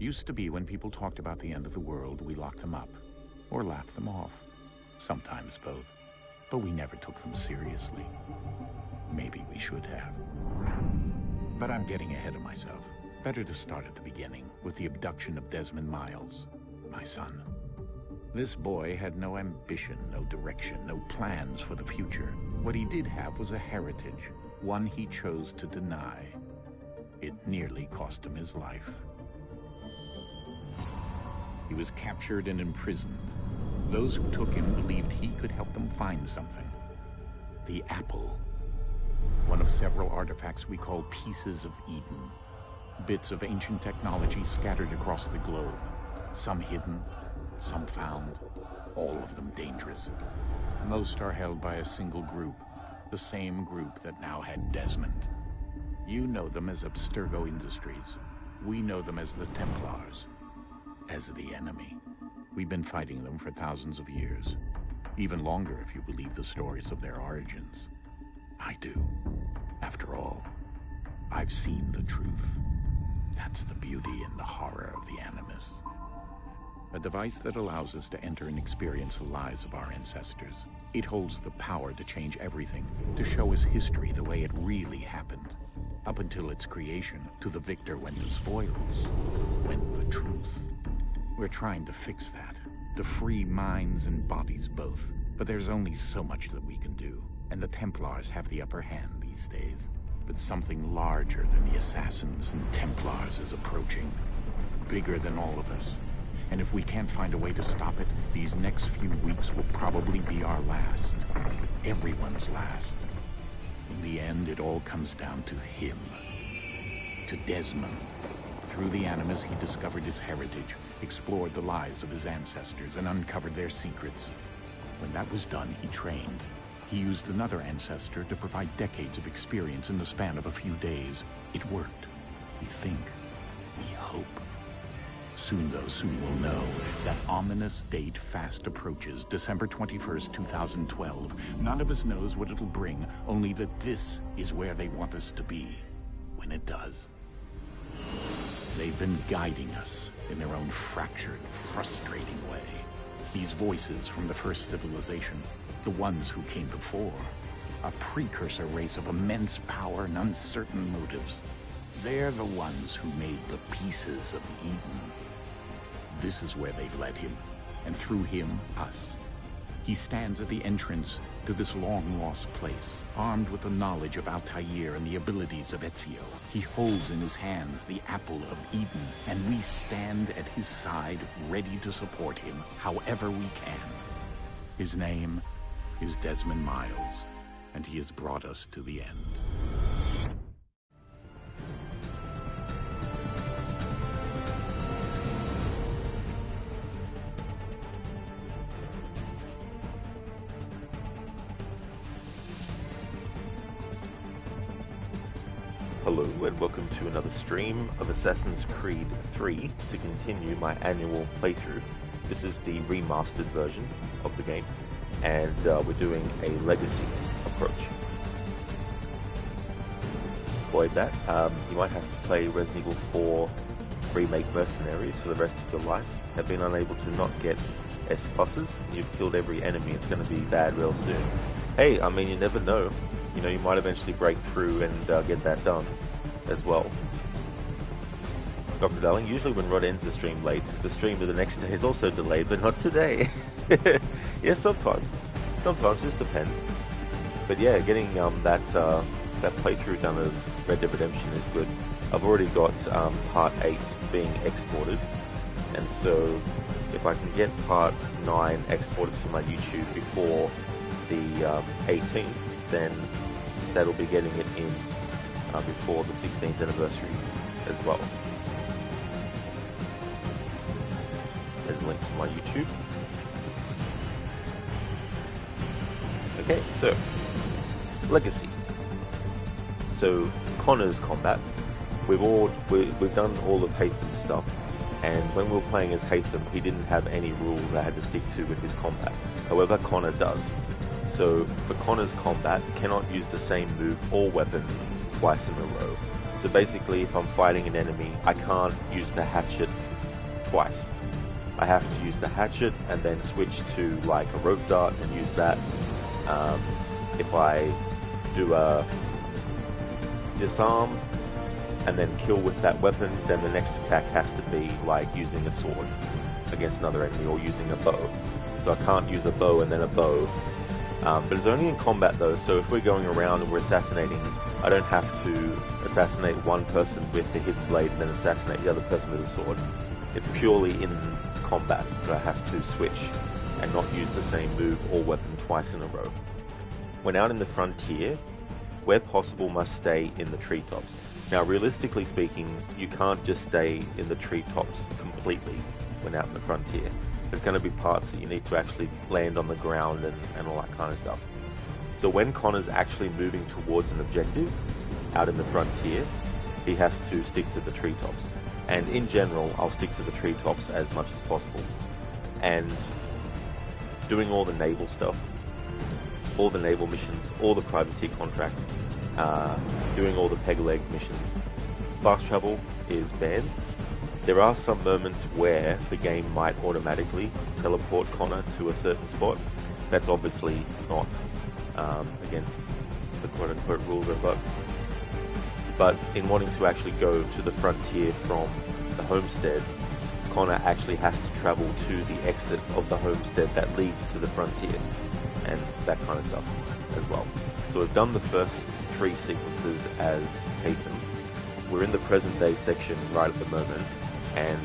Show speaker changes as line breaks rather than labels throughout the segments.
Used to be when people talked about the end of the world, we locked them up. Or laughed them off. Sometimes both. But we never took them seriously. Maybe we should have. But I'm getting ahead of myself. Better to start at the beginning, with the abduction of Desmond Miles, my son. This boy had no ambition, no direction, no plans for the future. What he did have was a heritage, one he chose to deny. It nearly cost him his life. He was captured and imprisoned. Those who took him believed he could help them find something. The apple. One of several artifacts we call pieces of Eden. Bits of ancient technology scattered across the globe. Some hidden, some found, all of them dangerous. Most are held by a single group, the same group that now had Desmond. You know them as Abstergo Industries. We know them as the Templars, as the enemy. We've been fighting them for thousands of years, even longer if you believe the stories of their origins. I do. After all, I've seen the truth. That's the beauty and the horror of the Animus. A device that allows us to enter and experience the lives of our ancestors. It holds the power to change everything, to show us history the way it really happened. Up until its creation, to the victor went the spoils, went the truth. We're trying to fix that, to free minds and bodies both. But there's only so much that we can do, and the Templars have the upper hand these days. But something larger than the Assassins and Templars is approaching, bigger than all of us. And if we can't find a way to stop it, these next few weeks will probably be our last. Everyone's last. In the end, it all comes down to him. To Desmond. Through the Animus, he discovered his heritage, explored the lives of his ancestors, and uncovered their secrets. When that was done, he trained. He used another ancestor to provide decades of experience in the span of a few days. It worked. We think. We hope. Soon, though, soon we'll know. That ominous date fast approaches, December 21st, 2012. None of us knows what it'll bring, only that this is where they want us to be, when it does. They've been guiding us in their own fractured, frustrating way. These voices from the first civilization, the ones who came before, a precursor race of immense power and uncertain motives. They're the ones who made the pieces of Eden. This is where they've led him, and through him, us. He stands at the entrance to this long-lost place, armed with the knowledge of Altair and the abilities of Ezio. He holds in his hands the apple of Eden, and we stand at his side, ready to support him however we can. His name is Desmond Miles, and he has brought us to the end.
Hello and welcome to another stream of Assassin's Creed 3 to continue my annual playthrough. This is the remastered version of the game, and we're doing a legacy approach. Avoid that. You might have to play Resident Evil 4 Remake Mercenaries for the rest of your life. Have been unable to not get S+, and you've killed every enemy. It's going to be bad real soon. Hey, I mean, you never know. You know, you might eventually break through and get that done as well. Dr. Darling, usually when Rod ends the stream late, the stream of the next day is also delayed, but not today. Yeah, sometimes. Sometimes, just depends. But yeah, getting that playthrough done of Red Dead Redemption is good. I've already got Part 8 being exported, and so if I can get Part 9 exported to my YouTube before the 18th, then that'll be getting it in before the 16th anniversary as well. There's a link to my YouTube. Okay, so legacy. So Connor's combat. We've done all of Hatham's stuff, and when we were playing as Hatham, he didn't have any rules I had to stick to with his combat. However, Connor does. So for Connor's combat, cannot use the same move or weapon twice in a row. So basically, if I'm fighting an enemy, I can't use the hatchet twice. I have to use the hatchet and then switch to like a rope dart and use that. If I do a disarm and then kill with that weapon, then the next attack has to be like using a sword against another enemy or using a bow. So I can't use a bow and then a bow. But it's only in combat though, so if we're going around and we're assassinating, I don't have to assassinate one person with the hidden blade and then assassinate the other person with a sword. It's purely in combat that I have to switch and not use the same move or weapon twice in a row. When out in the frontier, where possible must stay in the treetops. Now realistically speaking, you can't just stay in the treetops completely when out in the frontier. There's going to be parts that you need to actually land on the ground and all that kind of stuff. So when Connor's actually moving towards an objective out in the frontier, he has to stick to the treetops. And in general, I'll stick to the treetops as much as possible. And doing all the naval stuff, all the naval missions, all the privateer contracts, doing all the peg leg missions. Fast travel is banned. There are some moments where the game might automatically teleport Connor to a certain spot. That's obviously not against the quote-unquote rules of it. But in wanting to actually go to the frontier from the homestead, Connor actually has to travel to the exit of the homestead that leads to the frontier, and that kind of stuff as well. So we've done the first 3 sequences as Haytham. We're in the present day section right at the moment, and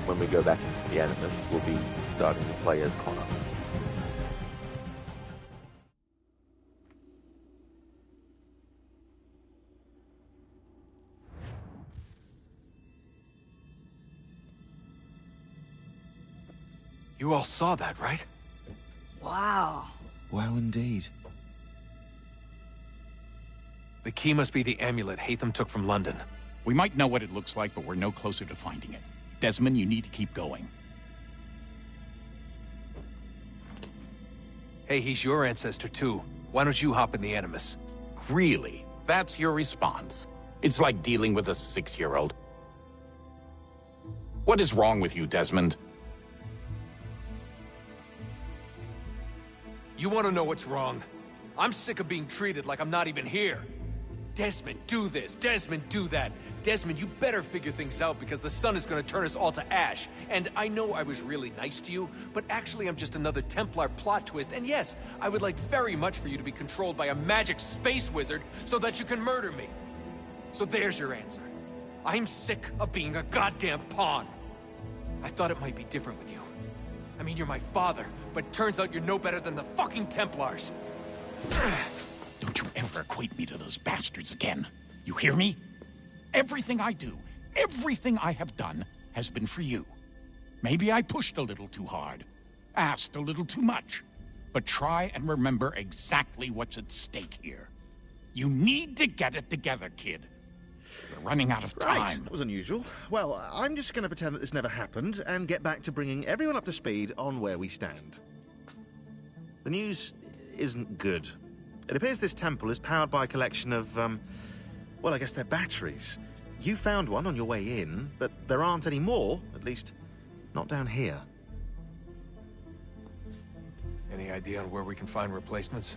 when we go back into the Animus, we'll be starting to play as Connor.
You all saw that, right?
Wow.
Wow, indeed.
The key must be the amulet Haytham took from London.
We might know what it looks like, but we're no closer to finding it. Desmond, you need to keep going.
Hey, he's your ancestor too. Why don't you hop in the Animus?
Really? That's your response? It's like dealing with a 6-year-old. What is wrong with you, Desmond?
You want to know what's wrong? I'm sick of being treated like I'm not even here. Desmond, do this. Desmond, do that. Desmond, you better figure things out because the sun is going to turn us all to ash. And I know I was really nice to you, but actually I'm just another Templar plot twist. And yes, I would like very much for you to be controlled by a magic space wizard so that you can murder me. So there's your answer. I'm sick of being a goddamn pawn. I thought it might be different with you. I mean, you're my father, but turns out you're no better than the fucking Templars.
Don't you ever equate me to those bastards again. You hear me? Everything I do, everything I have done, has been for you. Maybe I pushed a little too hard, asked a little too much, but try and remember exactly what's at stake here. You need to get it together, kid. We're running out of time.
Right, that was unusual. Well, I'm just going to pretend that this never happened and get back to bringing everyone up to speed on where we stand. The news isn't good. It appears this temple is powered by a collection of, well, I guess they're batteries. You found one on your way in, but there aren't any more, at least not down here.
Any idea on where we can find replacements?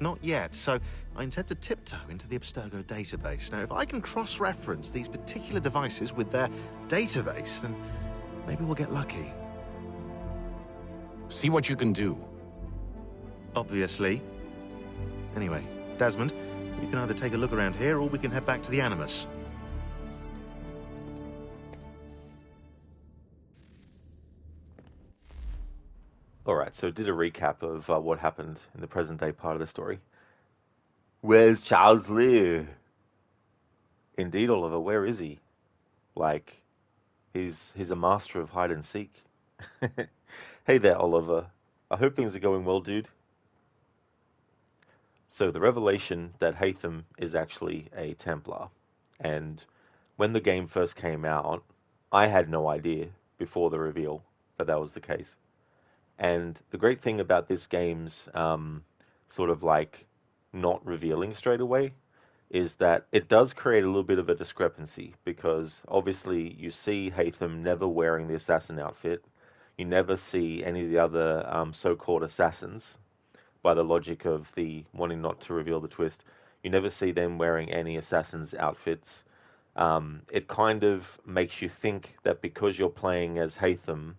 Not yet, so I intend to tiptoe into the Abstergo database. Now, if I can cross-reference these particular devices with their database, then maybe we'll get lucky.
See what you can do.
Obviously. Anyway, Desmond, you can either take a look around here or we can head back to the Animus.
Alright, so did a recap of what happened in the present day part of the story. Where's Charles Lear? Indeed, Oliver, where is he? Like, he's a master of hide and seek. Hey there, Oliver. I hope things are going well, dude. So the revelation that Haytham is actually a Templar. And when the game first came out, I had no idea before the reveal that was the case. And the great thing about this game's sort of like not revealing straight away is that it does create a little bit of a discrepancy because obviously you see Hatham never wearing the assassin outfit. You never see any of the other so-called assassins by the logic of the wanting not to reveal the twist. You never see them wearing any assassin's outfits. It kind of makes you think that because you're playing as Hatham,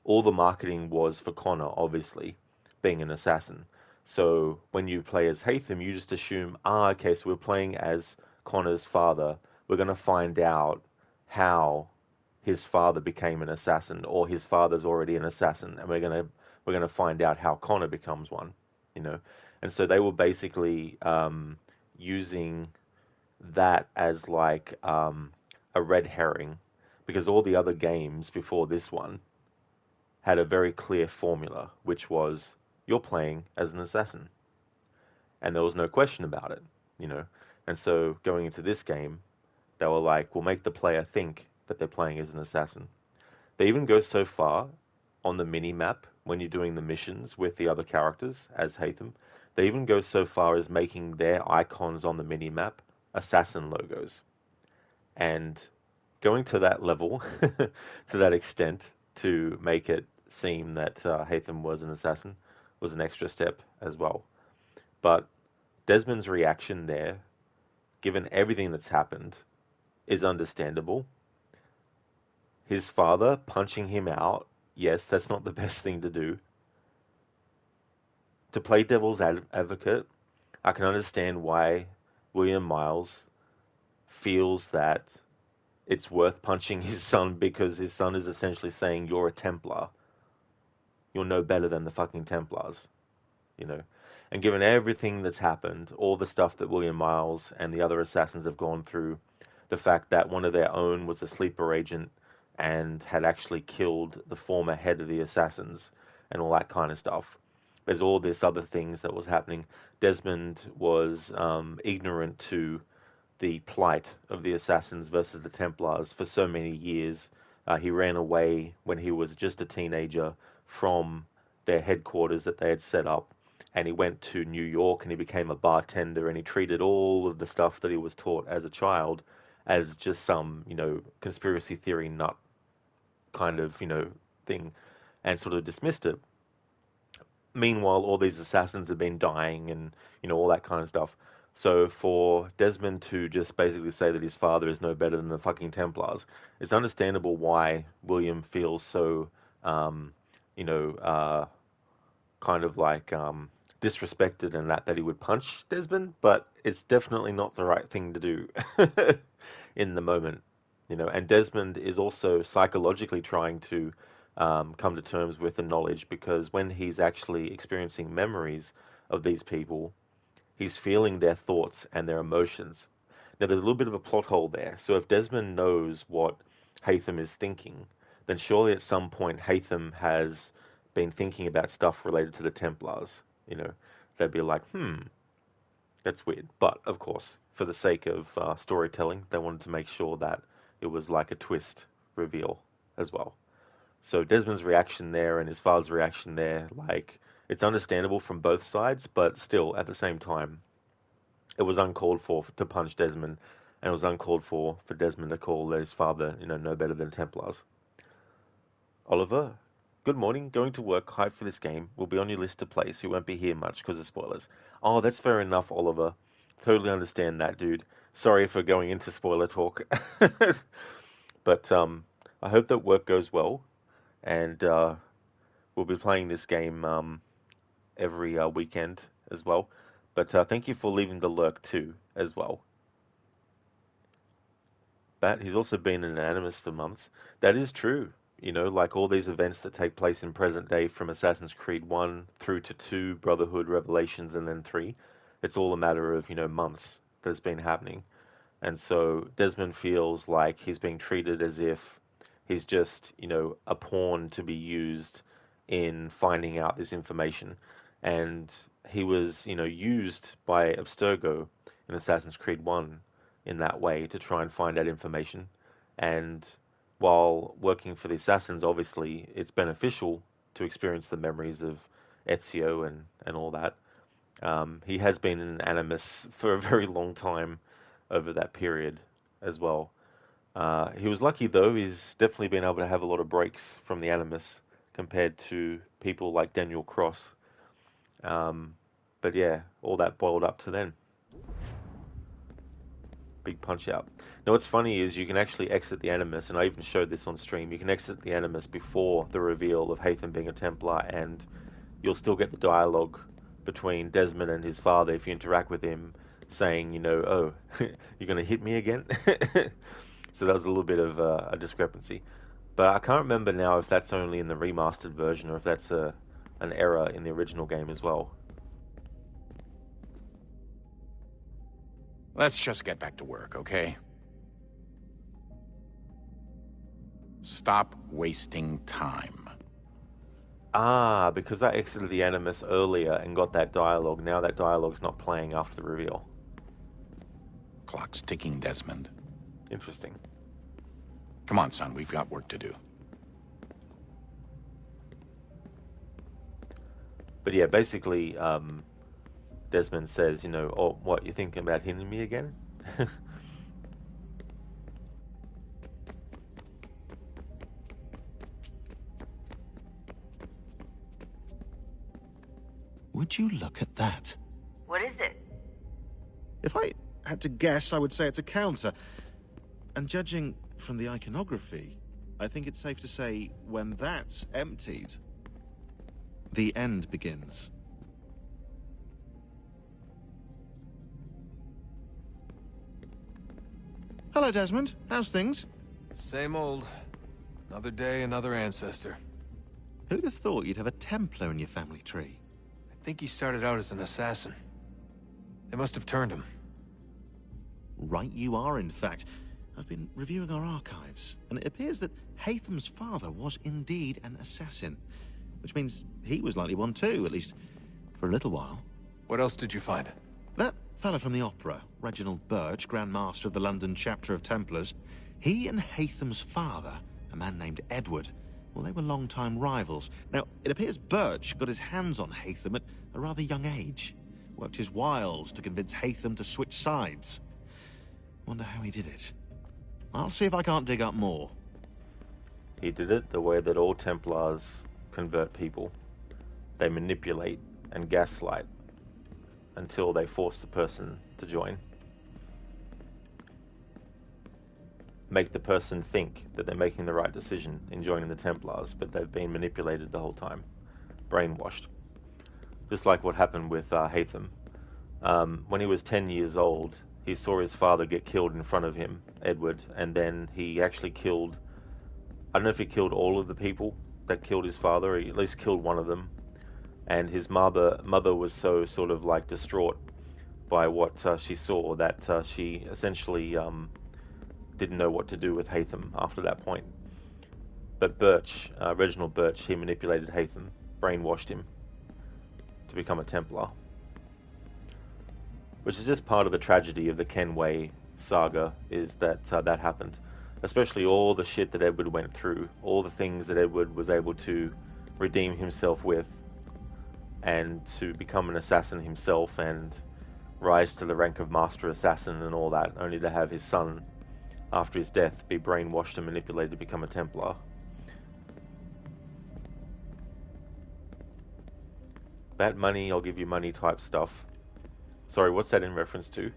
all the marketing was for Connor, obviously, being an assassin. So when you play as Hatham, you just assume, okay, so we're playing as Connor's father. We're going to find out how his father became an assassin, or his father's already an assassin, and we're gonna find out how Connor becomes one, you know. And so they were basically using that as like a red herring, because all the other games before this one had a very clear formula, which was you're playing as an assassin, and there was no question about it, you know. And so going into this game, they were like, we'll make the player think that they're playing as an assassin. They even go so far on the mini map when you're doing the missions with the other characters as Hatham. They even go so far as making their icons on the mini map assassin logos. And going to that level, to that extent, to make it seem that Hatham was an assassin was an extra step as well. But Desmond's reaction there, given everything that's happened, is understandable. His father punching him out, yes, that's not the best thing to do. To play devil's advocate, I can understand why William Miles feels that it's worth punching his son because his son is essentially saying, you're a Templar. You're no better than the fucking Templars, you know. And given everything that's happened, all the stuff that William Miles and the other assassins have gone through, the fact that one of their own was a sleeper agent and had actually killed the former head of the assassins and all that kind of stuff. There's all this other things that was happening. Desmond was ignorant to the plight of the assassins versus the Templars for so many years. He ran away when he was just a teenager from their headquarters that they had set up, and he went to New York and he became a bartender, and he treated all of the stuff that he was taught as a child as just some, you know, conspiracy theory nut kind of, you know, thing, and sort of dismissed it. Meanwhile, all these assassins have been dying and, you know, all that kind of stuff. So for Desmond to just basically say that his father is no better than the fucking Templars, it's understandable why William feels so, you know, kind of like disrespected and that he would punch Desmond, but it's definitely not the right thing to do in the moment, you know. And Desmond is also psychologically trying to come to terms with the knowledge, because when he's actually experiencing memories of these people, he's feeling their thoughts and their emotions. Now, there's a little bit of a plot hole there. So if Desmond knows what Hatham is thinking, then surely at some point Hatham has been thinking about stuff related to the Templars. You know, they'd be like, that's weird. But of course, for the sake of storytelling, they wanted to make sure that it was like a twist reveal as well. So Desmond's reaction there and his father's reaction there, like, it's understandable from both sides, but still, at the same time, it was uncalled for to punch Desmond, and it was uncalled for Desmond to call his father, you know, no better than Templars. Oliver, good morning. Going to work. Hype for this game. Will be on your list to play, so you won't be here much because of spoilers. Oh, that's fair enough, Oliver. Totally understand that, dude. Sorry for going into spoiler talk. But I hope that work goes well, and we'll be playing this game every weekend as well. But thank you for leaving the lurk too, as well. But he's also been an animist for months. That is true. You know, like all these events that take place in present day from Assassin's Creed 1 through to 2, Brotherhood, Revelations, and then 3, it's all a matter of, you know, months that's been happening. And so Desmond feels like he's being treated as if he's just, you know, a pawn to be used in finding out this information. And he was, you know, used by Abstergo in Assassin's Creed 1 in that way to try and find out information. And while working for the Assassins, obviously, it's beneficial to experience the memories of Ezio and all that. He has been in Animus for a very long time over that period as well. He was lucky though, he's definitely been able to have a lot of breaks from the Animus compared to people like Daniel Cross. But yeah, all that boiled up to then. Big punch out. Now what's funny is you can actually exit the Animus, and I even showed this on stream, you can exit the Animus before the reveal of Haytham being a Templar, and you'll still get the dialogue between Desmond and his father if you interact with him, saying, you know, oh, you're going to hit me again? So that was a little bit of a discrepancy. But I can't remember now if that's only in the remastered version or if that's an error in the original game as well.
Let's just get back to work, okay? Stop wasting time.
Ah, because I exited the Animus earlier and got that dialogue, now that dialogue's not playing after the reveal.
Clock's ticking, Desmond.
Interesting.
Come on, son, we've got work to do.
But yeah, basically, Desmond says, you know, oh, what, you thinking about hitting me again?
Would you look at that?
What is it?
If I had to guess, I would say it's a counter. And judging from the iconography, I think it's safe to say when that's emptied, the end begins. Hello, Desmond. How's things?
Same old. Another day, another ancestor.
Who'd have thought you'd have a Templar in your family tree?
I think he started out as an assassin. They must have turned him.
Right you are, in fact. I've been reviewing our archives, and it appears that Haytham's father was indeed an assassin, which means he was likely one too, at least for a little while.
What else did you find?
That fella from the opera, Reginald Birch, Grand Master of the London chapter of Templars, he and Haytham's father, a man named Edward, well, they were long-time rivals. Now, it appears Birch got his hands on Haytham at a rather young age, worked his wiles to convince Haytham to switch sides. Wonder how he did it. I'll see if I can't dig up more.
He did it the way that all Templars convert people. They manipulate and gaslight until they force the person to join. Make the person think that they're making the right decision in joining the Templars, but they've been manipulated the whole time. Brainwashed. Just like what happened with Haytham. When he was 10 years old, he saw his father get killed in front of him, Edward, and then he actually killed, I don't know if he killed all of the people that killed his father, or he at least killed one of them. And his mother was so sort of like distraught by what she saw that she essentially didn't know what to do with Haytham after that point. But Birch, Reginald Birch, he manipulated Haytham, brainwashed him to become a Templar. Which is just part of the tragedy of the Kenway saga, is that that happened. Especially all the shit that Edward went through, all the things that Edward was able to redeem himself with, and to become an assassin himself and rise to the rank of master assassin and all that, only to have his son, after his death, be brainwashed and manipulated to become a Templar. That money, I'll give you money type stuff. Sorry, what's that in reference to?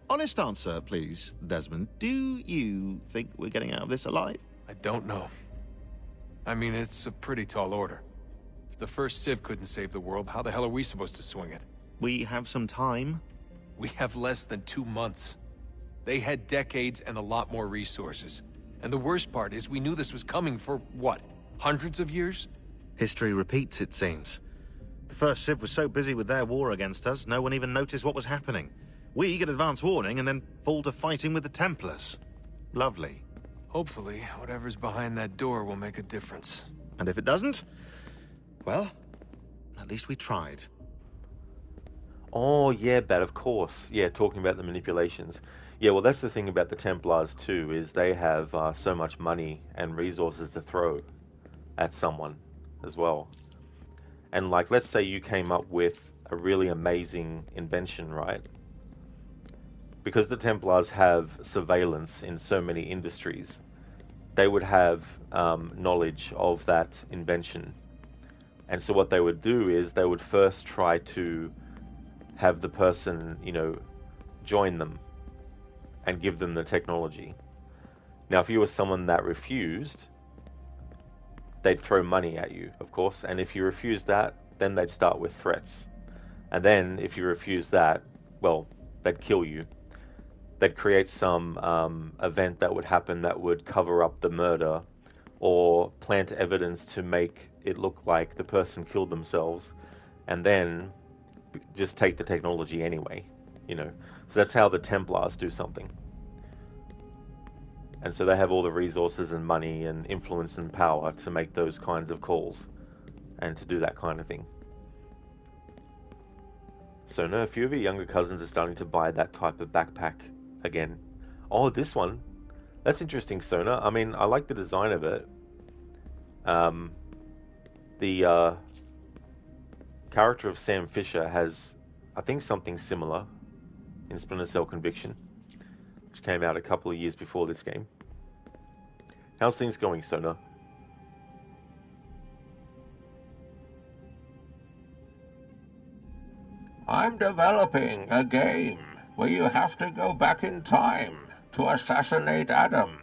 Honest answer, please, Desmond. Do you think we're getting out of this alive?
I don't know. I mean, it's a pretty tall order. If the first Civ couldn't save the world, how the hell are we supposed to swing it?
We have some time.
We have less than 2 months. They had decades and a lot more resources. And the worst part is we knew this was coming for, what, hundreds of years?
History repeats, it seems. The first Civ was so busy with their war against us, no one even noticed what was happening. We get advance warning and then fall to fighting with the Templars. Lovely.
Hopefully, whatever's behind that door will make a difference.
And if it doesn't, well, at least we tried.
Oh, yeah, but of course. Yeah, talking about the manipulations. Yeah, well, that's the thing about the Templars, too, is they have so much money and resources to throw at someone as well. And like, let's say you came up with a really amazing invention, right? Because the Templars have surveillance in so many industries, they would have knowledge of that invention. And so what they would do is they would first try to have the person, join them and give them the technology. Now, if you were someone that refused, they'd throw money at you, of course. And if you refused that, then they'd start with threats. And then if you refuse that, well, they'd kill you. They'd create some event that would happen that would cover up the murder or plant evidence to make it look like the person killed themselves, and then just take the technology anyway, So that's how the Templars do something. And so they have all the resources and money and influence and power to make those kinds of calls and to do that kind of thing. So no, a few of your younger cousins are starting to buy that type of backpack again. Oh, this one. That's interesting, Sona. I mean, I like the design of it. The character of Sam Fisher has, I think, something similar in Splinter Cell Conviction, which came out a couple of years before this game. How's things going, Sona?
I'm developing a game where you have to go back in time to assassinate Adam.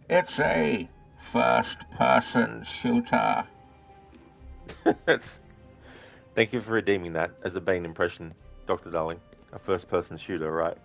It's a first-person shooter.
Thank you for redeeming that as a Bane impression, Dr. Darling. A first-person shooter, right?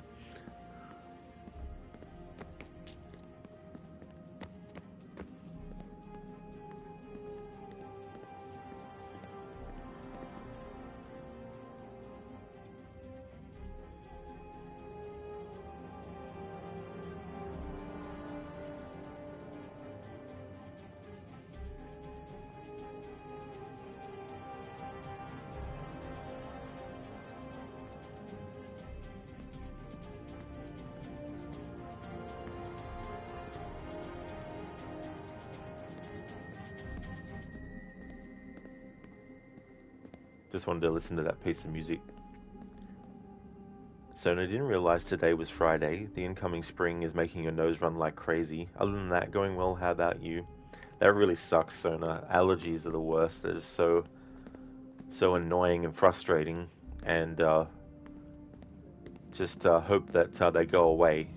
Just wanted to listen to that piece of music. Sona, didn't realize today was Friday. The incoming spring is making your nose run like crazy. Other than that, going well. How about you? That really sucks, Sona. Allergies are the worst. They're so annoying and frustrating. And just hope that they go away,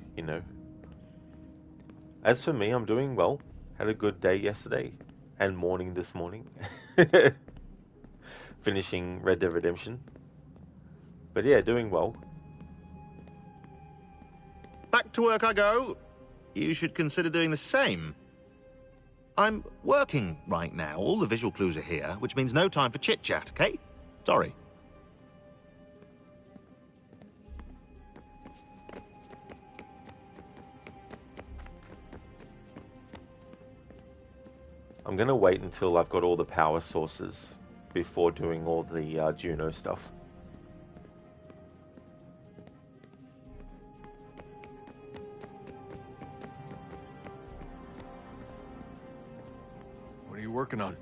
As for me, I'm doing well. Had a good day yesterday and morning this morning. Finishing Red Dead Redemption. But yeah, doing well.
Back to work I go. You should consider doing the same. I'm working right now. All the visual clues are here, which means no time for chit-chat, okay? Sorry.
I'm going to wait until I've got all the power sources before doing all the Juno stuff.
What are you working on?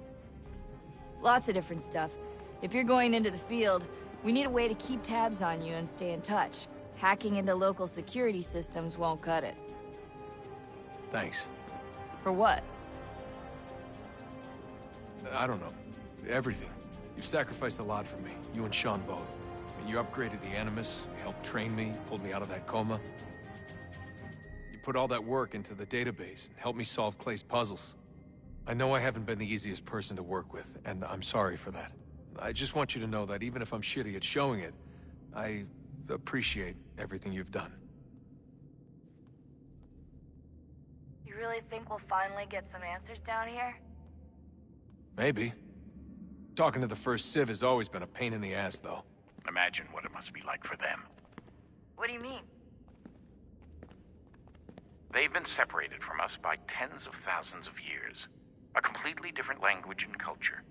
Lots of different stuff. If you're going into the field, we need a way to keep tabs on you and stay in touch. Hacking into local security systems won't cut it.
Thanks.
For what?
I don't know. Everything. You've sacrificed a lot for me. You and Sean both. I mean, you upgraded the Animus, you helped train me, pulled me out of that coma. You put all that work into the database and helped me solve Clay's puzzles. I know I haven't been the easiest person to work with, and I'm sorry for that. I just want you to know that even if I'm shitty at showing it, I appreciate everything you've done.
You really think we'll finally get some answers down here?
Maybe. Talking to the first Civ has always been a pain in the ass, though.
Imagine what it must be like for them.
What do you mean?
They've been separated from us by tens of thousands of years. A completely different language and culture.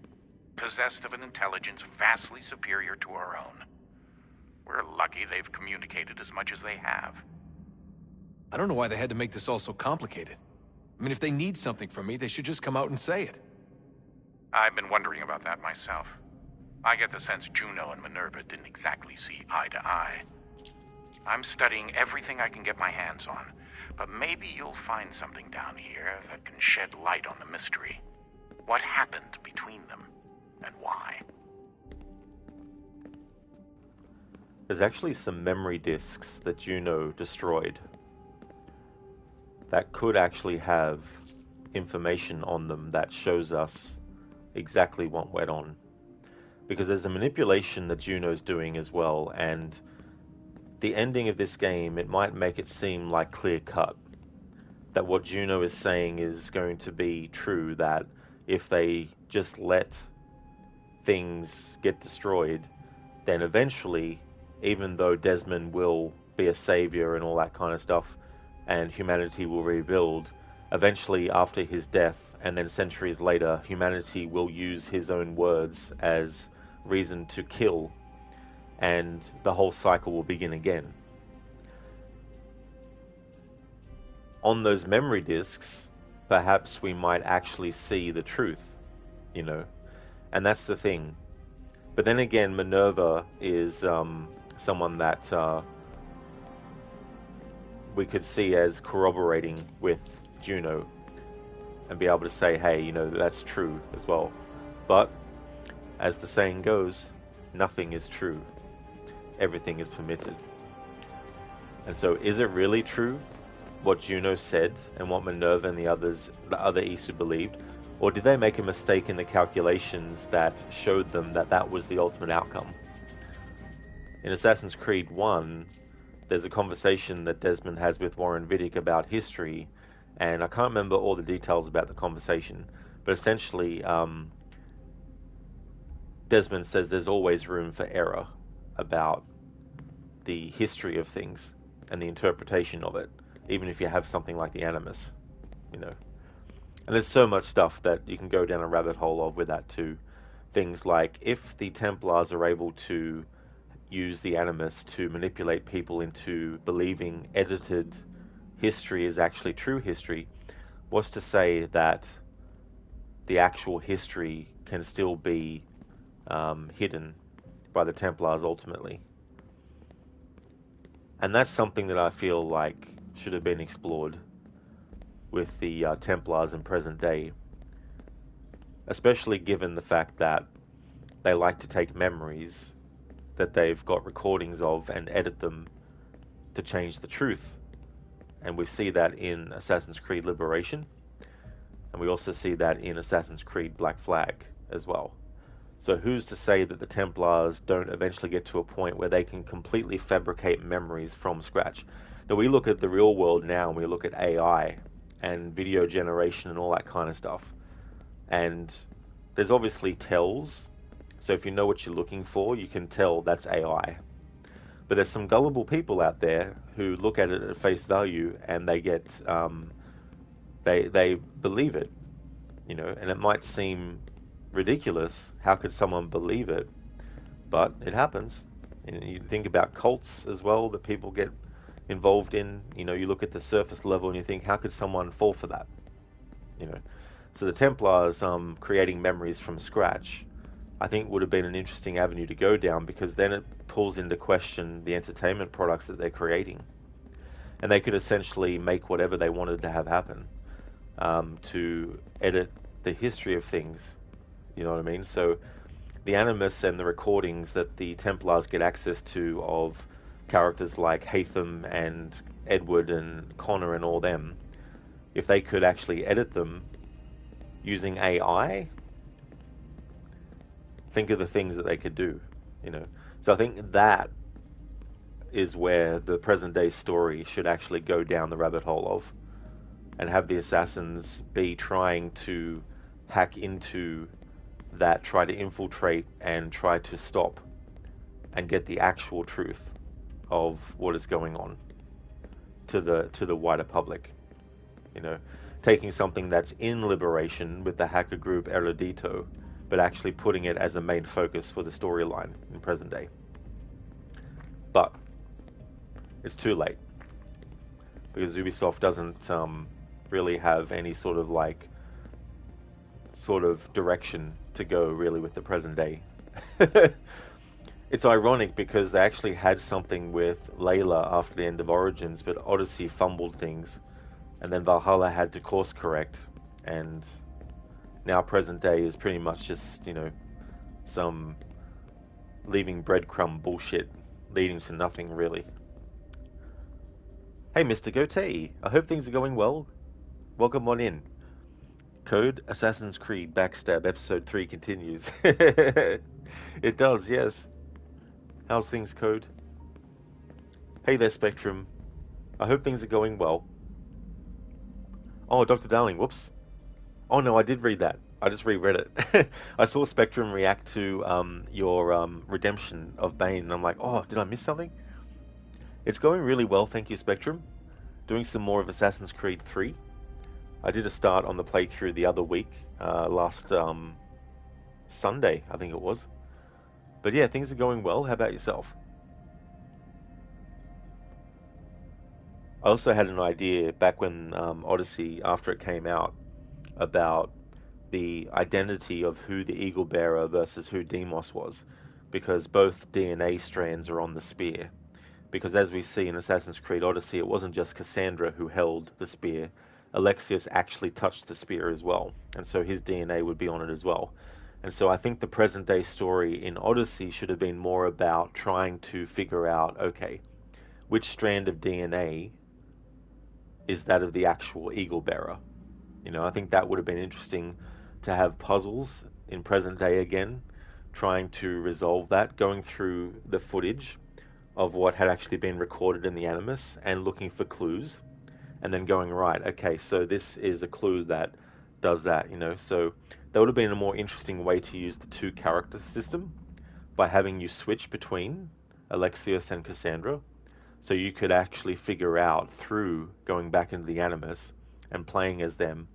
Possessed of an intelligence vastly superior to our own. We're lucky they've communicated as much as they have.
I don't know why they had to make this all so complicated. I mean, if they need something from me, they should just come out and say it.
I've been wondering about that myself. I get the sense Juno and Minerva didn't exactly see eye to eye. I'm studying everything I can get my hands on, but maybe you'll find something down here that can shed light on the mystery. What happened between them, and why?
There's actually some memory disks that Juno destroyed that could actually have information on them that shows us exactly what went on. Because there's a manipulation that Juno's doing as well, and the ending of this game, it might make it seem like clear cut that what Juno is saying is going to be true, that if they just let things get destroyed, then eventually, even though Desmond will be a savior and all that kind of stuff, and humanity will rebuild, eventually after his death, and then centuries later, humanity will use his own words as reason to kill, and the whole cycle will begin again. On those memory disks, perhaps we might actually see the truth, you know, and that's the thing. But then again, Minerva is someone that we could see as corroborating with Juno and be able to say, hey, you know, that's true as well. But as the saying goes, nothing is true. Everything is permitted. And so is it really true what Juno said and what Minerva and the other Isu believed? Or did they make a mistake in the calculations that showed them that that was the ultimate outcome? In Assassin's Creed 1, there's a conversation that Desmond has with Warren Vidic about history, and I can't remember all the details about the conversation, but essentially Desmond says there's always room for error about the history of things and the interpretation of it, even if you have something like the Animus, you know. And there's so much stuff that you can go down a rabbit hole of with that too. Things like, if the Templars are able to use the Animus to manipulate people into believing edited history is actually true history, what's to say that the actual history can still be hidden by the Templars ultimately? And that's something that I feel like should have been explored with the Templars in present day, especially given the fact that they like to take memories that they've got recordings of and edit them to change the truth. And we see that in Assassin's Creed Liberation, and we also see that in Assassin's Creed Black Flag as well. So who's to say that the Templars don't eventually get to a point where they can completely fabricate memories from scratch? Now, we look at the real world now, and we look at AI and video generation and all that kind of stuff, and there's obviously tells. So if you know what you're looking for, you can tell that's AI. But there's some gullible people out there who look at it at face value and they get, they believe it, you know, and it might seem ridiculous. How could someone believe it? But it happens. And you think about cults as well that people get involved in. You know, you look at the surface level and you think, how could someone fall for that? You know, so the Templars creating memories from scratch, I think would have been an interesting avenue to go down, because then it pulls into question the entertainment products that they're creating. And they could essentially make whatever they wanted to have happen to edit the history of things. You know what I mean? So the Animus and the recordings that the Templars get access to of characters like Haytham and Edward and Connor and all them, if they could actually edit them using AI, think of the things that they could do, you know. So I think that is where the present day story should actually go down the rabbit hole of, and have the assassins be trying to hack into that, try to infiltrate and try to stop and get the actual truth of what is going on to the wider public, you know, taking something that's in Liberation with the hacker group Erudito, but actually putting it as a main focus for the storyline in present day. But it's too late, because Ubisoft doesn't really have any sort of direction to go really with the present day. It's ironic because they actually had something with Layla after the end of Origins, but Odyssey fumbled things, and then Valhalla had to course correct, and now present day is pretty much just, you know, some leaving breadcrumb bullshit leading to nothing really. Hey Mr. Goatee, I hope things are going well. Welcome on in. Code Assassin's Creed Backstab Episode 3 continues. It does, yes. How's things, Code? Hey there, Spectrum. I hope things are going well. Oh, Dr. Darling, whoops. Oh no, I did read that. I just reread it. I saw Spectrum react to your redemption of Bane, and I'm like, oh, did I miss something? It's going really well, thank you, Spectrum. Doing some more of Assassin's Creed 3. I did a start on the playthrough the other week, last Sunday, I think it was. But yeah, things are going well. How about yourself? I also had an idea back when Odyssey, after it came out, about the identity of who the Eagle Bearer versus who Deimos was, because both DNA strands are on the spear. Because as we see in Assassin's Creed Odyssey, it wasn't just Cassandra who held the spear. Alexius actually touched the spear as well, and so his DNA would be on it as well. And so I think the present day story in Odyssey should have been more about trying to figure out, okay, which strand of DNA is that of the actual Eagle Bearer? You know, I think that would have been interesting to have puzzles in present day again, trying to resolve that, going through the footage of what had actually been recorded in the Animus and looking for clues, and then going, right, okay, so this is a clue that does that, you know. So that would have been a more interesting way to use the two character system, by having you switch between Alexius and Cassandra, so you could actually figure out through going back into the Animus and playing as them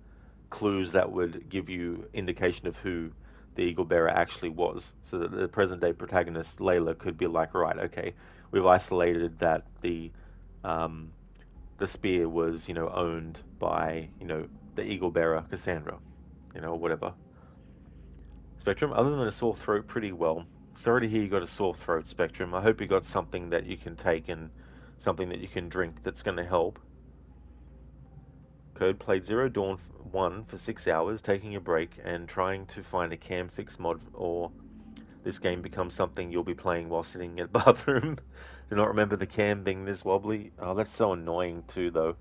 clues that would give you indication of who the Eagle Bearer actually was, so that the present day protagonist Layla could be like, right, okay, we've isolated that the spear was, you know, owned by, you know, the Eagle Bearer Cassandra, you know, or whatever. Spectrum, other than a sore throat, pretty well. Sorry to hear you got a sore throat, Spectrum. I hope you got something that you can take and something that you can drink that's going to help. Code played Zero Dawn 1 for 6 hours, taking a break and trying to find a cam fix mod, or this game becomes something you'll be playing while sitting in a bathroom. Do not remember the cam being this wobbly. Oh, that's so annoying too, though,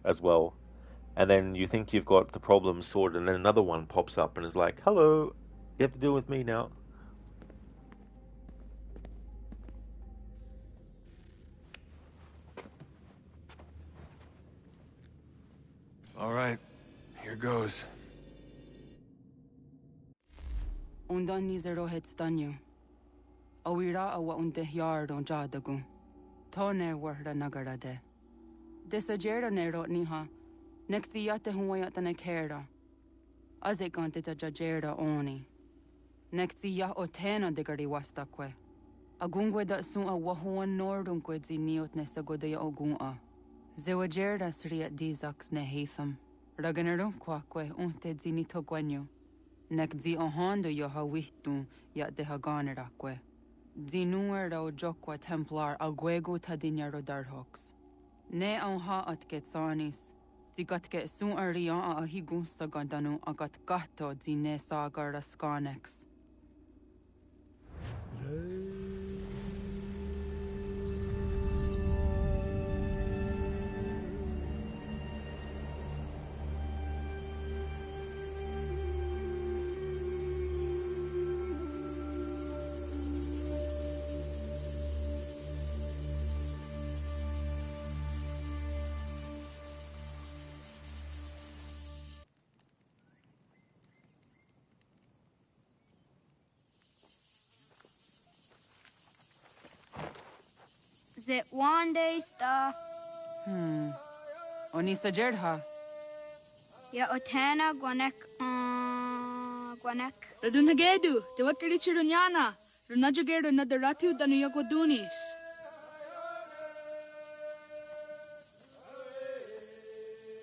as well. And then you think you've got the problem sorted, and then another one pops up and is like, hello, you have to deal with me now.
All right, here goes.
Undan ni zero het stanyo. Awira awa unde yard on jadagu. Tone warda nagara de. Desajera nero niha. Nekti yate huwayata nekera. Azekante jajera oni. Nekti ya otena degari wastakwe. Agungwe da sun a wahuan nordunque ziniot nesagodea ogun'a. Zewajera sriat dizax ne hatham. Raganero quaque unte zinito guanyo. Nek zi ohando yo hawitu yat de haganeraque. Zinuera o jokwa templar alguego tadinyaro darhox. Ne ha at getsanis. Zigatke sun arian a higun sagandanu agat gato zine sagar rascanex.
Zit one day sta.
Oni sajerha.
Ya otana guanek guanek.
Radunagedu, te wakili chirunyana. Runajageru nadaratu danu yagodunis.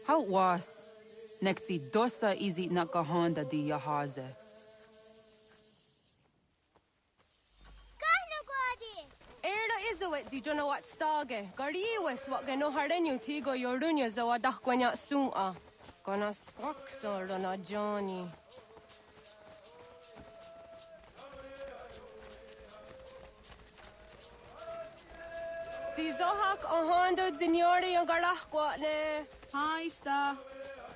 How was? Nexi dosa izi nakahanda di yahaze.
zawet di jono wat stage. Gari wes wat geno hardenyu tigo yordunya zawa dakwanya suma. Gonna skok sordona Johnny. Di zohak ahondo dinyori yung garahkwatne.
Hi, Sta.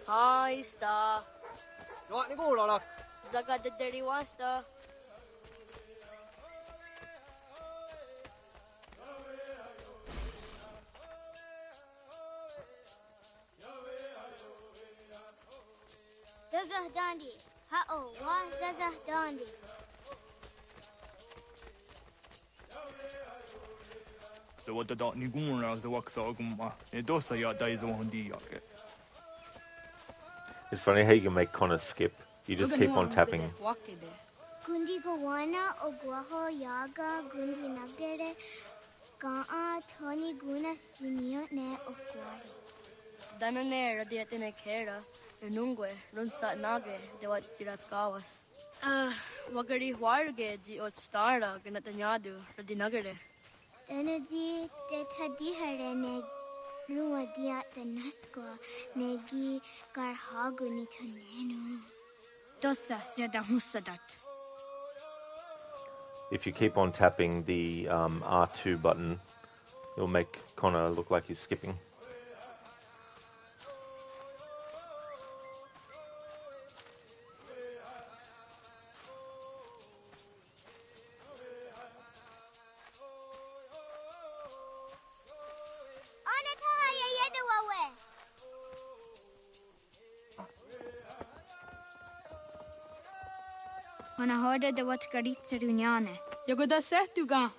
Hi, Sta.
What ni gula
Zaga the dirty wasta.
Zazah Dandi. Ha-oh, wa Zazah Dandi.
So what the dot ni gula the waksa gumma. E dosa ya dai zo hondi yake.
It's funny how you can make Connor skip. You just keep on tapping.
Gundi Gawana Oguaho Yaga Gundi Nagere Gaa Tony Gunas Dinio Ne Okwari.
Danane radiatine kera. Renungwe, Runsa Nage, de what Tiratkawas. Wagari Warge, di Otstara, Ganatanyadu, Radinagare.
Danadi de Tadiharene Rua Diat the Nasqua Negi Garhaguni Tonenu. Dosa Siada Husadat.
If you keep on tapping the R2 button, it'll make Connor look like he's skipping.
Ana horde de wat karitsa dunyane.
Yagoda sehtuga.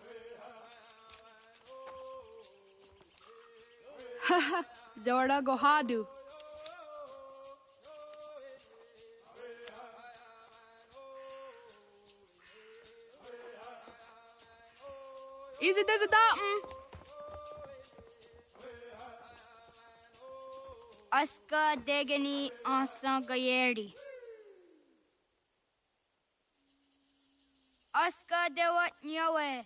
Haha, Zora Gohadu. Easy does it
Aska degani asa gayeri. Aska de wat nyawe.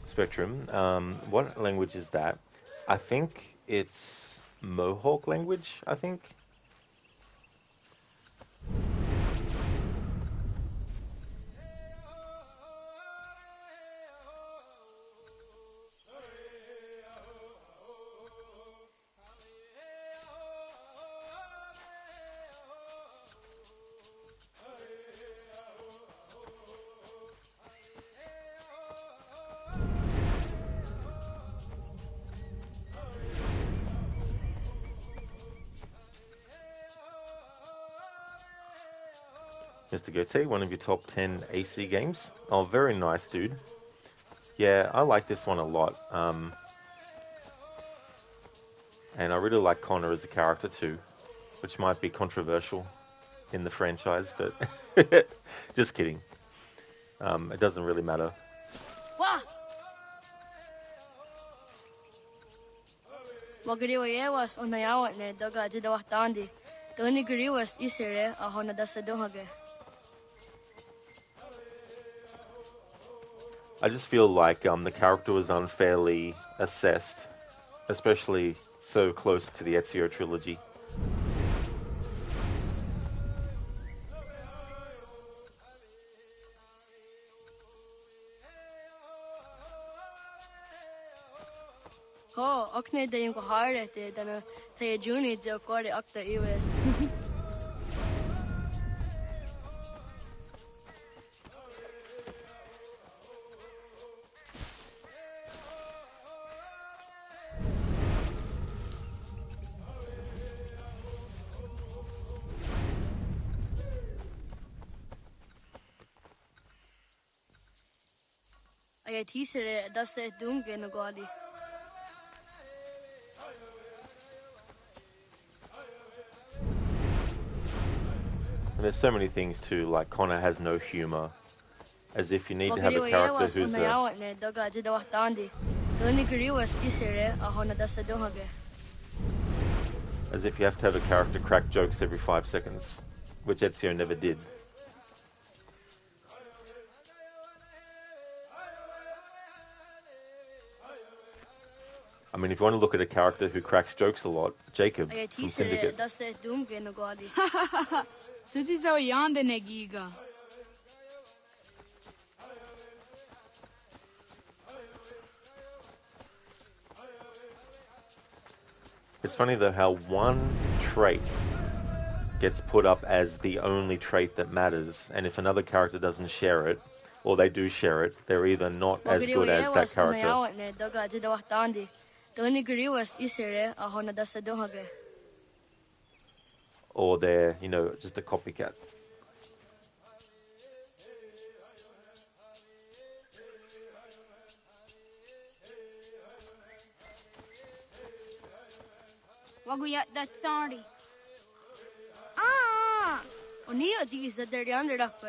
Spectrum. What language is that? I think it's Mohawk language, I think. Mr. Gote, one of your top 10 AC games. Oh, very nice, dude. Yeah, I like this one a lot. And I really like Connor as a character too, which might be controversial in the franchise, but just kidding. It doesn't really matter.
Wah! Wagriwas on the yawa ne doga jidawatandi. Tony Griwas isere a honadasadohage.
I just feel like the character was unfairly assessed especially so close to the Ezio trilogy.
Oh, okne da yung kahare te dana tayo juni jo kore akta US. Ay tisere da se dunge no gali.
And there's so many things too, like Connor has no humor, as if you need to have a character who's as if you have to have a character crack jokes every 5 seconds, which Ezio never did. I mean, if you want to look at a character who cracks jokes a lot, Jacob from Syndicate. It's funny though how one trait gets put up as the only trait that matters, and if another character doesn't share it, or they do share it, they're either not as good as that character, or they're, you know, just a copycat.
Waguya that sorry.
Oni aji is there yonder up.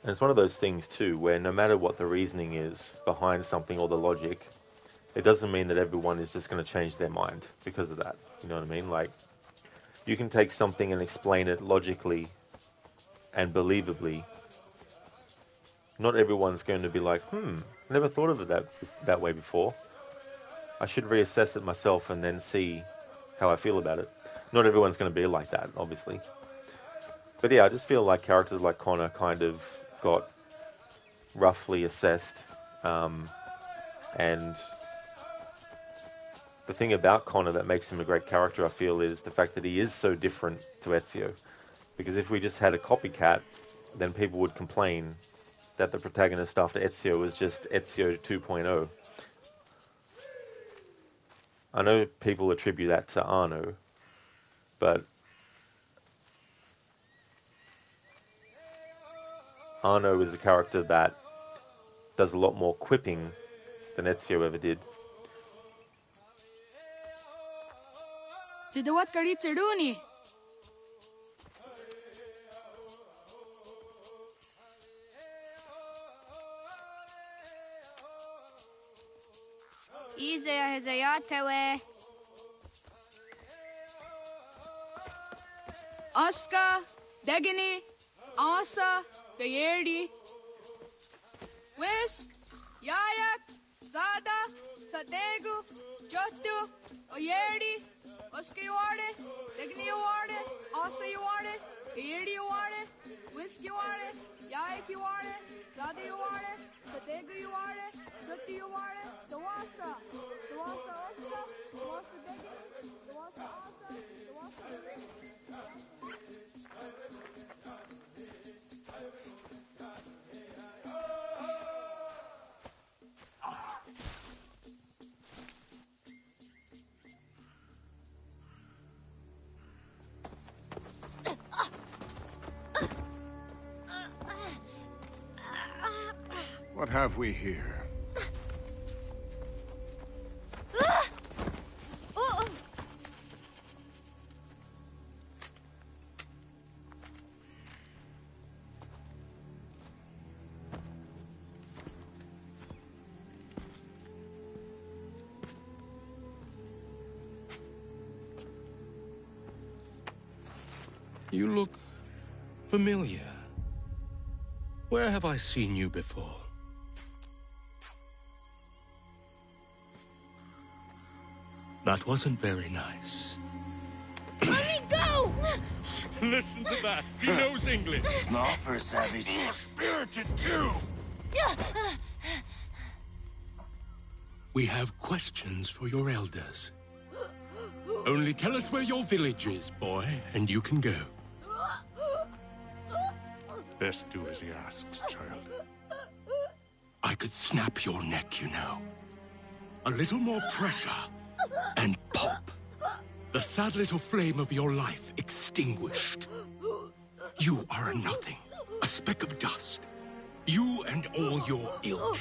And it's one of those things too, where no matter what the reasoning is behind something or the logic, it doesn't mean that everyone is just going to change their mind because of that. You know what I mean? Like, you can take something and explain it logically and believably. Not everyone's going to be like, I never thought of it that way before. I should reassess it myself and then see how I feel about it. Not everyone's going to be like that, obviously. But yeah, I just feel like characters like Connor kind of got roughly assessed. And the thing about Connor that makes him a great character, I feel, is the fact that he is so different to Ezio. Because if we just had a copycat, then people would complain that the protagonist after Ezio was just Ezio 2.0. I know people attribute that to Arno, but Arno is a character that does a lot more quipping than Ezio ever did.
Did what kari cheduni?
Izaya Hazayatewe.
Aska, Degini, Asa, Gayerdi, Whisk, Yayak, Zada, Sadegu, Jotu, Oyerdi, Oska you are it, Degini you are it, Asa you are it, Gayerdi you are it, Whisk you are it, Yayak you are it, Zada you are it, Sadegu you are it, Jotu you are it, Dawasa, Dawasa Oska, Dawasa Degini, Dawasa Asa, Dawasa
What have we here?
You look familiar. Where have I seen you before? That wasn't very nice.
Let me go!
Listen to that. He knows English.
Small for a savage.
You're spirited too. We have questions for your elders. Only tell us where your village is, boy, and you can go.
Best do as he asks, child.
I could snap your neck, you know. A little more pressure, and pop. The sad little flame of your life extinguished. You are a nothing, a speck of dust. You and all your ilk,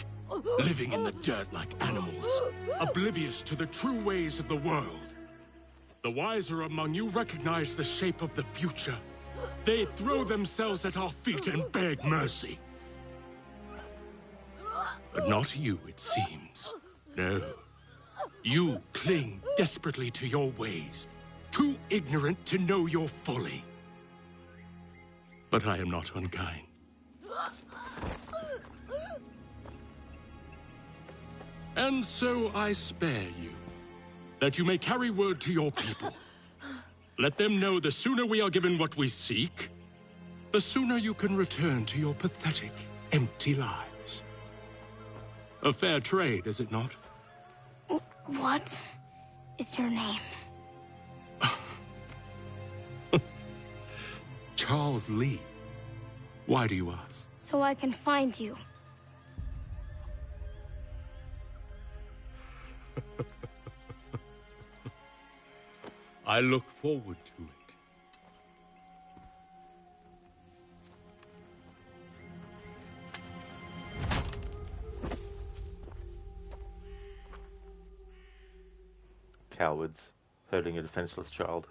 living in the dirt like animals, oblivious to the true ways of the world. The wiser among you recognize the shape of the future. They throw themselves at our feet and beg mercy. But not you, it seems. No. You cling desperately to your ways, too ignorant to know your folly. But I am not unkind. And so I spare you, that you may carry word to your people. Let them know the sooner we are given what we seek, the sooner you can return to your pathetic, empty lives. A fair trade, is it not?
What is your name?
Charles Lee. Why do you ask?
So I can find you.
I look forward to it.
Cowards, hurting a defenseless child.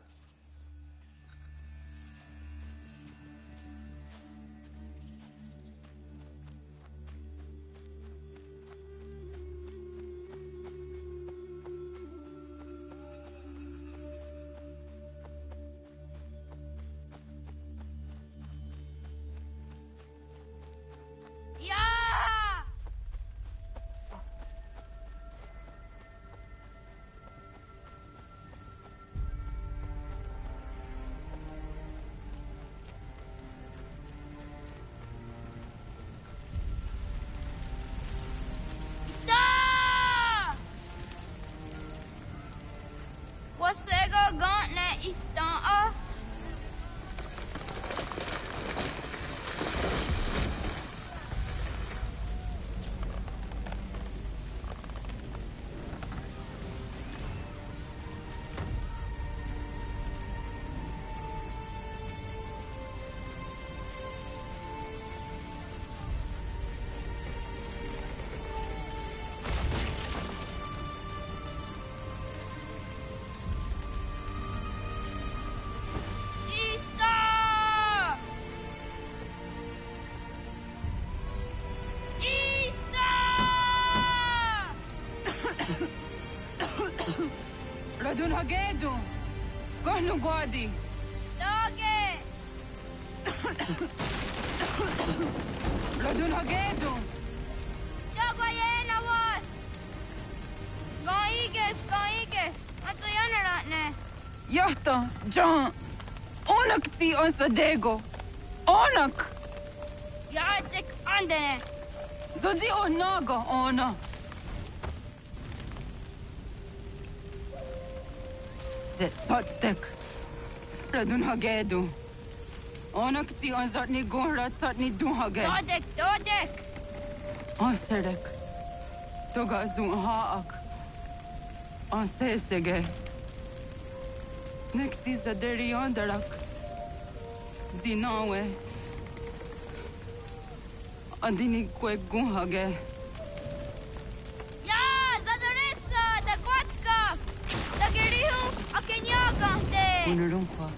Sega gauntlet is starter.
Radun hagedu. Kohnu gwadi.
Doge.
Radun hagedu.
Dogoyena was. Goiges. Atu yanaratne.
Yahta, John. Onak ti on sadego. Onak.
Yadik andene.
Zodi onaga ona. Sotstek. Radun hagedu. Onak ti on zartni gunrat zartni duhage.
Dodek.
On sedek. Toga zun haak. On sesege. Nekti zaderi ondarak. Dinawe. Andini kwe gunhage.
Ya, zadarissa, da gwatka. Da girihu, akenyagante.
Unarunkwa.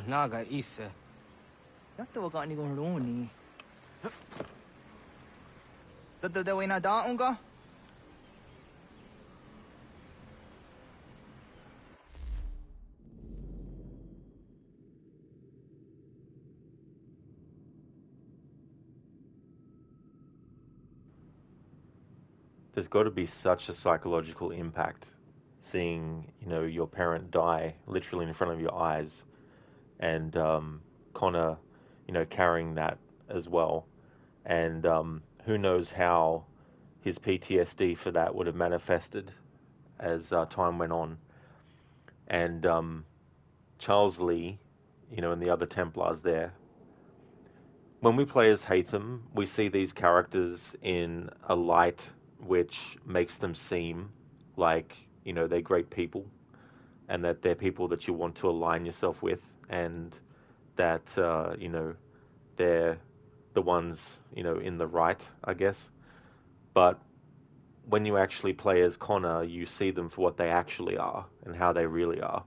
Naga ise.
Yatta wa gani gon roni. Sadda da wena da unga.
There's got to be such a psychological impact seeing, your parent die literally in front of your eyes, and Connor, carrying that as well. And who knows how his PTSD for that would have manifested as time went on. And Charles Lee, and the other Templars there. When we play as Hatham, we see these characters in a light which makes them seem like, they're great people, and that they're people that you want to align yourself with, and that, they're the ones, in the right, I guess. But when you actually play as Connor, you see them for what they actually are and how they really are.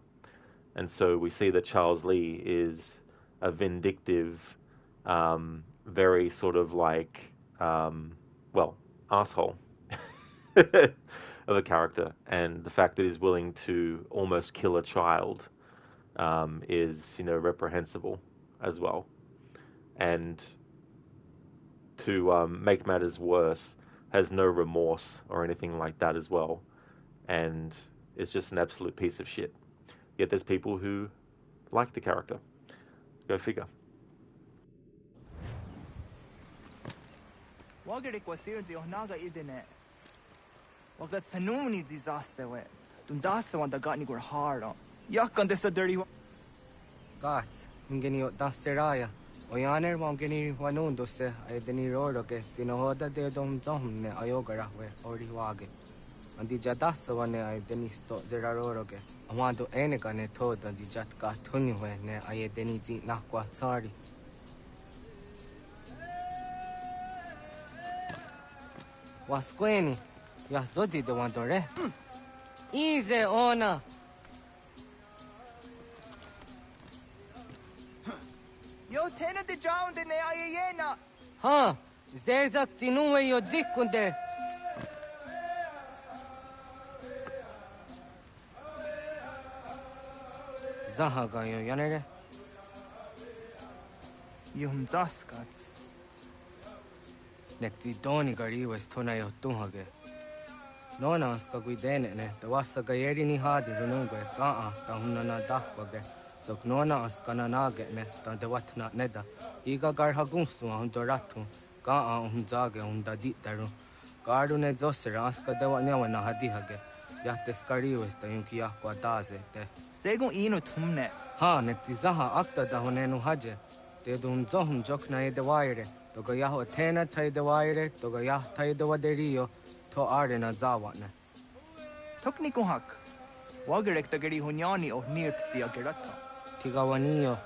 And so we see that Charles Lee is a vindictive, very sort of like, asshole of a character. And the fact that he's willing to almost kill a child is, reprehensible as well. And to make matters worse, has no remorse or anything like that as well. And is just an absolute piece of shit. Yet there's people who like the character. Go figure.
Wagere kwa sirti ohnaga idene. Wagat sanuni disasewe. Dundasa wanda gani gur haro. Yakan desa dirty.
Gats, ngeni daseraya. Oyaner mangeni wanun dose aideni roro ke tinohoda de dom ne ayogara we ori wage. Andi jadasa wane aideni sto zeraroro ke. Amando eneka ne toda di jatka tuni we ne aideni zi nakwa tsari. Wasqueni, ya zoji de wandore. Easy ona.
Yo tena de jaun de ne ayena.
Ha, zezak tinuwe yo zikunde. Zahaga yo yanere.
Yum zaskats.
Nekti doni gari was tona yo tuhage. Nona ska guidene ne, the wasa gayeri ni hadi runungwe, kaa, tahuna na dahwage. So nona askana nage ne, ta de watna neda. Iga gar hagunsu hundoratu, kaa hunzage hundaditaru. Garu ne zosera aska de wanyawa na hadihage. Yates gari was the yunkia quadaze te.
Segun ino tumne.
Ha, nekti zaha akta da honenu haje. Te dun zohum jokna e de waire. Toga yaho tena tai de waire, toga yah tai de waderio, to arena zawane.
Tokniku hak. Wagerek ta gari hunyani o nirt zia gerata.
Tigawanio,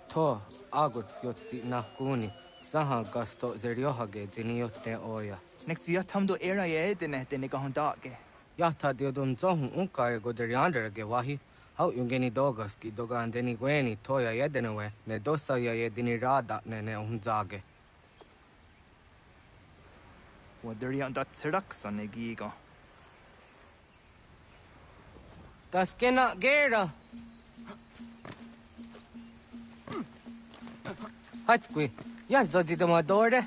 to aguts yotzi nakuni, zaha gasto zeriohage diniote oya.
Nekzia tamdo era ye dene de negahondage.
Yahta diodun zohum unka e goderianderage wahi. How yungeni dogas ki doga andeni gweni toya yedenewe, ne dosa ya yedini rada ne unzage.
Waderian dat seraksa ne giga.
Das kena gera. Hatskui, ja zodi de madore.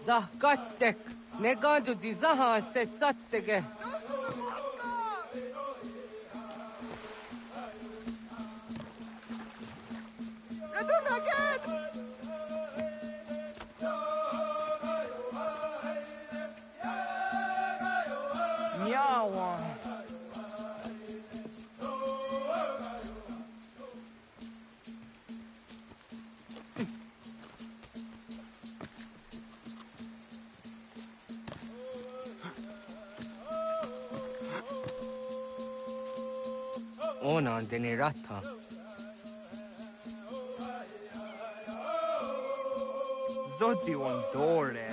Zah katstek, ne gandu di zaha set satstege. ona deni rata.
Zodzi on dore.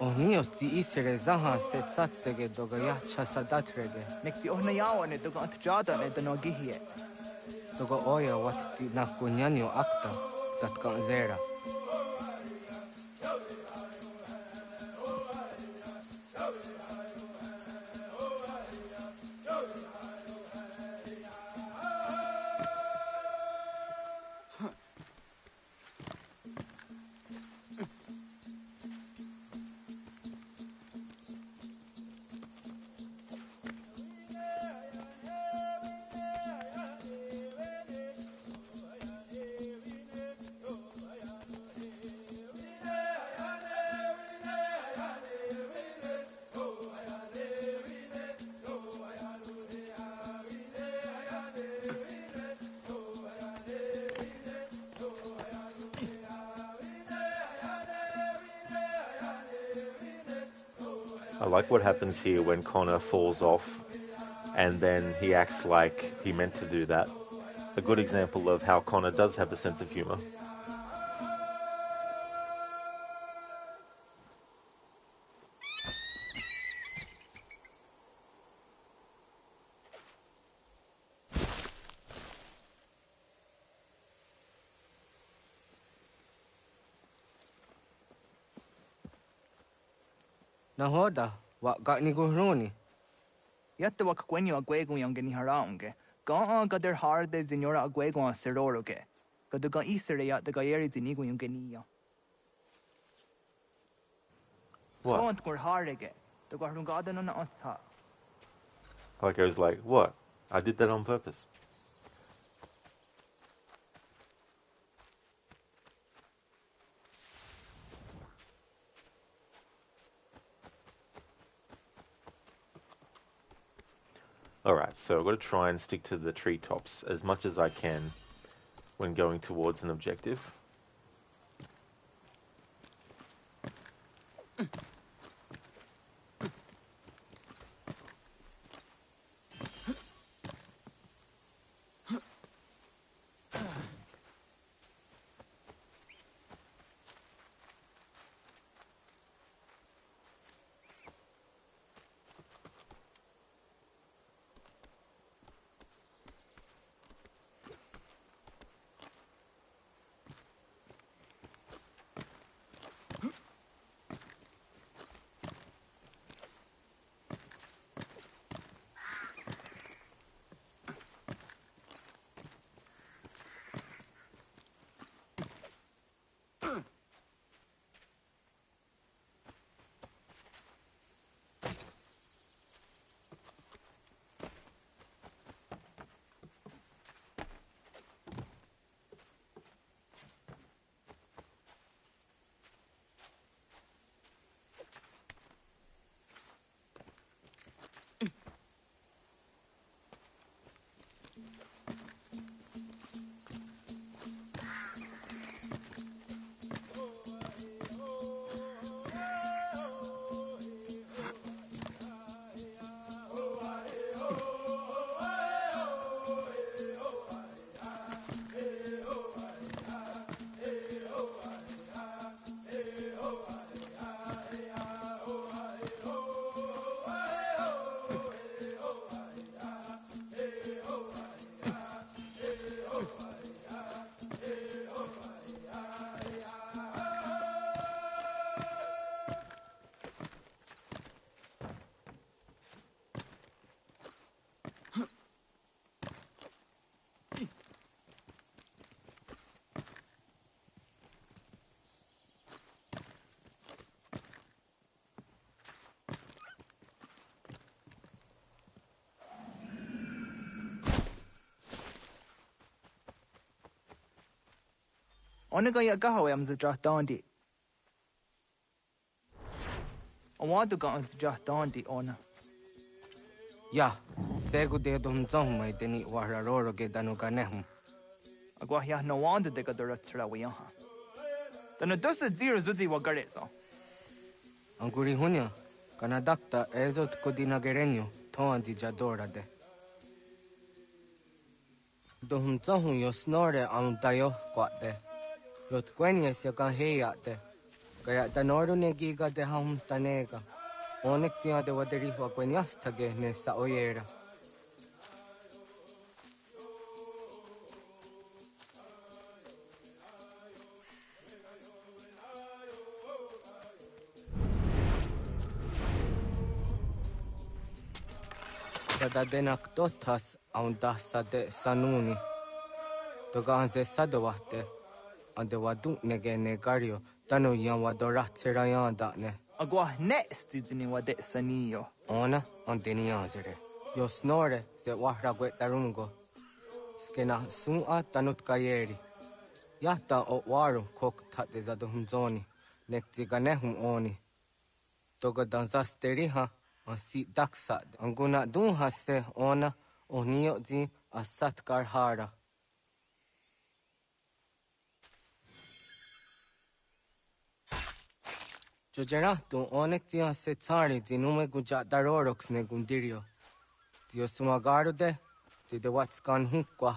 Onio ti isere zaha se tsatsege doga yacha sadatrege.
Nexi ohnayawa ne doga antjada ne danogihie.
Doga oya wat ti nakunyanyo akta zatkan zera.
I like what happens here when Connor falls off and then he acts like he meant to do that. A good example of how Connor does have a sense of humor.
Nahoda, what got ni guruni?
Yatta wak kwenyo agwego yang ni haraunge. Ga gader harde zinora agwego a seroroge. Gaduga isere yat the gayeri zinigo yung genia.
What?
Don't go harege. The garden on anta.
Like I was like, what? I did that on purpose. Alright, so I've got to try and stick to the treetops as much as I can when going towards an objective.
Onega ya gaho am zahdandi. Awadu ga zahdandi ona.
Ya, segu de dum zong mai deni wararoro ge danuga nehum.
Agwa ya no wanda de gadaratsra wiyaha. Dana dosa zero zuzi wagarezo.
Anguri hunya, kana dakta ezot kodina gerenyo, toan di jadora de. Dohum zohun yo snore ang tayo kwate. Yo tkwenya siya kan heyate. Kaya tanoru ne giga de hum tanega. Onek tia de waderi wa kwenyas tage ne sa oyera. Kada denak totas ang dasa de sanuni. Toga anse sadawate. Ande wadu nege negario. Tanu yan wadorat serayan da ne.
Agwa next izini wade saniyo.
Ona anteni azere. Yo snore se wahra guetarungo. Skena sua tanut kayeri. Yahta o waru kok tate zaduhum zoni. Nektiga nehum oni. Toga danzasteriha asi daksa. Anguna dunha se ona o niyo zi asat karhara. Jojera tu onek tia se tsari zi nume guja daroroks ne gundirio. Tio sumagaru de, ti de watskan hukwa.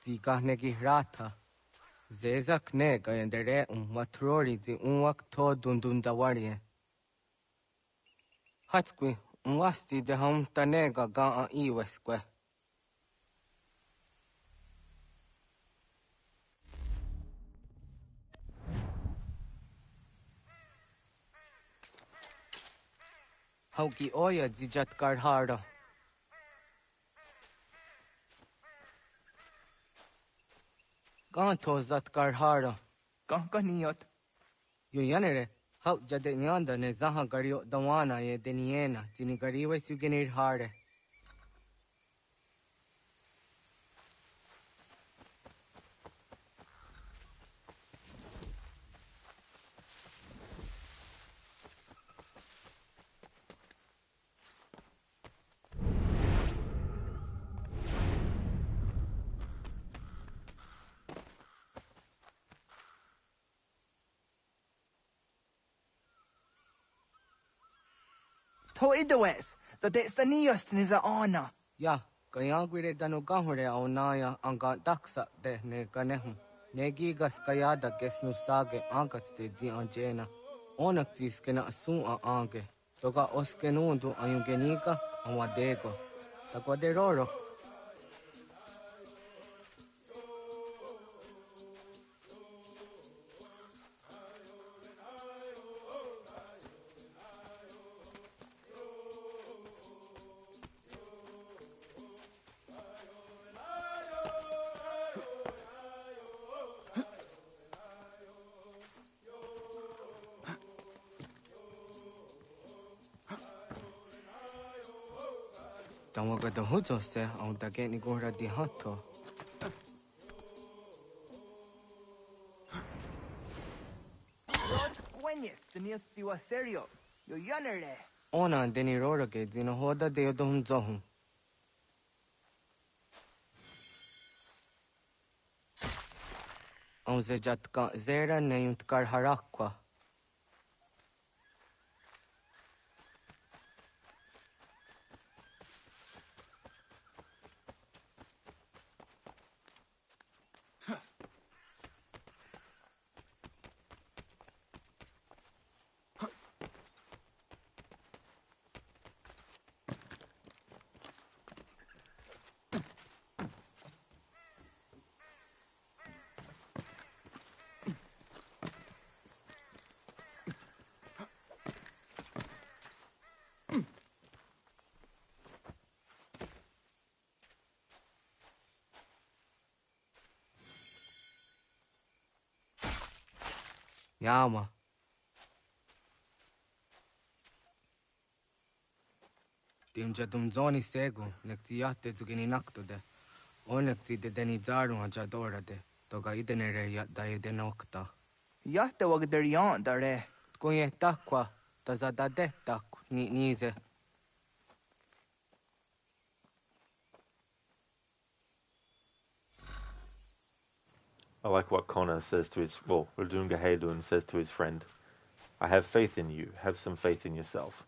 Ti kahnegi rata. Zezak ne gayandere matrori zi unwak to dundundawarie. Hatskwi unwasti de hum tanega ga iweskwe. Hauki oya zijat karhara. Ganto zat karhara.
Ganiyot.
Yo yanere, hau jade nyanda ne zaha gario dawana ye deniena, zini gariwe sugenir hare.
To idawes, za de saniyos ni za ona.
Ya, kaya gwire danu gahure au naya anga daksa de ne ganehu. Ne gigas kayada gesnu sage angats de zi anjena. Onak tis kena asun a ange. Toga oskenundu ayungenika awadego. Takwa de rorok. Tawaga da huzo se au da geni gora di hatto.
Wenye, tenios tiwa serio. Yo yanere.
Ona deni rora ge zino hoda de yodum zohum. Au zejat ka zera ne yunt kar harakwa. Yama. Timja zoni segu, nekti yatte zugini nakto de. Onekti de deni zaru haja dora de. Toga idenere yat da edenokta.
Yatte wagderian dare.
Kunye takwa, tazada de tak ni nize.
I like what Connor says to his, well, Rudunga Haydun says to his friend. I have faith in you. Have some faith in yourself.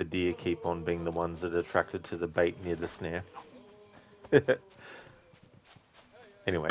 The deer keep on being the ones that are attracted to the bait near the snare. Anyway.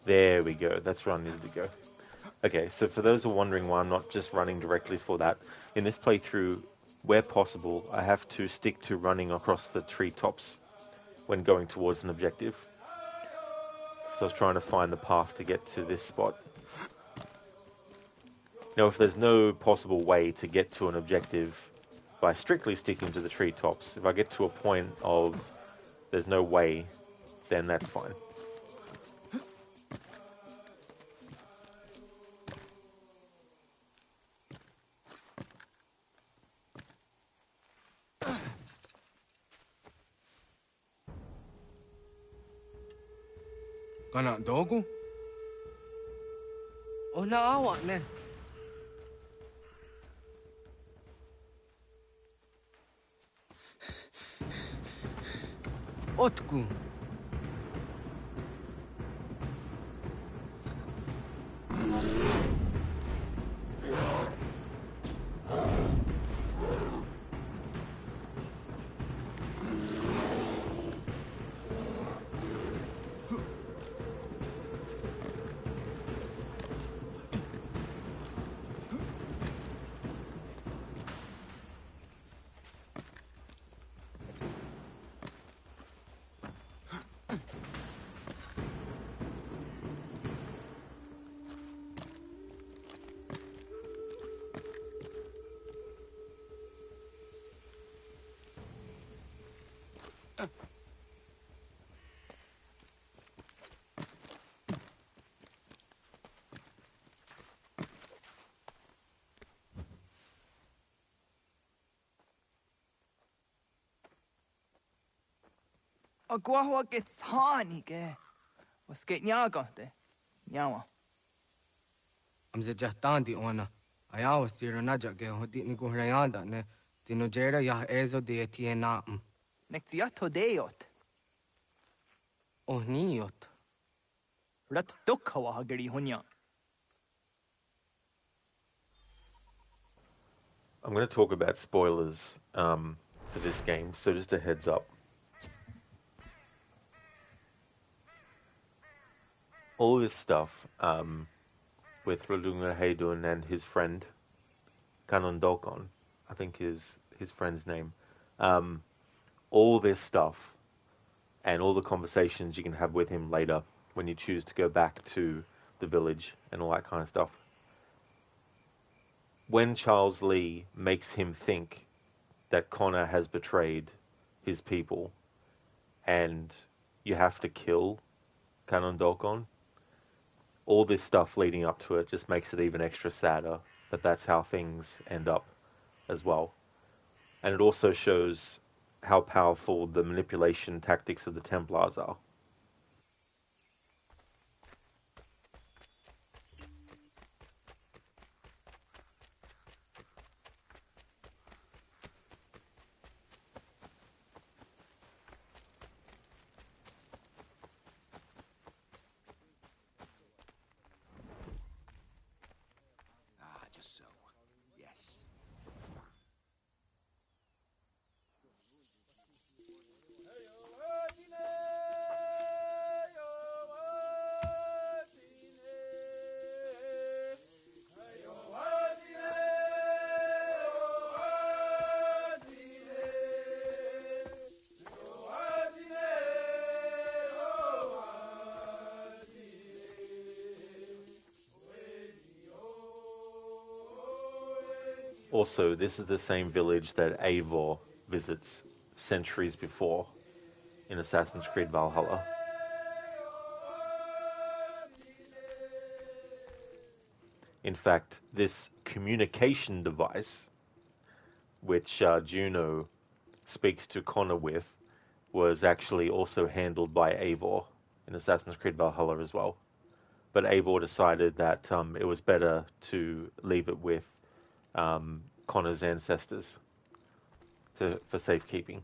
There we go. That's where I needed to go. Okay, so for those who are wondering why I'm not just running directly for that, in this playthrough, where possible, I have to stick to running across the treetops when going towards an objective. So I was trying to find the path to get to this spot. Now, if there's no possible way to get to an objective by strictly sticking to the treetops, if I get to a point of there's no way, then that's fine.
Kana dogu? Ona awa ne. Otku.
Agua gets honey, was get nyaga de. Nyawa.
Amze jahtandi ona. Ayawa siro naja ge hodi ni guhrayanda ne. Dinojera ya ezo de tiena.
Nexiato deot.
Oh niot.
Rat dukhawa hageri hunya.
I'm going to talk about spoilers for this game, so just a heads up. All this stuff with Rudunga Haydun and his friend, Kanon Dokon, I think is his friend's name. All this stuff and all the conversations you can have with him later when you choose to go back to the village and all that kind of stuff. When Charles Lee makes him think that Connor has betrayed his people and you have to kill Kanon Dokon, all this stuff leading up to it just makes it even extra sadder that that's how things end up as well. And it also shows how powerful the manipulation tactics of the Templars are.
Just so. Yes.
Also, this is the same village that Eivor visits centuries before in Assassin's Creed Valhalla. In fact, this communication device, which Juno speaks to Connor with, was actually also handled by Eivor in Assassin's Creed Valhalla as well. But Eivor decided that it was better to leave it with Connor's ancestors for safekeeping.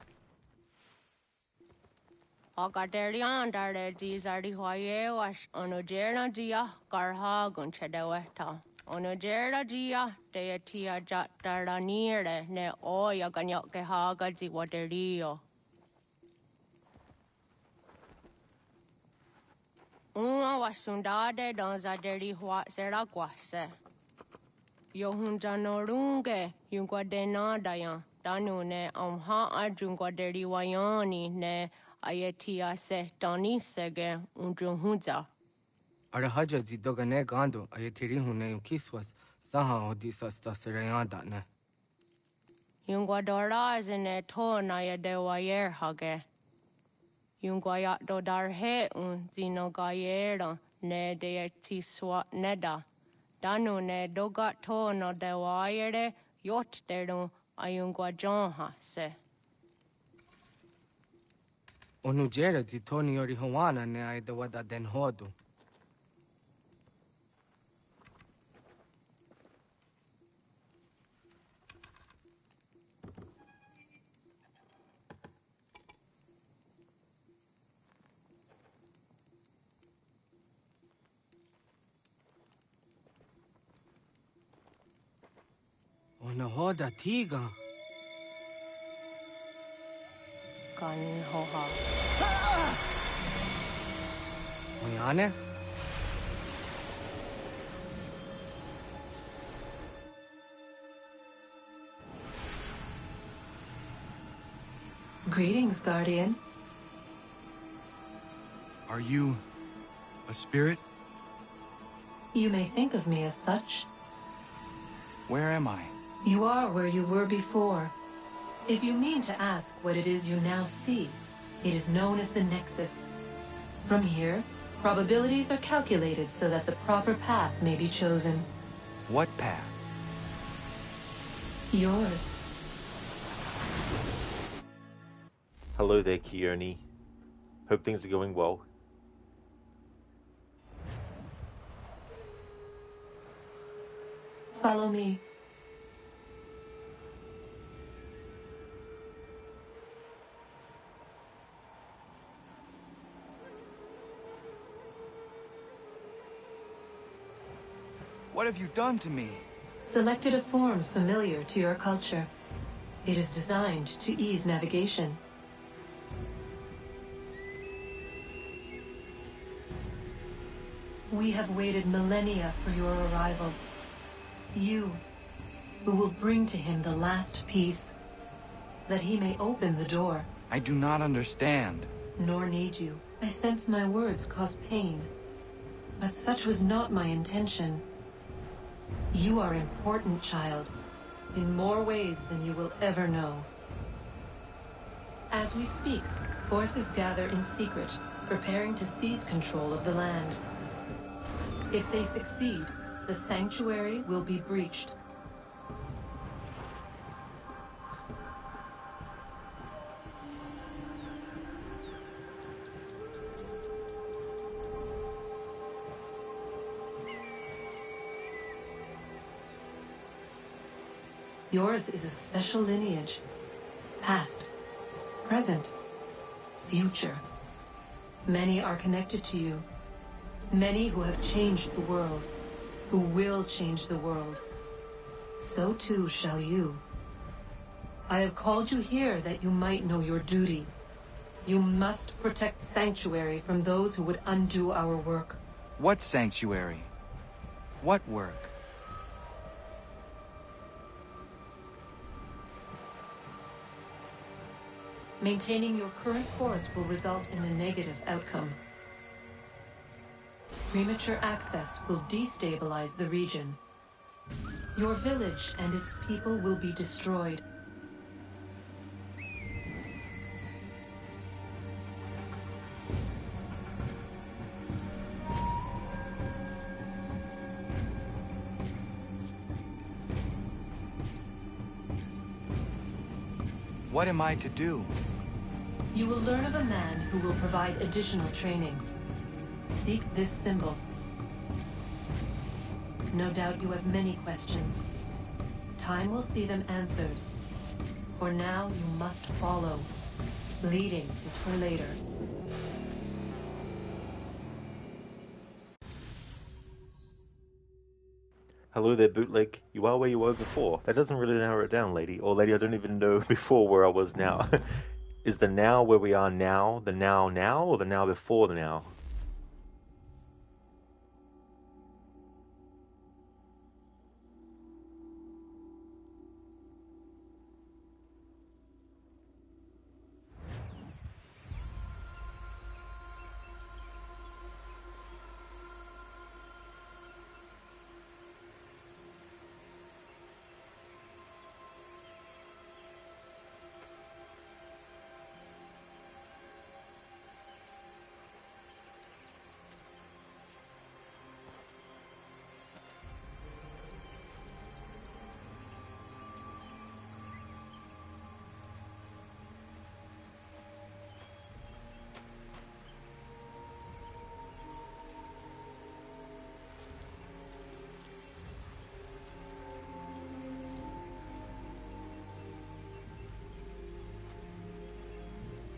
Onojera dia de tia jataranire ne oya ganyoke haga ziwaterio. Uma wasundade donza deri hua seraguase. Yohunja norunge yungwa denadayan danu ne amha ajungwa deri wayani ne ayetia se danisege unjunhunza.
Arahaja zidogane gando ayetiri hune ukiswas saha odisas tasirayanda ne.
Yungwa dorazine to na yadewayer hage. Yungwa yat dodarhe zino gayera ne de tiswa neda. Danu ne dogat to no dewayere yot deru ayungwa jonha se.
Onu jera zitoni yori hawana ne ai da wada den hodu. Ona hoda tiga.
Kan hoha.
Oyane?
Greetings, Guardian.
Are you a spirit?
You may think of me as such.
Where am I?
You are where you were before. If you mean to ask what it is you now see, it is known as the Nexus. From here, probabilities are calculated so that the proper path may be chosen.
What path?
Yours.
Hello there, Kearney. Hope things are going well.
Follow me.
What have you done to me?
Selected a form familiar to your culture. It is designed to ease navigation. We have waited millennia for your arrival. You, who will bring to him the last piece, that he may open the door.
I do not understand.
Nor need you. I sense my words cause pain. But such was not my intention. You are important, child, in more ways than you will ever know. As we speak, forces gather in secret, preparing to seize control of the land. If they succeed, the sanctuary will be breached. Yours is a special lineage. Past, present, future. Many are connected to you. Many who have changed the world, who will change the world. So too shall you. I have called you here that you might know your duty. You must protect Sanctuary from those who would undo our work.
What sanctuary? What work?
Maintaining your current course will result in a negative outcome. Premature access will destabilize the region. Your village and its people will be destroyed.
What am I to do?
You will learn of a man who will provide additional training. Seek this symbol. No doubt you have many questions. Time will see them answered. For now, you must follow. Leading is for later.
Hello there, bootleg. You are where you were before. That doesn't really narrow it down, lady. Or lady, I don't even know before where I was now. Is the now where we are now, the now now, or the now before the now?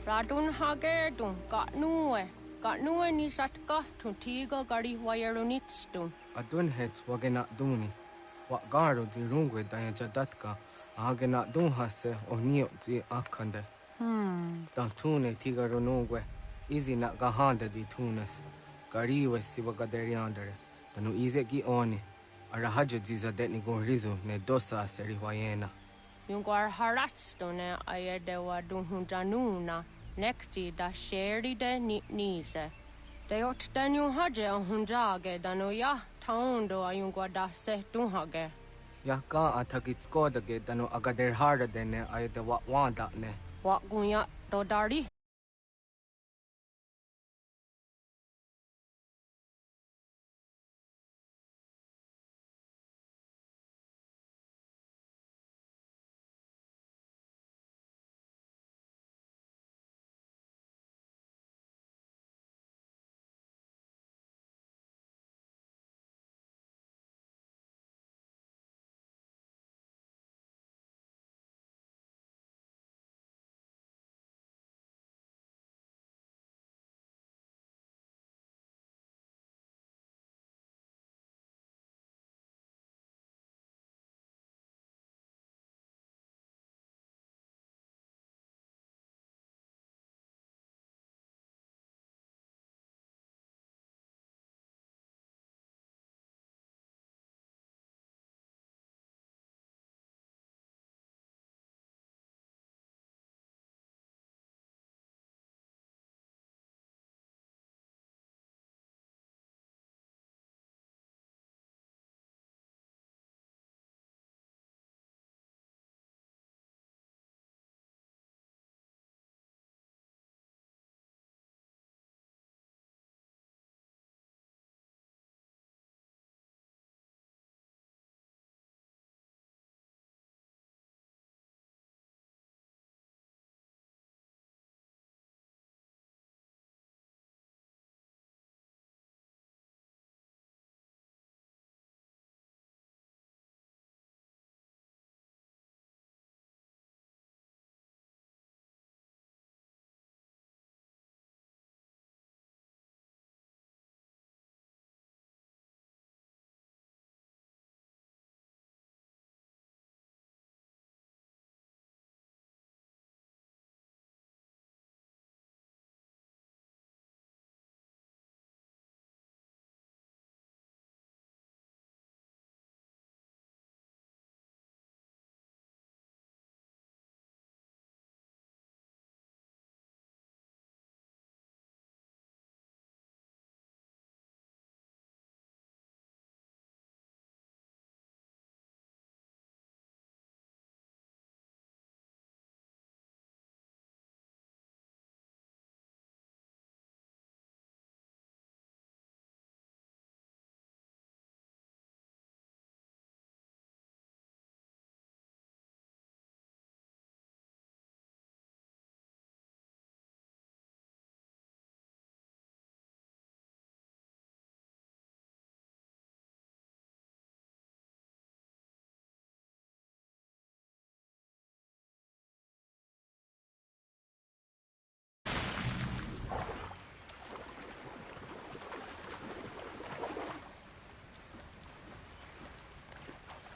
Radun hagedun, got nuwe ni satka, tuntigo gari wayerunitstum.
Adun hets wagena duni. What garo di rungwe dayajadatka, agena dun hase o nio di akande. Tune tigaro nungwe, easy na gahanda di tunes. Gariwe siwagaderiandere, tanu ize gi oni. Arahaja diza detni rizu ne dosa seri wayena.
Yungar haratstone ayedewa dunhunjanuna, nexti da sheri de nise. De ot danu haje hunjage danu ya taundo ayungwa da se dunhage.
Ya ka atakitskoda danu agader harda dene ayede wanda ne.
Wat gunya dodari.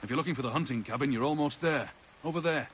If you're looking for the hunting cabin, you're almost there. Over there.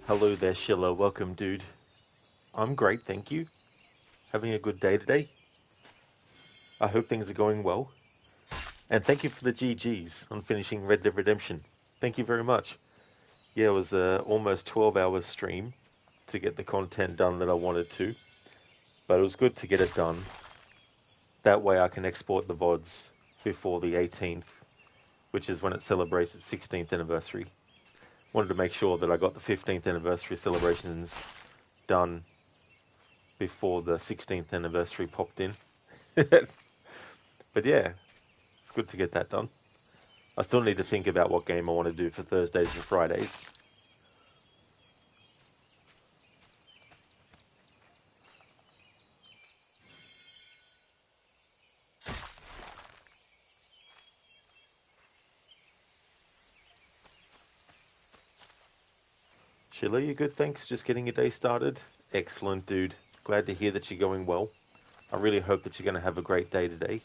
Hello there, Shilla. Welcome, dude. I'm great, thank you. Having a good day today. I hope things are going well. And thank you for the GGs on finishing Red Dead Redemption. Thank you very much. Yeah, it was almost 12-hour stream to get the content done that I wanted to. But it was good to get it done. That way I can export the VODs before the 18th, which is when it celebrates its 16th anniversary. Wanted to make sure that I got the 15th anniversary celebrations done before the 16th anniversary popped in. But yeah, it's good to get that done. I still need to think about what game I want to do for Thursdays and Fridays. Sheila, you good? Thanks. Just getting your day started. Excellent, dude. Glad to hear that you're going well. I really hope that you're going to have a great day today.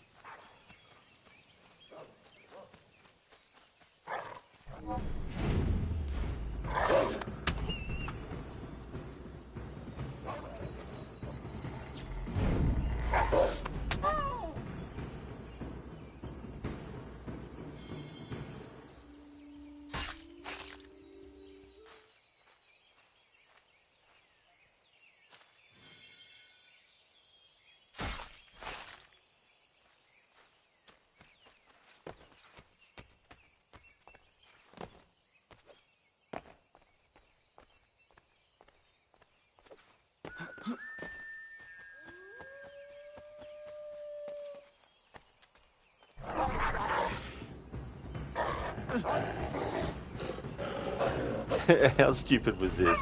How stupid was this?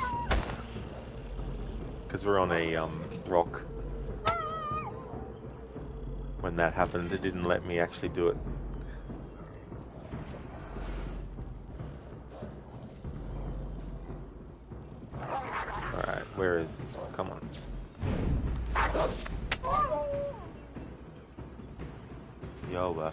Because we're on a rock. When that happened, it didn't let me actually do it. Alright, where is this one? Come on. Yoba.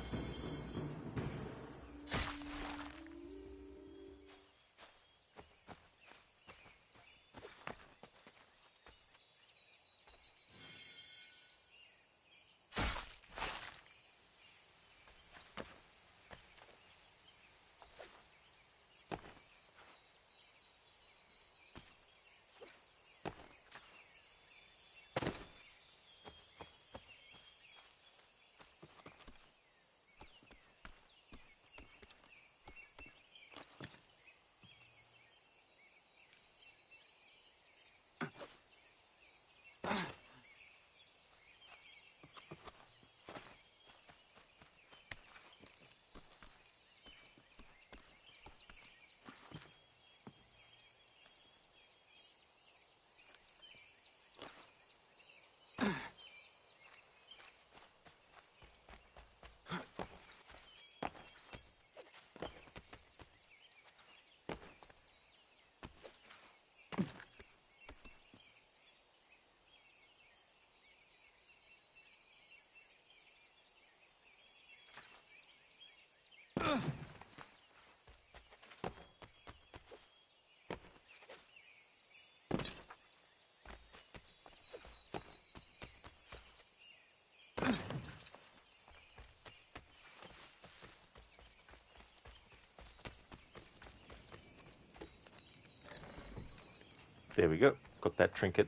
There we go. Got that trinket.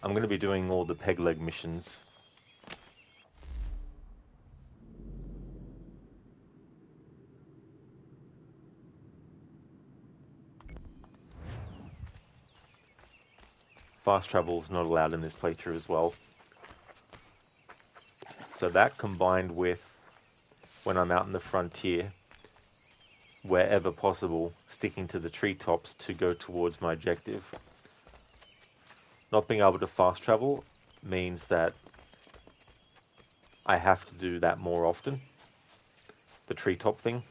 I'm going to be doing all the peg leg missions. Fast travel is not allowed in this playthrough as well. So that combined with when I'm out in the frontier, wherever possible, sticking to the treetops to go towards my objective. Not being able to fast travel means that I have to do that more often, the treetop thing.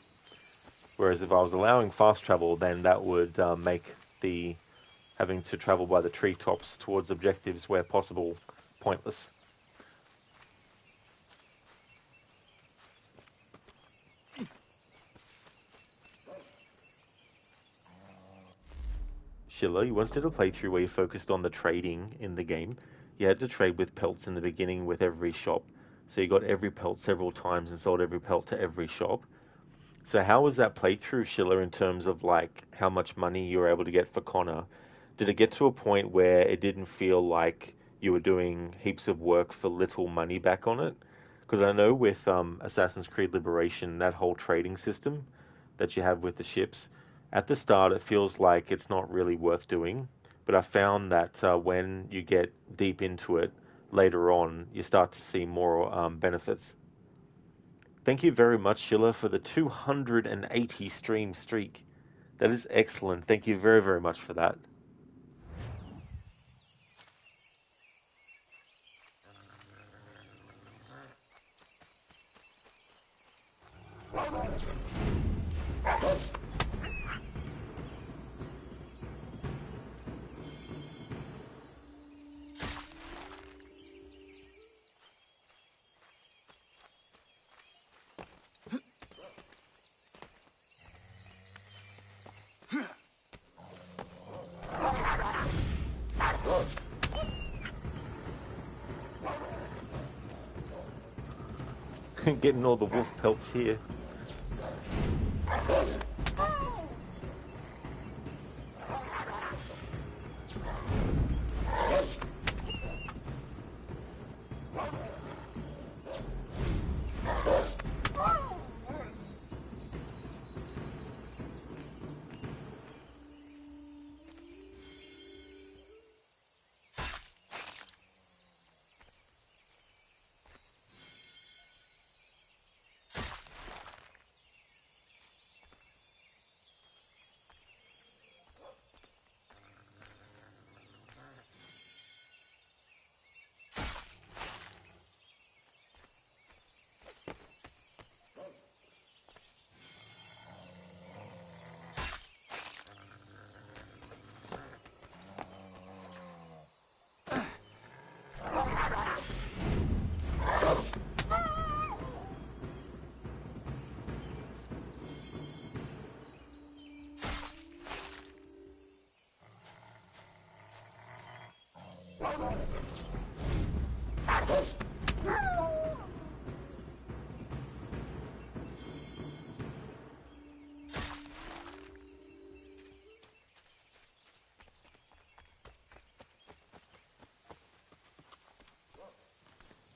Whereas if I was allowing fast travel, then that would make the having to travel by the treetops towards objectives where possible pointless. Shilla, you once did a playthrough where you focused on the trading in the game. You had to trade with pelts in the beginning with every shop. So you got every pelt several times and sold every pelt to every shop. So how was that playthrough, Shilla, in terms of like how much money you were able to get for Connor? Did it get to a point where it didn't feel like you were doing heaps of work for little money back on it? Because I know with Assassin's Creed Liberation, that whole trading system that you have with the ships, at the start it feels like it's not really worth doing. But I found that when you get deep into it, later on, you start to see more benefits. Thank you very much, Shilla, for the 280 stream streak. That is excellent. Thank you very, very much for that. Getting all the wolf pelts here.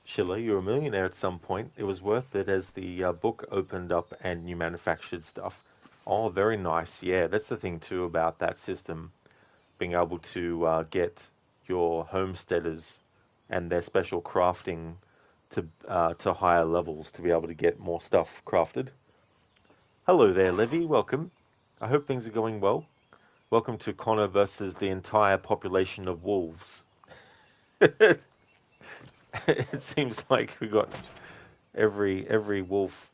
Schiller, you're a millionaire at some point. It was worth it as the book opened up and you manufactured stuff. Oh, very nice. Yeah, that's the thing too about that system. Being able to get your homesteaders and their special crafting to higher levels to be able to get more stuff crafted. Hello there, Levy. Welcome. I hope things are going well. Welcome to Connor versus the entire population of wolves. It seems like we got every wolf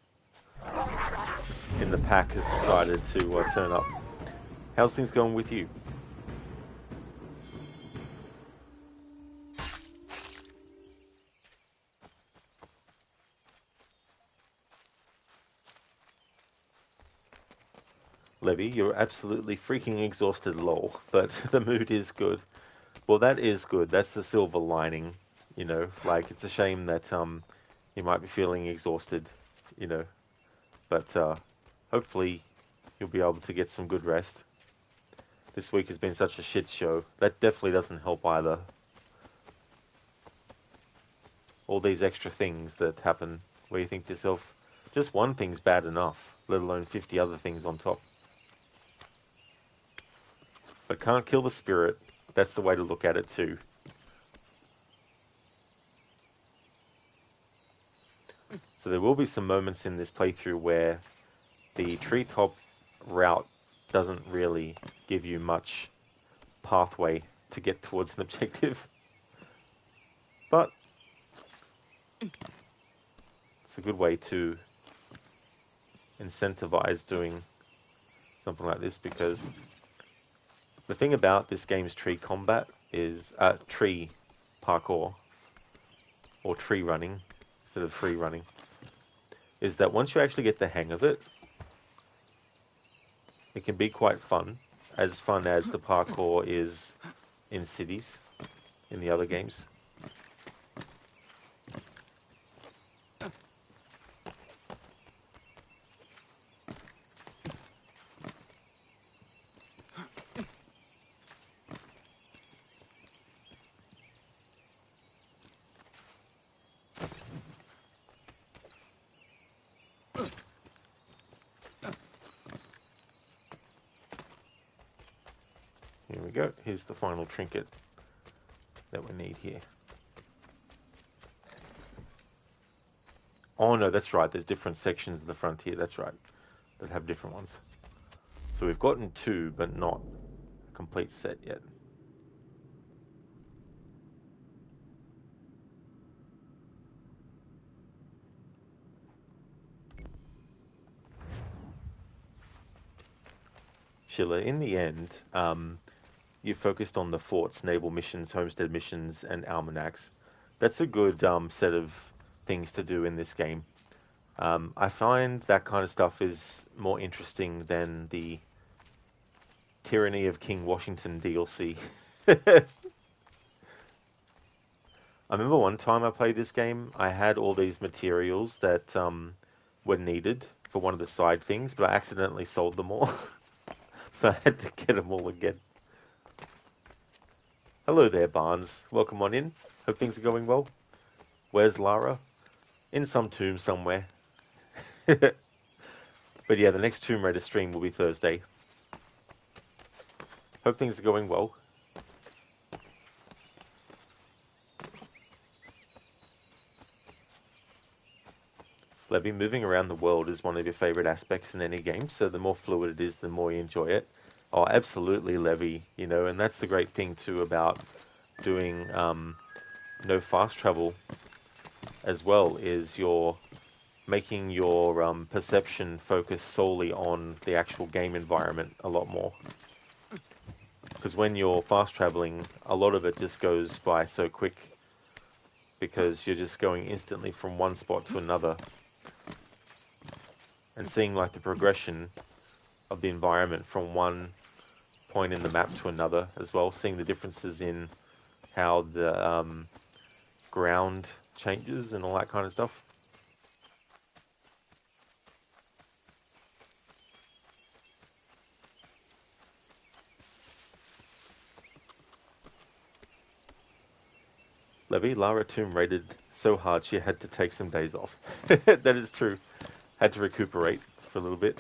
in the pack has decided to turn up. How's things going with you? Levy, you're absolutely freaking exhausted, lol, but the mood is good. Well, that is good. That's the silver lining, you know. Like, it's a shame that you might be feeling exhausted, you know, but hopefully you'll be able to get some good rest. This week has been such a shit show. That definitely doesn't help either. All these extra things that happen where you think to yourself, just one thing's bad enough, let alone 50 other things on top. But can't kill the spirit. That's the way to look at it too. So there will be some moments in this playthrough where the treetop route doesn't really give you much pathway to get towards an objective. But it's a good way to incentivize doing something like this, because the thing about this game's tree combat is tree parkour, or tree running instead of free running, is that once you actually get the hang of it, it can be quite fun as the parkour is in cities, in the other games. Here we go. Here's the final trinket that we need here. Oh no, that's right. There's different sections of the frontier. That's right. That have different ones. So we've gotten 2, but not a complete set yet. Schiller, in the end, you focused on the forts, naval missions, homestead missions, and almanacs. That's a good set of things to do in this game. I find that kind of stuff is more interesting than the Tyranny of King Washington DLC. I remember one time I played this game, I had all these materials that were needed for one of the side things, but I accidentally sold them all. So I had to get them all again. Hello there, Barnes. Welcome on in. Hope things are going well. Where's Lara? In some tomb somewhere. But yeah, the next Tomb Raider stream will be Thursday. Hope things are going well. Levy, moving around the world is one of your favorite aspects in any game, so the more fluid it is, the more you enjoy it. Oh, absolutely, Levy, you know, and that's the great thing too about doing no fast travel as well, is you're making your perception focus solely on the actual game environment a lot more. Because when you're fast traveling, a lot of it just goes by so quick because you're just going instantly from one spot to another. And seeing like the progression of the environment from one point in the map to another as well, seeing the differences in how the ground changes and all that kind of stuff. Levy, Lara Tomb raided so hard she had to take some days off. That is true. Had to recuperate for a little bit.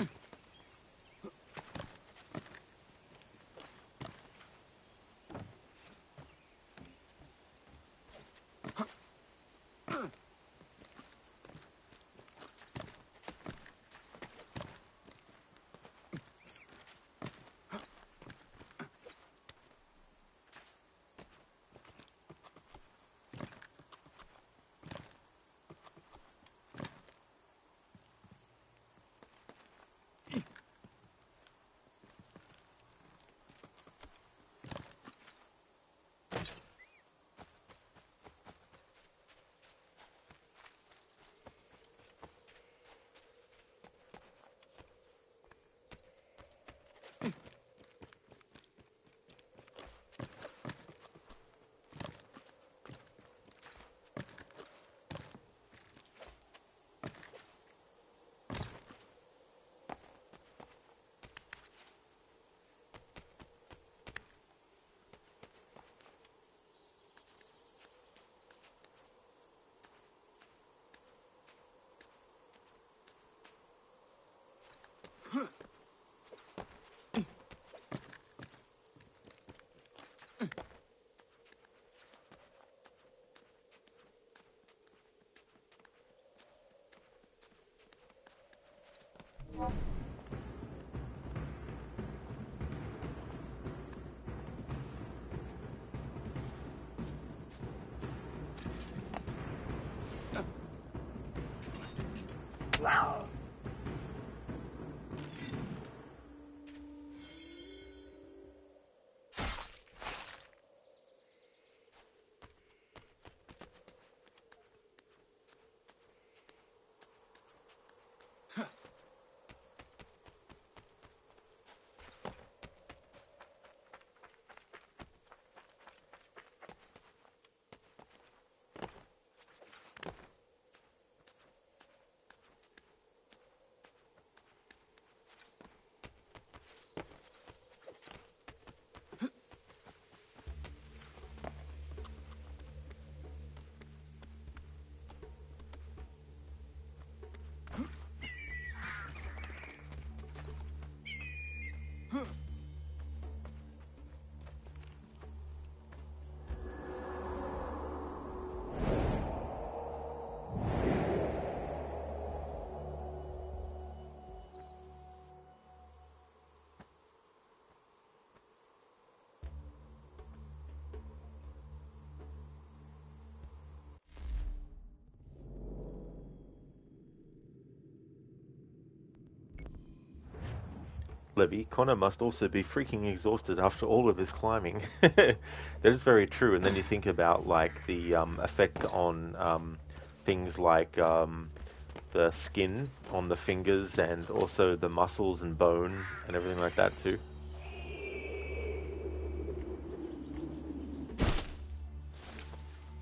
Levy, Connor must also be freaking exhausted after all of this climbing. That is very true. And then you think about like the effect on things like the skin on the fingers and also the muscles and bone and everything like that too.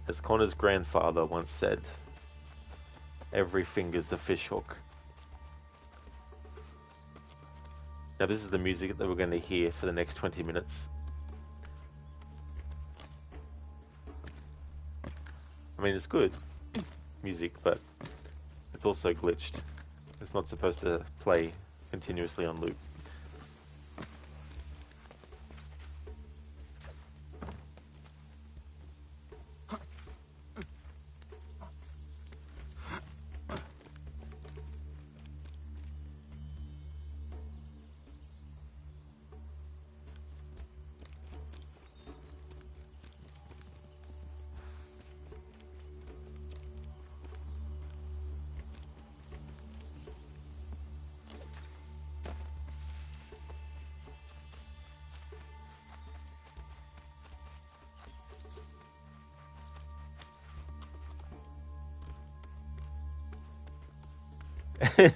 As Connor's grandfather once said, every finger's a fishhook. Now this is the music that we're going to hear for the next 20 minutes. I mean, it's good music, but it's also glitched. It's not supposed to play continuously on loop.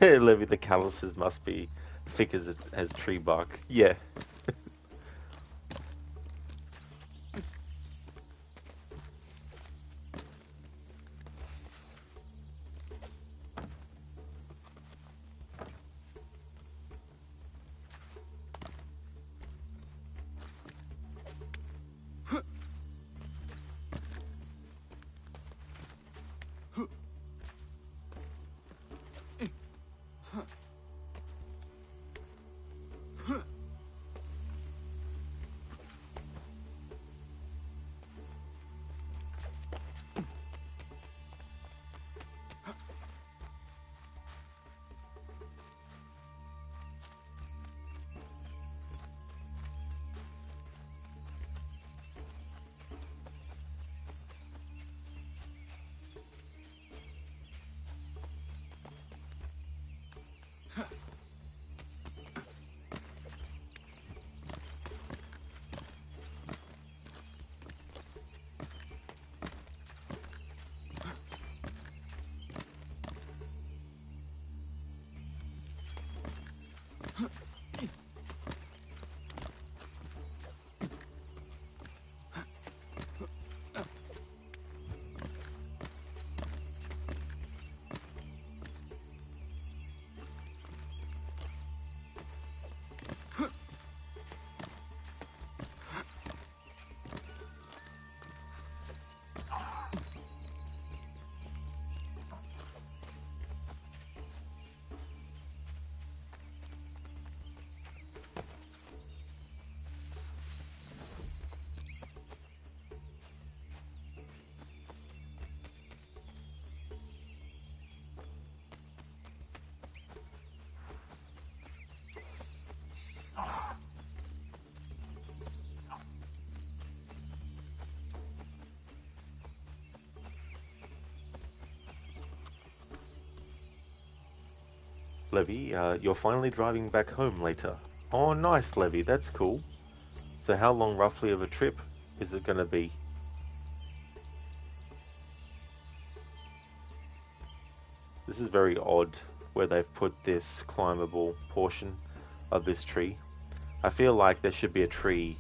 Levy, the calluses must be thick as tree bark. Yeah. Levy, you're finally driving back home later. Oh, nice, Levy. That's cool. So how long roughly of a trip is it going to be? This is very odd where they've put this climbable portion of this tree. I feel like there should be a tree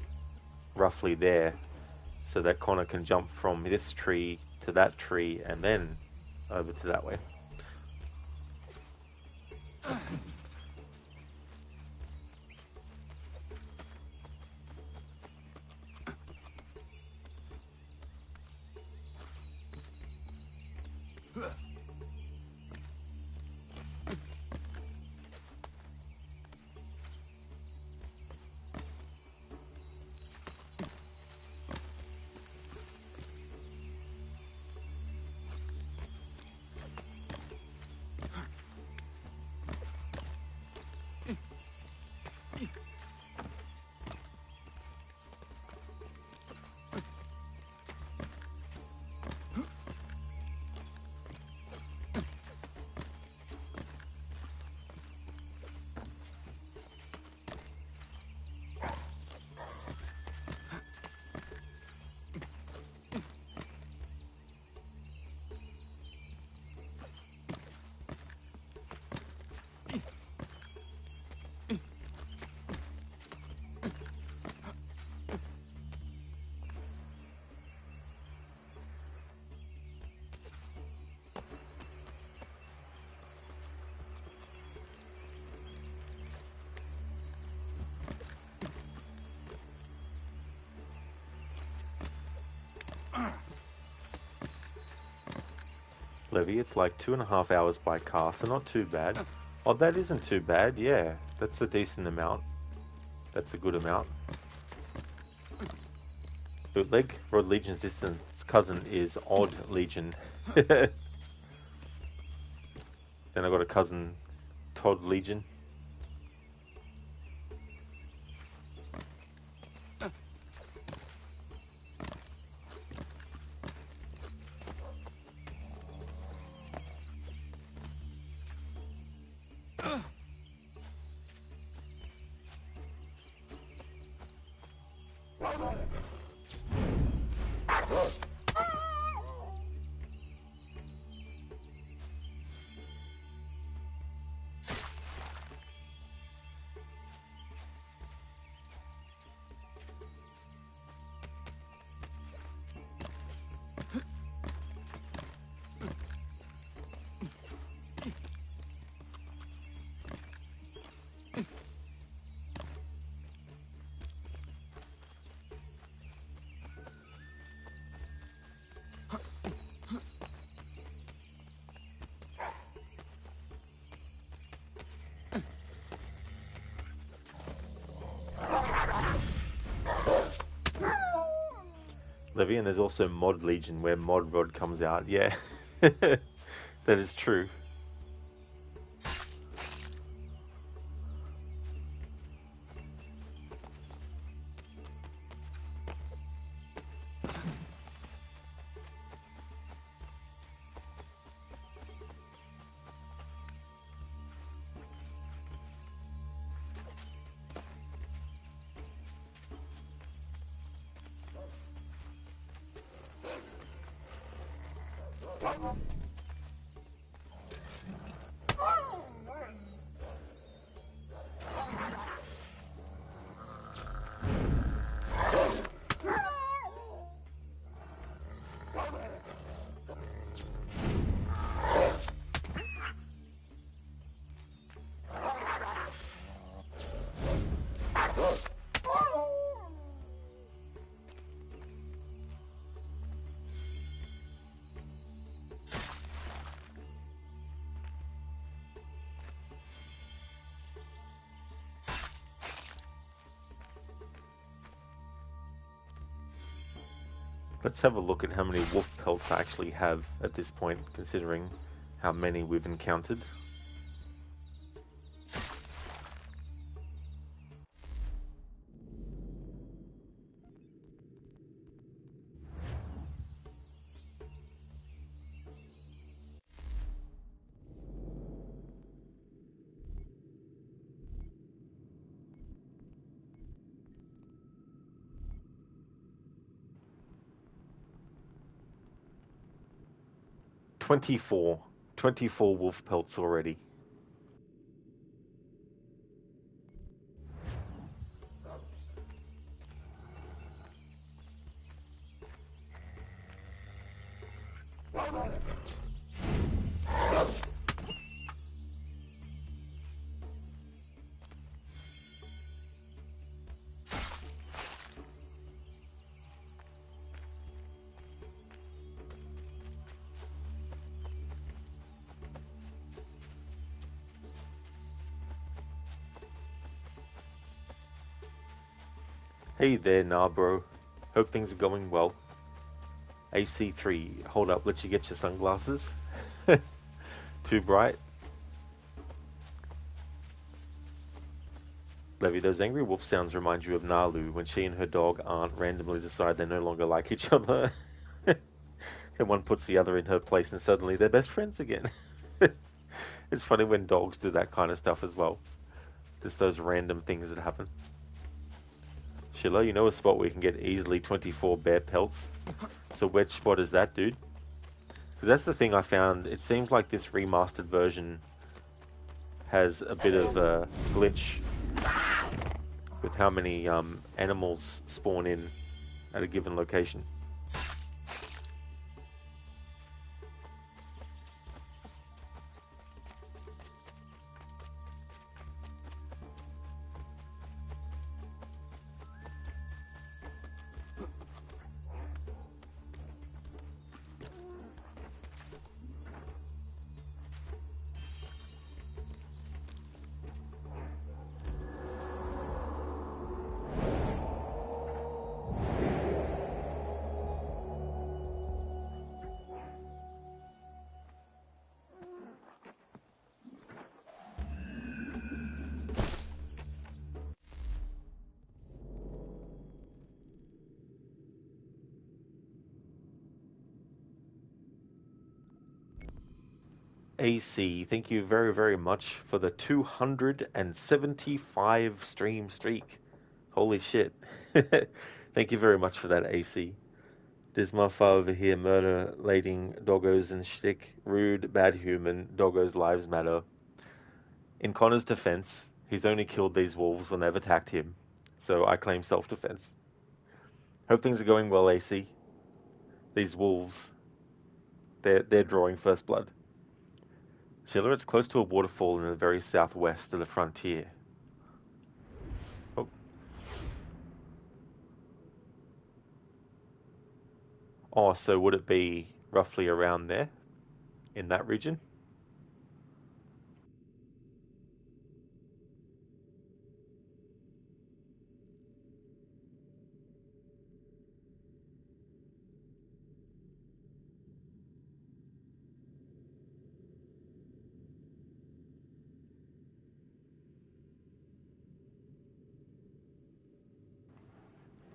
roughly there so that Connor can jump from this tree to that tree and then over to that way. Levy, it's like 2.5 hours by car, so not too bad. Oh, that isn't too bad, yeah. That's a decent amount. That's a good amount. Bootleg, Rod Legion's distant cousin is Odd Legion. Then I got a cousin, Todd Legion. Levy, and there's also Mod Legion where Mod Rod comes out. Yeah, that is true. Let's have a look at how many wolf pelts I actually have at this point, considering how many we've encountered. 24 wolf pelts already. Hey there, nah bro. Hope things are going well. AC3, hold up, let you get your sunglasses. Too bright. Levy, those angry wolf sounds remind you of Nalu when she and her dog aunt randomly decide they no longer like each other. Then one puts the other in her place and suddenly they're best friends again. It's funny when dogs do that kind of stuff as well. Just those random things that happen. Sheila, you know a spot where you can get easily 24 bear pelts? So which spot is that, dude? Because that's the thing I found. It seems like this remastered version has a bit of a glitch with how many animals spawn in at a given location. AC, thank you very, very much for the 275 stream streak. Holy shit. Thank you very much for that, AC. There's my father over here murder-lating doggos and shtick. Rude, bad human, doggos lives matter. In Connor's defense, he's only killed these wolves when they've attacked him. So I claim self-defense. Hope things are going well, AC. These wolves, they're drawing first blood. Sheila, it's close to a waterfall in the very southwest of the frontier. Oh. Oh, so would it be roughly around there? In that region?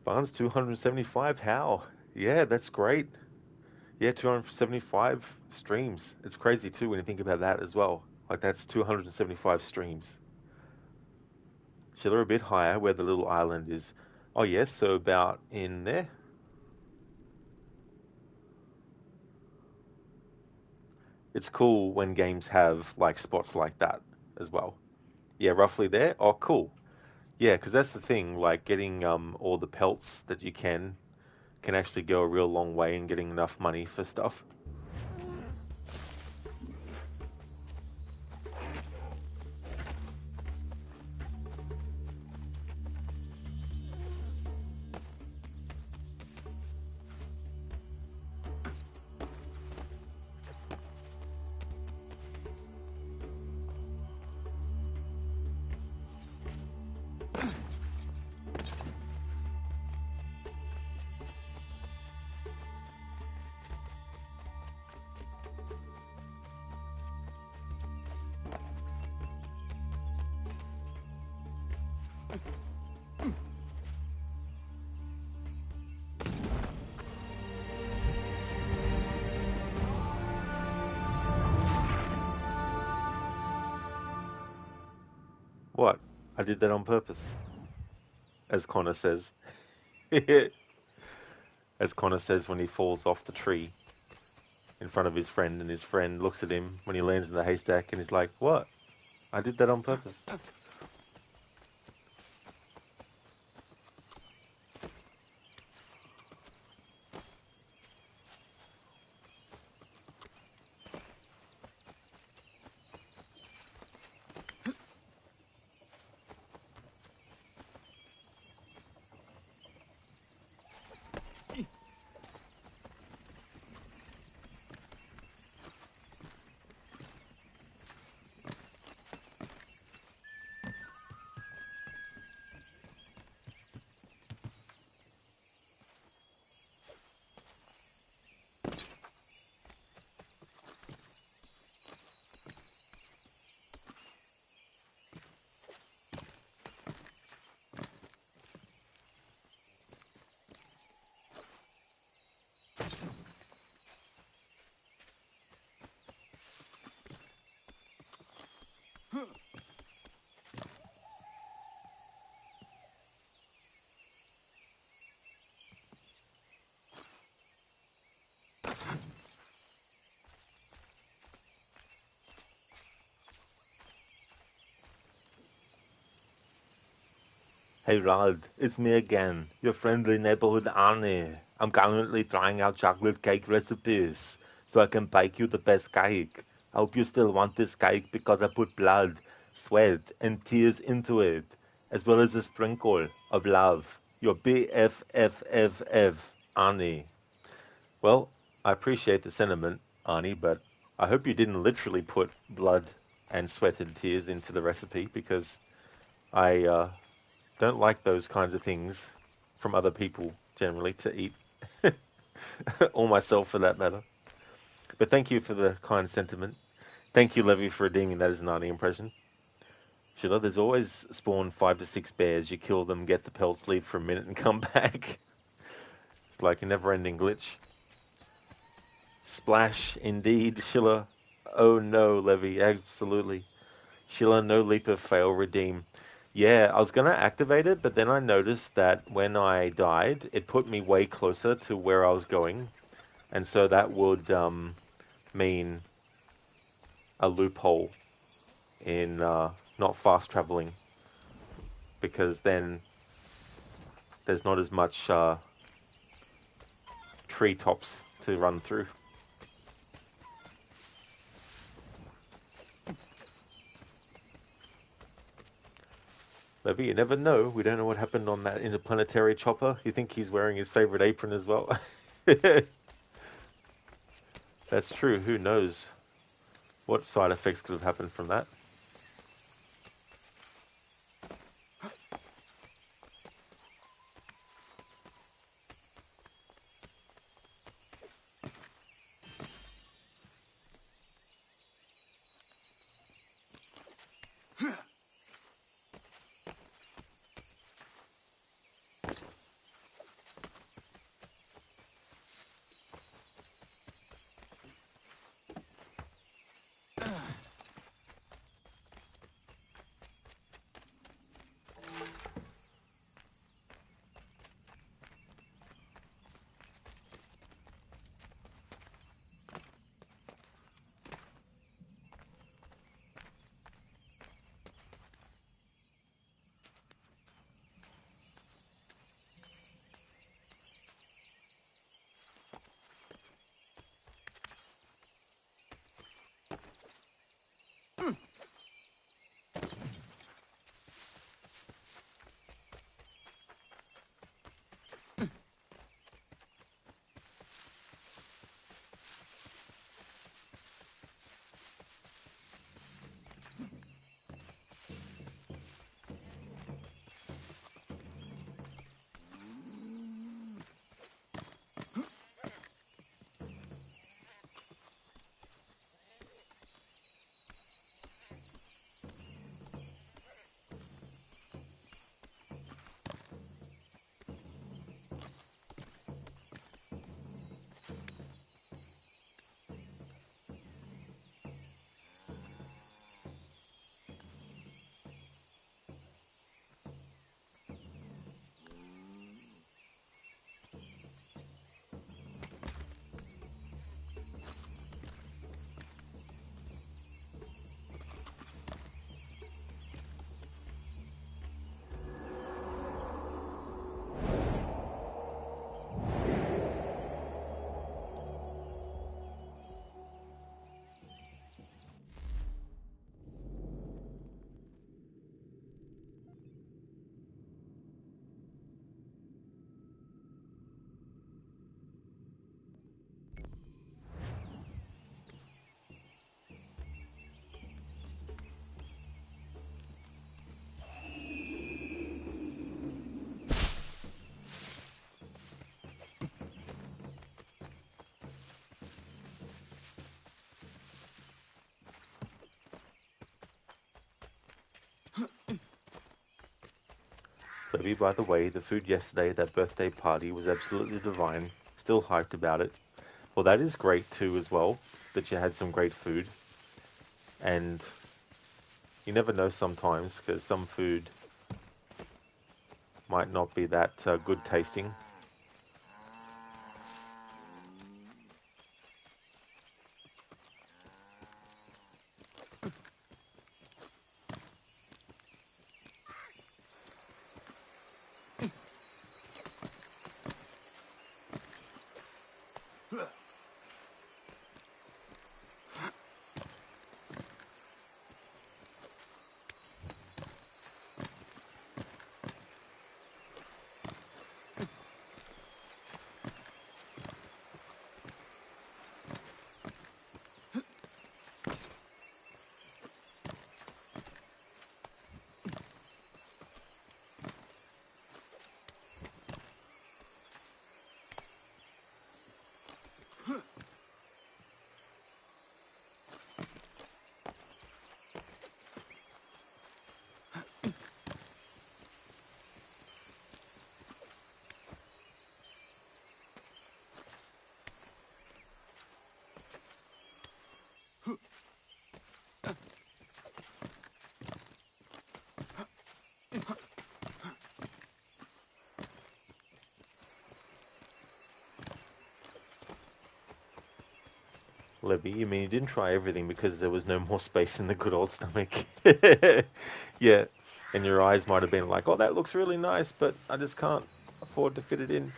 Barnes 275, how? Yeah, that's great. Yeah, 275 streams. It's crazy too when you think about that as well. Like that's 275 streams. Sheila, a bit higher where the little island is. Oh yes, so about in there. It's cool when games have like spots like that as well. Yeah, roughly there. Oh, cool. Yeah, because that's the thing. Like getting all the pelts that you can actually go a real long way in getting enough money for stuff. What? I did that on purpose. As Connor says. As Connor says when he falls off the tree. in front of his friend, and his friend looks at him when he lands in the haystack, and he's like, "What? I did that on purpose." Hey Rod, it's me again, your friendly neighborhood Arnie. I'm currently trying out chocolate cake recipes so I can bake you the best cake. I hope you still want this cake because I put blood, sweat, and tears into it, as well as a sprinkle of love. Your BFFFF, Arnie. Well, I appreciate the sentiment, Arnie, but I hope you didn't literally put blood and sweat and tears into the recipe, because I don't like those kinds of things from other people generally to eat, or myself for that matter. But thank you for the kind sentiment. Thank you, Levy, for redeeming that as an Arnie impression. Sheila, there's always spawn 5 to 6 bears. You kill them, get the pelts, leave for a minute, and come back. It's like a never-ending glitch. Splash, indeed, Sheila. Oh no, Levy, absolutely. Sheila, no leap of fail, redeem. Yeah, I was going to activate it, but then I noticed that when I died, it put me way closer to where I was going. And so that would mean a loophole in not fast traveling, because then there's not as much treetops to run through. Levy, you never know. We don't know what happened on that interplanetary chopper. You think he's wearing his favorite apron as well? That's true. Who knows what side effects could have happened from that? Levy, by the way, the food yesterday at that birthday party was absolutely divine. Still hyped about it. Well, that is great too as well, that you had some great food. And you never know sometimes, because some food might not be that good tasting. Libby, you mean you didn't try everything because there was no more space in the good old stomach? Yeah, and your eyes might have been like, oh, that looks really nice, but I just can't afford to fit it in.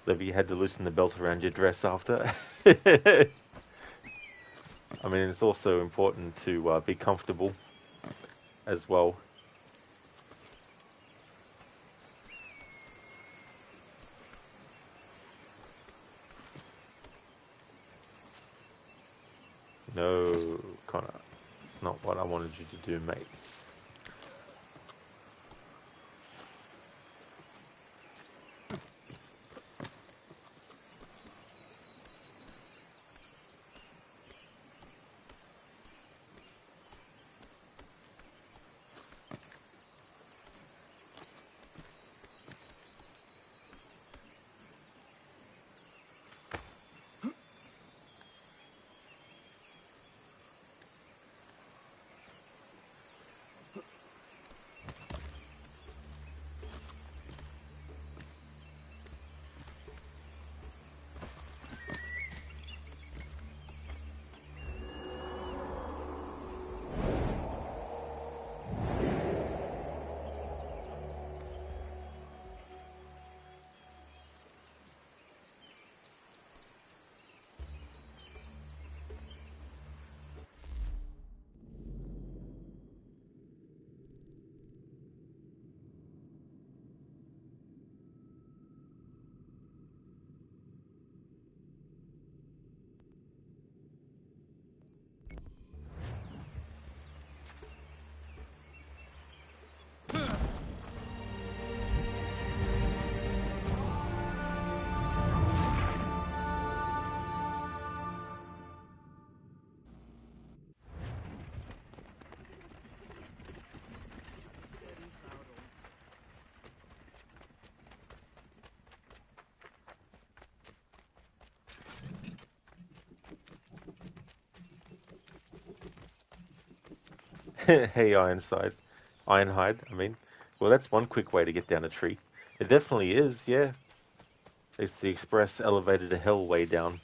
Libby, you had to loosen the belt around your dress after. I mean, it's also important to be comfortable as well. No, Connor, it's not what I wanted you to do, mate. Hey, Ironhide, I mean. Well, that's one quick way to get down a tree. It definitely is, yeah. It's the express elevator to hell way down.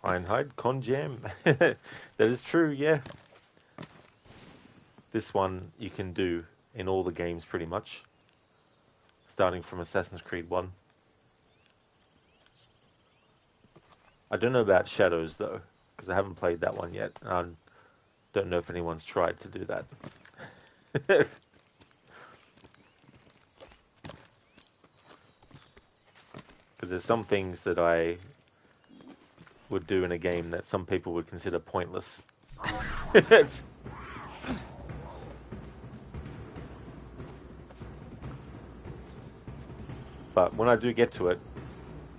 Einheit con jam. That is true, yeah. This one you can do in all the games pretty much, starting from Assassin's Creed 1. I don't know about Shadows though, because I haven't played that one yet. I don't know if anyone's tried to do that. Because there's some things that I would do in a game that some people would consider pointless. But when I do get to it,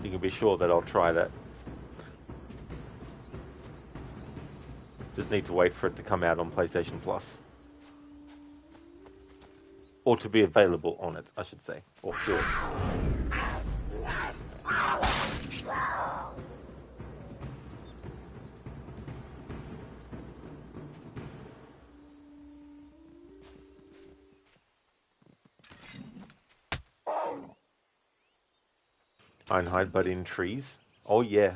you can be sure that I'll try that. Just need to wait for it to come out on PlayStation Plus. Or to be available on it, I should say. Or do it. Einheit, but in trees. Oh yeah.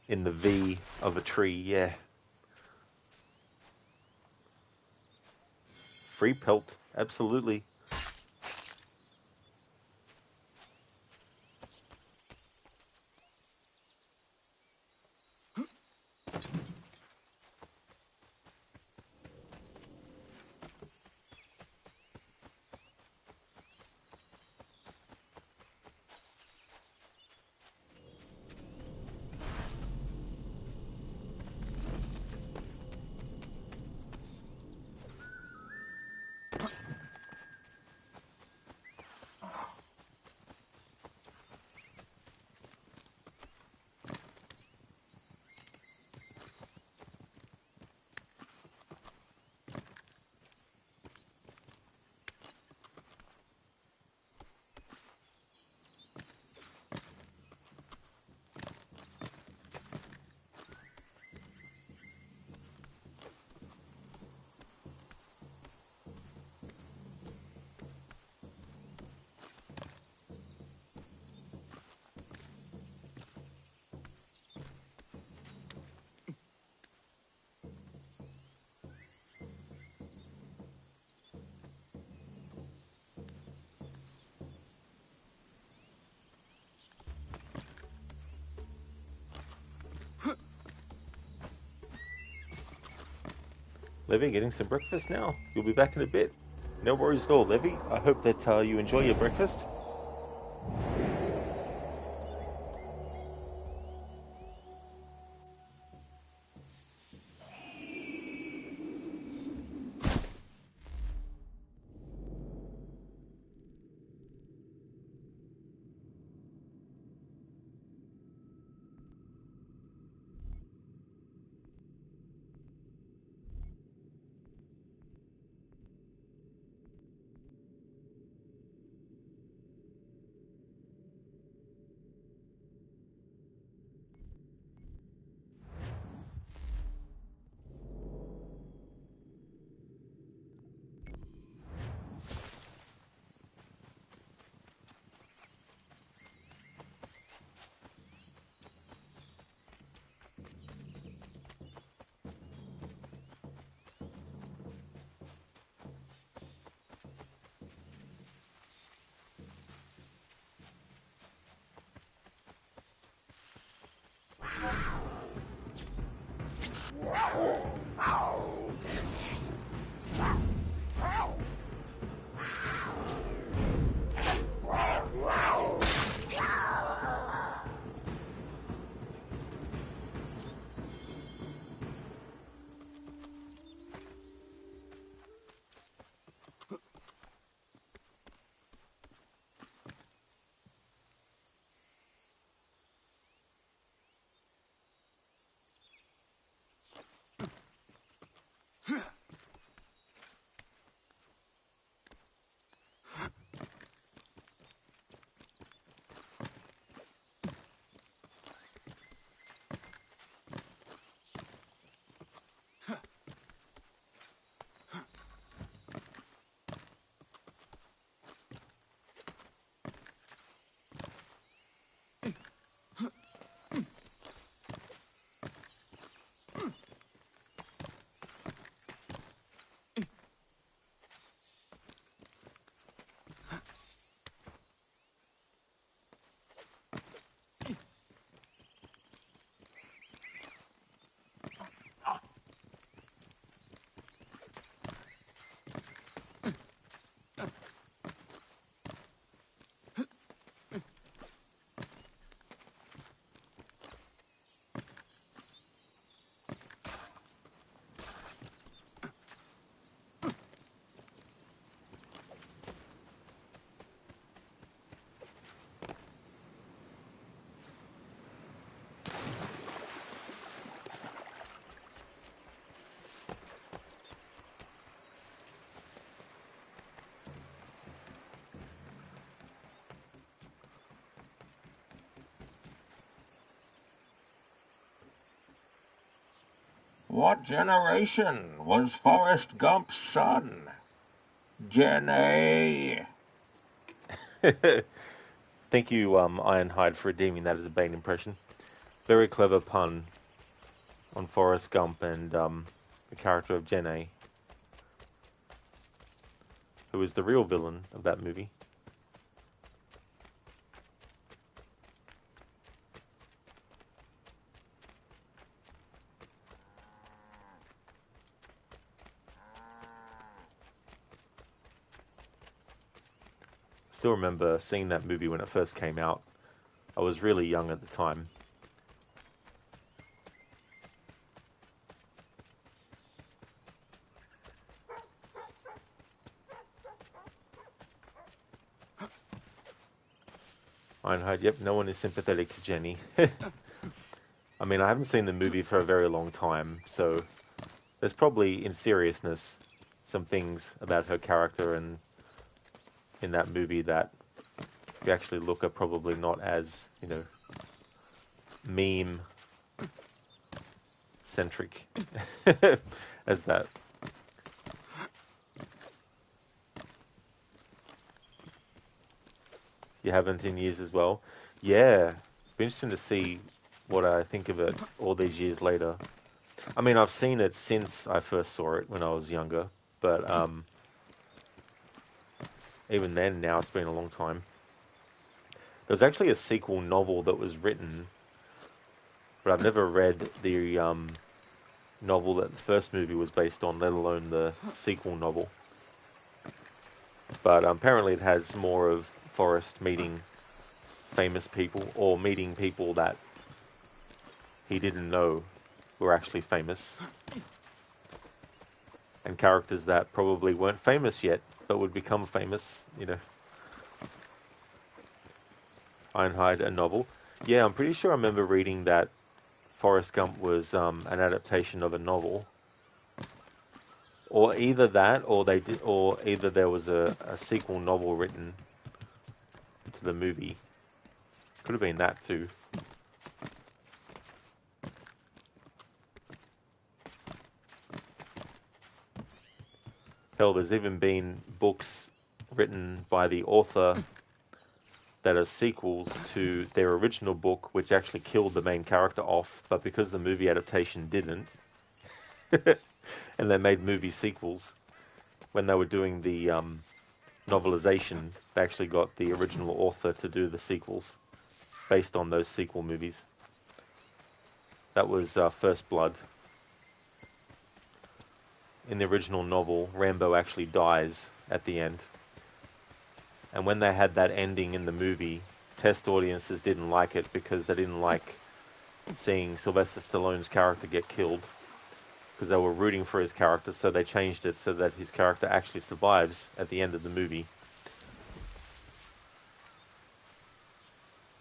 In the V of a tree, yeah. Free pelt, absolutely. Levy, getting some breakfast now. You'll be back in a bit. No worries at all, Levy. I hope that you enjoy your breakfast.
What generation was Forrest Gump's son? Jenny.
Thank you, Ironhide, for redeeming that as a Bane impression. Very clever pun on Forrest Gump and the character of Jenny, who is the real villain of that movie. Still remember seeing that movie when it first came out. I was really young at the time. Ironhide, yep, no one is sympathetic to Jenny. I mean, I haven't seen the movie for a very long time, so there's probably, in seriousness, some things about her character and in that movie that, if you actually look, are probably not as, meme-centric as that. You haven't in years as well? Yeah, be interesting to see what I think of it all these years later. I mean, I've seen it since I first saw it when I was younger, but even then, now it's been a long time. There was actually a sequel novel that was written, but I've never read the novel that the first movie was based on, let alone the sequel novel. But apparently it has more of Forrest meeting famous people, or meeting people that he didn't know were actually famous, and characters that probably weren't famous yet, but would become famous, you know. Ironhide, a novel. Yeah, I'm pretty sure I remember reading that Forrest Gump was an adaptation of a novel. Or either that, or they did, or either there was a sequel novel written to the movie. Could have been that too. Hell, there's even been books written by the author that are sequels to their original book, which actually killed the main character off, but because the movie adaptation didn't, and they made movie sequels, when they were doing the novelization, they actually got the original author to do the sequels based on those sequel movies. That was First Blood. In the original novel, Rambo actually dies at the end. And when they had that ending in the movie, test audiences didn't like it because they didn't like seeing Sylvester Stallone's character get killed, because they were rooting for his character, so they changed it so that his character actually survives at the end of the movie.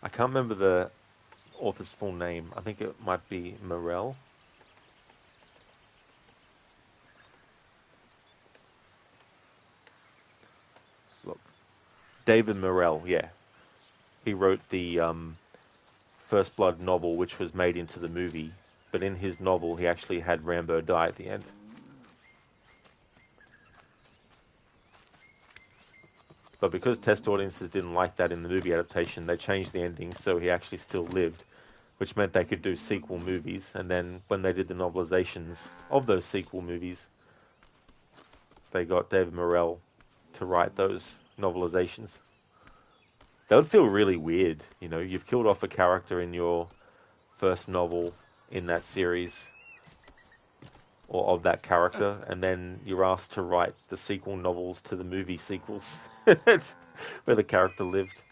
I can't remember the author's full name. I think it might be Morell. Look, David Morell, yeah. He wrote the First Blood novel, which was made into the movie, but in his novel he actually had Rambo die at the end. But because test audiences didn't like that in the movie adaptation, they changed the ending so he actually still lived, which meant they could do sequel movies. And then when they did the novelizations of those sequel movies, they got David Morell to write those novelizations. That would feel really weird, you know, you've killed off a character in your first novel in that series, or of that character, and then you're asked to write the sequel novels to the movie sequels where the character lived.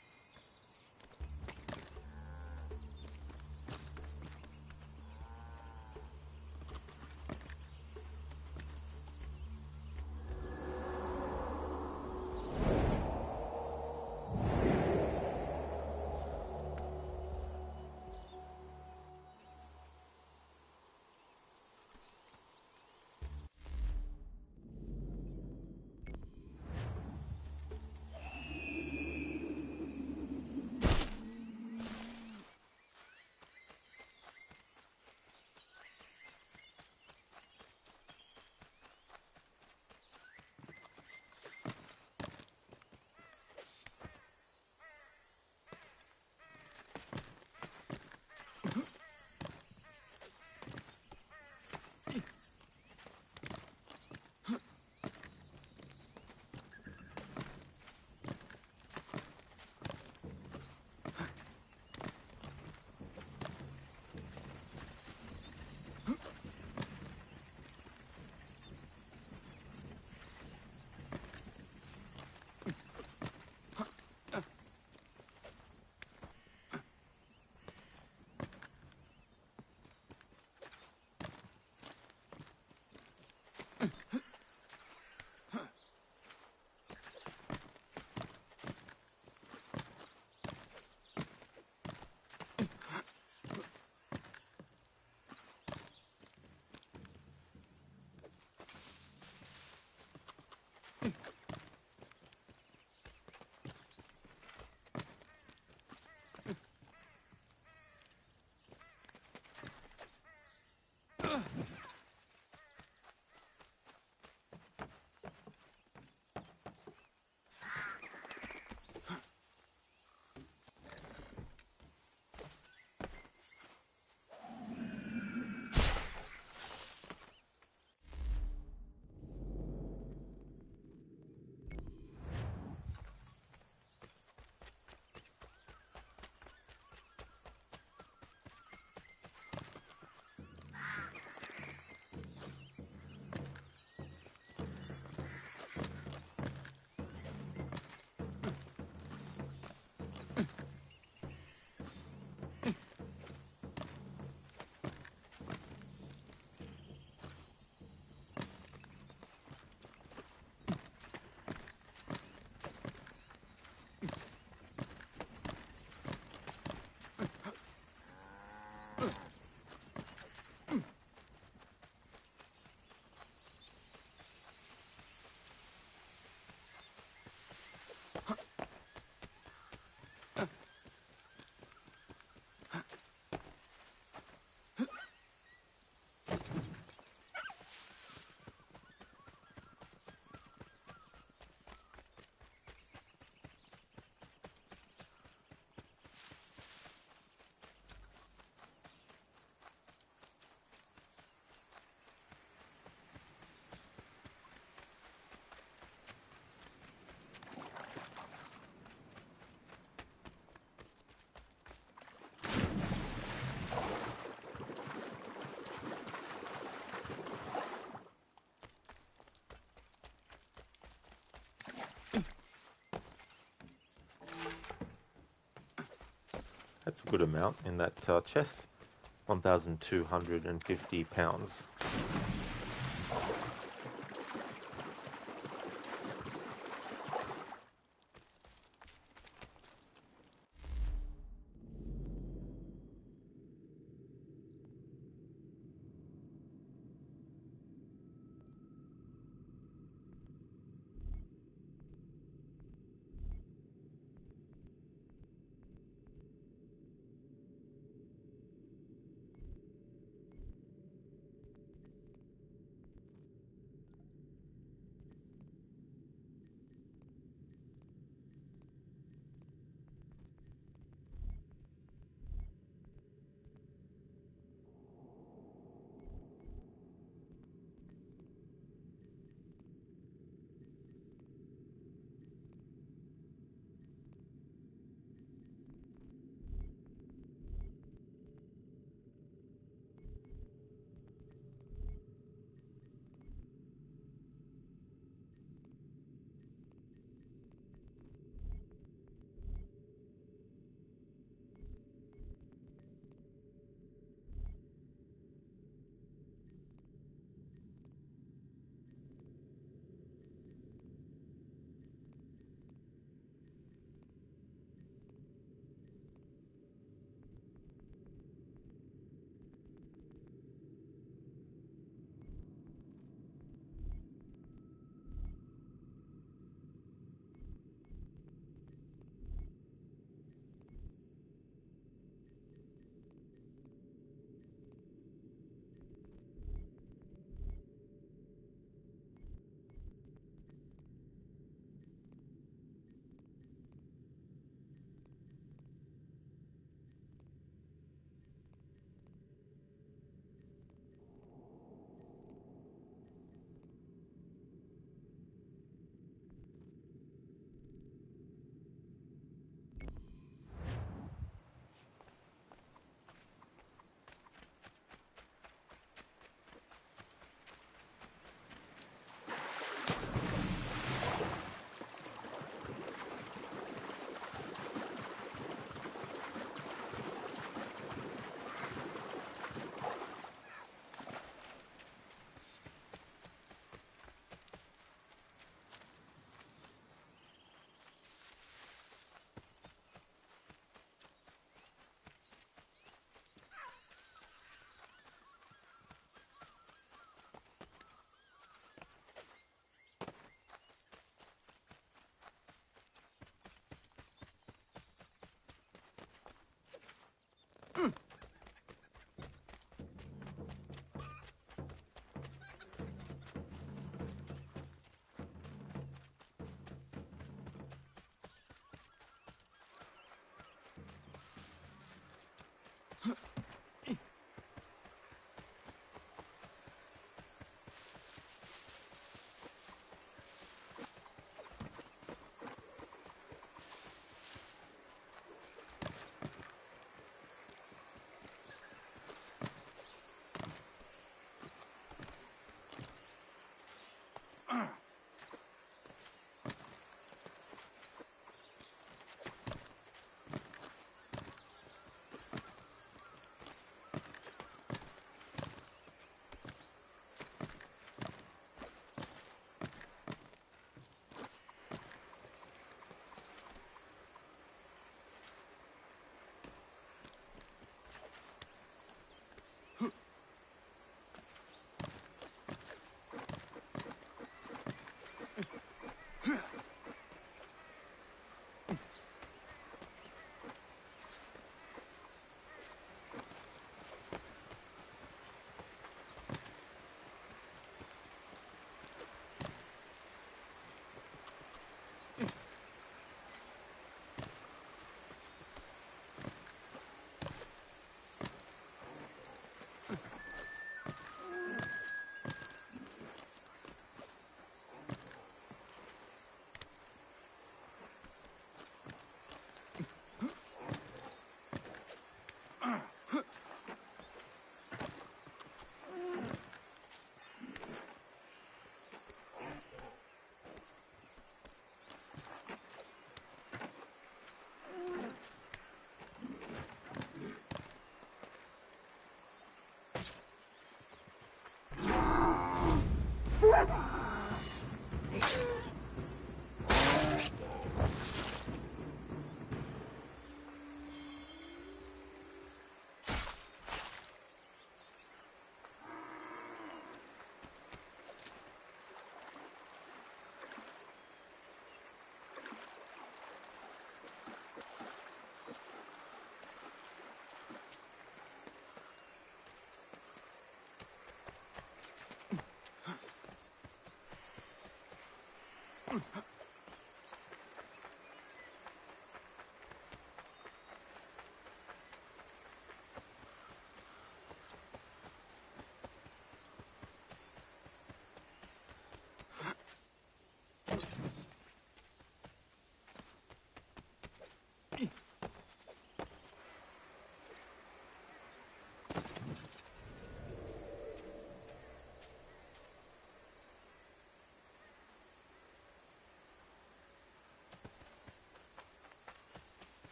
That's a good amount in that chest. 1,250 pounds.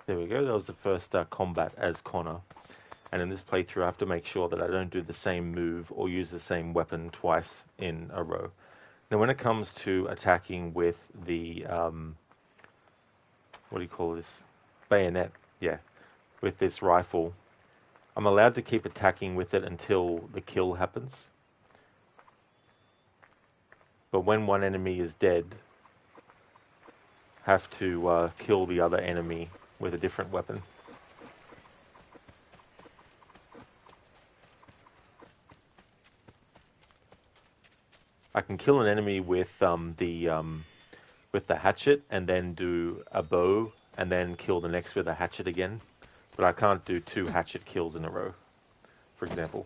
There we go. That was the first combat as Connor. And in this playthrough, I have to make sure that I don't do the same move or use the same weapon twice in a row. Now, when it comes to attacking with the, what do you call this? Bayonet, yeah. With this rifle, I'm allowed to keep attacking with it until the kill happens. But when one enemy is dead, have to kill the other enemy with a different weapon. I can kill an enemy with the hatchet and then do a bow and then kill the next with a hatchet again, but I can't do 2 hatchet kills in a row, for example.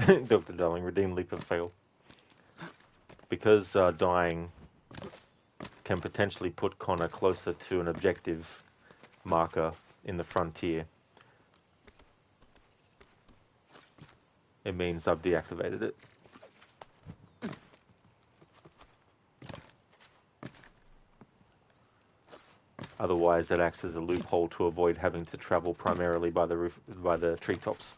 Dr. Darling, redeem leap of fail. Because dying can potentially put Connor closer to an objective marker in the frontier, it means I've deactivated it. Otherwise, that acts as a loophole to avoid having to travel primarily by the treetops.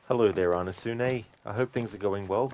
Hello there, Anasune. I hope things are going well.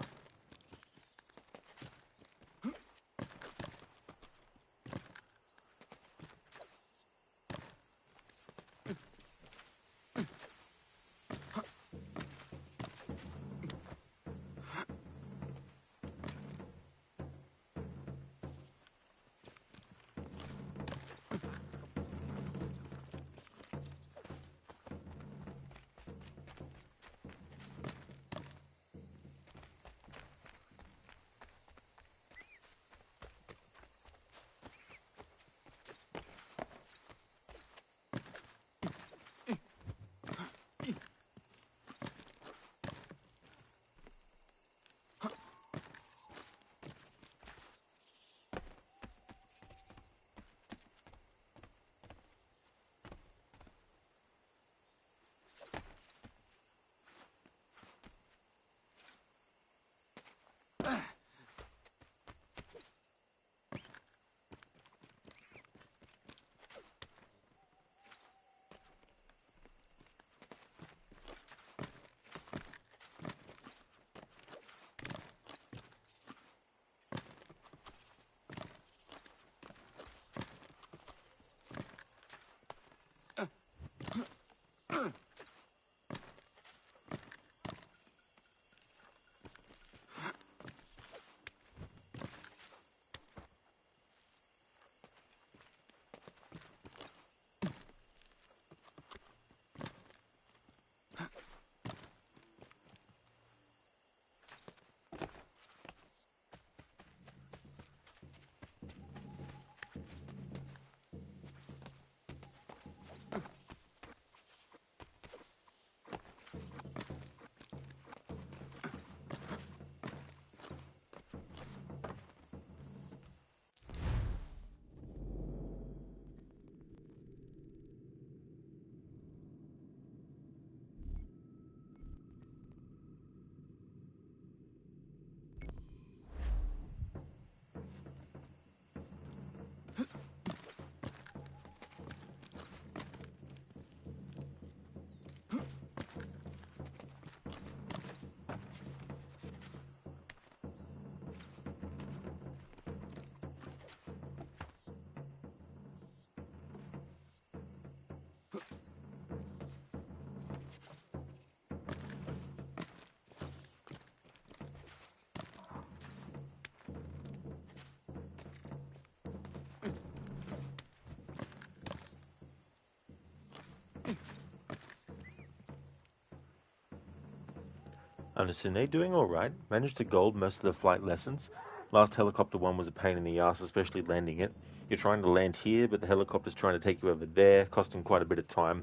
Anasune doing alright. Managed to gold most of the flight lessons. Last helicopter one was a pain in the ass, especially landing it. You're trying to land here, but the helicopter's trying to take you over there, costing quite a bit of time.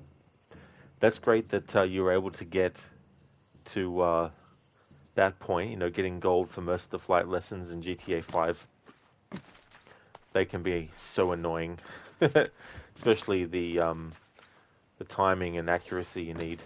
That's great that you were able to get to that point, you know, getting gold for most of the flight lessons in GTA 5. They can be so annoying, especially the timing and accuracy you need.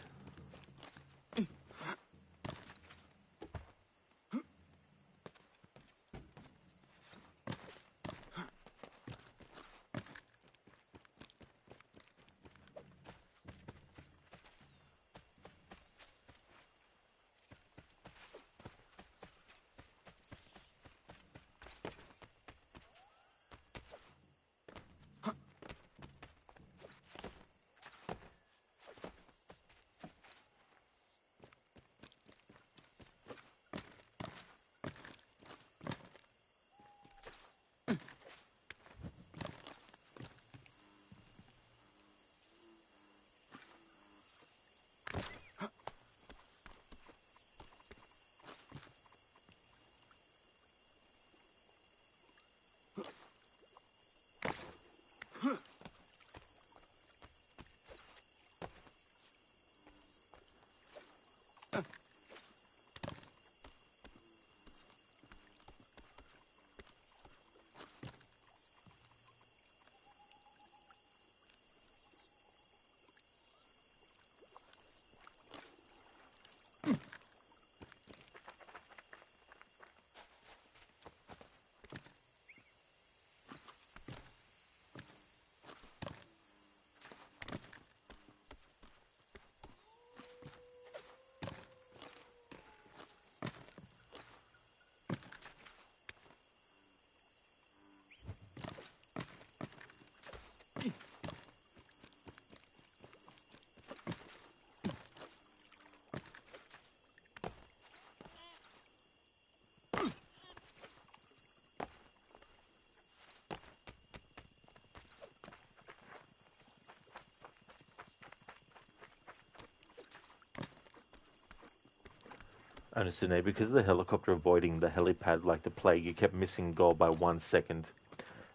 I understand now, because of the helicopter avoiding the helipad like the plague, you kept missing goal by 1 second.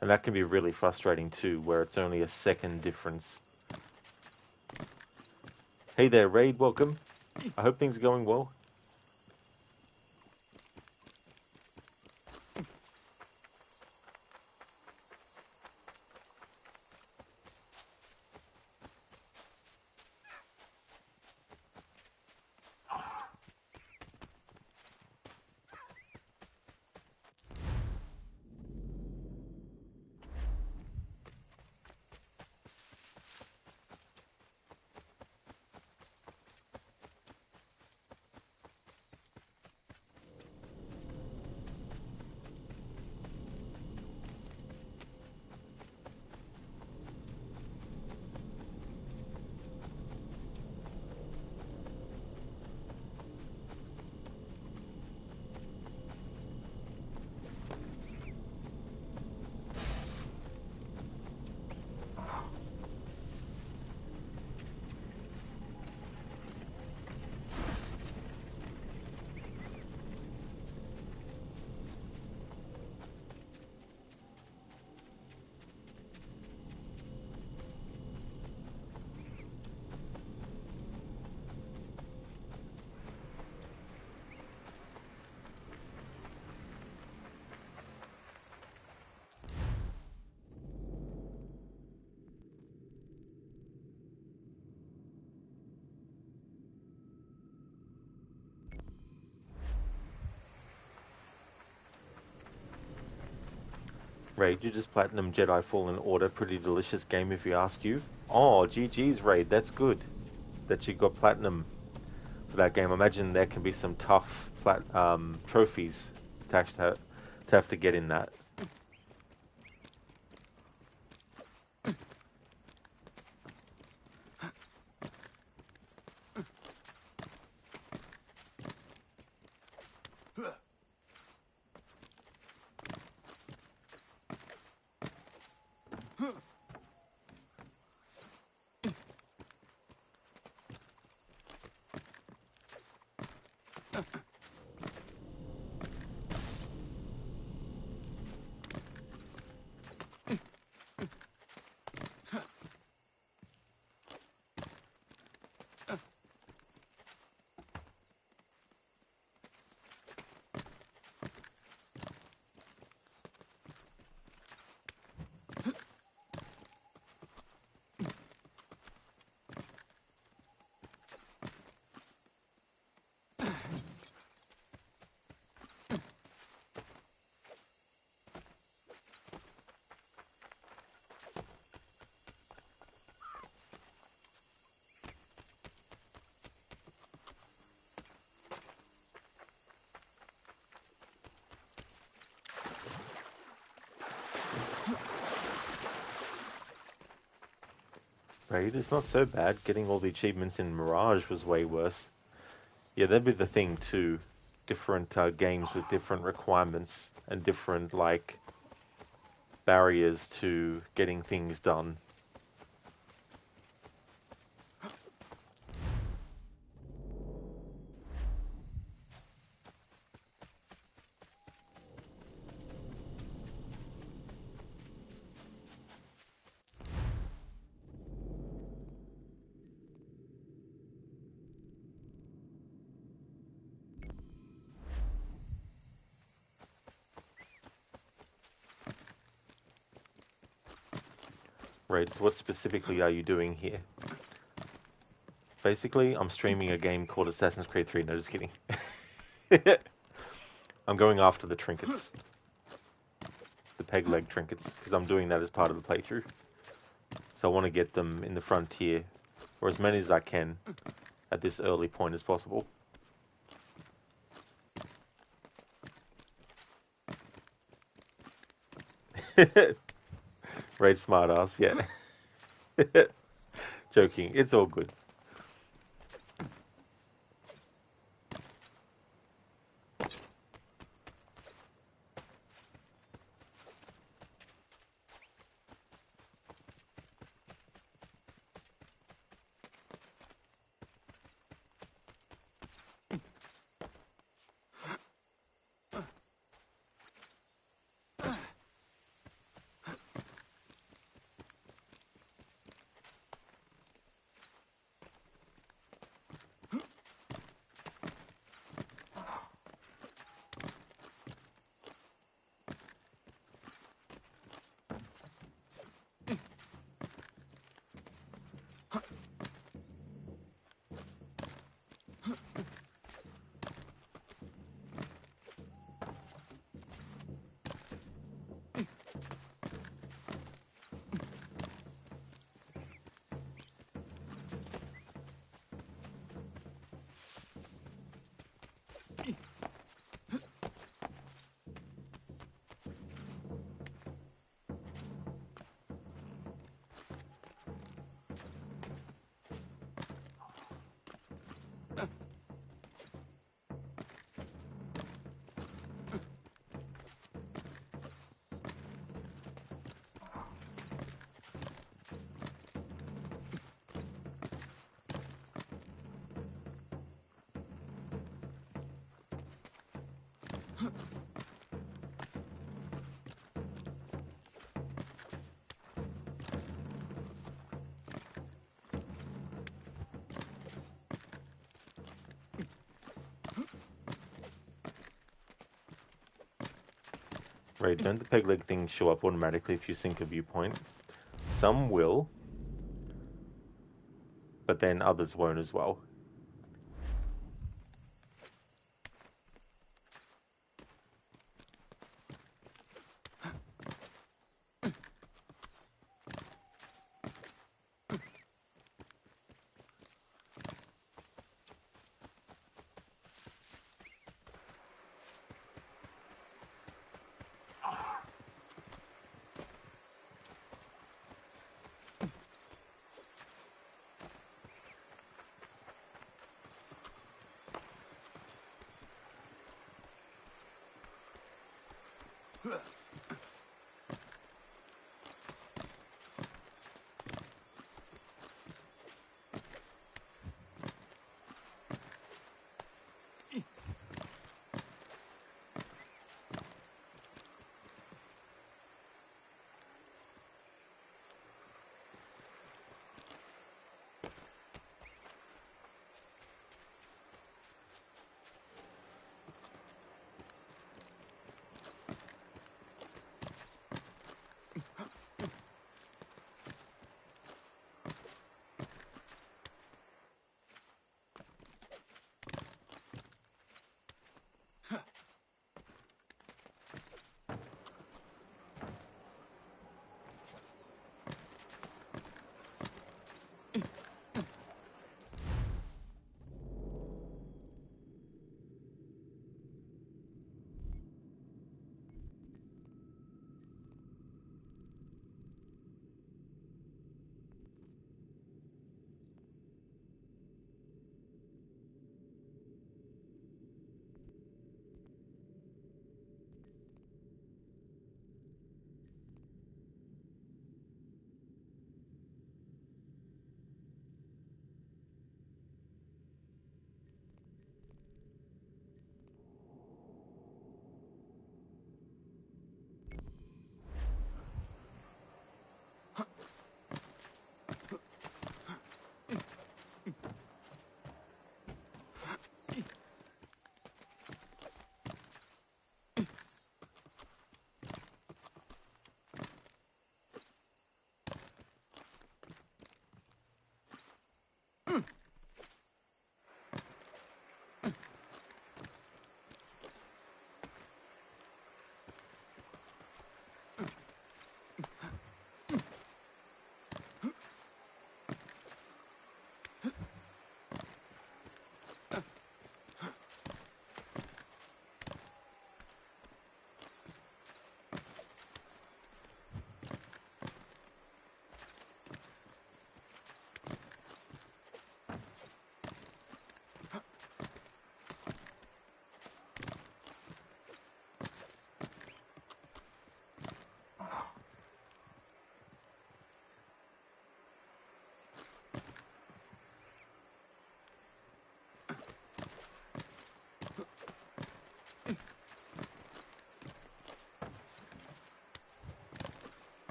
And that can be really frustrating too, where it's only a second difference. Hey there, Raid, welcome. I hope things are going well. Raid, you just platinum Jedi Fallen Order. Pretty delicious game if you ask you. Oh, GG's, Raid. That's good that you got platinum for that game. I imagine there can be some tough trophies to have to get in that. Raid, it's not so bad. Getting all the achievements in Mirage was way worse. Yeah, that'd be the thing too. Different games with different requirements and different, like, barriers to getting things done. Right, so what specifically are you doing here? Basically, I'm streaming a game called Assassin's Creed 3. No, just kidding. I'm going after the trinkets. The peg leg trinkets, because I'm doing that as part of the playthrough. So I want to get them in the frontier, or as many as I can, at this early point as possible. Raid smartass, yeah. Joking, it's all good. Right, don't the peg leg things show up automatically if you sync a viewpoint? Some will, but then others won't as well.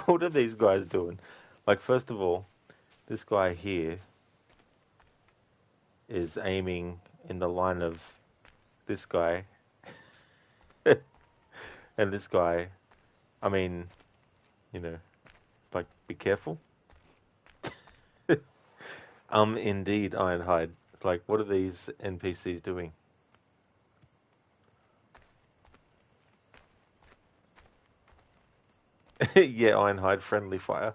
What are these guys doing? Like, first of all, this guy here is aiming in the line of this guy. And this guy, I mean, you know, it's like, be careful. Indeed, Ironhide. It's like, what are these NPCs doing? Yeah, Ironhide, friendly fire.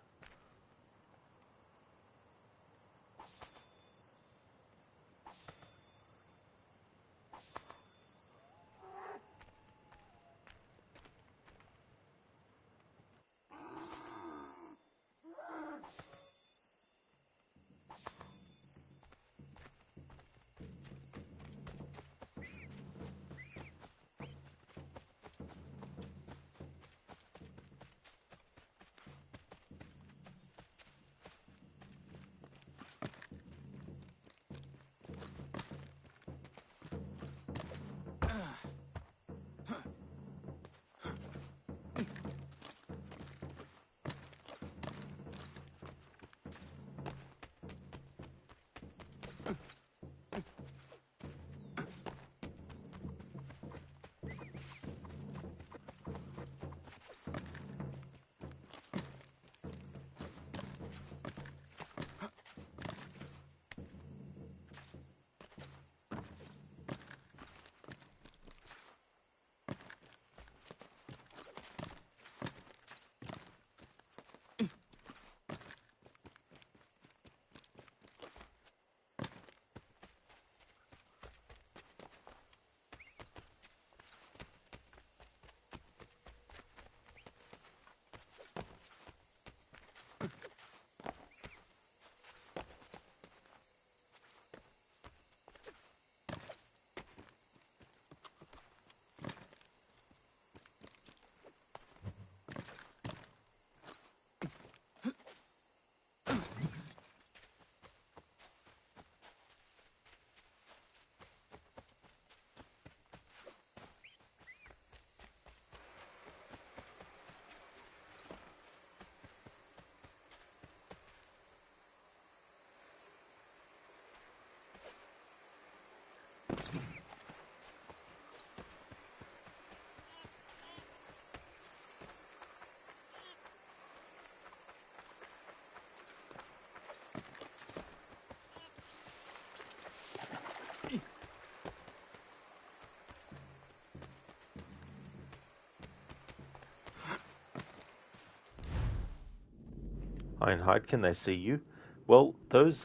Ironhide, can they see you? Well, those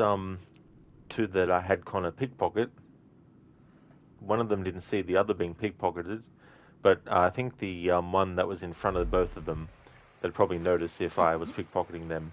two that I had Connor pickpocket, one of them didn't see the other being pickpocketed, but I think the one that was in front of both of them, they'd probably notice if I was pickpocketing them.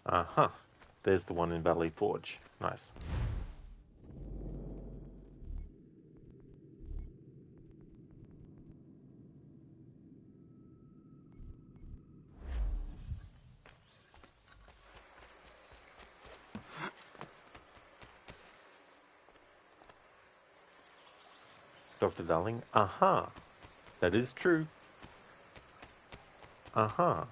Uh-huh. There's the one in Valley Forge. Nice. Dr. Darling, uh-huh. That is true. Uh-huh.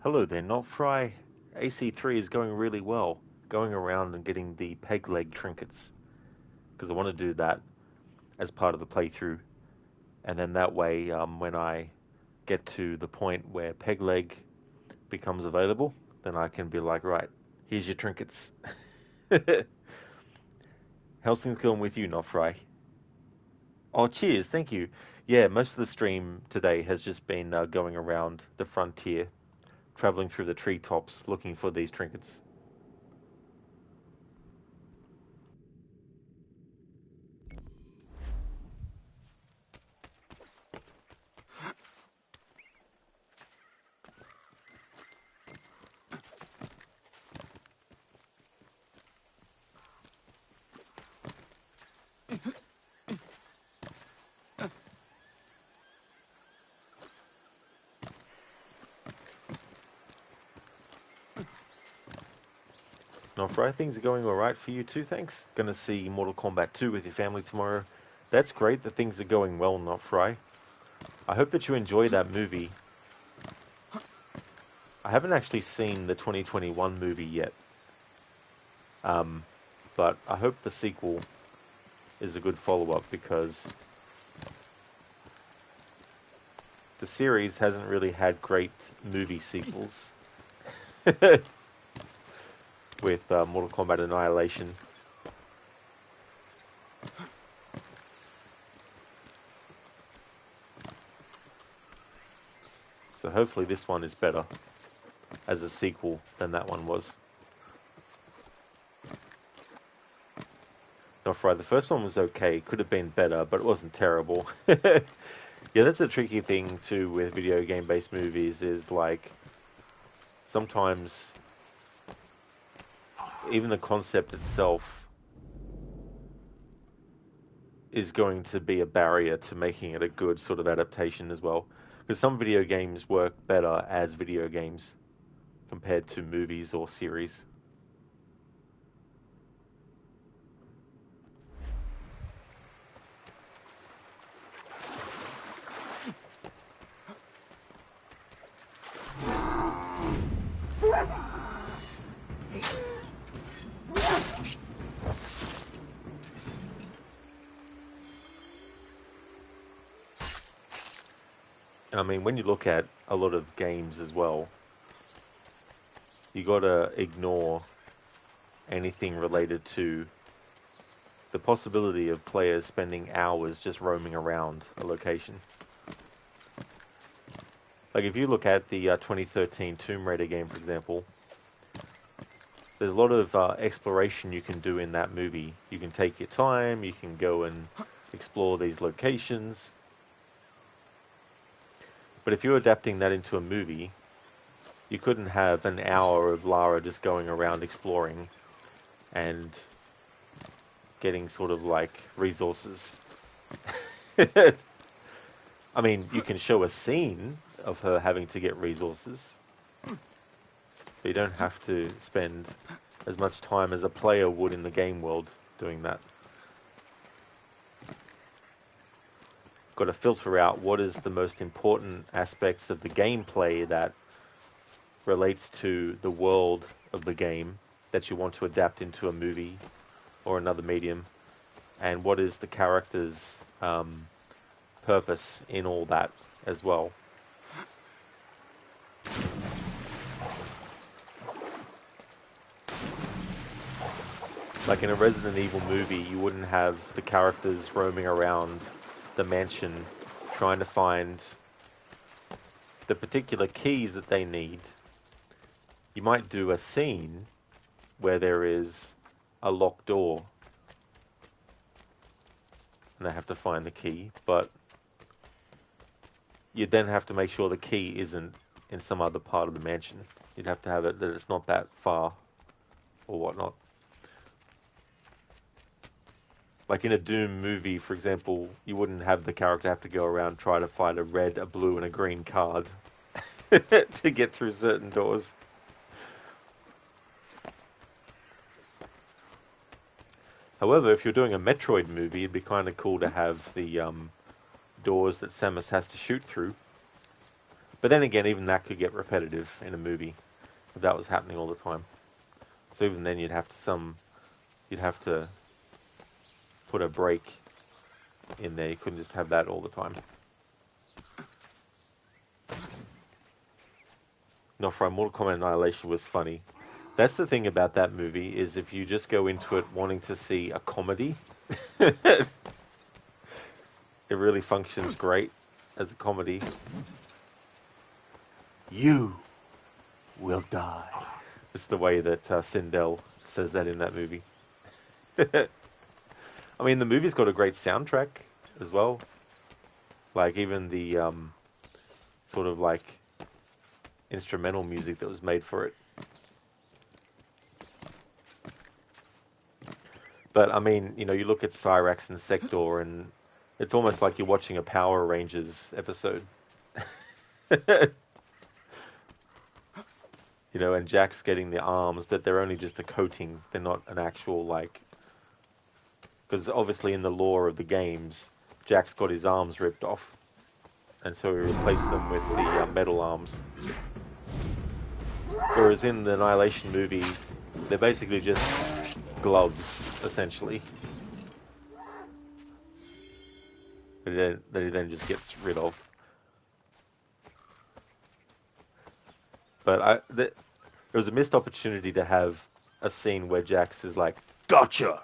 Hello there, Not Fry. AC3 is going really well. Going around and getting the peg leg trinkets. Because I want to do that as part of the playthrough. And then that way, when I get to the point where peg leg becomes available, then I can be like, right, here's your trinkets. How's things going with you, Not Fry? Oh, cheers, thank you. Yeah, most of the stream today has just been going around the frontier, traveling through the treetops, looking for these trinkets. Not Fry, things are going alright for you too, thanks. Gonna see Mortal Kombat 2 with your family tomorrow. That's great that things are going well, Not Fry. I hope that you enjoy that movie. I haven't actually seen the 2021 movie yet. But I hope the sequel is a good follow-up because the series hasn't really had great movie sequels. With Mortal Kombat Annihilation. So hopefully this one is better as a sequel than that one was. Not right, the first one was okay, could have been better, but it wasn't terrible. Yeah, that's a tricky thing too with video game based movies, is like sometimes even the concept itself is going to be a barrier to making it a good sort of adaptation as well. Because some video games work better as video games compared to movies or series. I mean, when you look at a lot of games as well, you gotta ignore anything related to the possibility of players spending hours just roaming around a location. Like if you look at the 2013 Tomb Raider game, for example, there's a lot of exploration you can do in that movie. You can take your time, you can go and explore these locations. But if you're adapting that into a movie, you couldn't have an hour of Lara just going around exploring and getting sort of like resources. I mean, you can show a scene of her having to get resources, but you don't have to spend as much time as a player would in the game world doing that. Got to filter out what is the most important aspects of the gameplay that relates to the world of the game that you want to adapt into a movie or another medium, and what is the character's purpose in all that as well. Like in a Resident Evil movie, you wouldn't have the characters roaming around the mansion trying to find the particular keys that they need. You might do a scene where there is a locked door and they have to find the key, but you'd then have to make sure the key isn't in some other part of the mansion. You'd have to have it that it's not that far or whatnot. Like in a Doom movie, for example, you wouldn't have the character have to go around try to find a red, a blue, and a green card to get through certain doors. However, if you're doing a Metroid movie, it'd be kind of cool to have the doors that Samus has to shoot through. But then again, even that could get repetitive in a movie if that was happening all the time. So even then, you'd have to put a break in there. You couldn't just have that all the time. Not for Mortal Kombat Annihilation was funny. That's the thing about that movie, is if you just go into it wanting to see a comedy, it really functions great as a comedy. You will die. It's the way that Sindel says that in that movie. I mean, the movie's got a great soundtrack as well. Like, even the sort of like instrumental music that was made for it. But, I mean, you know, you look at Cyrax and Sector, and it's almost like you're watching a Power Rangers episode. You know, and Jack's getting the arms, but they're only just a coating. They're not an actual, like... Because obviously in the lore of the games, Jack's got his arms ripped off. And so he replaced them with the metal arms. Whereas in the Annihilation movie, they're basically just gloves, essentially. That he then just gets rid of. But it was a missed opportunity to have a scene where Jax is like, "Gotcha!"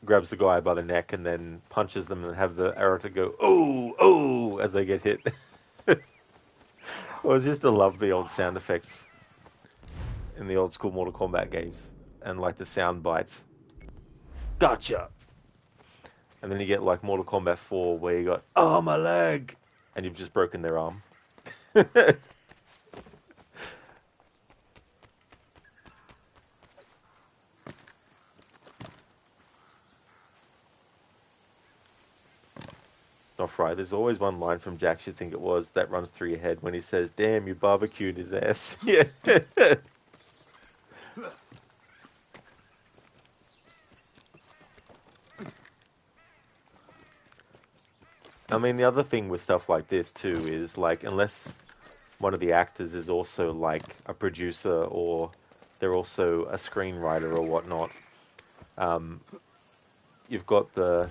Grabs the guy by the neck and then punches them and have the arrow to go, "Oh, oh," as they get hit. It was just to love the old sound effects in the old school Mortal Kombat games. And like the sound bites. Gotcha! And then you get like Mortal Kombat 4 where you got, "Oh, my leg!" And you've just broken their arm. Not right. There's always one line from Jax, you think it was, that runs through your head when he says, "Damn, you barbecued his ass." Yeah. I mean, the other thing with stuff like this too is, like, unless one of the actors is also like a producer or they're also a screenwriter or whatnot, you've got the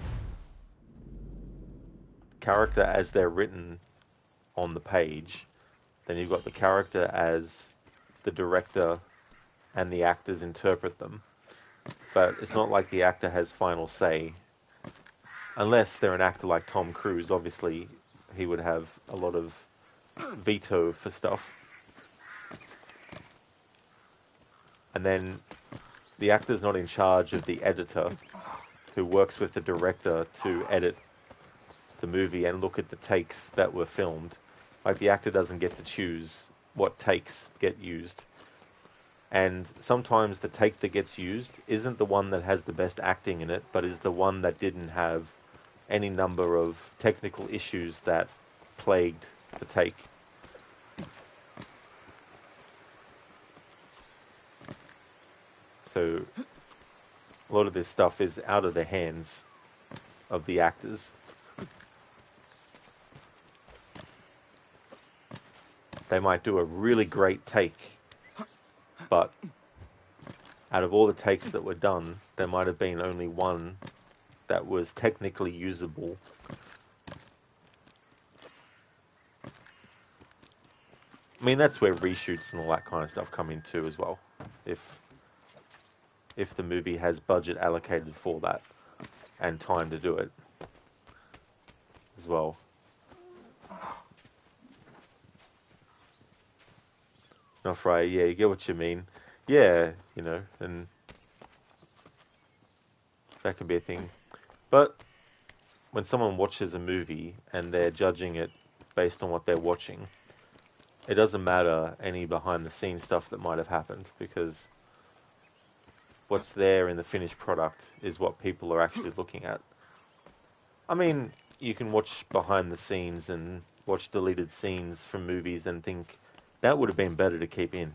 character as they're written on the page, then you've got the character as the director and the actors interpret them. But it's not like the actor has final say. Unless they're an actor like Tom Cruise, obviously he would have a lot of veto for stuff. And then the actor's not in charge of the editor who works with the director to edit the movie and look at the takes that were filmed. Like, the actor doesn't get to choose what takes get used. And sometimes the take that gets used isn't the one that has the best acting in it, but is the one that didn't have any number of technical issues that plagued the take. So a lot of this stuff is out of the hands of the actors. They might do a really great take, but out of all the takes that were done, there might have been only one that was technically usable. I mean, that's where reshoots and all that kind of stuff come in too as well. If the movie has budget allocated for that and time to do it as well. Not right, yeah, you get what you mean. Yeah, you know, and that can be a thing. But when someone watches a movie and they're judging it based on what they're watching, it doesn't matter any behind the scenes stuff that might have happened, because what's there in the finished product is what people are actually looking at. I mean, you can watch behind the scenes and watch deleted scenes from movies and think, that would have been better to keep in.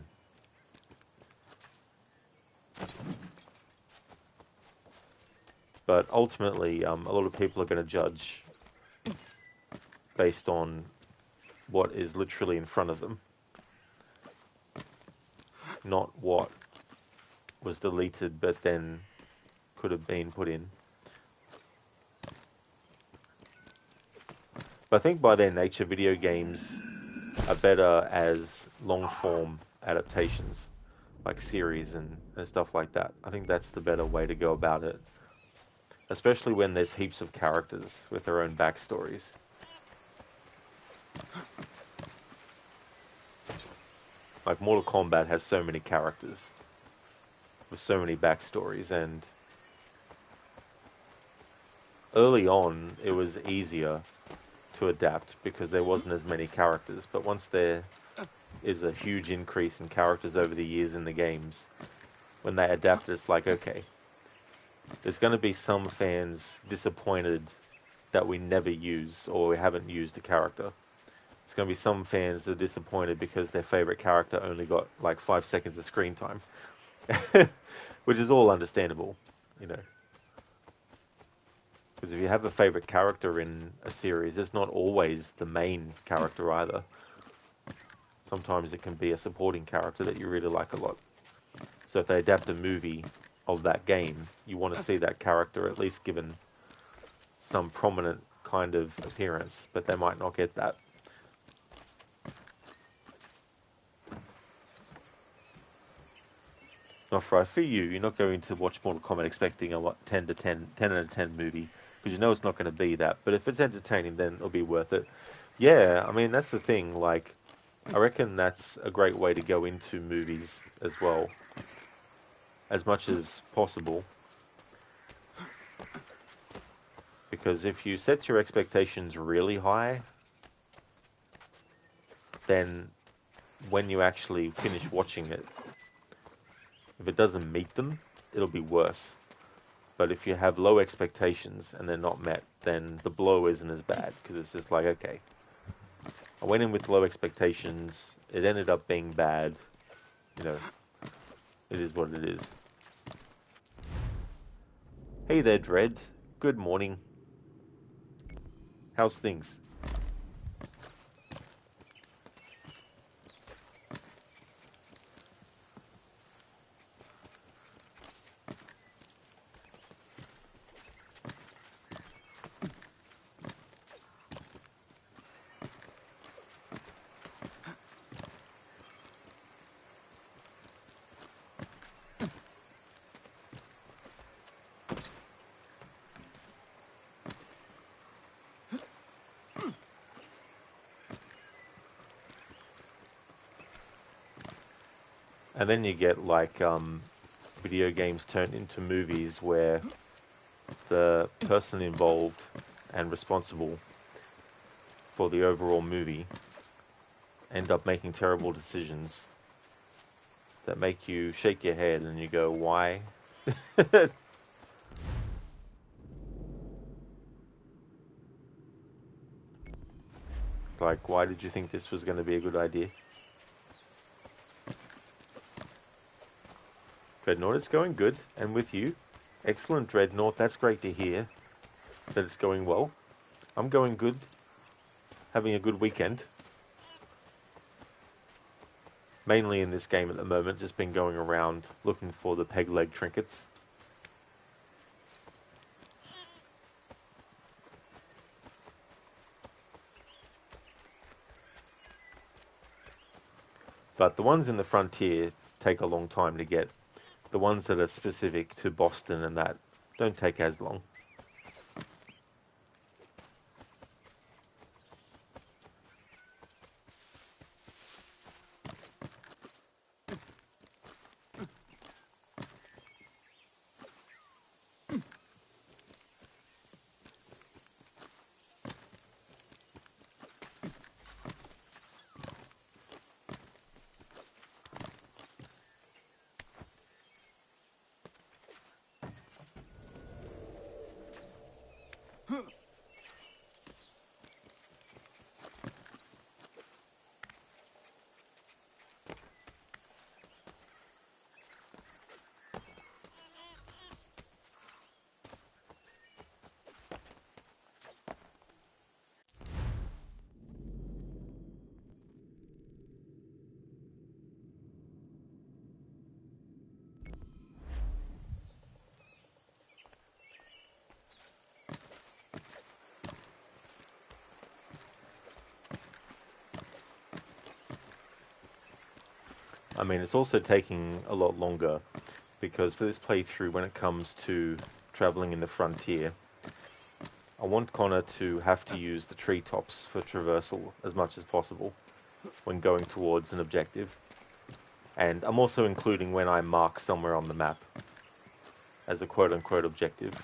But ultimately, a lot of people are going to judge based on what is literally in front of them, not what was deleted but then could have been put in. But I think by their nature, video games are better as long-form adaptations, like series and stuff like that. I think that's the better way to go about it, especially when there's heaps of characters with their own backstories. Like Mortal Kombat has so many characters with so many backstories, and early on it was easier to adapt because there wasn't as many characters. But once there is a huge increase in characters over the years in the games, when they adapt, it's like, okay, there's going to be some fans disappointed that we never use or we haven't used a character. There's going to be some fans that are disappointed because their favorite character only got like 5 seconds of screen time, which is all understandable, you know. Because if you have a favorite character in a series, it's not always the main character either. Sometimes it can be a supporting character that you really like a lot. So if they adapt a movie of that game, you want to see that character at least given some prominent kind of appearance, but they might not get that. Not for you. You're not going to watch Mortal Kombat expecting a 10 out of 10 movie, because you know it's not going to be that. But if it's entertaining, then it'll be worth it. Yeah, I mean, that's the thing. Like, I reckon that's a great way to go into movies as well, as much as possible. Because if you set your expectations really high, then when you actually finish watching it, if it doesn't meet them, it'll be worse. But if you have low expectations and they're not met, then the blow isn't as bad, because it's just like, okay, I went in with low expectations, it ended up being bad, you know, it is what it is. Hey there, Dread. Good morning. How's things? And then you get like video games turned into movies where the person involved and responsible for the overall movie end up making terrible decisions that make you shake your head and you go, why? It's like, why did you think this was going to be a good idea? Dreadnought, it's going good, and with you. Excellent, Dreadnought, that's great to hear that it's going well. I'm going good, having a good weekend. Mainly in this game at the moment, just been going around looking for the peg leg trinkets. But the ones in the frontier take a long time to get. The ones that are specific to Boston and that don't take as long. I mean, it's also taking a lot longer because for this playthrough, when it comes to traveling in the frontier, I want Connor to have to use the treetops for traversal as much as possible when going towards an objective. And I'm also including when I mark somewhere on the map as a quote-unquote objective.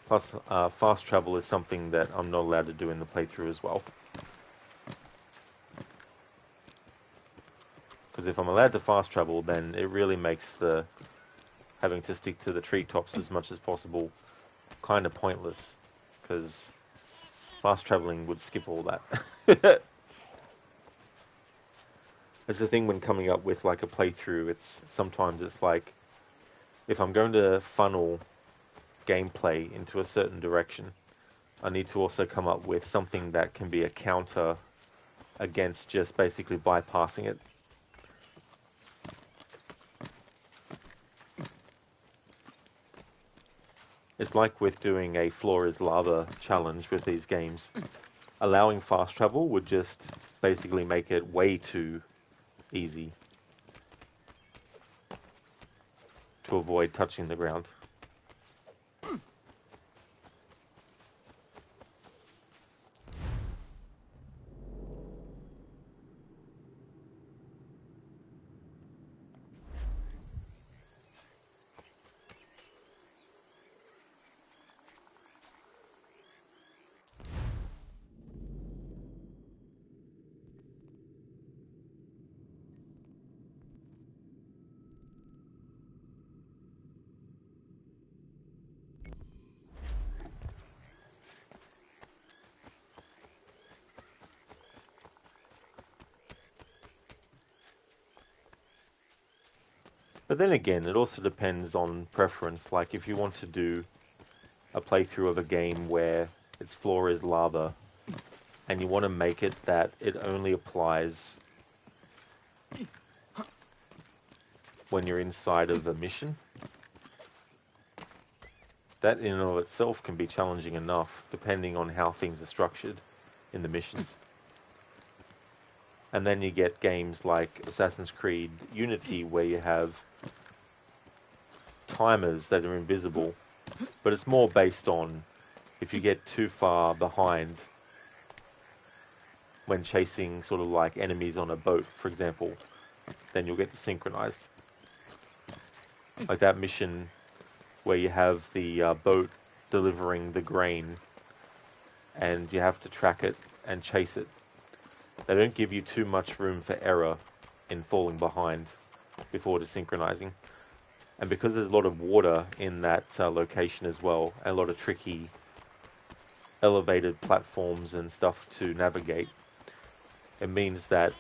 Plus, fast travel is something that I'm not allowed to do in the playthrough as well. Because if I'm allowed to fast travel, then it really makes the having to stick to the treetops as much as possible kind of pointless. Because fast traveling would skip all that. It's the thing when coming up with like a playthrough, sometimes it's like, if I'm going to funnel gameplay into a certain direction, I need to also come up with something that can be a counter against just basically bypassing it. It's like with doing a floor is lava challenge with these games. Allowing fast travel would just basically make it way too easy to avoid touching the ground. But then again, it also depends on preference. Like if you want to do a playthrough of a game where its floor is lava, and you want to make it that it only applies when you're inside of a mission, that in and of itself can be challenging enough, depending on how things are structured in the missions. And then you get games like Assassin's Creed Unity, where you have timers that are invisible, but it's more based on if you get too far behind when chasing sort of like enemies on a boat, for example, then you'll get desynchronized. Like that mission where you have the boat delivering the grain and you have to track it and chase it. They don't give you too much room for error in falling behind before desynchronizing. And because there's a lot of water in that location as well, and a lot of tricky elevated platforms and stuff to navigate, it means that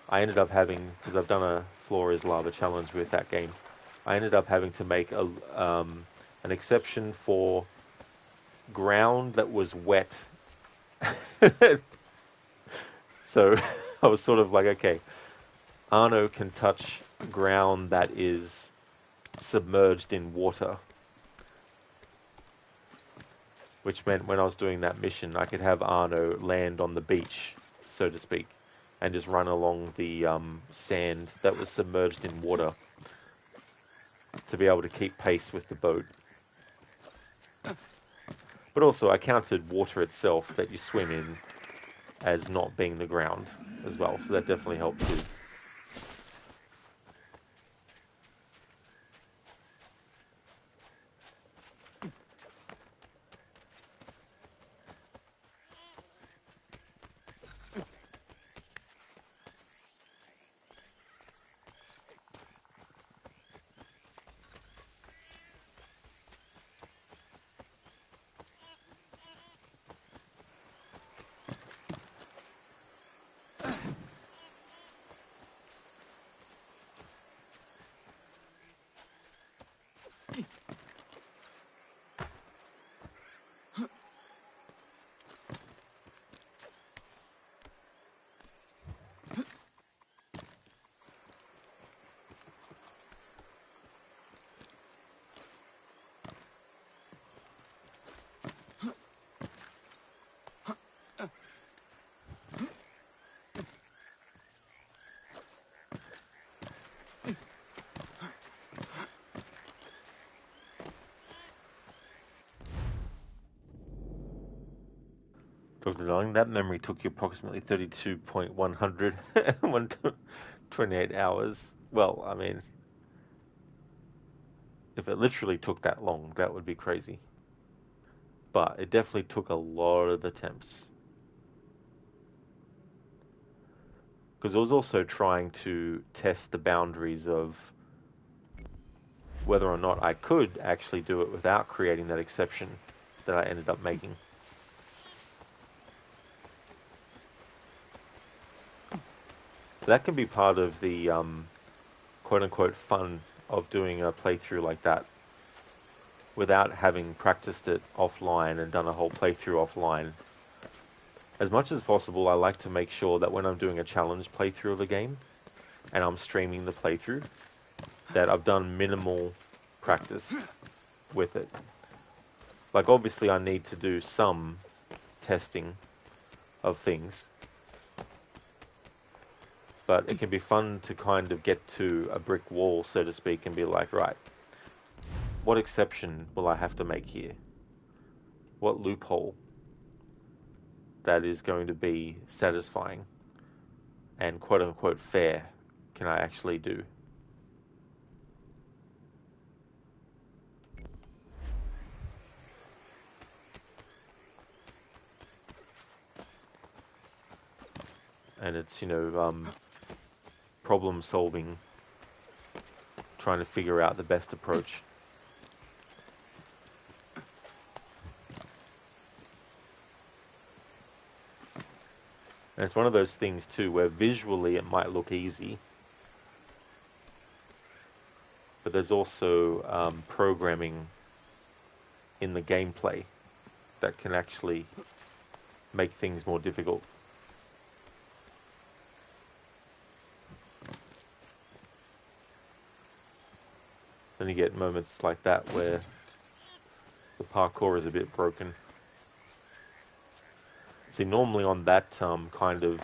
I ended up having, because I've done a floor is lava challenge with that game, I ended up having to make an exception for ground that was wet. So I was sort of like, okay, Arno can touch ground that is submerged in water, which meant when I was doing that mission, I could have Arno land on the beach, so to speak, and just run along the sand that was submerged in water to be able to keep pace with the boat. But also I counted water itself that you swim in as not being the ground as well, so that definitely helped too. Of the knowing that memory took you approximately 32.128 hours. Well, I mean, if it literally took that long, that would be crazy. But it definitely took a lot of attempts. Because I was also trying to test the boundaries of whether or not I could actually do it without creating that exception that I ended up making. That can be part of the quote-unquote fun of doing a playthrough like that without having practiced it offline and done a whole playthrough offline. As much as possible, I like to make sure that when I'm doing a challenge playthrough of a game and I'm streaming the playthrough, that I've done minimal practice with it. Like, obviously I need to do some testing of things, but it can be fun to kind of get to a brick wall, so to speak, and be like, right, what exception will I have to make here? What loophole that is going to be satisfying and quote-unquote fair can I actually do? And it's, problem solving, trying to figure out the best approach. And it's one of those things too where visually it might look easy, but there's also programming in the gameplay that can actually make things more difficult. Then you get moments like that where the parkour is a bit broken. See, normally on that kind of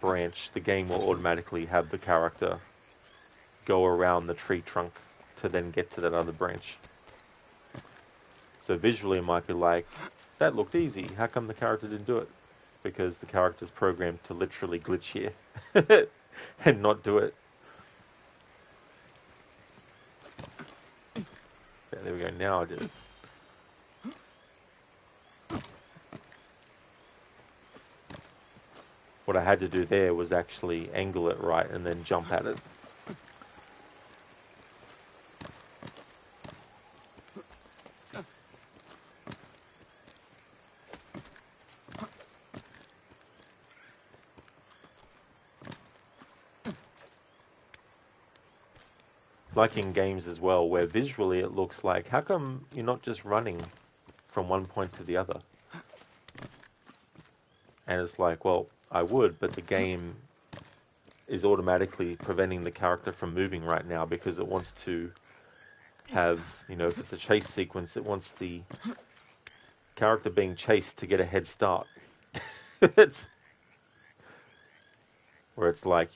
branch, the game will automatically have the character go around the tree trunk to then get to that other branch. So visually it might be like, that looked easy, how come the character didn't do it? Because the character's programmed to literally glitch here and not do it. Yeah, there we go, now I did it. What I had to do there was actually angle it right and then jump at it. Like in games as well, where visually it looks like, how come you're not just running from one point to the other? And it's like, well, I would, but the game is automatically preventing the character from moving right now because it wants to have, if it's a chase sequence, it wants the character being chased to get a head start. Where it's like,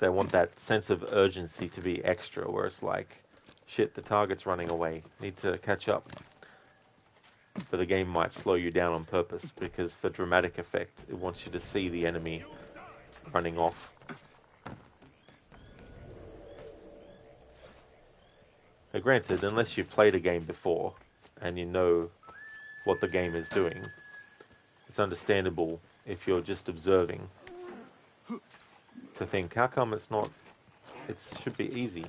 they want that sense of urgency to be extra, where it's like, shit, the target's running away, need to catch up. But the game might slow you down on purpose, because for dramatic effect, it wants you to see the enemy running off. Now, granted, unless you've played a game before, and you know what the game is doing, it's understandable if you're just observing to think, how come it should be easy.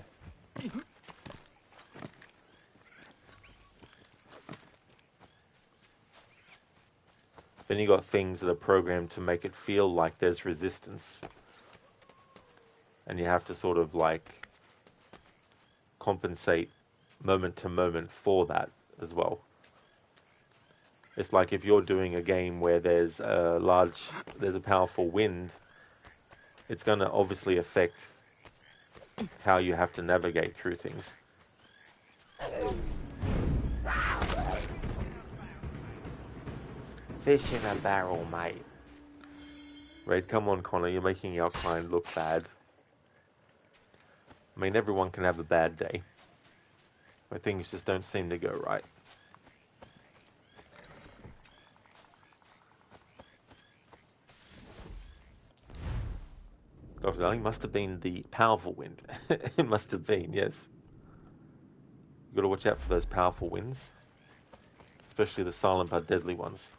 Then you got things that are programmed to make it feel like there's resistance. And you have to sort of like compensate moment to moment for that as well. It's like if you're doing a game where there's a powerful wind, it's going to obviously affect how you have to navigate through things. Fish in a barrel, mate. Right, come on, Connor, you're making our kind look bad. I mean, everyone can have a bad day, where things just don't seem to go right. Dr. Darling, must have been the powerful wind. It must have been, yes. You've got to watch out for those powerful winds. Especially the silent but deadly ones.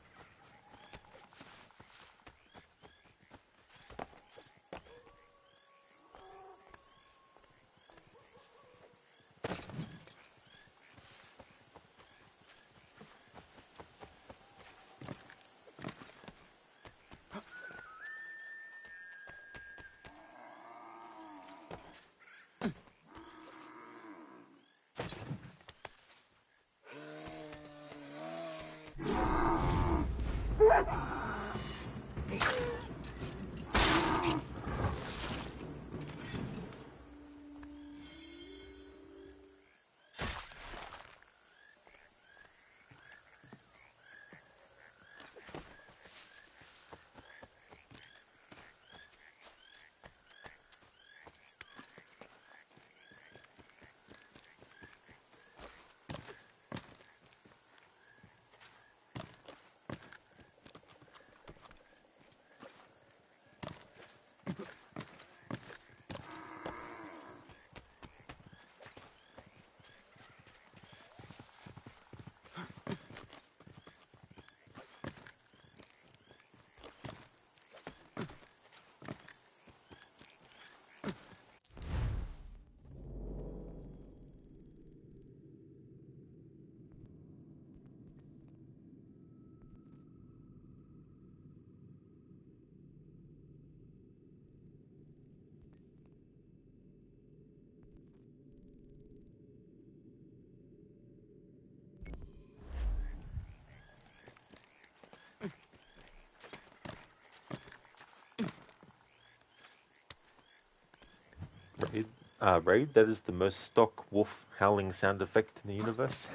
Raid, that is the most stock wolf howling sound effect in the universe.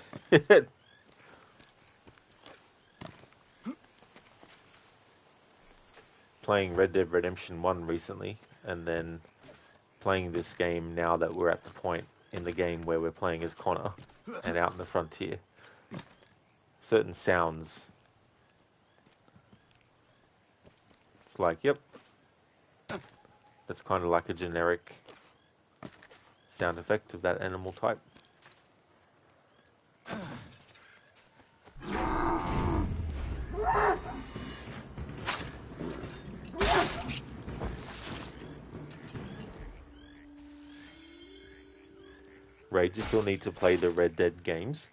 Playing Red Dead Redemption 1 recently, and then playing this game now that we're at the point in the game where we're playing as Connor and out in the frontier. Certain sounds. It's like, yep. That's kind of like a generic sound effect of that animal type. Raid, you still need to play the Red Dead games.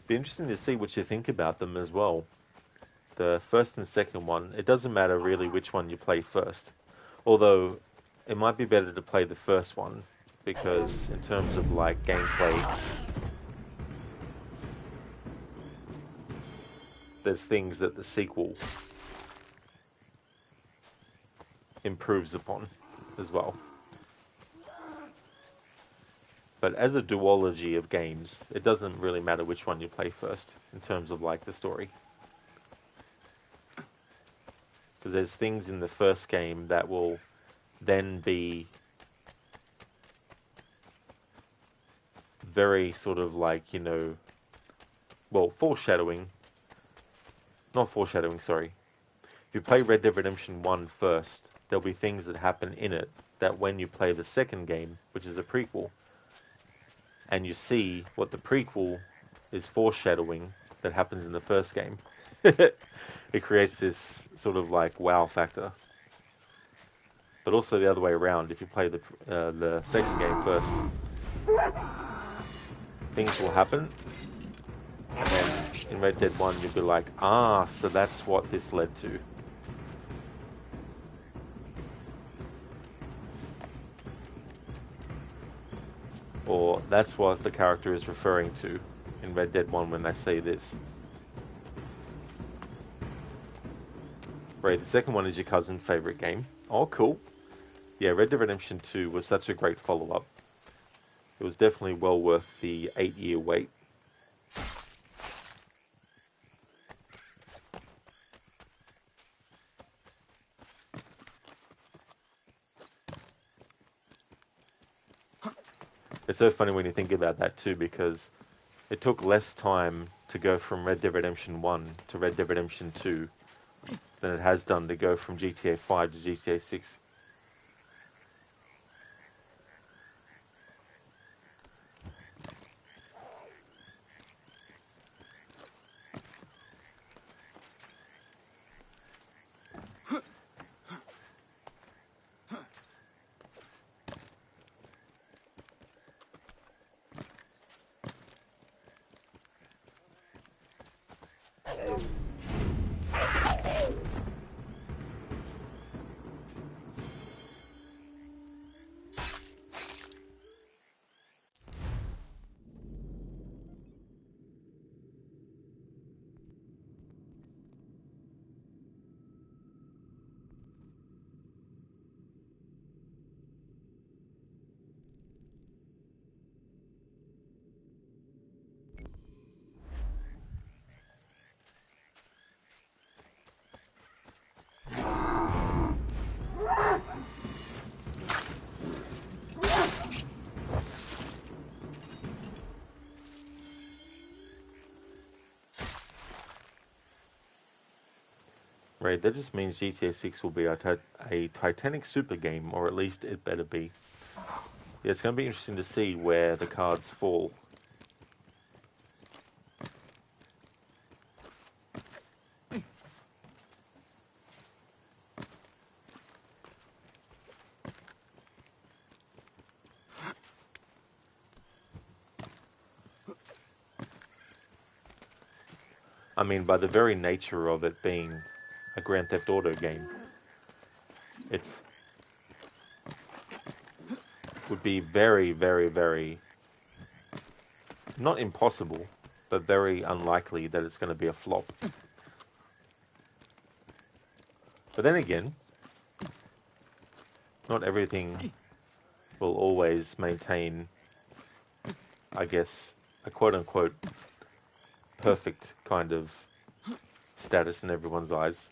Be interesting to see what you think about them as well. The first and second one, it doesn't matter really which one you play first. Although, it might be better to play the first one, because in terms of like gameplay, there's things that the sequel improves upon as well. But as a duology of games, it doesn't really matter which one you play first in terms of like the story. Because there's things in the first game that will then be very sort of like, you know, well, foreshadowing. Not foreshadowing, sorry. If you play Red Dead Redemption 1 first, there'll be things that happen in it that when you play the second game, which is a prequel, and you see what the prequel is foreshadowing that happens in the first game, it creates this sort of like wow factor. But also the other way around, if you play the second game first, things will happen, and then in Red Dead 1 you'll be like, ah, so that's what this led to. Or that's what the character is referring to in Red Dead 1 when they say this. Right, the second one is your cousin's favorite game. Oh, cool. Yeah, Red Dead Redemption 2 was such a great follow-up. It was definitely well worth the 8-year wait. It's so funny when you think about that too, because it took less time to go from Red Dead Redemption 1 to Red Dead Redemption 2 than it has done to go from GTA 5 to GTA 6. Right, that just means GTA 6 will be a Titanic super game, or at least it better be. Yeah, it's going to be interesting to see where the cards fall. I mean, by the very nature of it being a Grand Theft Auto game, it's would be very, very, very not impossible, but very unlikely that it's going to be a flop. But then again, not everything will always maintain, I guess, a quote-unquote perfect kind of status in everyone's eyes.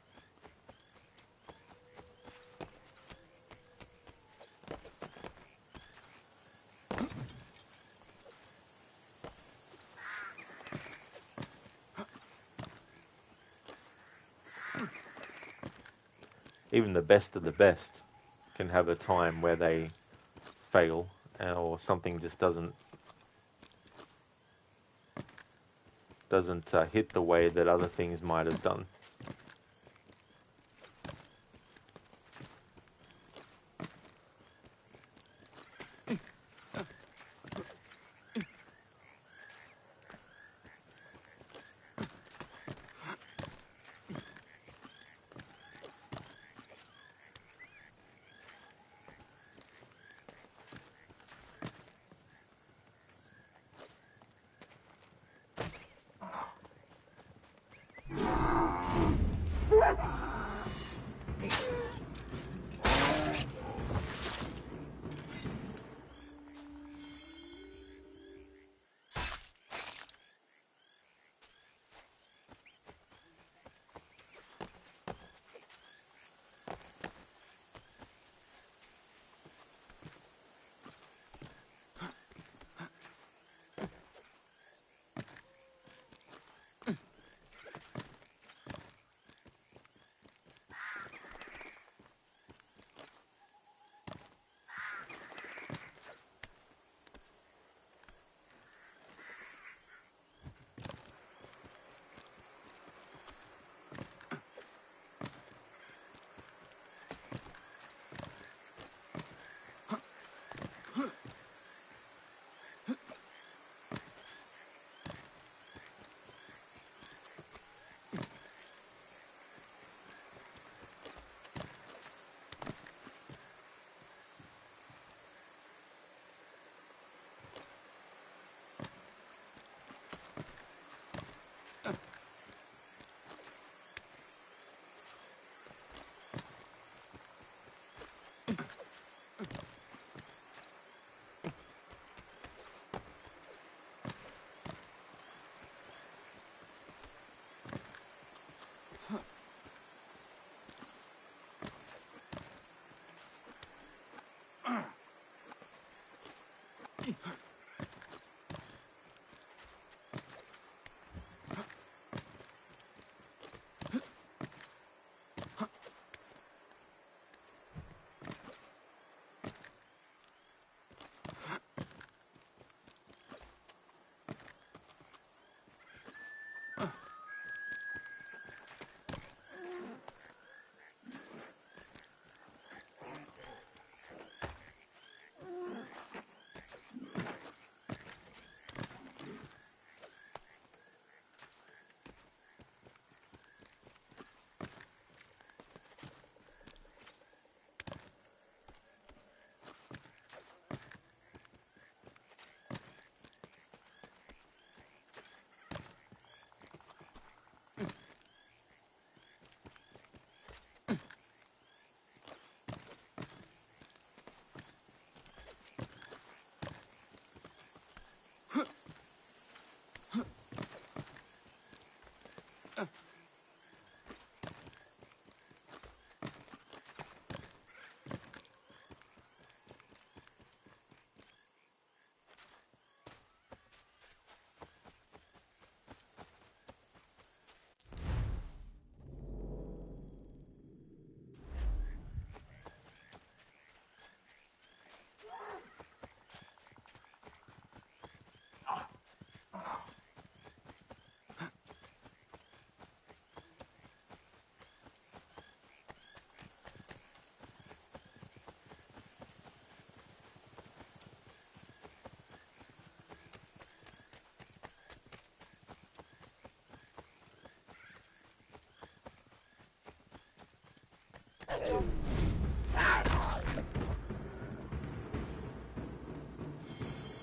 Even the best of the best can have a time where they fail, or something just doesn't hit the way that other things might have done.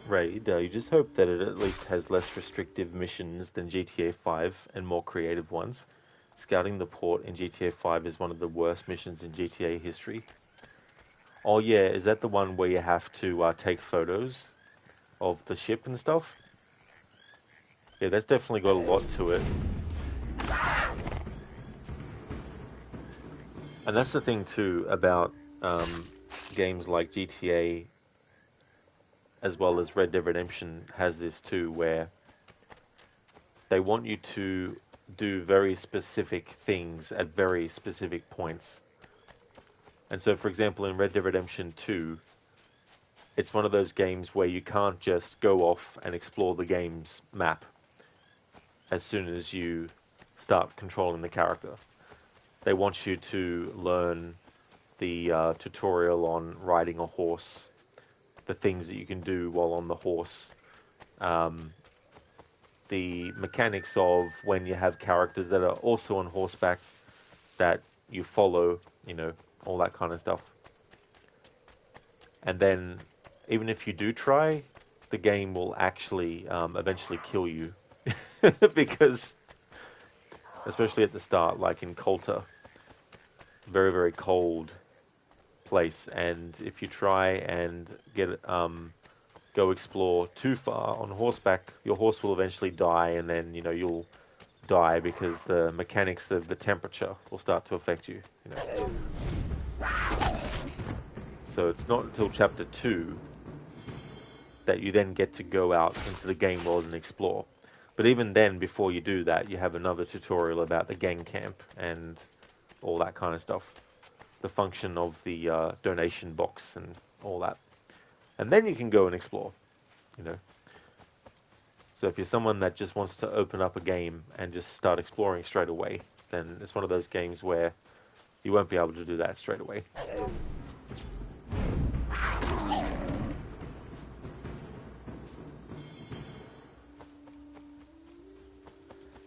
Raid, you just hope that it at least has less restrictive missions than GTA 5 and more creative ones. Scouting the port in GTA 5 is one of the worst missions in GTA history. Oh yeah, is that the one where you have to take photos of the ship and stuff? Yeah, that's definitely got a lot to it. And that's the thing too about games like GTA as well as Red Dead Redemption has this too, where they want you to do very specific things at very specific points. And so, for example, in Red Dead Redemption 2, it's one of those games where you can't just go off and explore the game's map as soon as you start controlling the character. They want you to learn the tutorial on riding a horse, the things that you can do while on the horse, the mechanics of when you have characters that are also on horseback that you follow, you know, all that kind of stuff. And then, even if you do try, the game will actually eventually kill you. Because, especially at the start, like in Colter, very, very cold place, and if you try and go explore too far on horseback, your horse will eventually die, and then, you know, you'll die because the mechanics of the temperature will start to affect you, you know. So it's not until chapter 2 that you then get to go out into the game world and explore. But even then, before you do that, you have another tutorial about the gang camp and all that kind of stuff. The function of the donation box and all that. And then you can go and explore, you know. So if you're someone that just wants to open up a game and just start exploring straight away, then it's one of those games where you won't be able to do that straight away.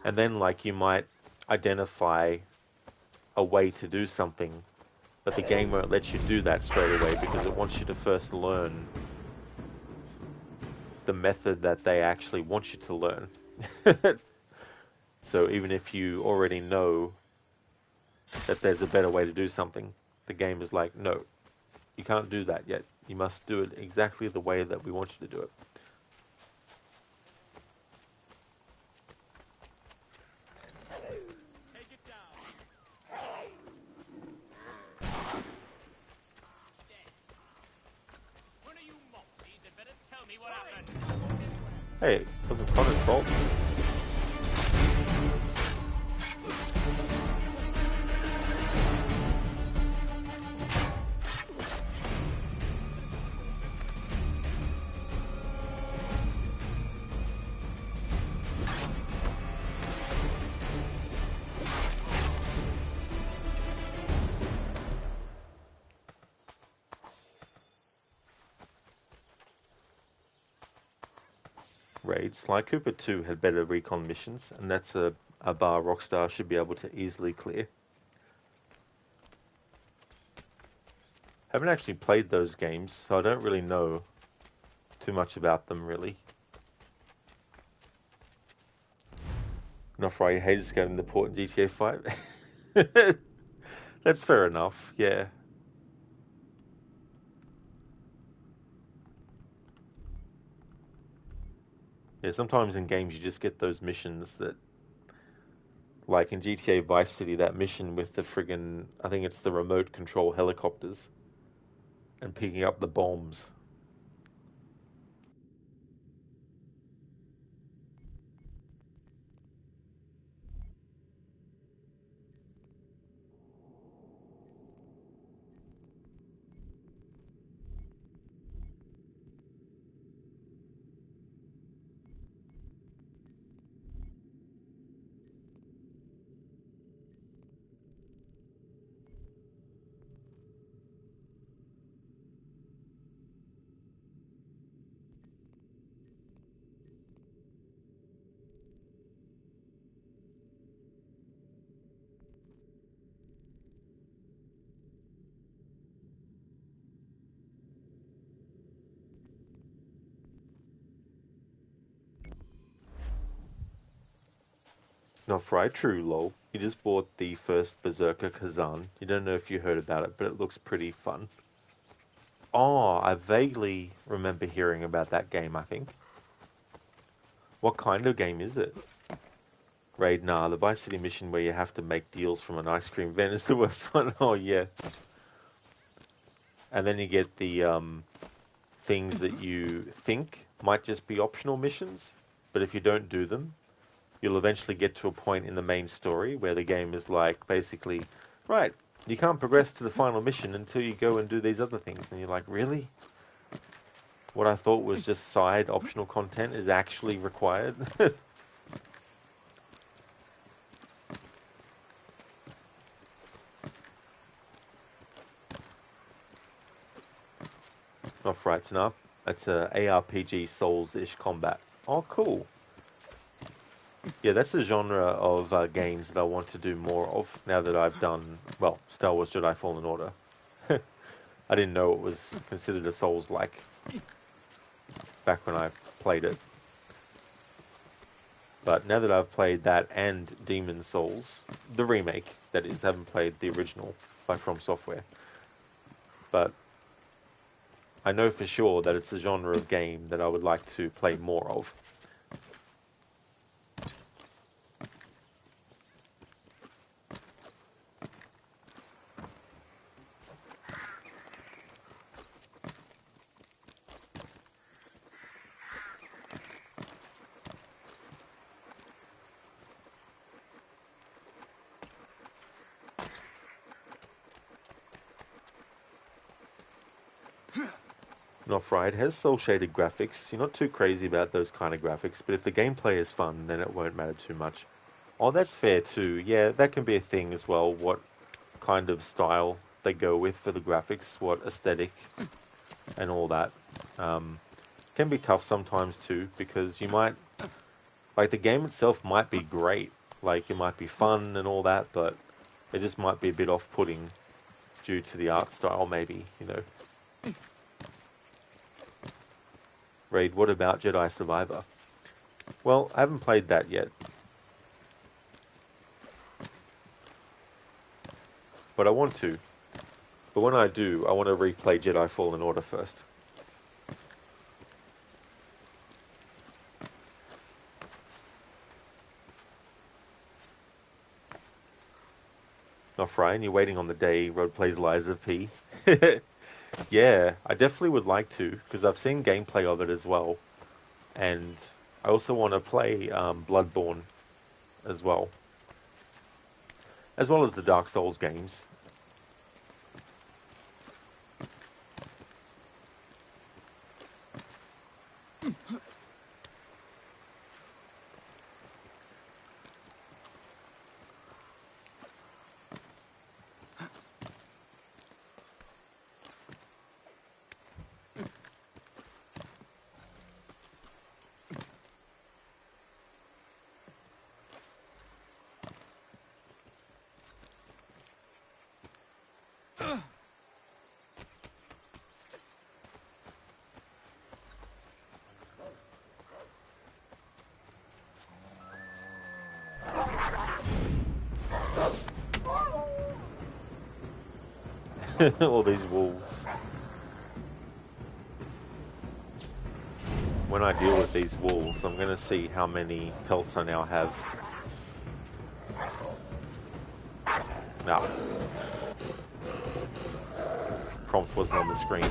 And then, like, you might identify a way to do something, but the game won't let you do that straight away because it wants you to first learn the method that they actually want you to learn. So even if you already know that there's a better way to do something, the game is like, no, you can't do that yet. You must do it exactly the way that we want you to do it. Hey, it wasn't Connor's fault. Raid, Sly Cooper 2 had better recon missions, and that's a bar Rockstar should be able to easily clear. Haven't actually played those games, so I don't really know too much about them, really. Not why you hated scouting the port in GTA 5. That's fair enough, yeah. Yeah, sometimes in games you just get those missions that, like in GTA Vice City, that mission with the friggin', I think it's the remote control helicopters and picking up the bombs. Not fried true, lol. You just bought the first Berserker Kazan. You don't know if you heard about it, but it looks pretty fun. Oh, I vaguely remember hearing about that game, I think. What kind of game is it? Raid, nah, the Vice City mission where you have to make deals from an ice cream van is the worst one. Oh, yeah. And then you get the things that you think might just be optional missions, but if you don't do them, you'll eventually get to a point in the main story where the game is like, basically, right, you can't progress to the final mission until you go and do these other things. And you're like, really? What I thought was just side optional content is actually required? Not frights enough. It's a ARPG Souls-ish combat. Oh, cool. Yeah, that's the genre of games that I want to do more of now that I've done, well, Star Wars Jedi Fallen Order. I didn't know it was considered a Souls-like back when I played it. But now that I've played that and Demon Souls, the remake, that is, I haven't played the original by From Software. But I know for sure that it's a genre of game that I would like to play more of. Not fried. It has cel-shaded graphics. You're not too crazy about those kind of graphics, but if the gameplay is fun, then it won't matter too much. Oh, that's fair too. Yeah, that can be a thing as well, what kind of style they go with for the graphics, what aesthetic, and all that. Can be tough sometimes too, because you might... Like, the game itself might be great. Like, it might be fun and all that, but it just might be a bit off-putting due to the art style, maybe, you know. Raid, what about Jedi Survivor? Well, I haven't played that yet. But I want to. But when I do, I want to replay Jedi Fallen Order first. Not Ryan, you're waiting on the day Rod plays Lies of P. Yeah, I definitely would like to, because I've seen gameplay of it as well. And I also want to play Bloodborne as well. As well as the Dark Souls games. All these wolves. When I deal with these wolves, I'm going to see how many pelts I now have. No. Prompt wasn't on the screen.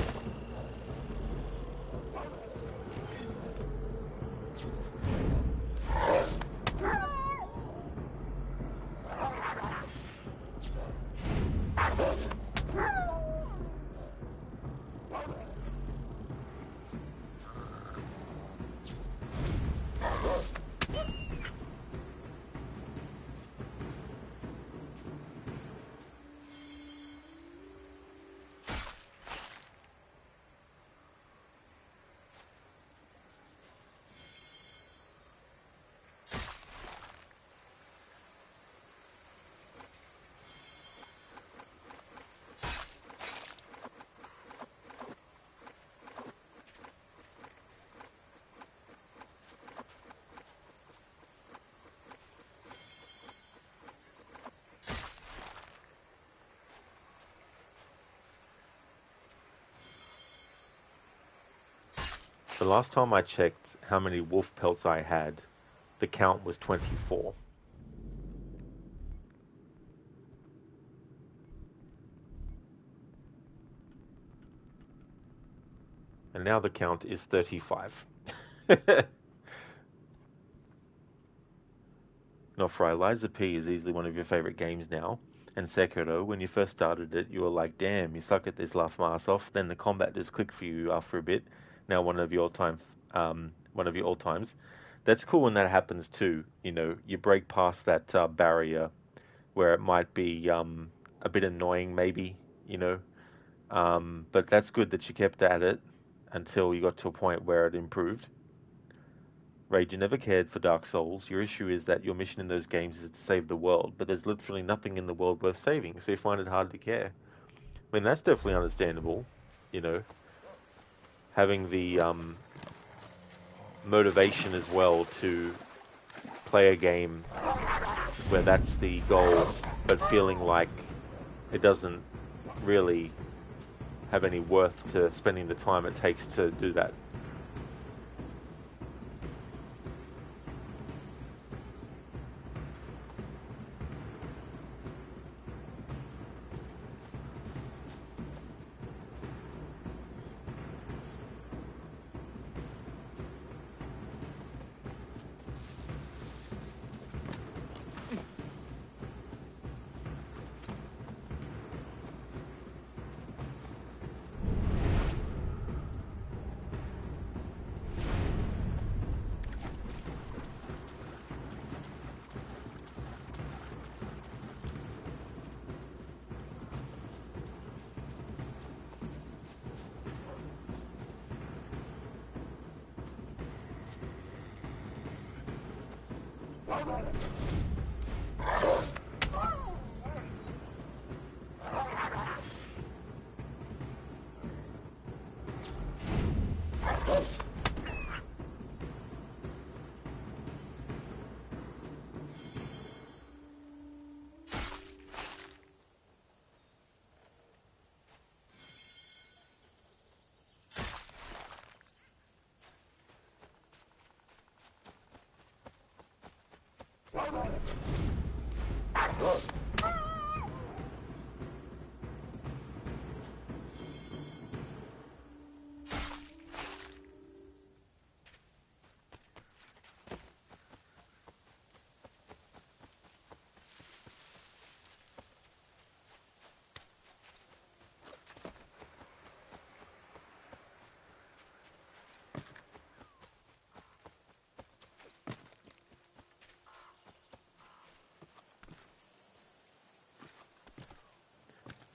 The last time I checked how many wolf pelts I had, the count was 24. And now the count is 35. Not Fry, Liza P is easily one of your favorite games now. And Sekiro, when you first started it, you were like, damn, you suck at this, laugh my ass off. Then the combat just clicked for you after a bit. Now one of your all times. That's cool when that happens too. You know, you break past that barrier where it might be a bit annoying, maybe. You know, but that's good that you kept at it until you got to a point where it improved. Rage, you never cared for Dark Souls. Your issue is that your mission in those games is to save the world, but there's literally nothing in the world worth saving, so you find it hard to care. I mean, that's definitely understandable, you know. Having the motivation as well to play a game where that's the goal, but feeling like it doesn't really have any worth to spending the time it takes to do that.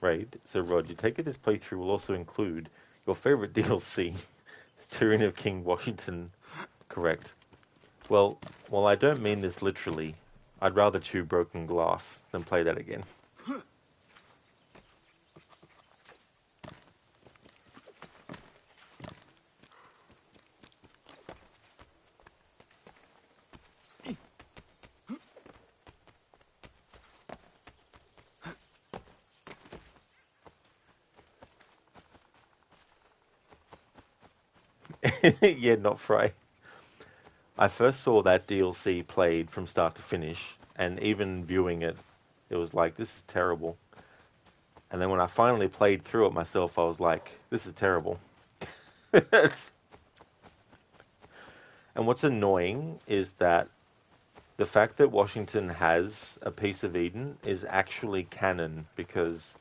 Right, so Rod, you take it this playthrough will also include your favorite DLC, Tyranny of King Washington, correct? Well, while I don't mean this literally, I'd rather chew broken glass than play that again. Yeah, not Fry. I first saw that DLC played from start to finish, and even viewing it, it was like, this is terrible. And then when I finally played through it myself, I was like, this is terrible. And what's annoying is that the fact that Washington has a piece of Eden is actually canon, because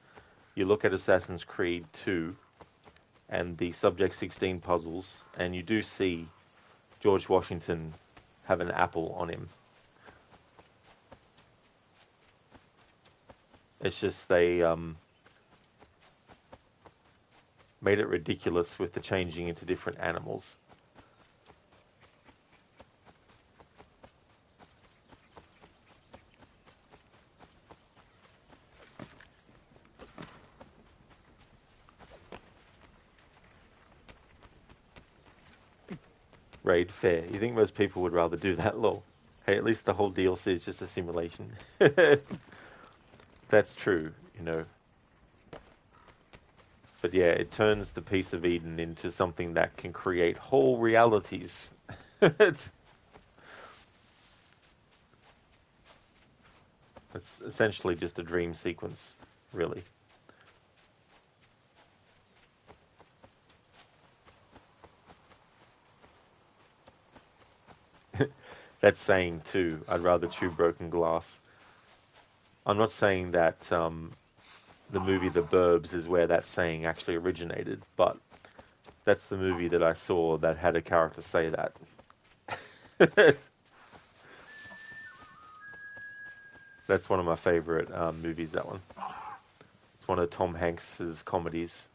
you look at Assassin's Creed 2 and the Subject 16 puzzles, and you do see George Washington have an apple on him. It's just they made it ridiculous with the changing into different animals. Raid, fair. You think most people would rather do that, lol? Hey, at least the whole DLC is just a simulation. That's true, you know. But yeah, it turns the piece of Eden into something that can create whole realities. It's essentially just a dream sequence, really. That saying too, I'd rather chew broken glass. I'm not saying that the movie The Burbs is where that saying actually originated, but that's the movie that I saw that had a character say that. That's one of my favorite movies, that one. It's one of Tom Hanks's comedies.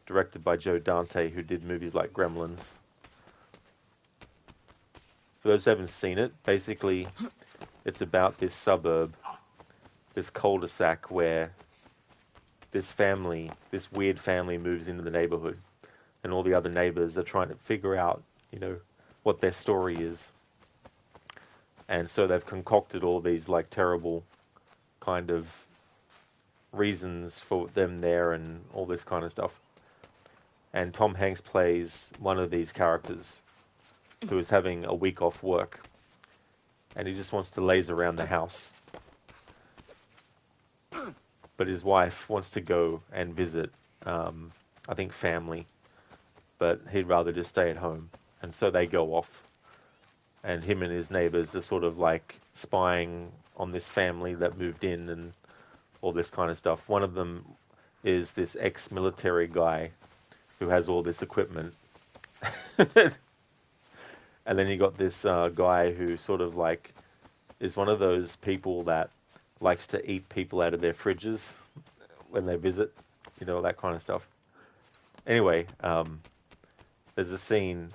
Directed by Joe Dante, who did movies like Gremlins. For those who haven't seen it, basically, it's about this suburb, this cul-de-sac where this weird family moves into the neighborhood, and all the other neighbors are trying to figure out, what their story is. And so they've concocted all these, like, terrible kind of reasons for them there and all this kind of stuff. And Tom Hanks plays one of these characters who is having a week off work, and he just wants to laze around the house. But his wife wants to go and visit, I think, family, but he'd rather just stay at home. And so they go off, and him and his neighbors are sort of like spying on this family that moved in and all this kind of stuff. One of them is this ex-military guy who has all this equipment. And then you got this guy who sort of like is one of those people that likes to eat people out of their fridges when they visit, that kind of stuff. Anyway, there's a scene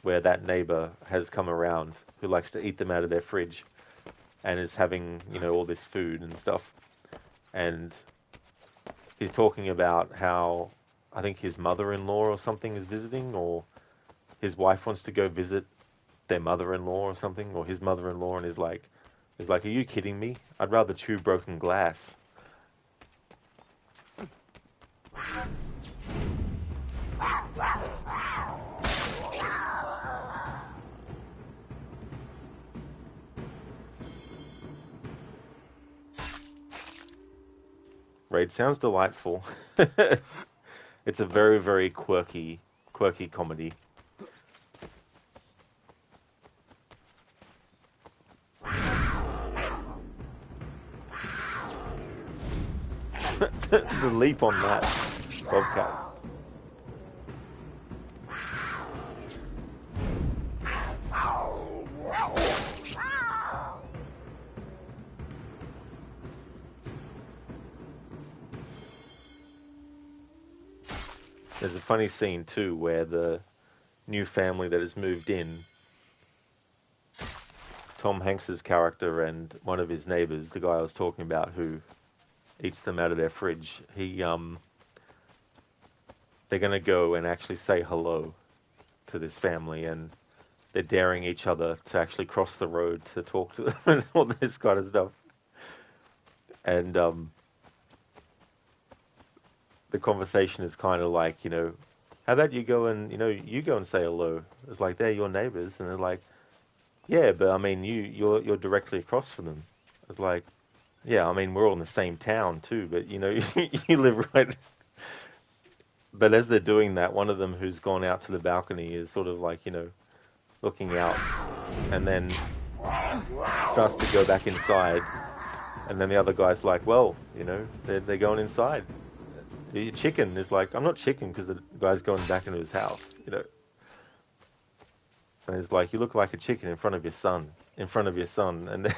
where that neighbor has come around who likes to eat them out of their fridge and is having, all this food and stuff. And he's talking about how I think his mother-in-law or something is visiting, or his wife wants to go visit their mother-in-law or something, or his mother-in-law, and is like, are you kidding me? I'd rather chew broken glass. Raid sounds delightful. It's a very, very quirky comedy. The leap on that bobcat. There's a funny scene too where the new family that has moved in, Tom Hanks's character and one of his neighbors, the guy I was talking about who eats them out of their fridge, they're going to go and actually say hello to this family, and they're daring each other to actually cross the road to talk to them and all this kind of stuff. And the conversation is kind of like, how about you go and, you go and say hello. It's like, they're your neighbors. And they're like, yeah, but I mean, you're directly across from them. It's like, yeah, I mean, we're all in the same town too, but you live right. But as they're doing that, one of them who's gone out to the balcony is sort of like, looking out, and then starts to go back inside. And then the other guy's like, well, they're going inside. Your chicken is like, I'm not chicken, because the guy's going back into his house, And it's like, you look like a chicken in front of your son. And then,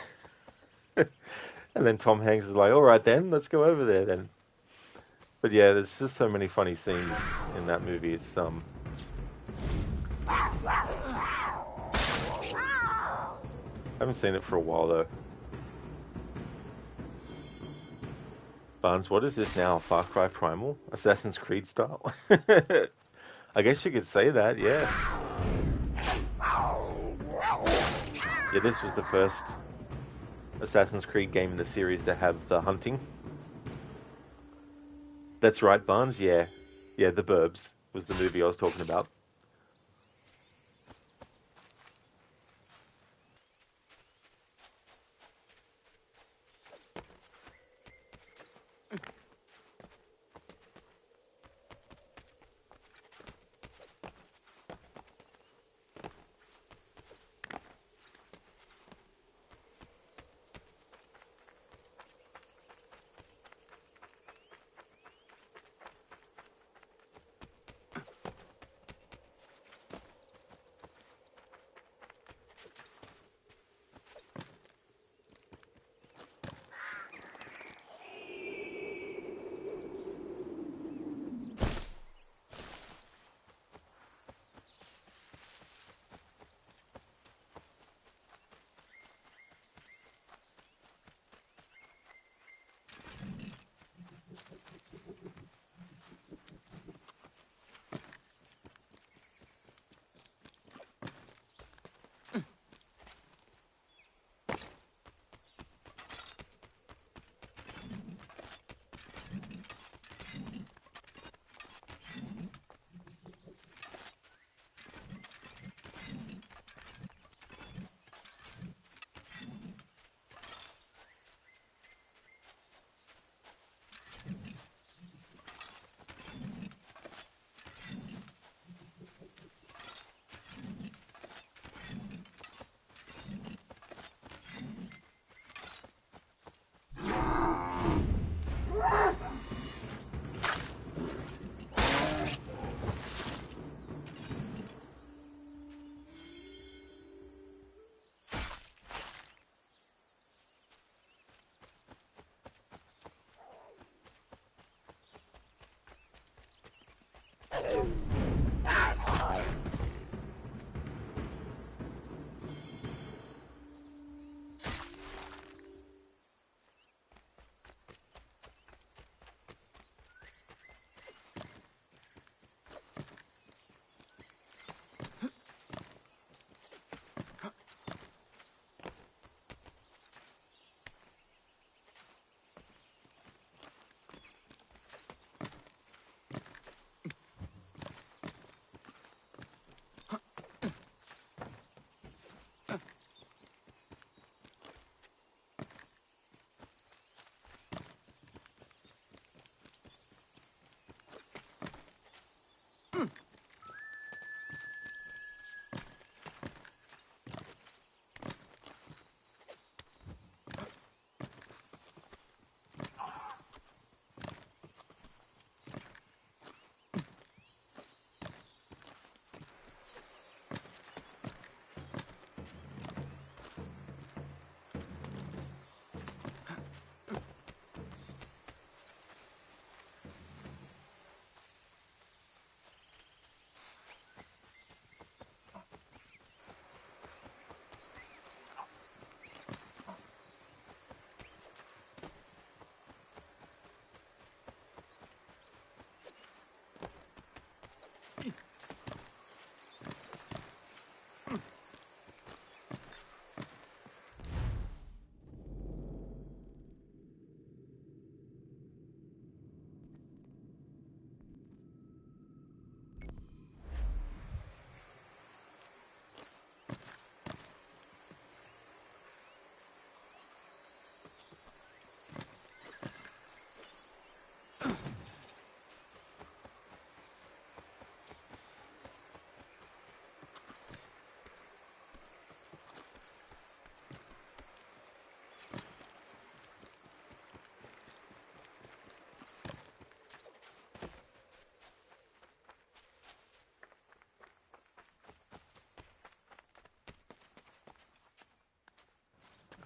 and then Tom Hanks is like, all right then, let's go over there then. But yeah, there's just so many funny scenes in that movie. It's I haven't seen it for a while though. Barnes, what is this now? Far Cry Primal? Assassin's Creed style? I guess you could say that, yeah. Yeah, this was the first Assassin's Creed game in the series to have the hunting. That's right, Barnes. Yeah, yeah. The Burbs was the movie I was talking about.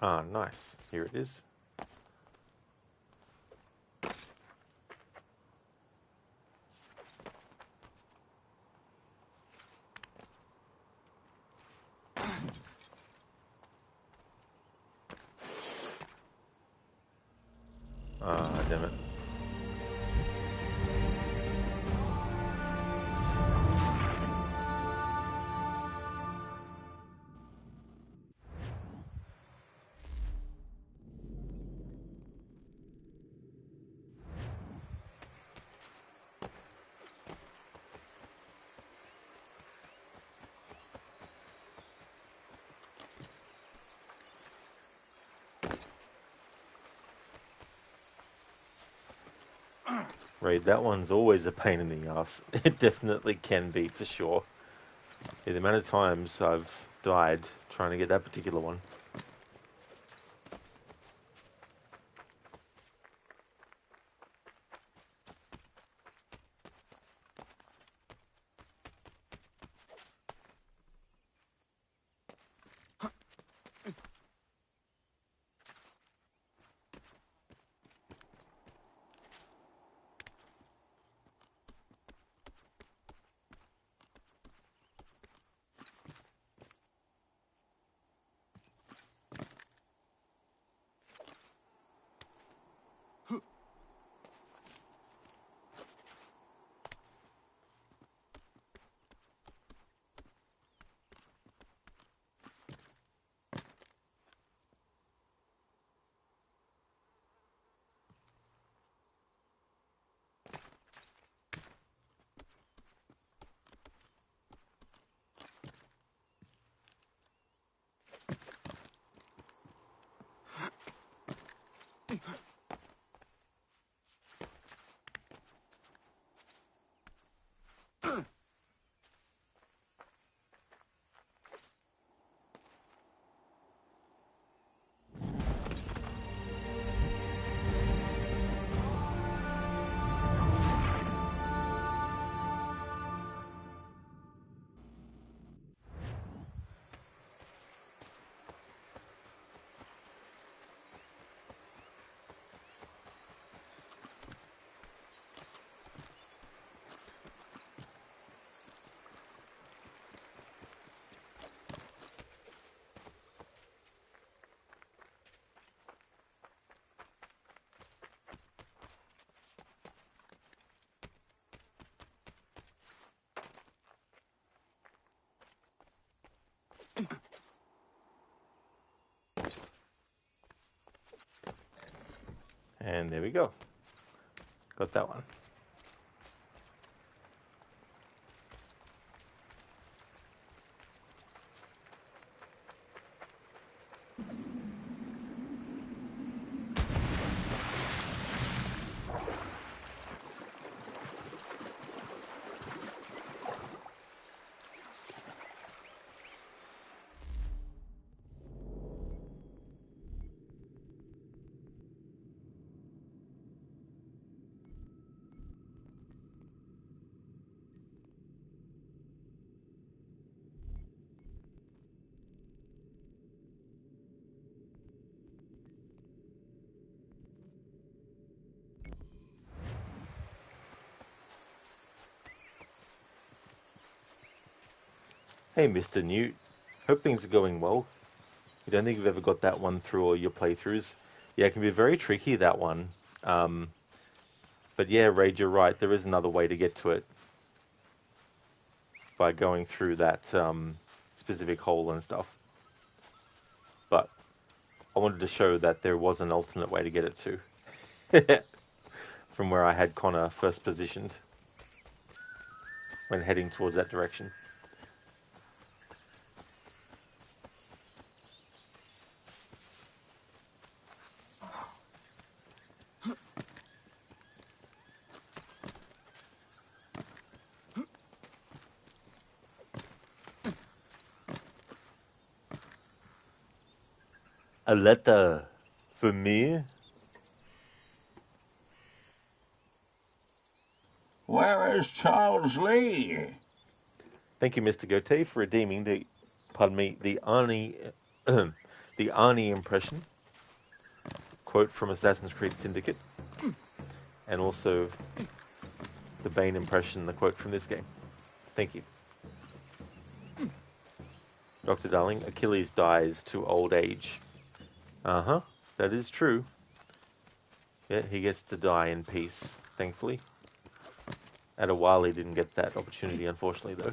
Ah, nice. Here it is. Ah, damn it. Raid, that one's always a pain in the ass. It definitely can be, for sure. Yeah, the amount of times I've died trying to get that particular one. And there we go. Got that one. Hey, Mr. Newt. Hope things are going well. I don't think you've ever got that one through all your playthroughs. Yeah, it can be very tricky, that one. But yeah, Raid, you're right. There is another way to get to it. By going through that specific hole and stuff. But I wanted to show that there was an alternate way to get it to. From where I had Connor first positioned. When heading towards that direction. A letter for me?
Where is Charles Lee?
Thank you, Mr. Gote, for redeeming the, pardon me, the Arnie, the Arnie impression. Quote from Assassin's Creed Syndicate. And also the Bane impression, the quote from this game. Thank you. Dr. Darling, Achilles dies to old age. Uh-huh, that is true. Yeah, he gets to die in peace, thankfully. At a while he didn't get that opportunity, unfortunately, though.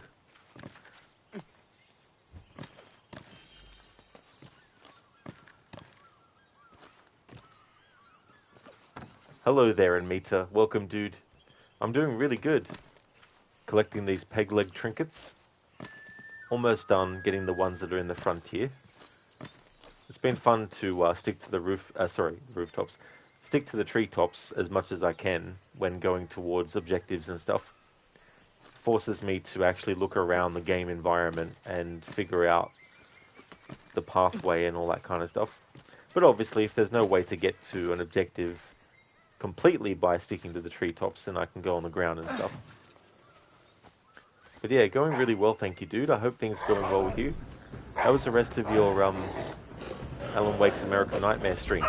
Hello there, Anmita. Welcome, dude. I'm doing really good. Collecting these peg leg trinkets. Almost done getting the ones that are in the frontier. It's been fun to stick to the rooftops. stick to the treetops as much as I can when going towards objectives and stuff. Forces me to actually look around the game environment and figure out the pathway and all that kind of stuff. But obviously, if there's no way to get to an objective completely by sticking to the treetops, then I can go on the ground and stuff. But yeah, going really well, thank you, dude. I hope things are going well with you. How was the rest of your Alan Wake's American Nightmare stream?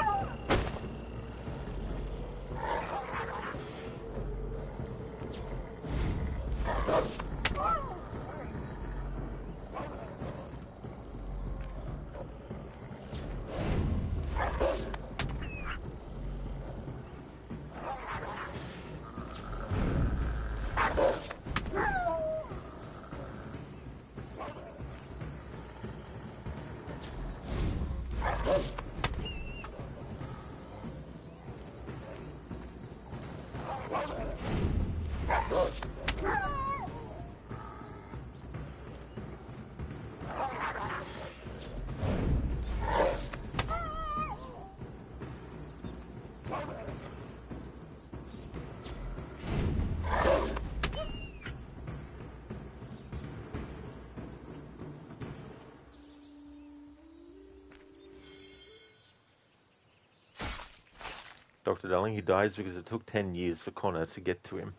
Dr. Darling, he dies because it took 10 years for Connor to get to him.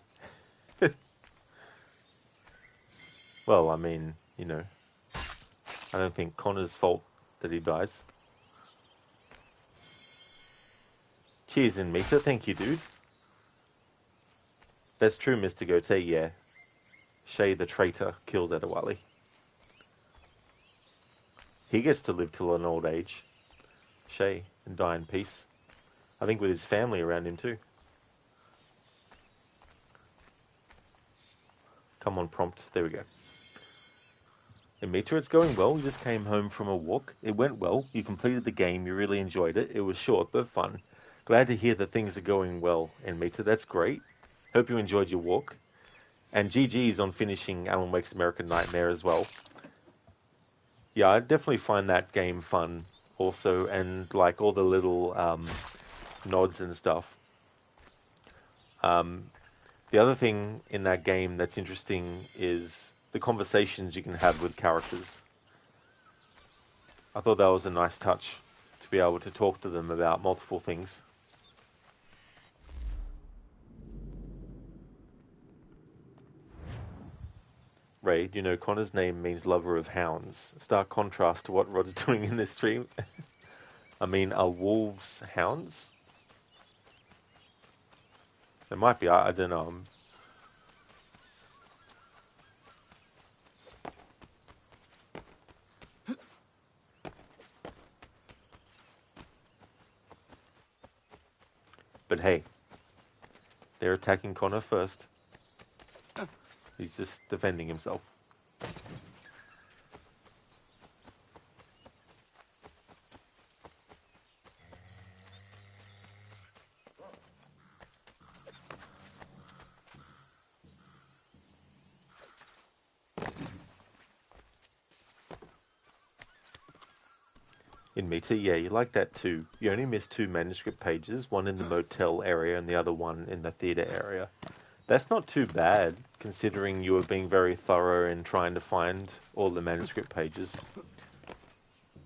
Well, I mean, you know, I don't think Connor's fault that he dies. Cheers in Mita, thank you, dude. That's true, Mr. Gote, yeah. Shay the traitor kills Adewale. He gets to live till an old age. Shay, and die in peace. I think with his family around him too. Come on, prompt. There we go. Mitra, it's going well. You just came home from a walk. It went well. You completed the game. You really enjoyed it. It was short but fun. Glad to hear that things are going well, Mitra. That's great. Hope you enjoyed your walk. And GG's on finishing Alan Wake's American Nightmare as well. Yeah, I definitely find that game fun also, and like all the little nods and stuff. The other thing in that game that's interesting is the conversations you can have with characters. I thought that was a nice touch to be able to talk to them about multiple things. Ray, do you know Connor's name means lover of hounds? Stark contrast to what Rod's doing in this stream. I mean, are wolves hounds? There might be, I don't know. But hey, they're attacking Connor first. He's just defending himself. In Meta, yeah, you like that too. You only missed 2 manuscript pages, one in the motel area and the other one in the theatre area. That's not too bad, considering you were being very thorough in trying to find all the manuscript pages.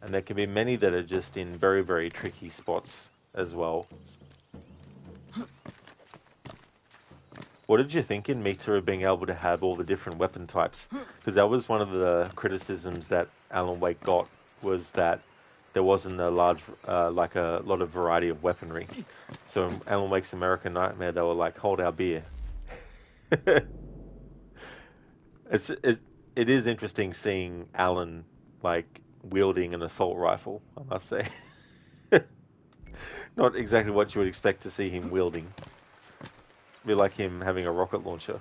And there can be many that are just in very, very tricky spots as well. What did you think in Meta of being able to have all the different weapon types? Because that was one of the criticisms that Alan Wake got, was that there wasn't a large, like a lot of variety of weaponry. So in Alan Wake's American Nightmare, they were like, hold our beer. It is interesting seeing Alan like wielding an assault rifle, I must say. Not exactly what you would expect to see him wielding. Be like him having a rocket launcher.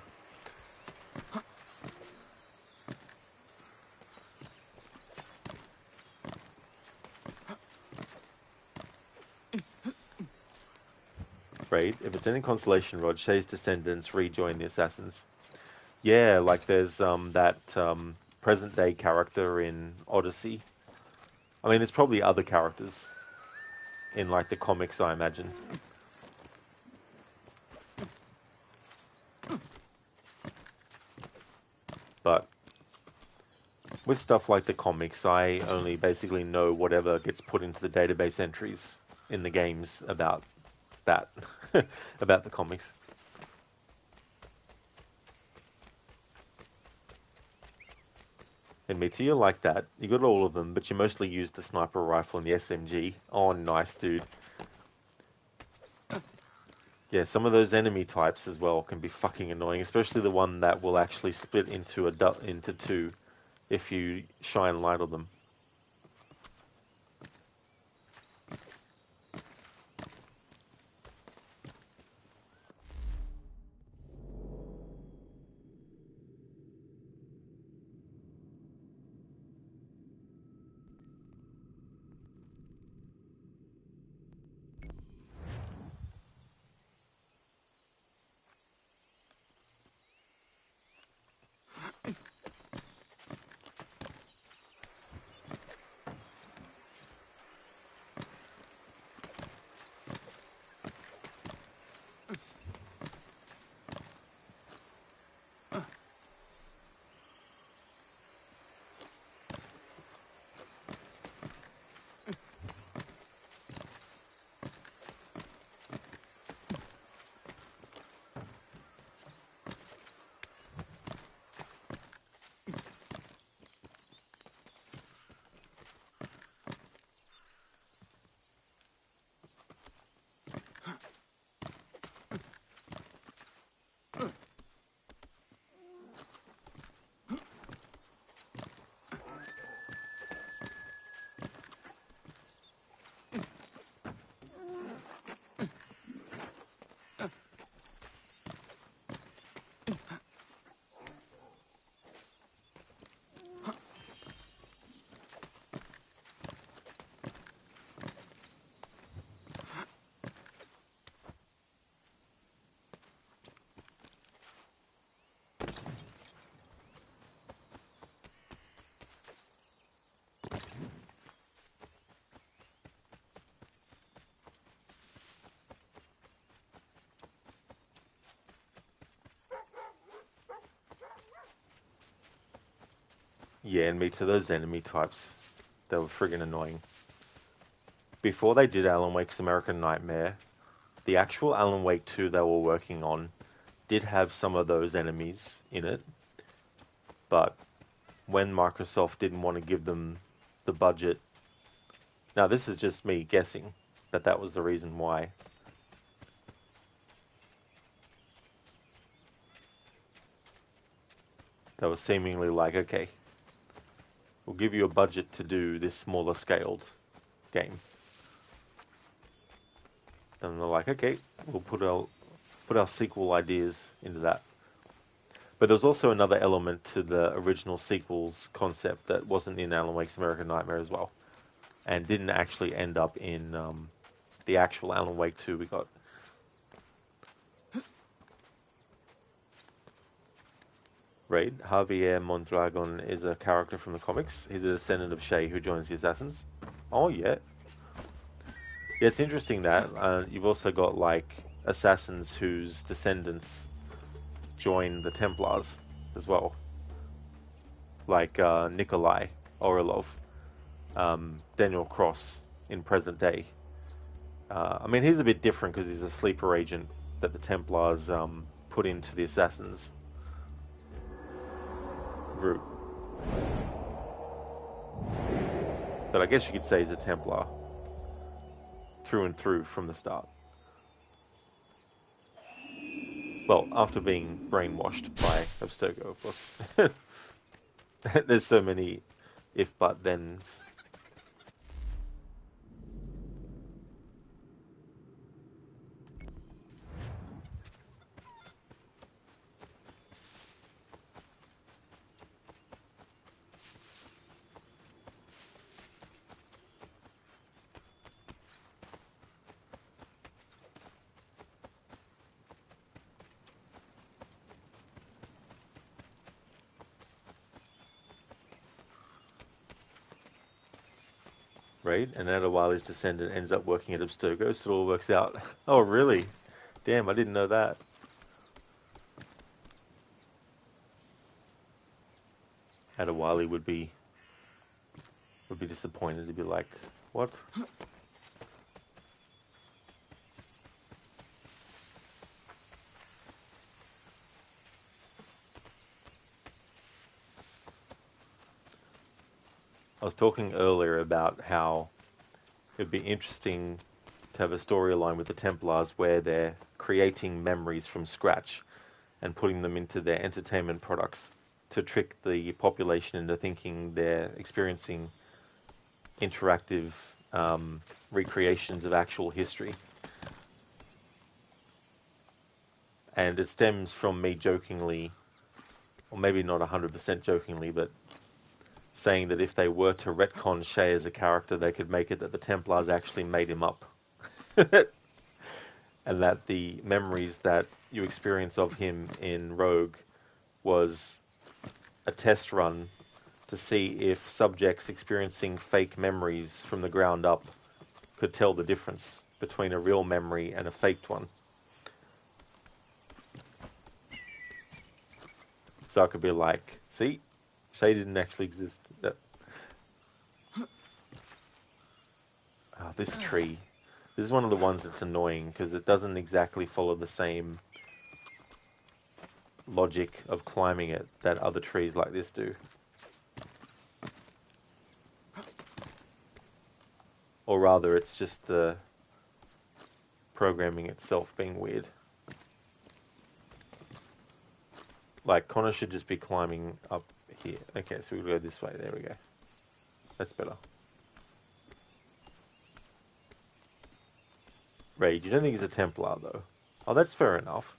Raid. If it's any consolation, Rod, Shay's descendants rejoin the assassins. Yeah, like there's that present day character in Odyssey. I mean, there's probably other characters in like the comics, I imagine. But with stuff like the comics, I only basically know whatever gets put into the database entries in the games about that, about the comics. And Mitty, you're like that. You got all of them, but you mostly use the sniper rifle and the SMG. Oh, nice, dude. Yeah, some of those enemy types as well can be fucking annoying, especially the one that will actually split into into two if you shine light on them. Yeah, and me to those enemy types. They were friggin' annoying. Before they did Alan Wake's American Nightmare, the actual Alan Wake 2 they were working on did have some of those enemies in it. But when Microsoft didn't want to give them the budget... Now, this is just me guessing that was the reason why. They were seemingly like, okay, we'll give you a budget to do this smaller scaled game. And they're like, okay, we'll put our sequel ideas into that. But there's also another element to the original sequel's concept that wasn't in Alan Wake's American Nightmare as well, and didn't actually end up in the actual Alan Wake 2 we got. Right, Javier Mondragon is a character from the comics. He's a descendant of Shay who joins the Assassins. Oh, yeah. Yeah, it's interesting that you've also got, like, assassins whose descendants join the Templars as well. Like Nikolai Orlov, Daniel Cross in present day. I mean, he's a bit different because he's a sleeper agent that the Templars put into the Assassins group. But I guess you could say he's a Templar through and through from the start. Well, after being brainwashed by Abstergo, of course. There's so many if but thens. Right, and then a while his descendant ends up working at Abstergo, so it all works out. Oh, really? Damn, I didn't know that. Adewale would be disappointed. He'd be like, "What?" I was talking earlier about how it'd be interesting to have a storyline with the Templars where they're creating memories from scratch and putting them into their entertainment products to trick the population into thinking they're experiencing interactive recreations of actual history. And it stems from me jokingly, or maybe not 100% jokingly, but saying that if they were to retcon Shay as a character, they could make it that the Templars actually made him up. And that the memories that you experience of him in Rogue was a test run to see if subjects experiencing fake memories from the ground up could tell the difference between a real memory and a faked one. So I could be like, see, Shay didn't actually exist. This tree. This is one of the ones that's annoying because it doesn't exactly follow the same logic of climbing it that other trees like this do. Or rather, it's just the programming itself being weird. Like, Connor should just be climbing up here. Okay, so we'll go this way. There we go. That's better. Raid, you don't think he's a Templar, though? Oh, that's fair enough.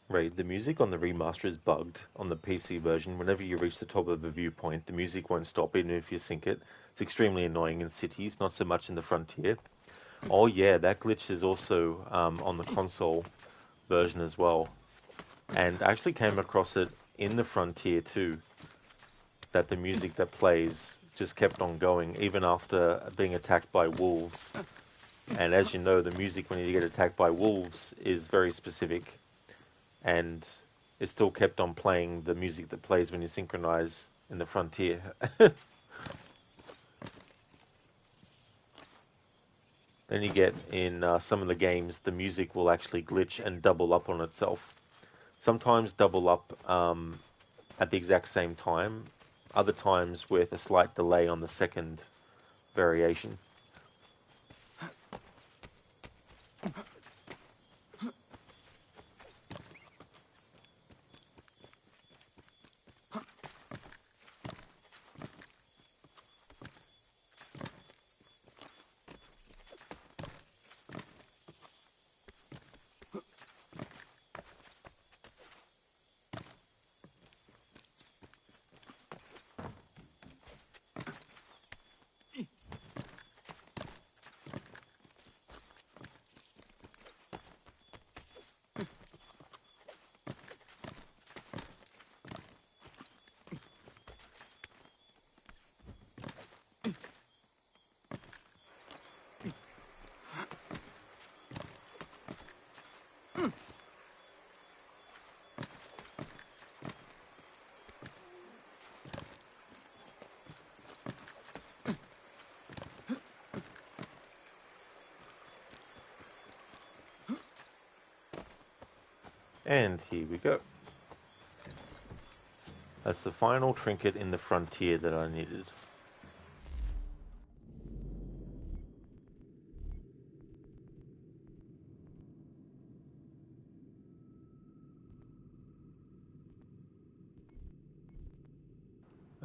Right, the music on the remaster is bugged on the PC version. Whenever you reach the top of the viewpoint, the music won't stop even if you sync it. It's extremely annoying in cities, not so much in the frontier. Oh yeah, that glitch is also on the console version as well, and I actually came across it in the Frontier too, that the music that plays just kept on going even after being attacked by wolves. And as you know, the music when you get attacked by wolves is very specific, and it still kept on playing the music that plays when you synchronize in the Frontier. Then you get in some of the games, the music will actually glitch and double up on itself. Sometimes double up at the exact same time, other times with a slight delay on the second variation. And here we go. That's the final trinket in the Frontier that I needed.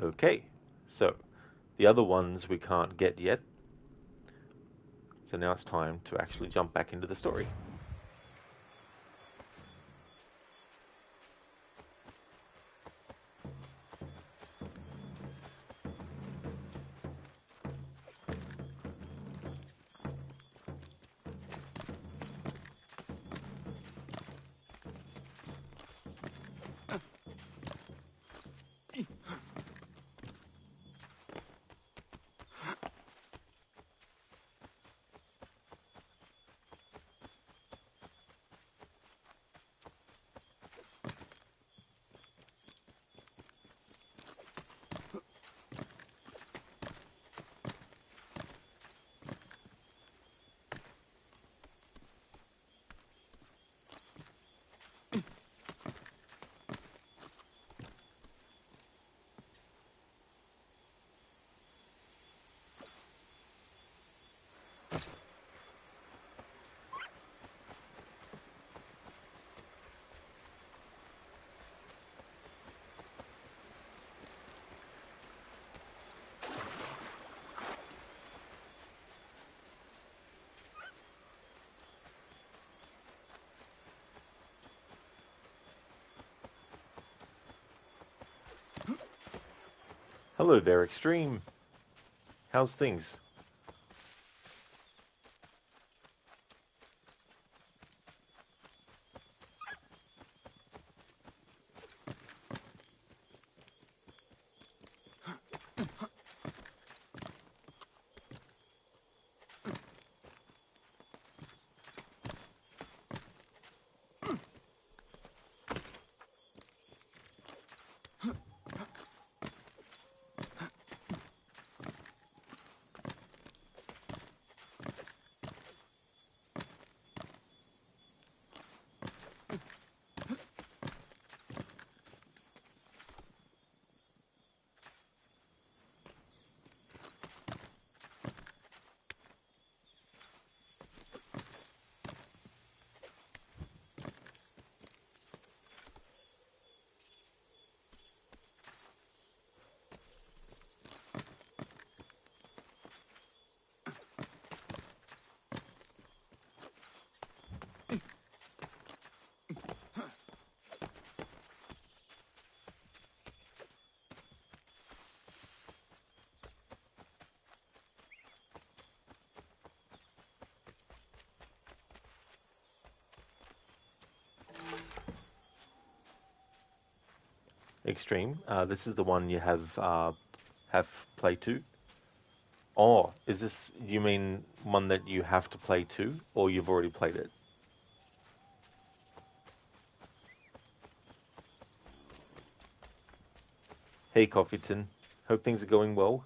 Okay, so the other ones we can't get yet. So now it's time to actually jump back into the story. Hello there, Extreme. How's things? Extreme. This is the one you have play to. Oh, is this, you mean one that you have to play to, or you've already played it? Hey, Coffeeton. Hope things are going well.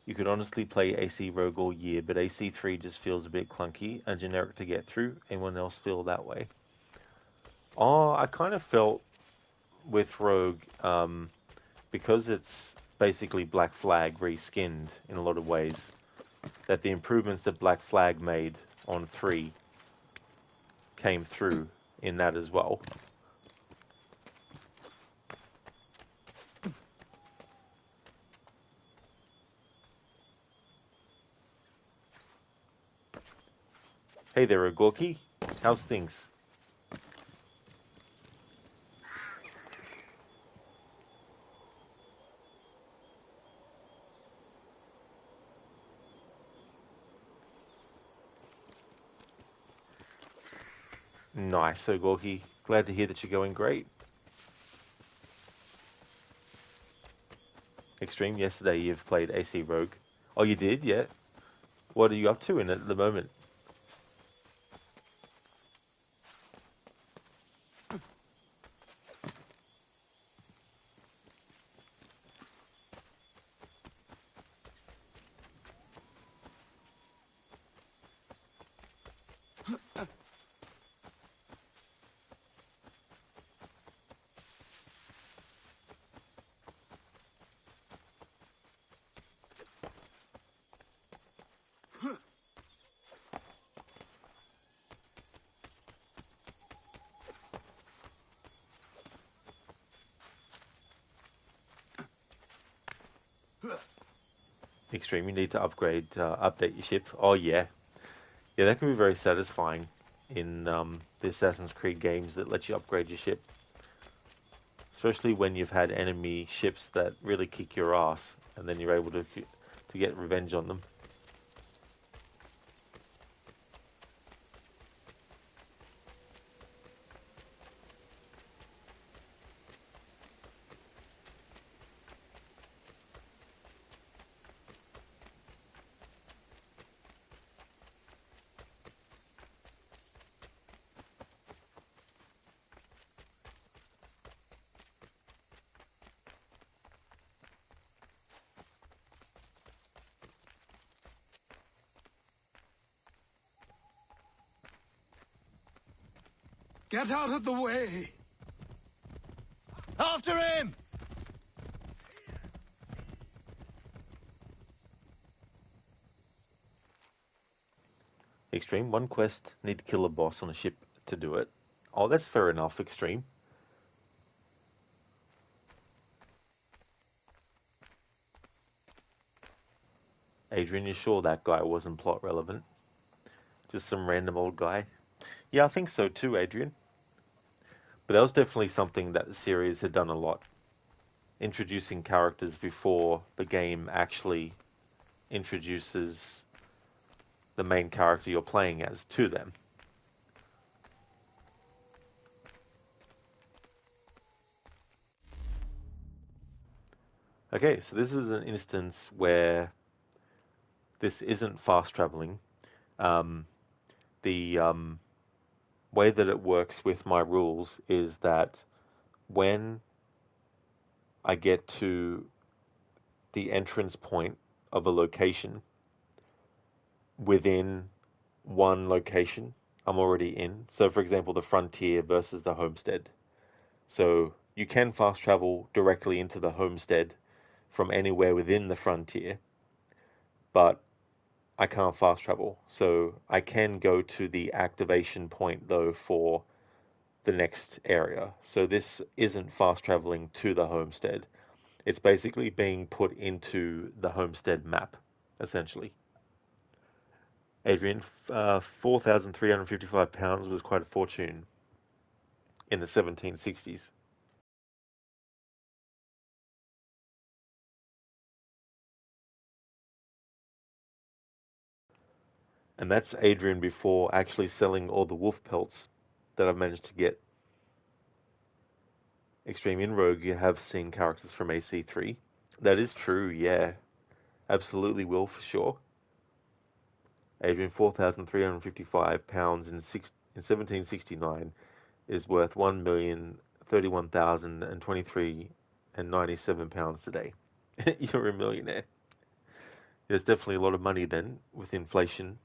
You could honestly play AC Rogue all year, but AC3 just feels a bit clunky and generic to get through. Anyone else feel that way? Oh, I kind of felt with Rogue, because it's basically Black Flag reskinned in a lot of ways, that the improvements that Black Flag made on 3 came through in that as well. Hey there, Agorki. How's things? Nice, Agorki. Glad to hear that you're going great. Extreme, yesterday you've played AC Rogue. Oh, you did? Yeah. What are you up to in it at the moment? Extreme, you need to update your ship. Oh yeah, yeah, that can be very satisfying in the Assassin's Creed games that let you upgrade your ship, especially when you've had enemy ships that really kick your ass, and then you're able to get revenge on them.
Get out of the way!
After him!
Extreme, one quest, need to kill a boss on a ship to do it. Oh, that's fair enough, Extreme. Adrian, you sure that guy wasn't plot relevant? Just some random old guy? Yeah, I think so too, Adrian. But that was definitely something that the series had done a lot. Introducing characters before the game actually introduces the main character you're playing as to them. Okay, so this is an instance where this isn't fast traveling. The way that it works with my rules is that when I get to the entrance point of a location within one location I'm already in. So for example, the frontier versus the homestead. So you can fast travel directly into the homestead from anywhere within the frontier, but I can't fast travel. So I can go to the activation point though for the next area. So this isn't fast traveling to the homestead. It's basically being put into the homestead map, essentially. Adrian, 4,355 pounds was quite a fortune in the 1760s. And that's Adrian before actually selling all the wolf pelts that I've managed to get. Extreme in Rogue, you have seen characters from AC3. That is true, yeah. Absolutely will, for sure. Adrian, £4,355 in 1769 is worth £1,031,023.97 today. You're a millionaire. There's definitely a lot of money then, with inflation.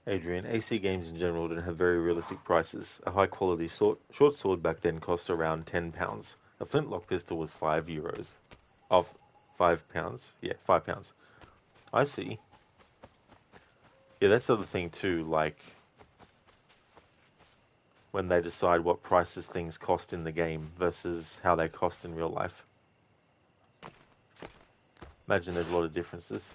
Adrian, AC games in general didn't have very realistic prices. A high quality short sword back then cost around £10. A flintlock pistol was €5. Of £5? Yeah, £5. I see. Yeah, that's the other thing too, like when they decide what prices things cost in the game versus how they cost in real life. Imagine there's a lot of differences.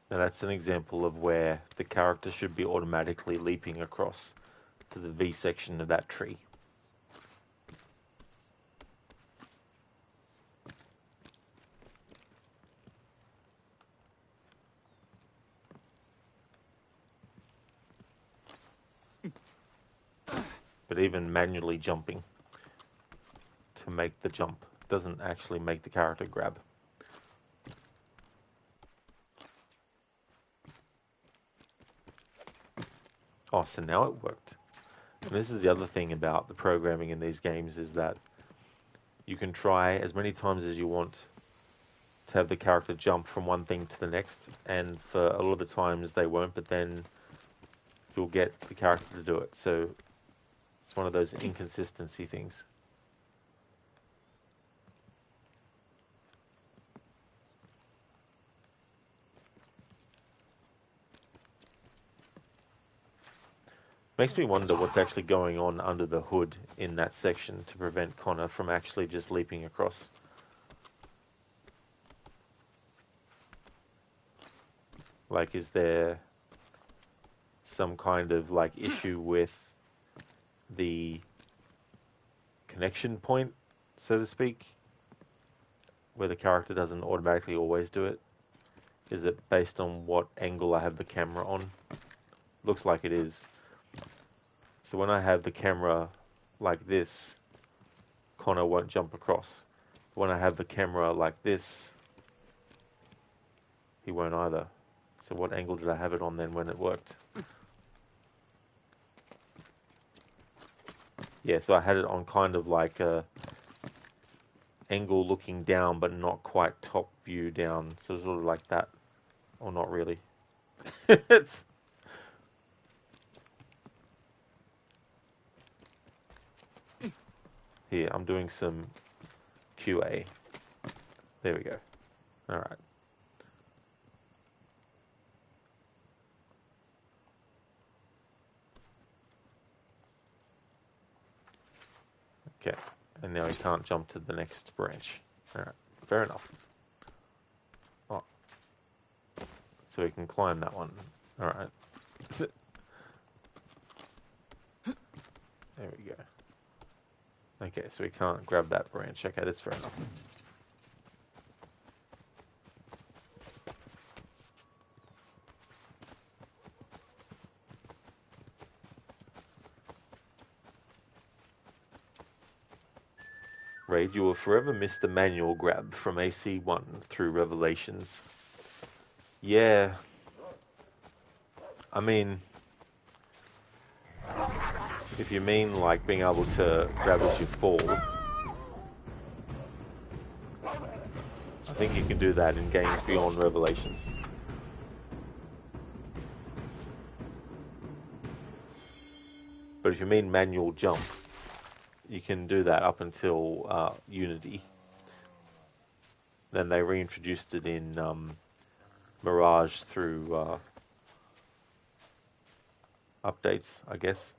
Now that's an example of where the character should be automatically leaping across to the V section of that tree. But even manually jumping to make the jump doesn't actually make the character grab. Oh, so now it worked. And this is the other thing about the programming in these games, is that you can try as many times as you want to have the character jump from one thing to the next, and for a lot of the times they won't, but then you'll get the character to do it. So it's one of those inconsistency things. Makes me wonder what's actually going on under the hood in that section to prevent Connor from actually just leaping across. Like, is there some kind of like issue with the connection point, so to speak, where the character doesn't automatically always do it? Is it based on what angle I have the camera on? Looks like it is. So when I have the camera like this, Connor won't jump across. When I have the camera like this, he won't either. So what angle did I have it on then when it worked? Yeah, so I had it on kind of like a angle looking down, but not quite top view down. So sort of like that. Or not really. It's... Here, I'm doing some QA. There we go. Alright. Okay, and now he can't jump to the next branch. Alright, fair enough. Oh. So he can climb that one. Alright. There we go. Okay, so we can't grab that branch. Okay, that's fair enough. Raid, you will forever miss the manual grab from AC1 through Revelations. Yeah. I mean, if you mean like being able to grab as you fall, I think you can do that in games beyond Revelations. But if you mean manual jump, you can do that up until Unity. Then they reintroduced it in Mirage through updates, I guess.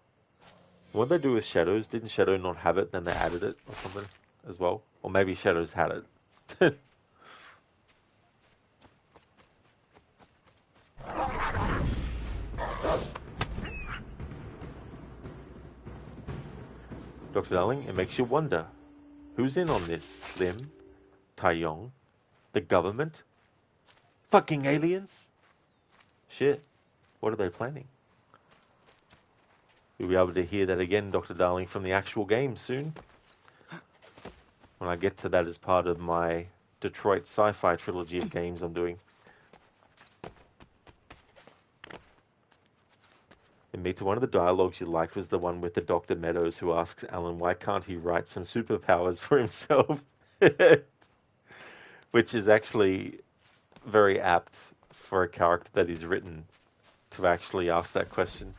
What did they do with Shadows? Didn't Shadow not have it, then they added it or something as well? Or maybe Shadows had it. Dr. Darling, it makes you wonder. Who's in on this? Lim? Taeyong? The government? Fucking aliens? Shit. What are they planning? You'll be able to hear that again, Dr. Darling, from the actual game soon. When I get to that as part of my Detroit sci-fi trilogy of games I'm doing. Mita, one of the dialogues you liked was the one with the Dr. Meadows who asks Alan, why can't he write some superpowers for himself? Which is actually very apt for a character that is written to actually ask that question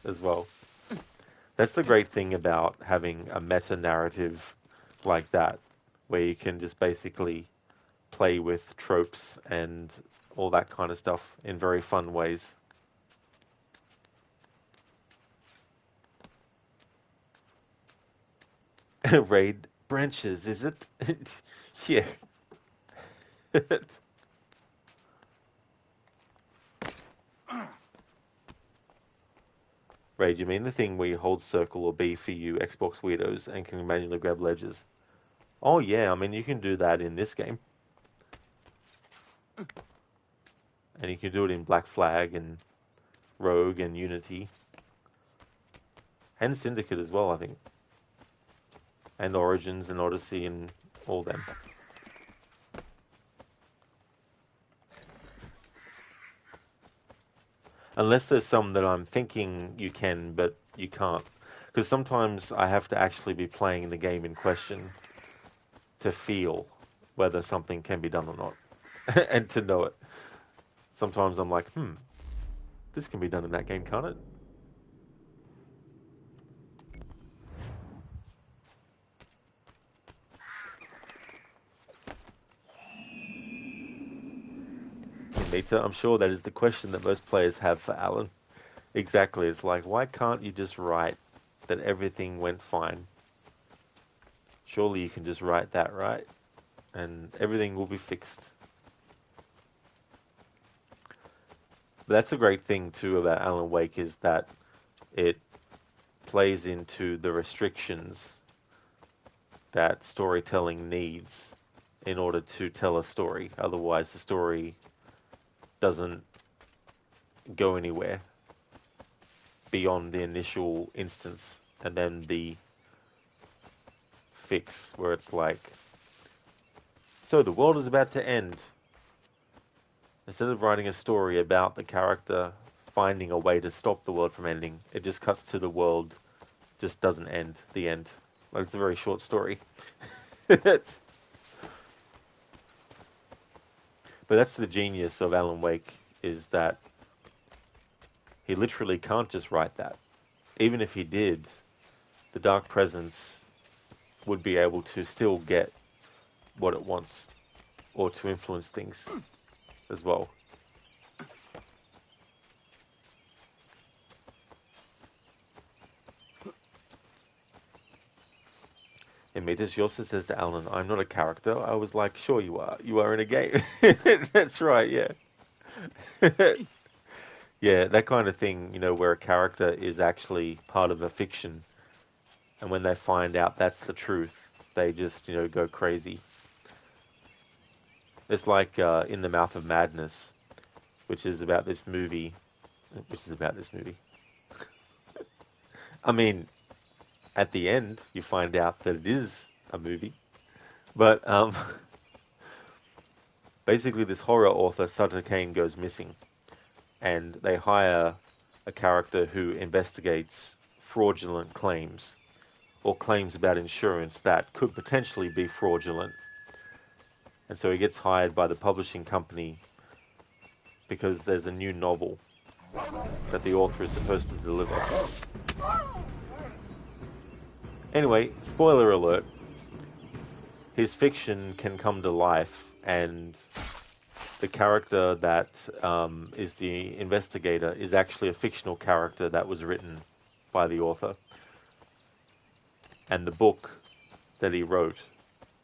as well. That's the great thing about having a meta-narrative like that, where you can just basically play with tropes and all that kind of stuff in very fun ways. Raid branches, is it? Yeah. Ray, do you mean the thing where you hold circle or B for you Xbox weirdos and can manually grab ledges? Oh yeah, I mean you can do that in this game. And you can do it in Black Flag and Rogue and Unity. And Syndicate as well, I think. And Origins and Odyssey and all them. Unless there's some that I'm thinking you can, but you can't. Because sometimes I have to actually be playing the game in question to feel whether something can be done or not. And to know it. Sometimes I'm like, this can be done in that game, can't it? Mita, I'm sure that is the question that most players have for Alan. Exactly. It's like, why can't you just write that everything went fine? Surely you can just write that, right? And everything will be fixed. But that's a great thing, too, about Alan Wake, is that it plays into the restrictions that storytelling needs in order to tell a story. Otherwise, the story doesn't go anywhere beyond the initial instance and then the fix where it's like, so the world is about to end. Instead of writing a story about the character finding a way to stop the world from ending, it just cuts to the world just doesn't end, the end. Like, it's a very short story. But that's the genius of Alan Wake, is that he literally can't just write that. Even if he did, the Dark Presence would be able to still get what it wants, or to influence things as well. And Metas, she also says to Alan, I'm not a character. I was like, sure you are. You are in a game. That's right, yeah. Yeah, that kind of thing, you know, where a character is actually part of a fiction. And when they find out that's the truth, they just, you know, go crazy. It's like In the Mouth of Madness, which is about this movie. I mean, at the end, you find out that it is a movie. But basically this horror author, Sutter Kane, goes missing. And they hire a character who investigates fraudulent claims, or claims about insurance that could potentially be fraudulent. And so he gets hired by the publishing company because there's a new novel that the author is supposed to deliver. Anyway, spoiler alert, his fiction can come to life, and the character that is the investigator is actually a fictional character that was written by the author. And the book that he wrote,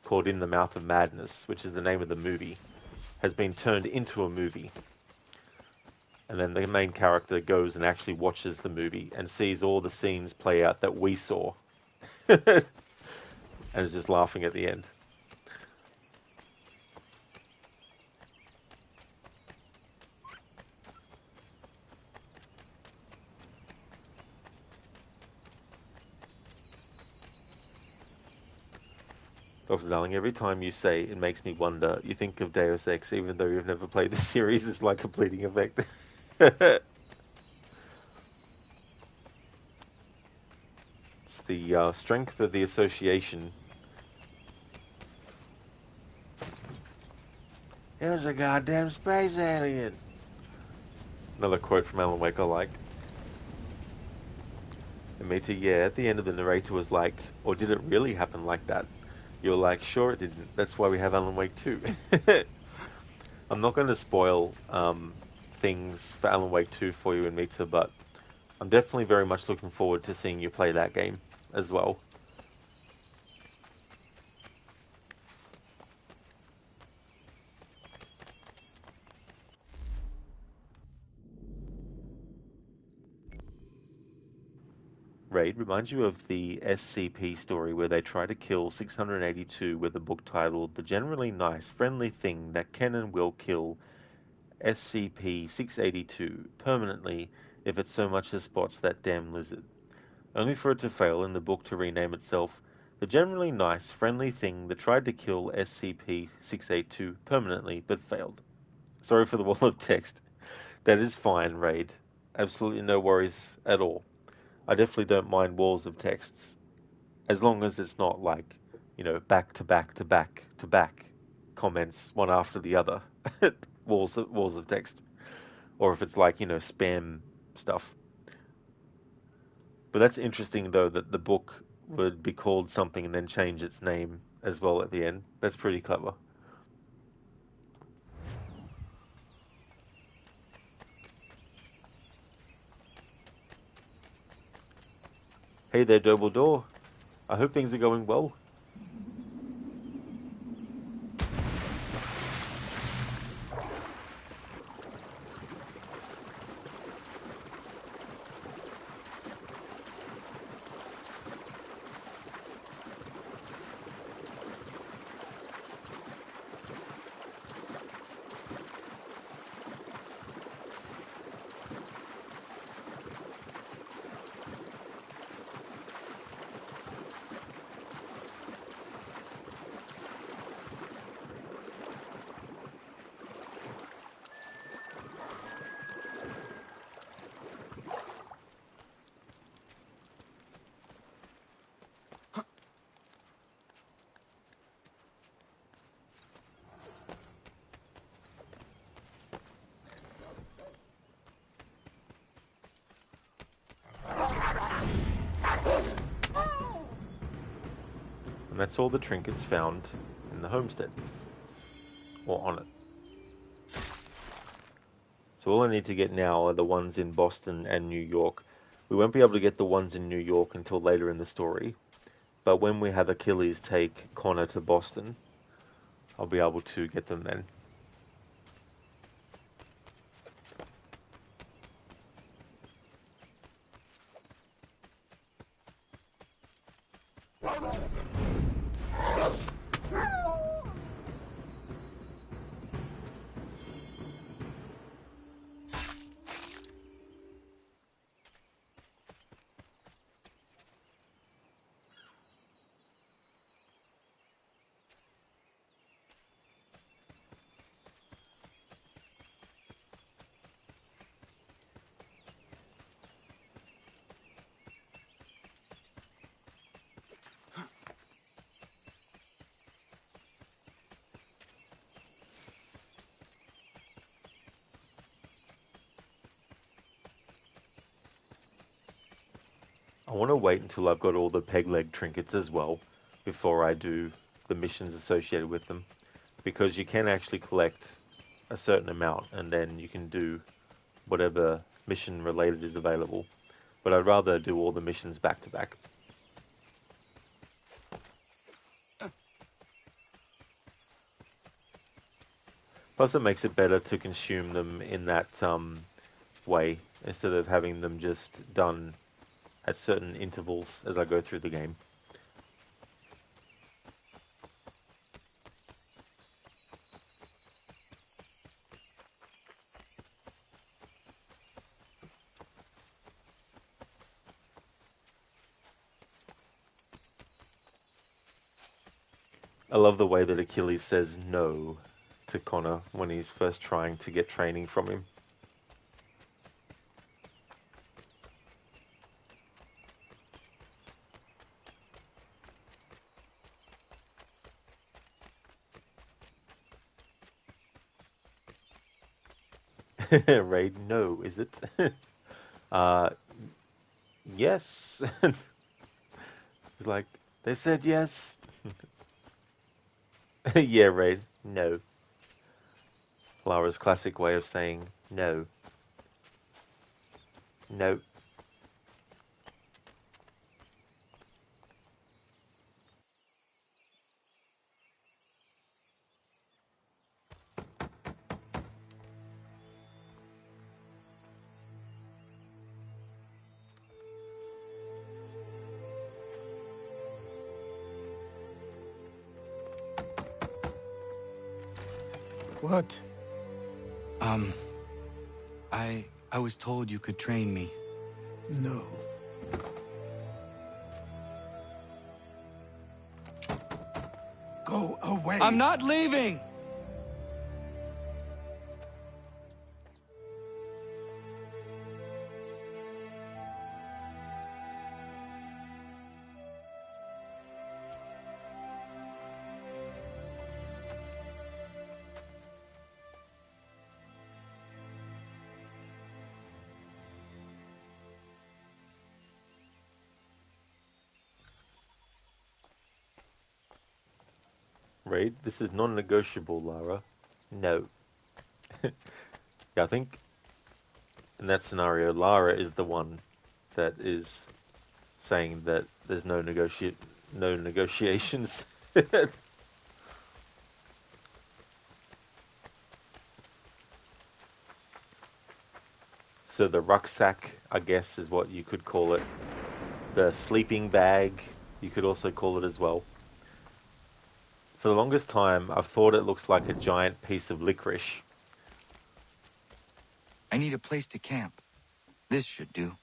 called In the Mouth of Madness, which is the name of the movie, has been turned into a movie. And then the main character goes and actually watches the movie and sees all the scenes play out that we saw. And is just laughing at the end. Dr. Darling, every time you say it makes me wonder, you think of Deus Ex, even though you've never played the series. It's like a fleeting effect. It's the strength of the association. It was a goddamn space alien. Another quote from Alan Wake I like. And Mita, yeah, at the end of the narrator was like, or did it really happen like that? You're like, sure it didn't. That's why we have Alan Wake 2. I'm not going to spoil things for Alan Wake 2 for you and Mita, but I'm definitely very much looking forward to seeing you play that game as well. Raid, remind you of the SCP story where they try to kill 682 with a book titled The Generally Nice, Friendly Thing That Can and Will Kill SCP-682 permanently if it so much as spots that damn lizard, only for it to fail and the book to rename itself The Generally Nice, Friendly Thing That Tried to Kill SCP-682 Permanently but Failed. Sorry for the wall of text. That is fine, Raid. Absolutely no worries at all. I definitely don't mind walls of texts, as long as it's not like, back to back to back to back comments one after the other, walls of text, or if it's like spam stuff. But that's interesting though that the book would be called something and then change its name as well at the end. That's pretty clever. Hey there, Dumbledore. I hope things are going well. And that's all the trinkets found in the homestead, or on it. So all I need to get now are the ones in Boston and New York. We won't be able to get the ones in New York until later in the story, but when we have Achilles take Connor to Boston, I'll be able to get them then. I want to wait until I've got all the peg leg trinkets as well before I do the missions associated with them, because you can actually collect a certain amount and then you can do whatever mission related is available, but I'd rather do all the missions back to back. Plus it makes it better to consume them in that way instead of having them just done at certain intervals as I go through the game. I love the way that Achilles says no to Connor when he's first trying to get training from him. Raid, no, is it? Yes. He's like, they said yes. Yeah, Raid, no. Lara's classic way of saying no. No.
What?
I was told you could train me.
No. Go away.
I'm not leaving!
Raid, this is non-negotiable, Lara. No. Yeah, I think in that scenario, Lara is the one that is saying that there's no negotiations. So the rucksack, I guess, is what you could call it. The sleeping bag, you could also call it as well. For the longest time, I've thought it looks like a giant piece of licorice.
I need a place to camp. This should do.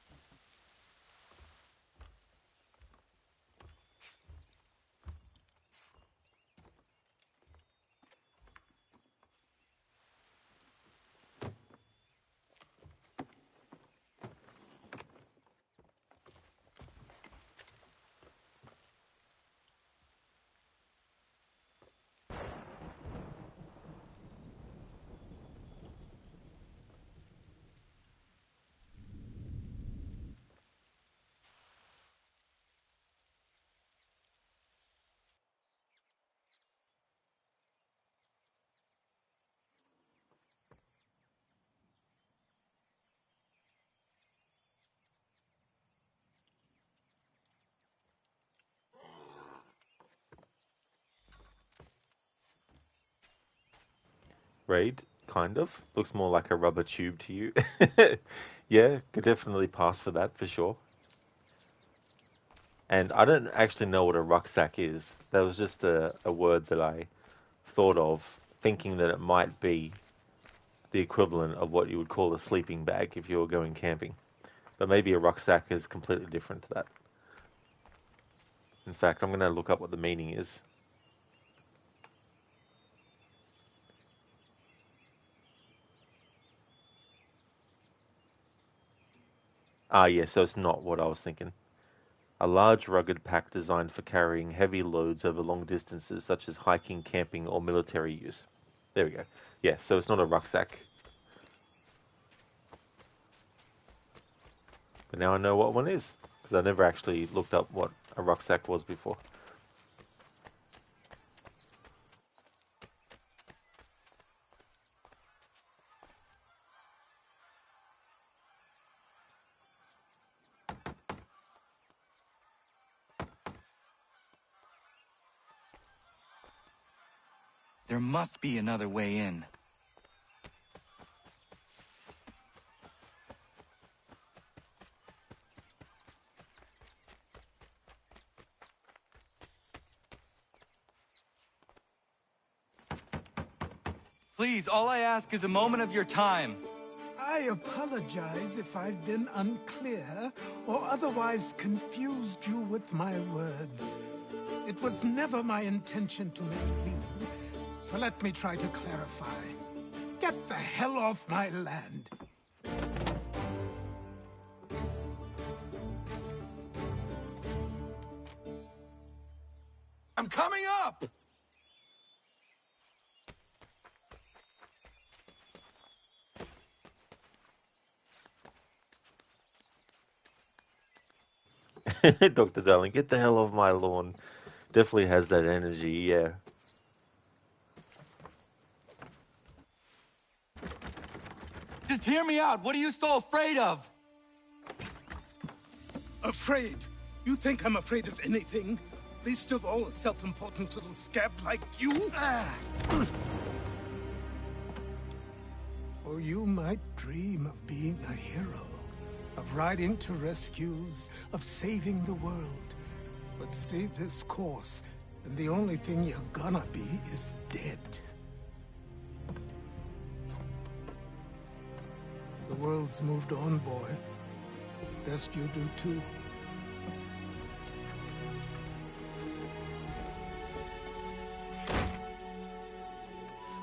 Raid, kind of. Looks more like a rubber tube to you. Yeah, could definitely pass for that, for sure. And I don't actually know what a rucksack is. That was just a word that I thought of, thinking that it might be the equivalent of what you would call a sleeping bag if you were going camping. But maybe a rucksack is completely different to that. In fact, I'm going to look up what the meaning is. Ah, yeah, so it's not what I was thinking. A large, rugged pack designed for carrying heavy loads over long distances, such as hiking, camping, or military use. There we go. Yeah, so it's not a rucksack. But now I know what one is, because I never actually looked up what a rucksack was before.
There must be another way in. Please, all I ask is a moment of your time.
I apologize if I've been unclear or otherwise confused you with my words. It was never my intention to mislead, so let me try to clarify. Get the hell off my land.
I'm coming up!
Dr. Darling, get the hell off my lawn. Definitely has that energy, yeah.
Just hear me out. What are you so afraid of?
Afraid? You think I'm afraid of anything? Least of all a self-important little scab like you? Or you might dream of being a hero, of riding to rescues, of saving the world. But stay this course, and the only thing you're gonna be is dead. The world's moved on, boy. Best you do too.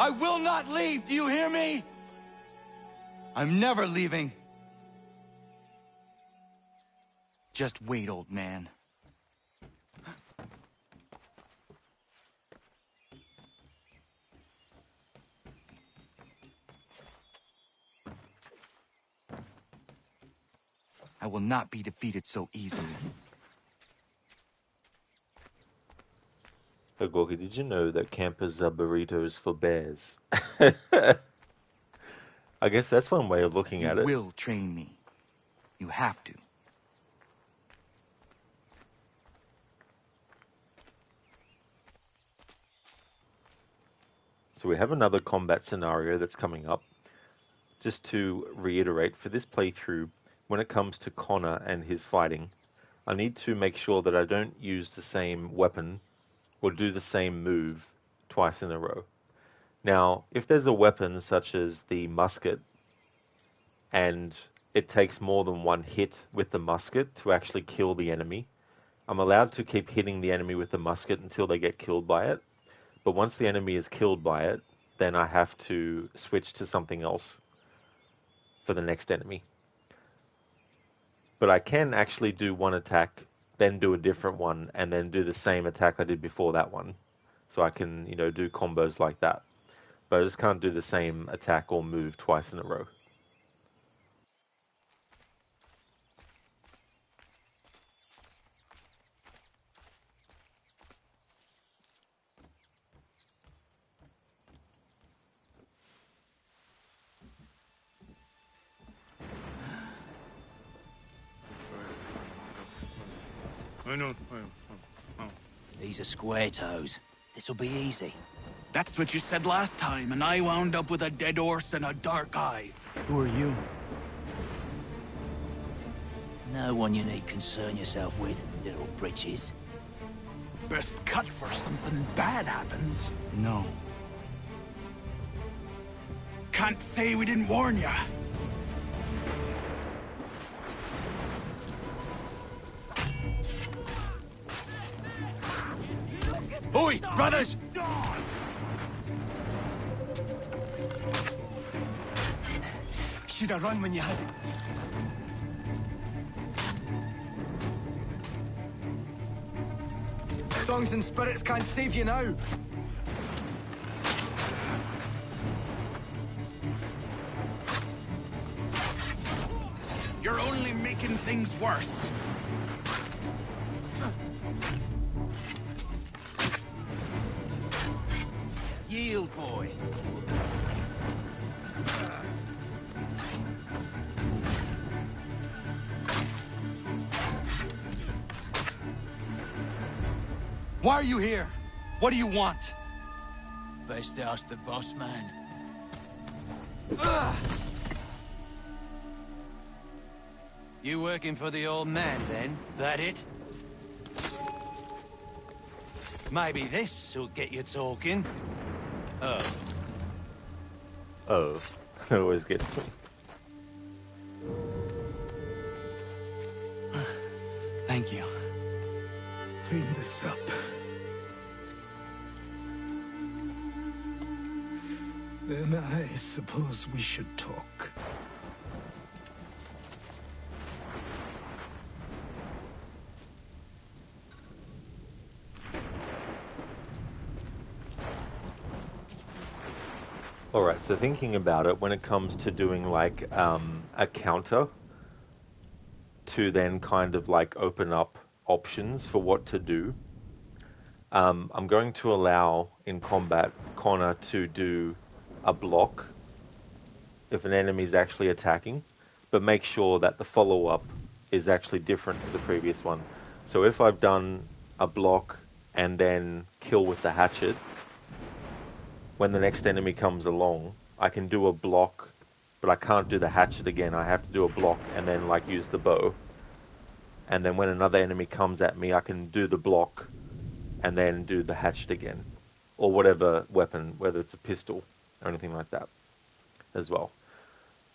I will not leave, do you hear me? I'm never leaving. Just wait, old man. I will not be defeated so easily.
Hey Gorky, did you know that campers are burritos for bears? I guess that's one way of looking at it.
You will train me. You have to.
So we have another combat scenario that's coming up. Just to reiterate, for this playthrough, when it comes to Connor and his fighting, I need to make sure that I don't use the same weapon or do the same move twice in a row. Now, if there's a weapon such as the musket, and it takes more than one hit with the musket to actually kill the enemy, I'm allowed to keep hitting the enemy with the musket until they get killed by it. But once the enemy is killed by it, then I have to switch to something else for the next enemy. But I can actually do one attack, then do a different one, and then do the same attack I did before that one. So I can, do combos like that. But I just can't do the same attack or move twice in a row.
These are square toes. This'll be easy.
That's what you said last time, and I wound up with a dead horse and a dark eye.
Who are you?
No one you need concern yourself with, little britches.
Best cut for something bad happens.
No.
Can't say we didn't warn ya.
Oi, brothers! Should have run when you had it. Songs and spirits can't save you now.
You're only making things worse.
Yield, boy.
Why are you here? What do you want?
Best ask the boss man. You working for the old man, then? That it? Maybe this'll get you talking. Oh.
Oh, it always gets me.
Thank you.
Clean this up. Then I suppose we should talk.
Alright, so thinking about it, when it comes to doing like a counter to then kind of like open up options for what to do, I'm going to allow in combat Connor to do a block if an enemy is actually attacking, but make sure that the follow-up is actually different to the previous one. So if I've done a block and then kill with the hatchet, when the next enemy comes along, I can do a block, but I can't do the hatchet again. I have to do a block and then like use the bow. And then when another enemy comes at me, I can do the block and then do the hatchet again. Or whatever weapon, whether it's a pistol or anything like that as well.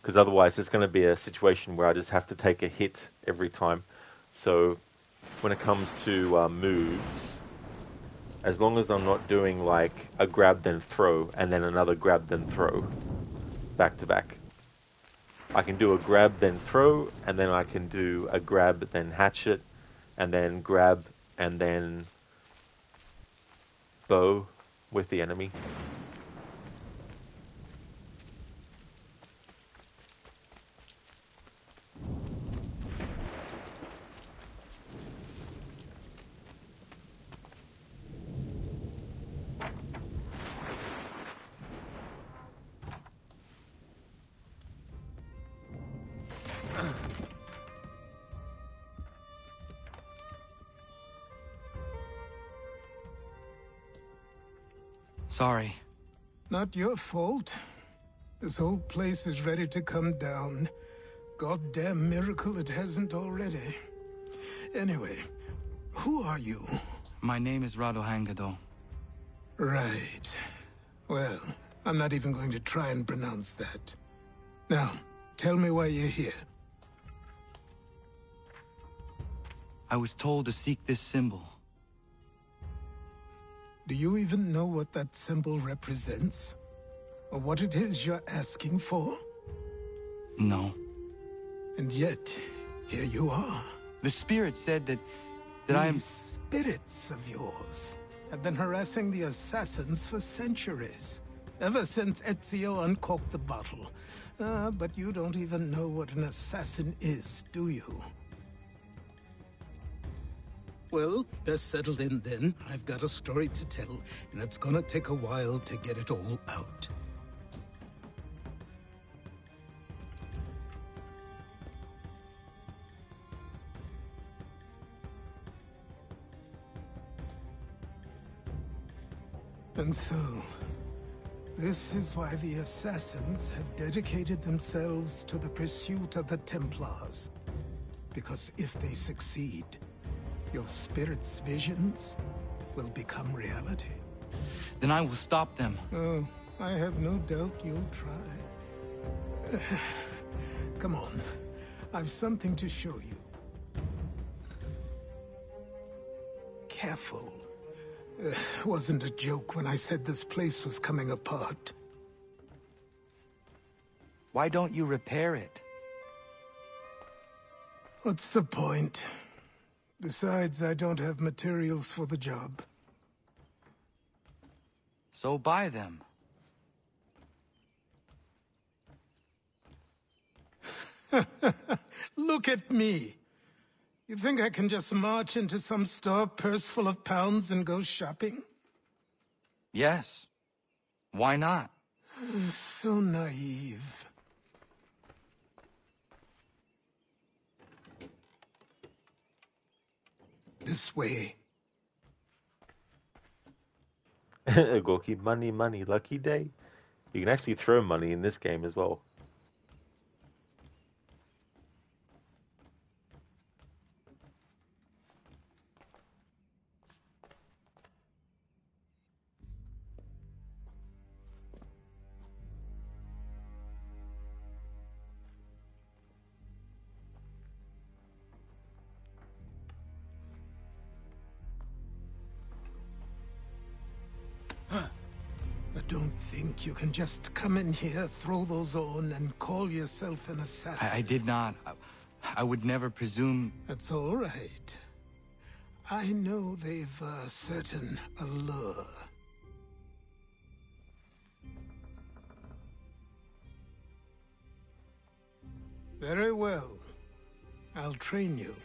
because otherwise there's going to be a situation where I just have to take a hit every time. So when it comes to moves, as long as I'm not doing like a grab then throw and then another grab then throw back to back, I can do a grab then throw, and then I can do a grab then hatchet, and then grab and then bow with the enemy.
Sorry. Not your fault. This whole place is ready to come down. Goddamn miracle it hasn't already. Anyway, who are you?
My name is Rado Hangado.
Right. Well, I'm not even going to try and pronounce that. Now, tell me why you're here.
I was told to seek this symbol.
Do you even know what that symbol represents? Or what it is you're asking for?
No.
And yet, here you are.
The spirit said that
These spirits of yours have been harassing the assassins for centuries. Ever since Ezio uncorked the bottle. But you don't even know what an assassin is, do you? Well, best settled in then. I've got a story to tell, and it's gonna take a while to get it all out. And so, this is why the Assassins have dedicated themselves to the pursuit of the Templars. Because if they succeed, your spirit's visions will become reality.
Then I will stop them.
Oh, I have no doubt you'll try. Come on, I've something to show you. Careful. Wasn't a joke when I said this place was coming apart.
Why don't you repair it?
What's the point? Besides, I don't have materials for the job.
So buy them.
Look at me. You think I can just march into some store, purse full of pounds, and go shopping?
Yes. Why not?
So naive. This way.
Gorky, money, lucky day. You can actually throw money in this game as well.
But don't think you can just come in here, throw those on, and call yourself an assassin.
I did not. I would never presume...
That's all right. I know they've a certain allure. Very well. I'll train you.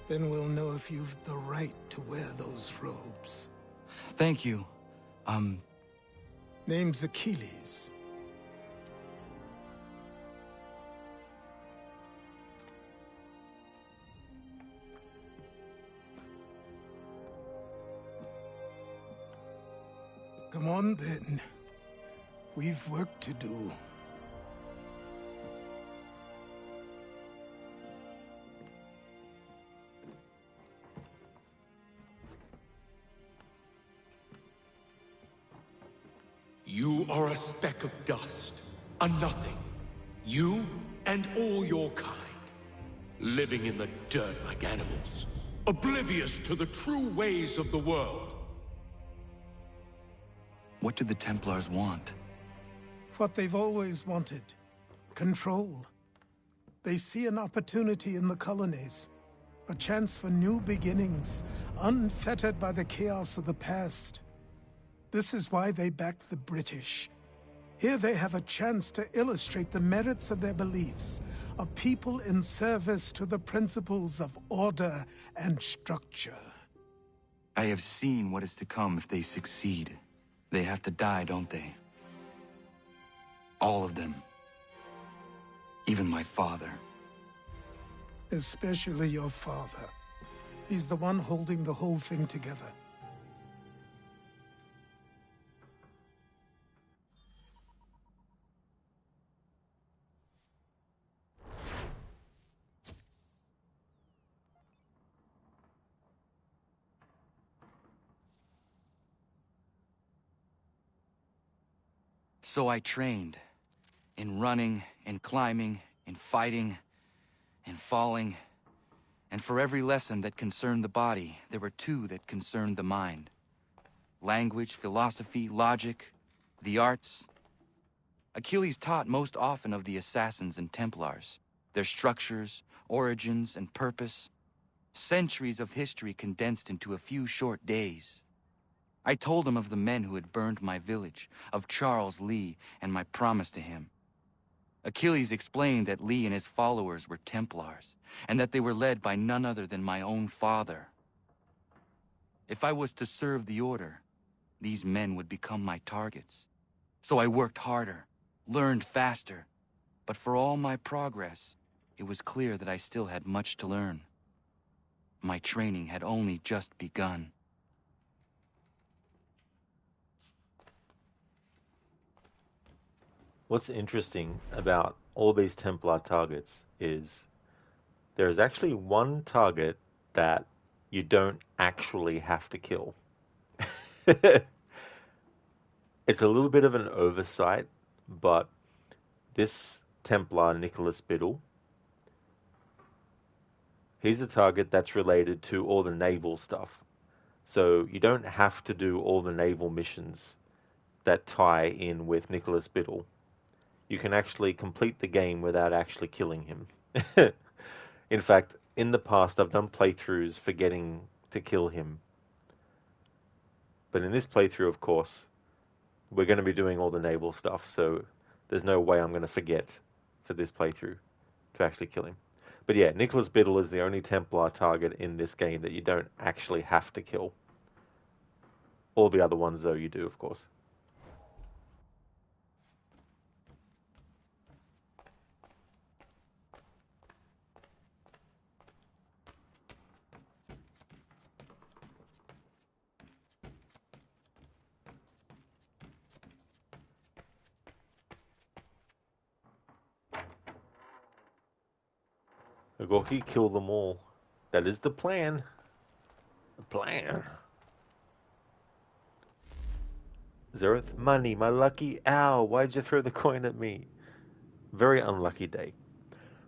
Then we'll know if you've the right to wear those robes.
Thank you.
Name's Achilles. Come on, then. We've work to do.
You are a speck of dust, a nothing. You and all your kind, living in the dirt like animals, oblivious to the true ways of the world.
What do the Templars want?
What they've always wanted. Control. They see an opportunity in the colonies. A chance for new beginnings, unfettered by the chaos of the past. This is why they backed the British. Here they have a chance to illustrate the merits of their beliefs, a people in service to the principles of order and structure.
I have seen what is to come if they succeed. They have to die, don't they? All of them. Even my father.
Especially your father. He's the one holding the whole thing together.
So I trained. In running, in climbing, in fighting, in falling. And for every lesson that concerned the body, there were two that concerned the mind. Language, philosophy, logic, the arts. Achilles taught most often of the assassins and Templars, their structures, origins, and purpose. Centuries of history condensed into a few short days. I told him of the men who had burned my village, of Charles Lee, and my promise to him. Achilles explained that Lee and his followers were Templars, and that they were led by none other than my own father. If I was to serve the order, these men would become my targets. So I worked harder, learned faster, but for all my progress, it was clear that I still had much to learn. My training had only just begun.
What's interesting about all these Templar targets is there is actually one target that you don't actually have to kill. It's a little bit of an oversight, but this Templar, Nicholas Biddle, he's a target that's related to all the naval stuff. So you don't have to do all the naval missions that tie in with Nicholas Biddle. You can actually complete the game without actually killing him. In fact, in the past, I've done playthroughs forgetting to kill him. But in this playthrough, of course, we're going to be doing all the naval stuff, so there's no way I'm going to forget for this playthrough to actually kill him. But yeah, Nicholas Biddle is the only Templar target in this game that you don't actually have to kill. All the other ones, though, you do, of course. Gorky, kill them all. That is the plan. The plan. Zereth, money, my lucky owl. Why'd you throw the coin at me? Very unlucky day.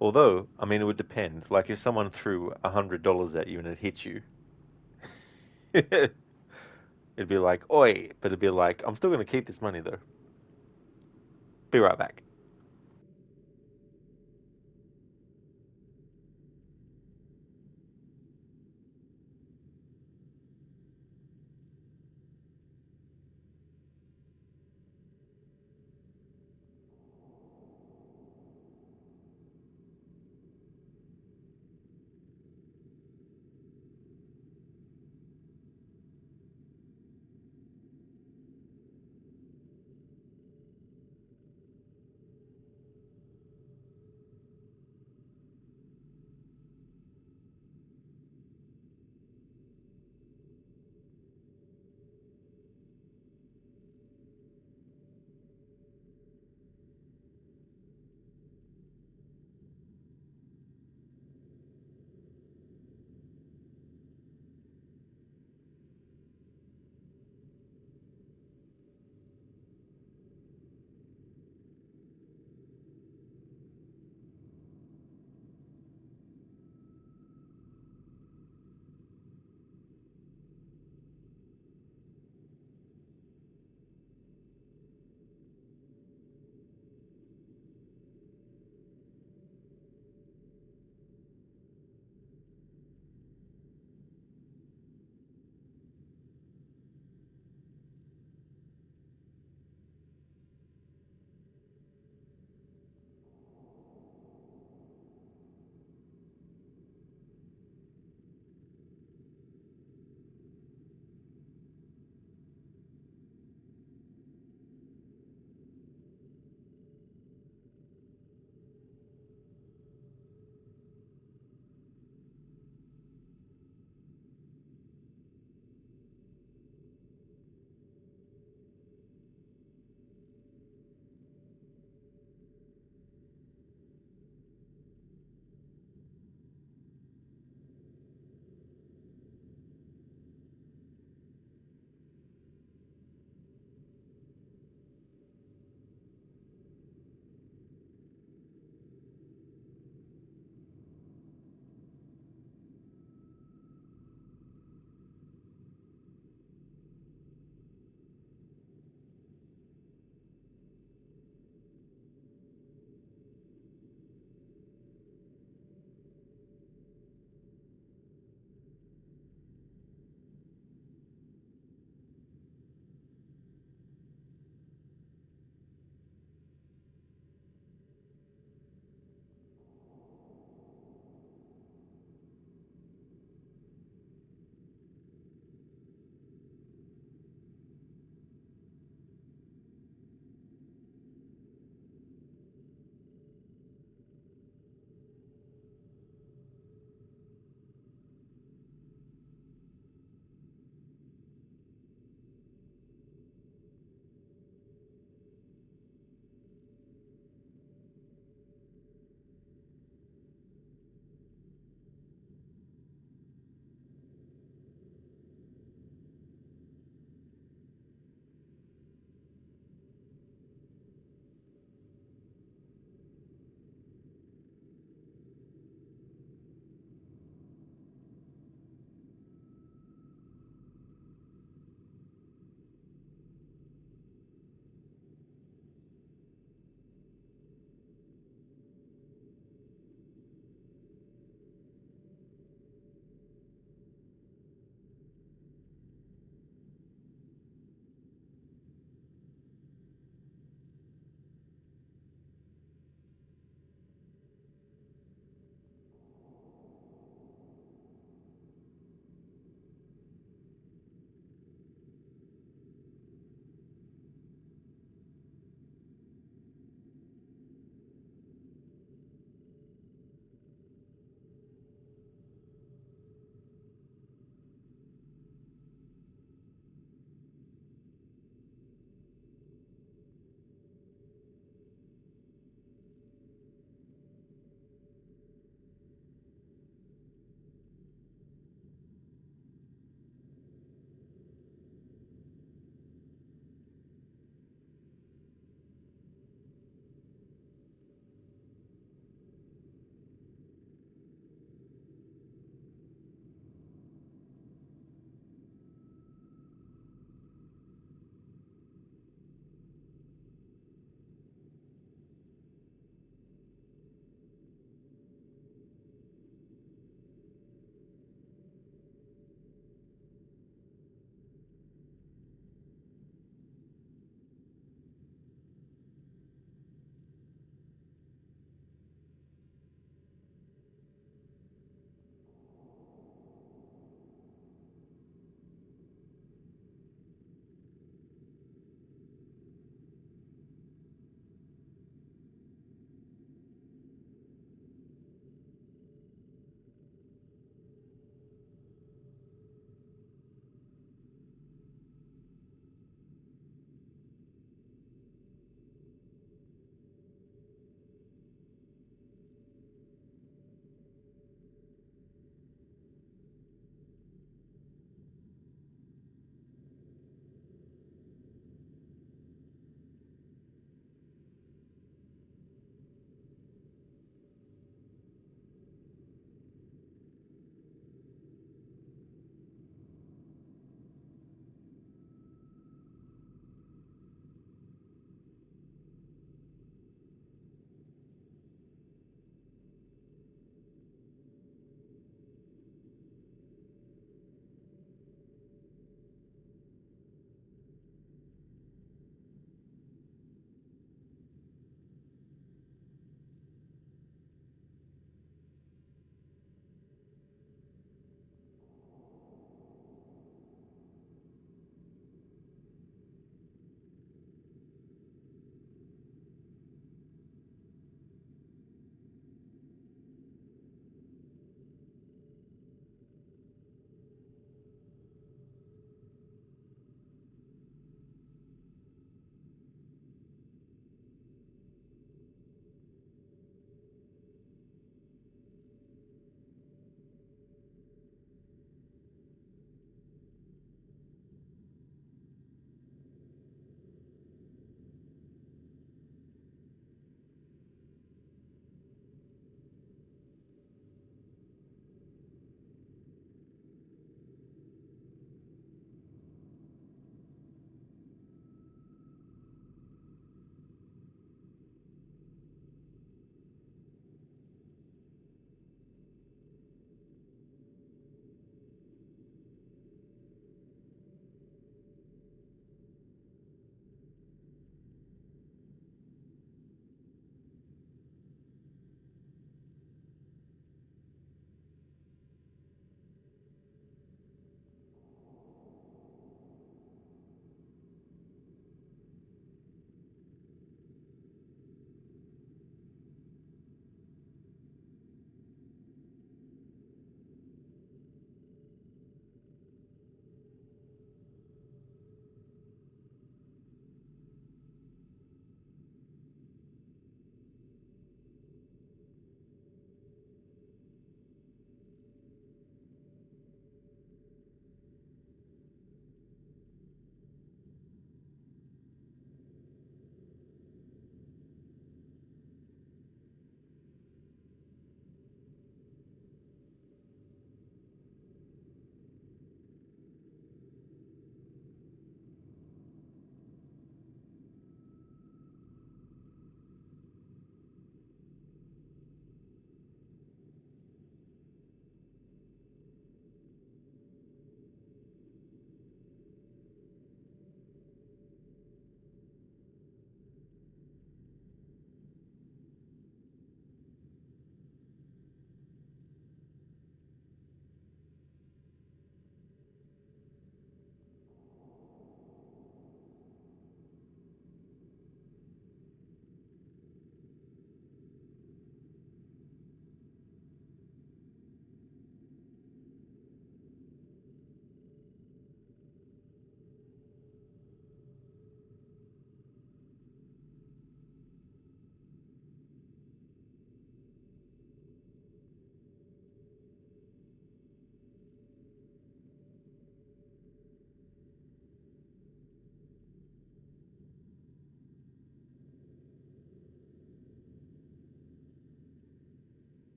Although, I mean, it would depend. Like, if someone threw $100 at you and it hit you, it'd be like, oi. But it'd be like, I'm still going to keep this money, though. Be right back.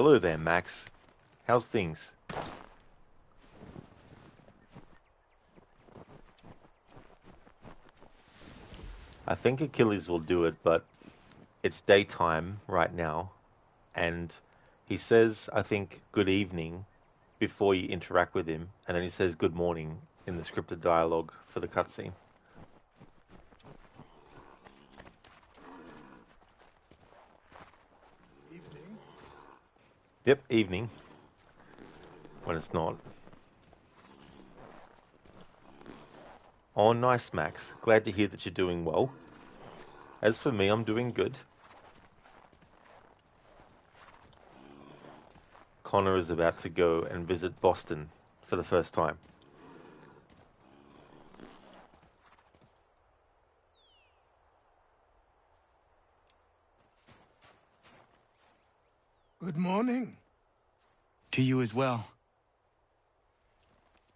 Hello there, Max. How's things? I think Achilles will do it, but it's daytime right now, and he says, I think, good evening before you interact with him, and then he says good morning in the scripted dialogue for the cutscene.
Evening.
Yep, evening. When it's not. Oh, nice, Max. Glad to hear that you're doing well. As for me, I'm doing good. Connor is about to go and visit Boston for the first time.
Good morning.
To you as well.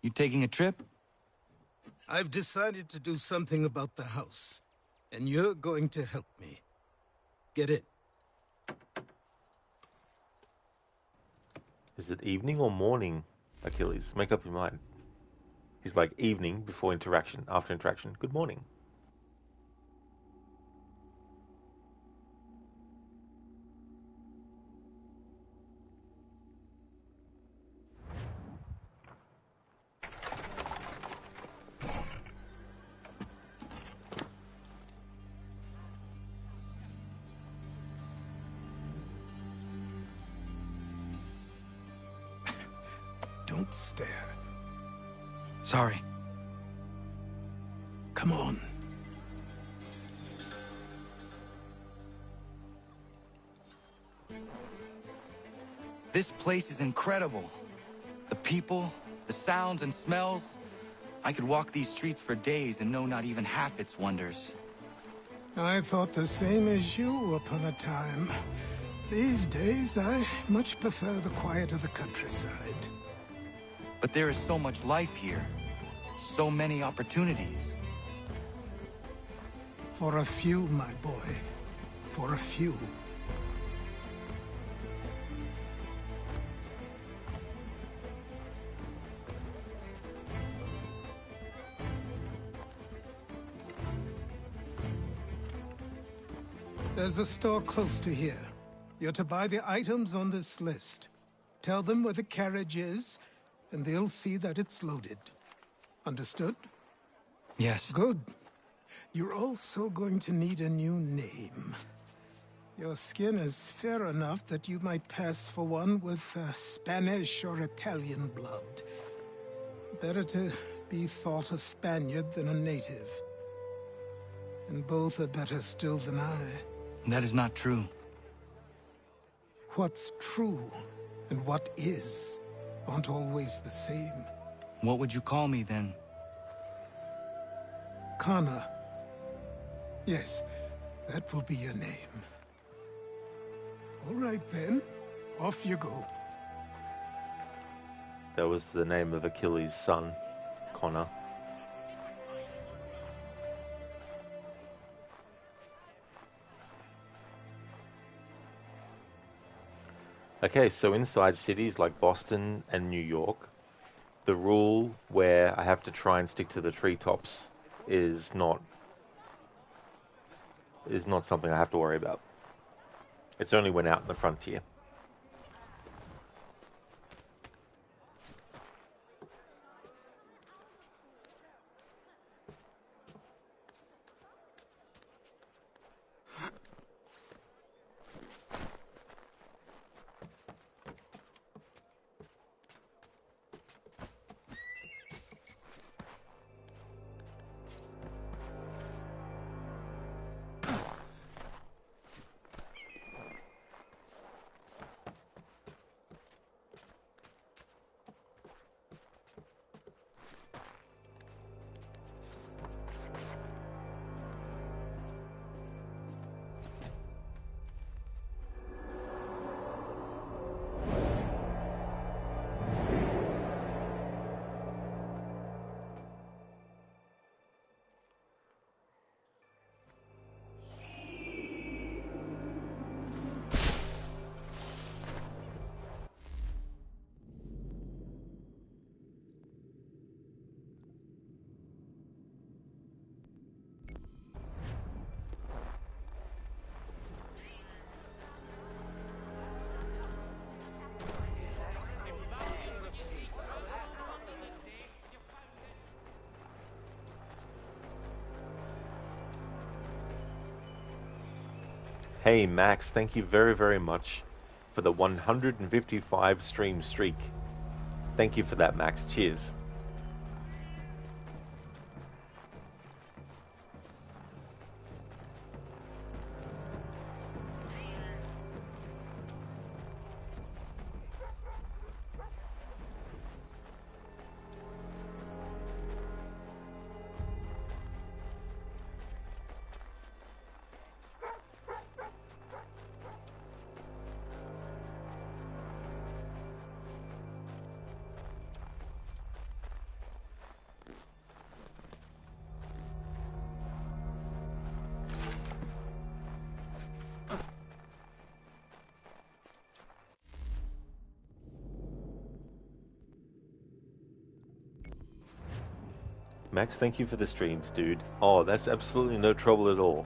You taking a trip?
I've decided to do something about the house, and you're going to help me. Get it?
Is it evening or morning, Achilles? Make up your mind. He's like evening before interaction, after interaction. Good morning.
Don't stare.
Sorry.
Come on.
This place is incredible. The people, the sounds and smells. I could walk these streets for days and know not even half its wonders.
I thought the same as you upon a time. These days, I much prefer the quiet of the countryside.
But there is so much life here. So many opportunities.
For a few, my boy. For a few. There's a store close to here. You're to buy the items on this list. Tell them where the carriage is, and they'll see that it's loaded. Understood?
Yes.
Good. You're also going to need a new name. Your skin is fair enough that you might pass for one with Spanish or Italian blood. Better to be thought a Spaniard than a native. And both are better still than I.
That is not true.
What's true and what is aren't always the same.
What would you call me then?
Connor. Yes, that will be your name. All right then, off you go.
That was the name of Achilles' son, Connor. Okay, so inside cities like Boston and New York, the rule where I have to try and stick to the treetops is not something I have to worry about. It's only when out in the frontier. Hey Max, thank you very, very much for the 155 stream streak. Thank you for that, Max. Cheers. Max, thank you for the streams, dude. Oh, that's absolutely no trouble at all.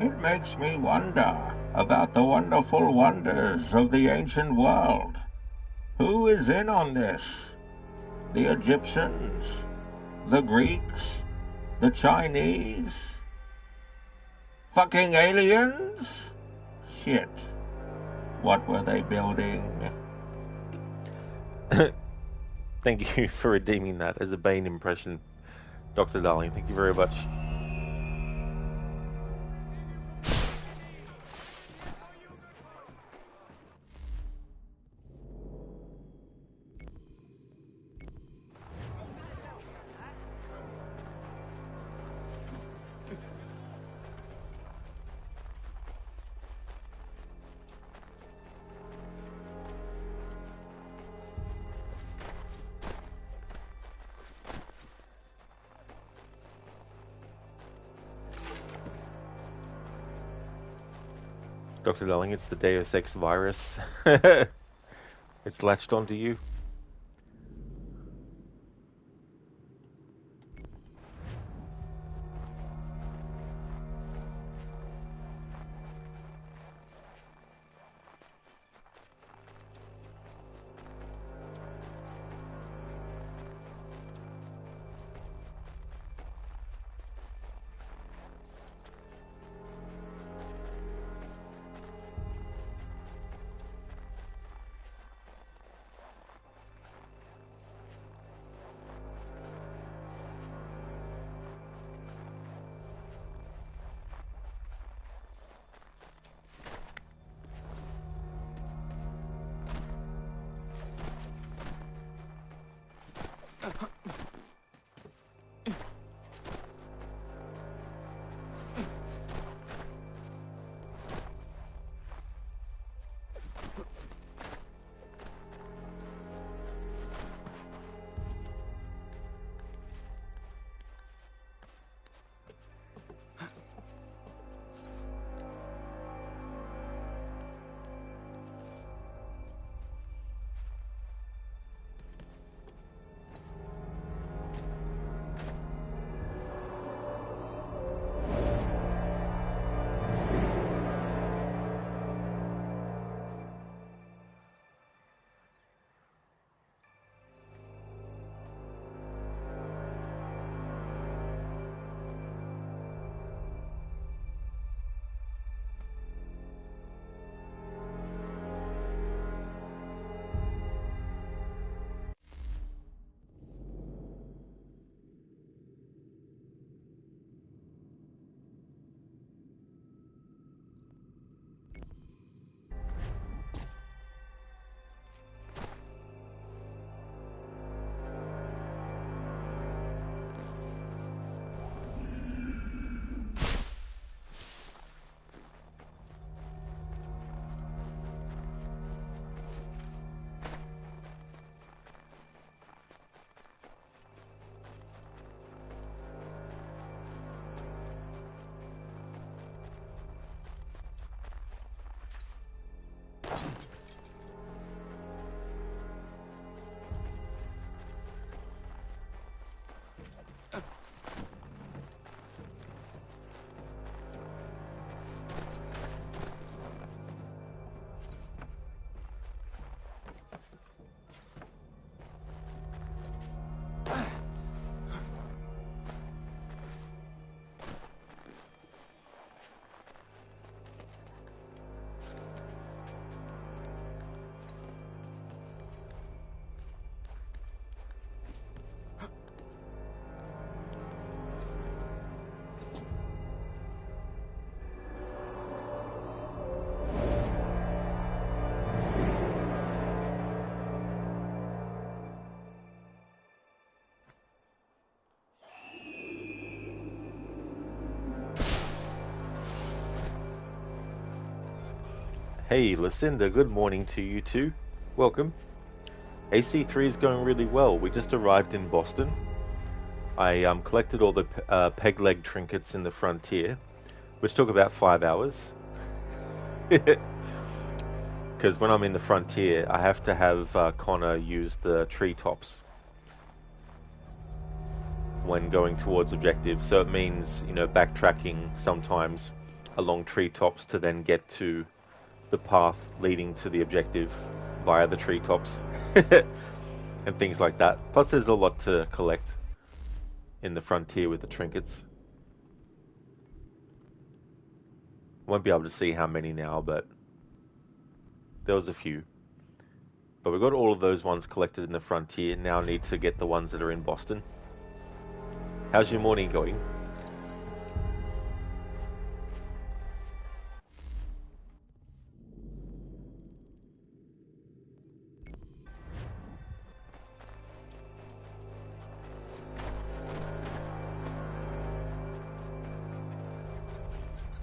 It makes me wonder about the wonderful wonders of the ancient world. Who is in on this? The Egyptians? The Greeks? The Chinese? Fucking aliens? Shit. What were they building?
Thank you for redeeming that as a Bane impression, Dr. Darling. Thank you very much. Dr. Darling, it's the Deus Ex virus. It's latched onto you. Hey, Lucinda, good morning to you too. Welcome. AC3 is going really well. We just arrived in Boston. I collected all the peg leg trinkets in the frontier, which took about 5 hours. Because when I'm in the frontier, I have to have Connor use the treetops when going towards objectives. So it means, you know, backtracking sometimes along treetops to then get to the path leading to the objective via the treetops and things like that. Plus there's a lot to collect in the frontier with the trinkets. Won't be able to see how many now, but there was a few. But we got all of those ones collected in the frontier. Now I need to get the ones that are in Boston. How's your morning going?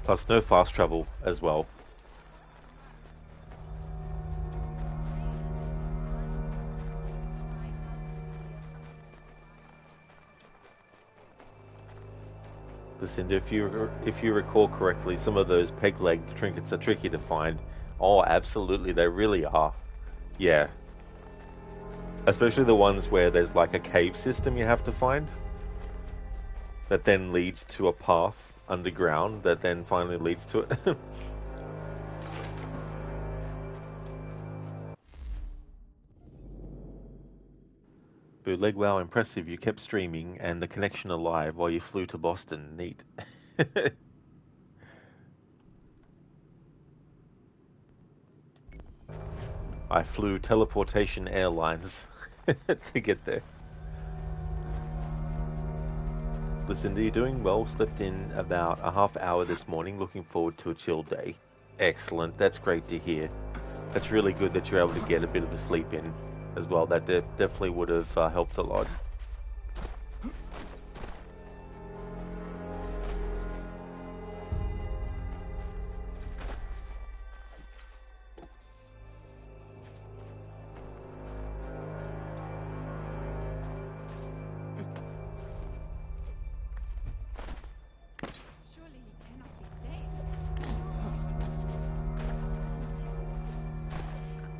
Plus no fast travel as well. The Listen, if you recall correctly, some of those peg leg trinkets are tricky to find. Oh, absolutely, they really are. Yeah. Especially the ones where there's like a cave system you have to find that then leads to a path underground that then finally leads to it. Bootleg, wow, impressive. You kept streaming and the connection alive while you flew to Boston. Neat. I flew Teleportation Airlines to get there. Listen, you're doing well. Slept in about a half hour this morning. Looking forward to a chill day. Excellent. That's great to hear. That's really good that you're able to get a bit of a sleep in as well. That definitely would have helped a lot.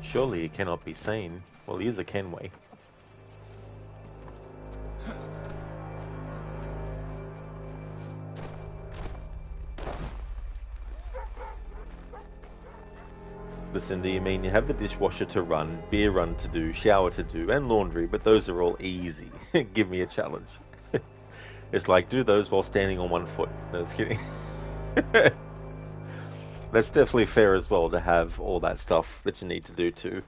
Surely he cannot be sane. Well, he is a Kenway. Listen, do you mean you have the dishwasher to run, beer run to do, shower to do, and laundry, but those are all easy. Give me a challenge. It's like, do those while standing on one foot. No, just kidding. That's definitely fair as well to have all that stuff that you need to do too.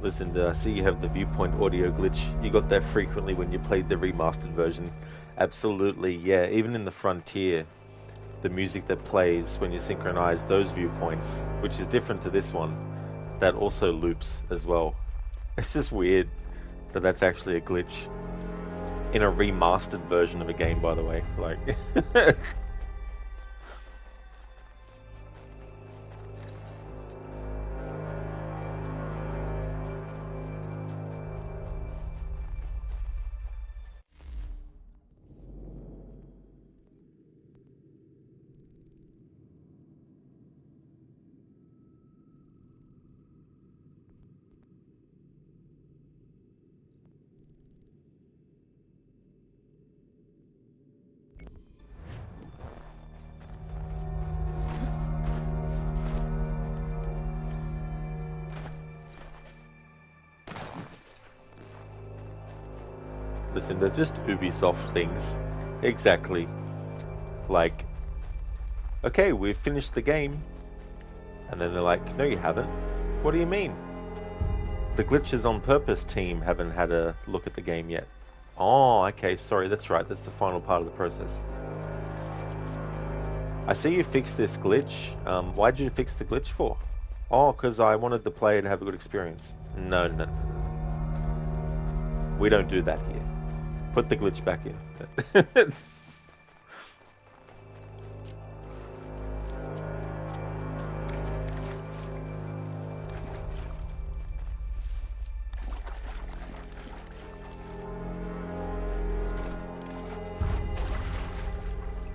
Listen, I see you have the viewpoint audio glitch. You got that frequently when you played the remastered version. Absolutely, yeah. Even in the Frontier, the music that plays when you synchronize those viewpoints, which is different to this one, that also loops as well. It's just weird that that's actually a glitch. In a remastered version of a game, by the way. Like... Listen, they're just Ubisoft things. Exactly. Like, okay, we've finished the game. And then they're like, no you haven't. What do you mean? The Glitches on Purpose team haven't had a look at the game yet. Oh, okay, sorry, that's right. That's the final part of the process. I see you fixed this glitch. Why did you fix the glitch for? Oh, because I wanted the player to have a good experience. No. We don't do that here. Put the glitch back in.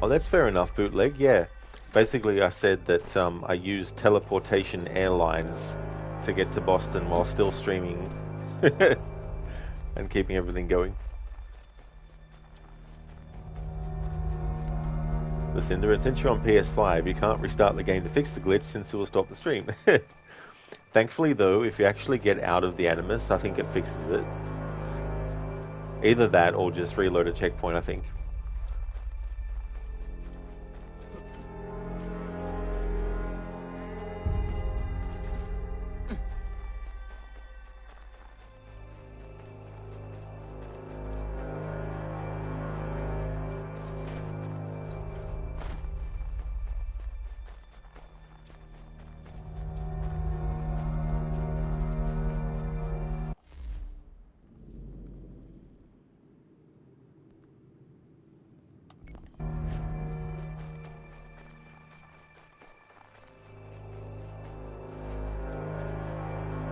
Oh, that's fair enough, Bootleg, yeah. Basically, I said that I used teleportation airlines to get to Boston while still streaming and keeping everything going. Listen, since you're on PS5, you can't restart the game to fix the glitch since it will stop the stream. Thankfully, though, if you actually get out of the Animus, I think it fixes it. Either that or just reload a checkpoint, I think.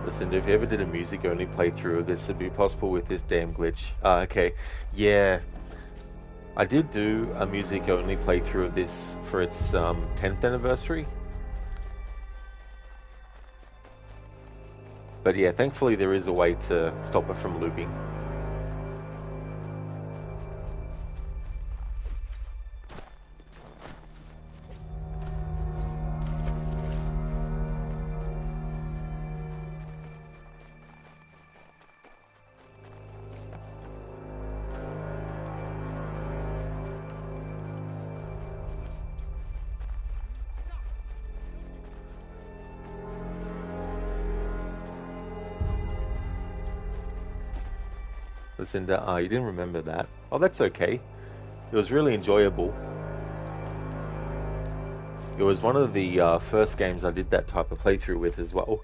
Listen, if you ever did a music-only playthrough of this, it'd be possible with this damn glitch. Okay. Yeah. I did do a music-only playthrough of this for its 10th anniversary. But yeah, thankfully there is a way to stop it from looping. Lucinda, you didn't remember that. Oh, that's okay. It was really enjoyable. It was one of the first games I did that type of playthrough with as well.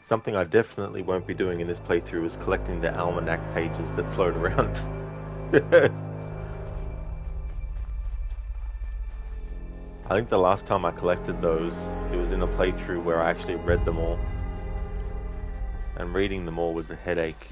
Something I definitely won't be doing in this playthrough is collecting the almanac pages that float around. I think the last time I collected those, it was in a playthrough where I actually read them all. And reading them all was a headache.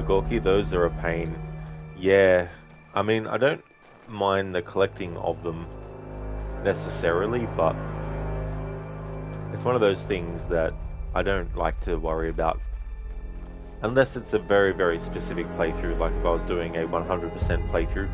Gorky, those are a pain. Yeah, I mean, I don't mind the collecting of them necessarily, but it's one of those things that I don't like to worry about unless it's a very, very specific playthrough, like if I was doing a 100% playthrough.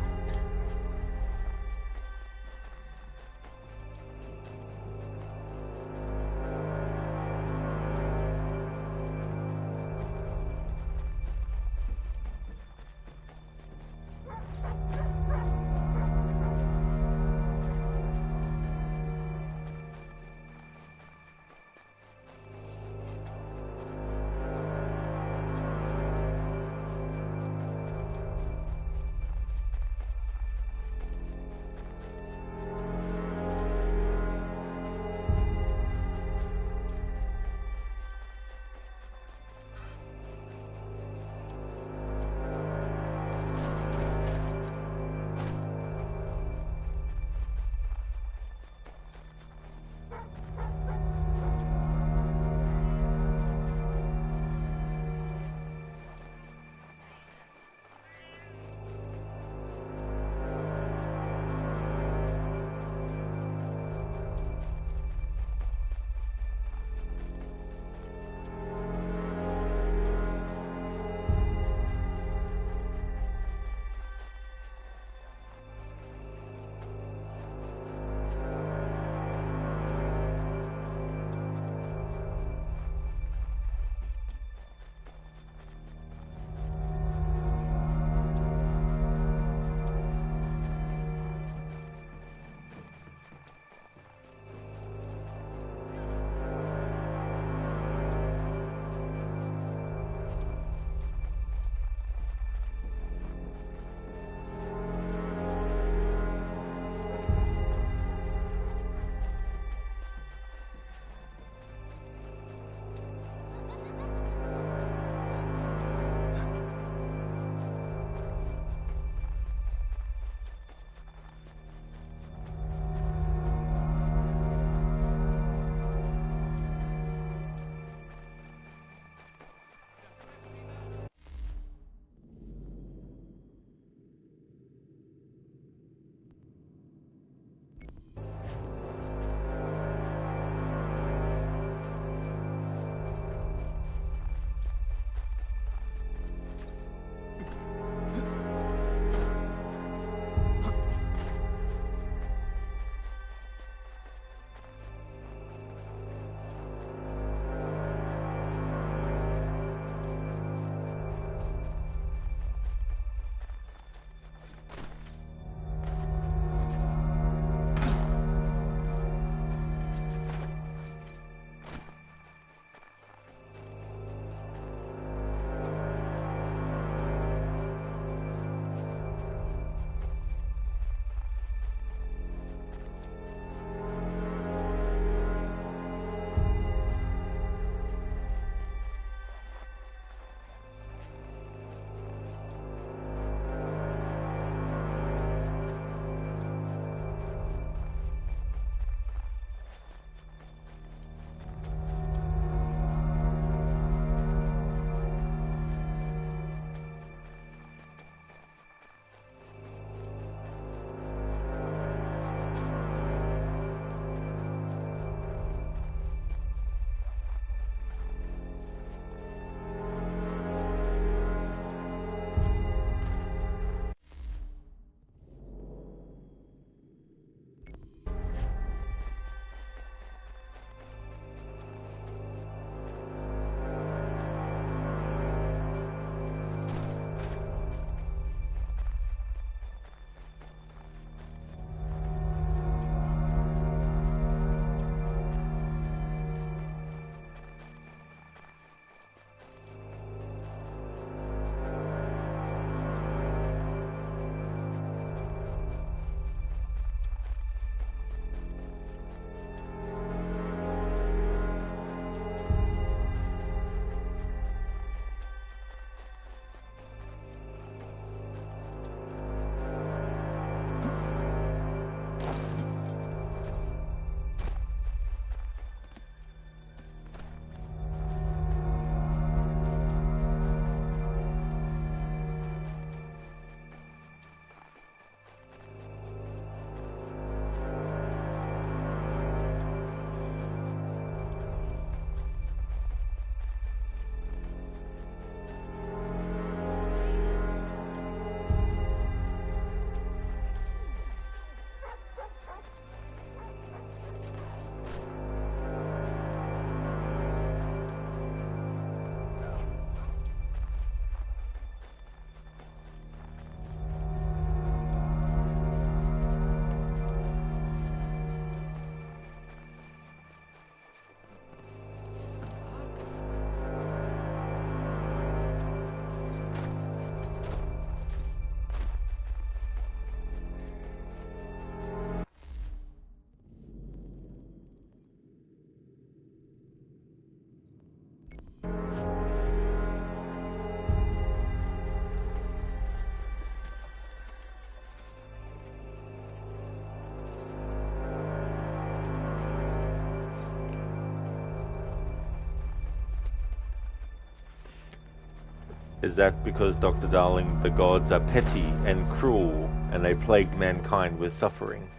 Is that because, Dr. Darling, the gods are petty and cruel and they plague mankind with suffering?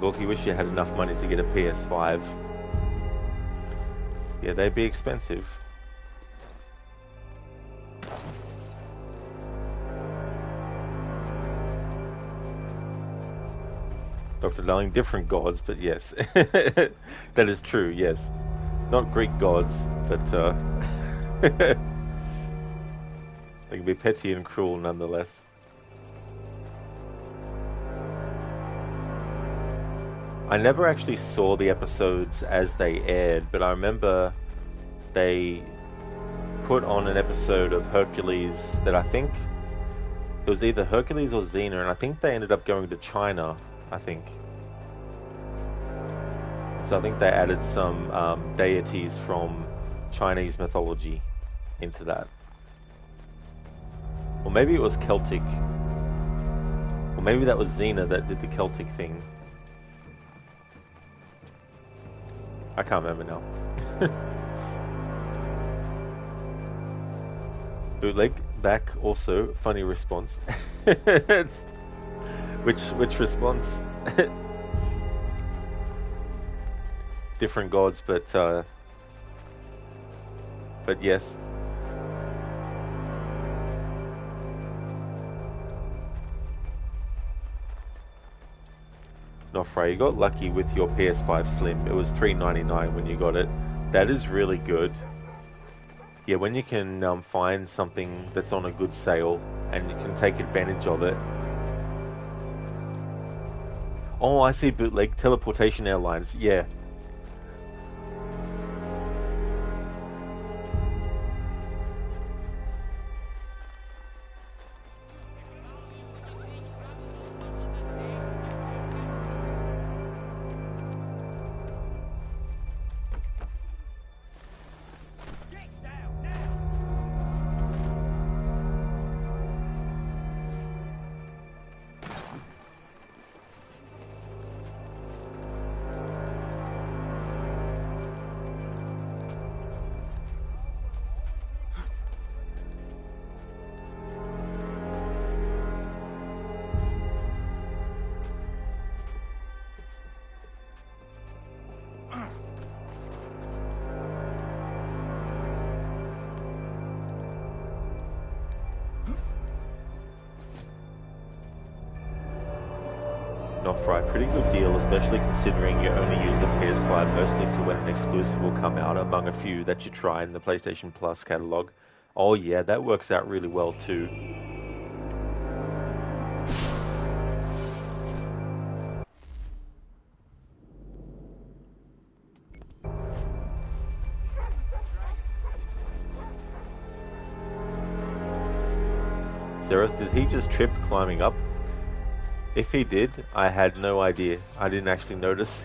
Gorky, wish you had enough money to get a PS5. Yeah, they'd be expensive. Dr. Darling, different gods, but yes. That is true, yes. Not Greek gods, but they can be petty and cruel nonetheless. I never actually saw the episodes as they aired, but I remember they put on an episode of Hercules that I think it was either Hercules or Xena, and I think they ended up going to China, I think. So I think they added some deities from Chinese mythology into that. Or maybe it was Celtic. Or maybe that was Xena that did the Celtic thing. I can't remember now. Bootleg back also, funny response. Which response? Different gods, but yes. Nofra, you got lucky with your PS5 Slim. It was $399 when you got it. That is really good. Yeah, when you can find something that's on a good sale and you can take advantage of it. Oh, I see, Bootleg. Teleportation Airlines. Yeah. Pretty good deal, especially considering you only use the PS5 mostly for when an exclusive will come out, among a few that you try in the PlayStation Plus catalog. Oh yeah, that works out really well too. Zereth, did he just trip climbing up? If he did, I had no idea. I didn't actually notice.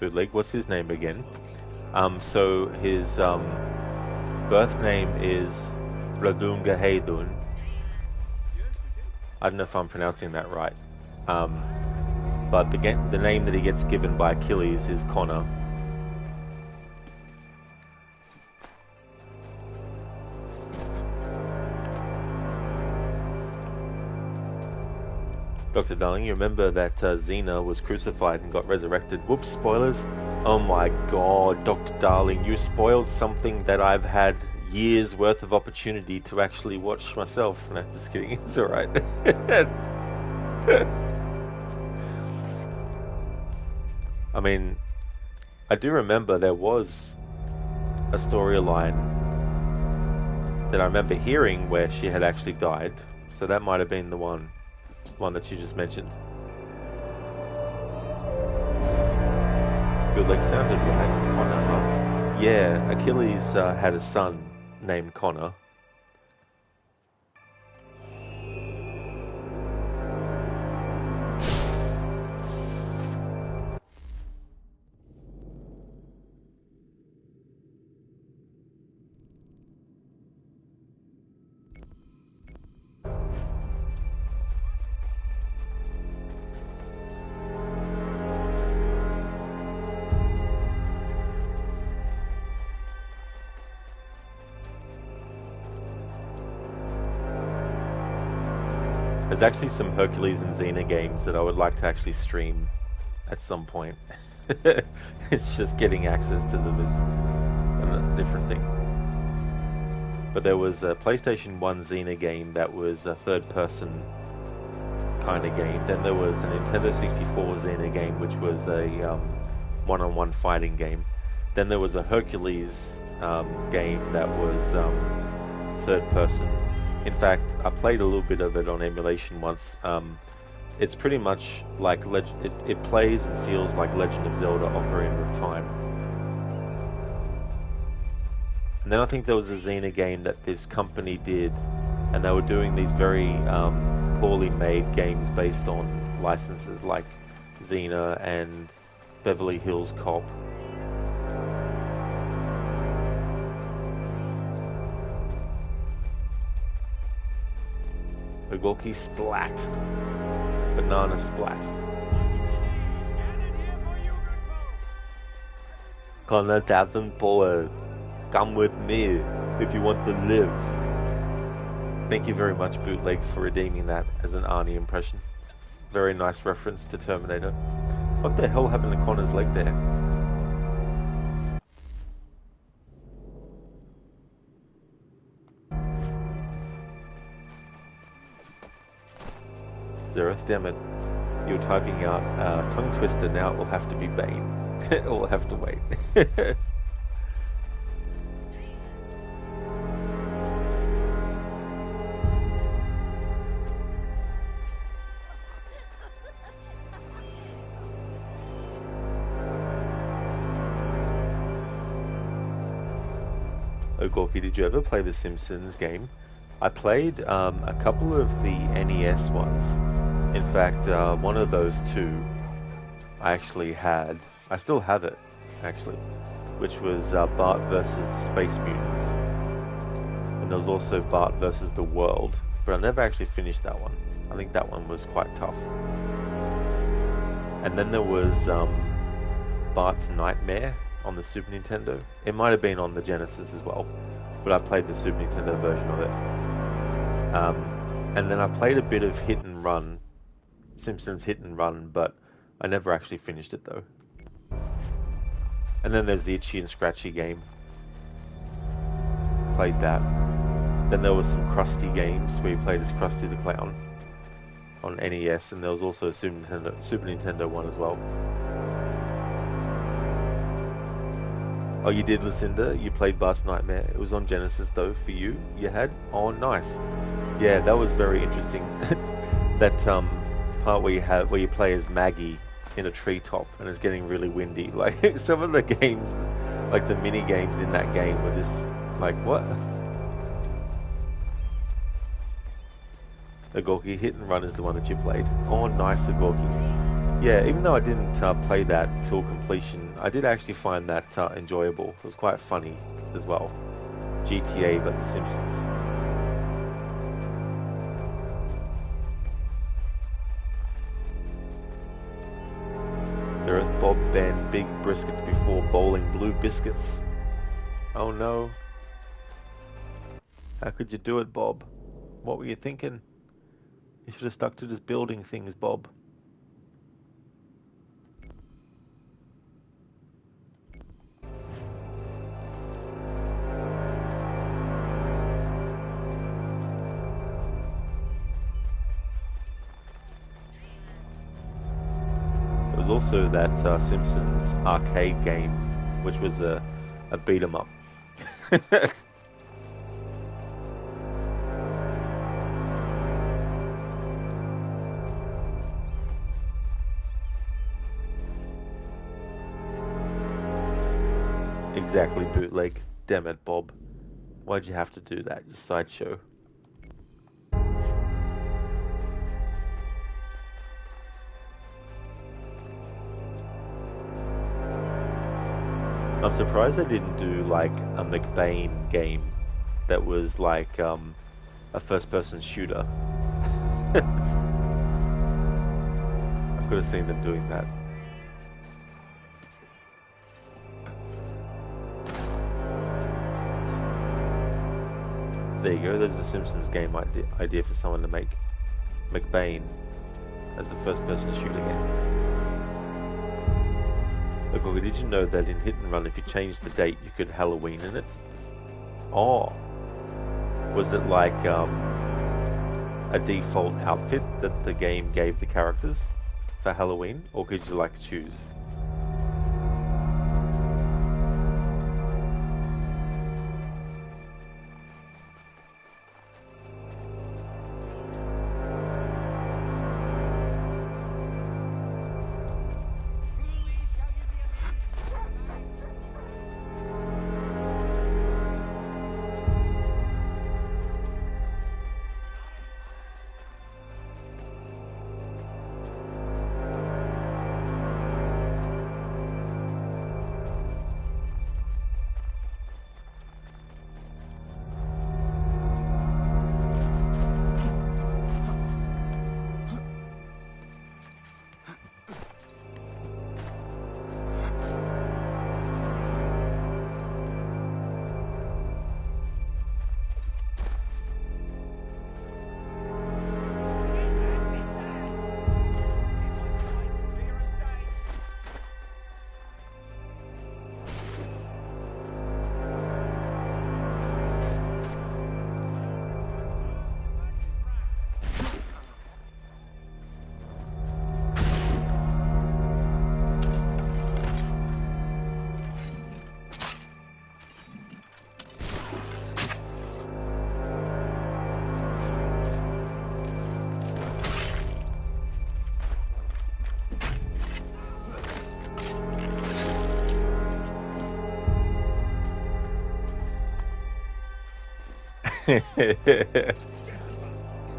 Bootleg, what's his name again? So his birth name is Radunga Haydun. I don't know if I'm pronouncing that right. But the name that he gets given by Achilles is Connor. Dr. Darling, you remember that Xena was crucified and got resurrected. Whoops, spoilers. Oh my god, Dr. Darling, you spoiled something that I've had years worth of opportunity to actually watch myself. No, just kidding, it's alright. I mean, I do remember there was a storyline that I remember hearing where she had actually died. So that might have been the one that you just mentioned. Good, like sounded right. Connor, huh? Yeah, Achilles had a son named Connor. There's actually some Hercules and Xena games that I would like to actually stream at some point. It's just getting access to them is a different thing. But there was a PlayStation 1 Xena game that was a third-person kind of game. Then there was a Nintendo 64 Xena game, which was a one-on-one fighting game. Then there was a Hercules game that was third-person. In fact, I played a little bit of it on emulation once. It's pretty much like it plays and feels like Legend of Zelda: Ocarina of Time. And then I think there was a Xena game that this company did, and they were doing these very poorly made games based on licenses like Xena and Beverly Hills Cop. Ogorki splat. Banana splat. Connor Davenport, come with me if you want to live. Thank you very much, Bootleg, for redeeming that as an Arnie impression. Very nice reference to Terminator. What the hell happened to Connor's leg there? Zereth, damn it. You're typing out tongue twister, now it will have to be Bane. It will have to wait. Oh, Gorky, did you ever play the Simpsons game? I played a couple of the NES ones. In fact, one of those two I actually had. I still have it, actually. Which was Bart versus the Space Mutants. And there was also Bart versus the World. But I never actually finished that one. I think that one was quite tough. And then there was Bart's Nightmare on the Super Nintendo. It might have been on the Genesis as well. But I played the Super Nintendo version of it. And then I played a bit of Hit and Run, Simpsons Hit and Run, but I never actually finished it though. And then there's the Itchy and Scratchy game. Played that. Then there was some Krusty games where you played as Krusty the Clown on NES, and there was also a Super Nintendo one as well. Oh, you did, Lucinda? You played Bart's Nightmare. It was on Genesis, though, for you? You had? Oh, nice. Yeah, that was very interesting. That part where you play as Maggie in a treetop and it's getting really windy. Like, some of the games, like the mini games in that game were just like, what? Ogorki, Hit and Run is the one that you played. Oh, nice, Ogorki. Yeah, even though I didn't play that till completion, I did actually find that enjoyable. It was quite funny as well. GTA, but The Simpsons. Zereth Bob banned big briskets before bowling blue biscuits. Oh no. How could you do it, Bob? What were you thinking? You should have stuck to just building things, Bob. Also that Simpsons arcade game, which was a beat 'em up. Exactly, bootleg. Damn it, Bob. Why'd you have to do that, you sideshow? I'm surprised they didn't do like a McBain game that was like a first-person shooter. I could have seen them doing that. There you go, there's the Simpsons game idea for someone to make McBain as a first-person shooter game. Look, did you know that in Hit and Run, if you changed the date, you could Halloween in it? Oh. Was it like a default outfit that the game gave the characters for Halloween? Or could you like choose?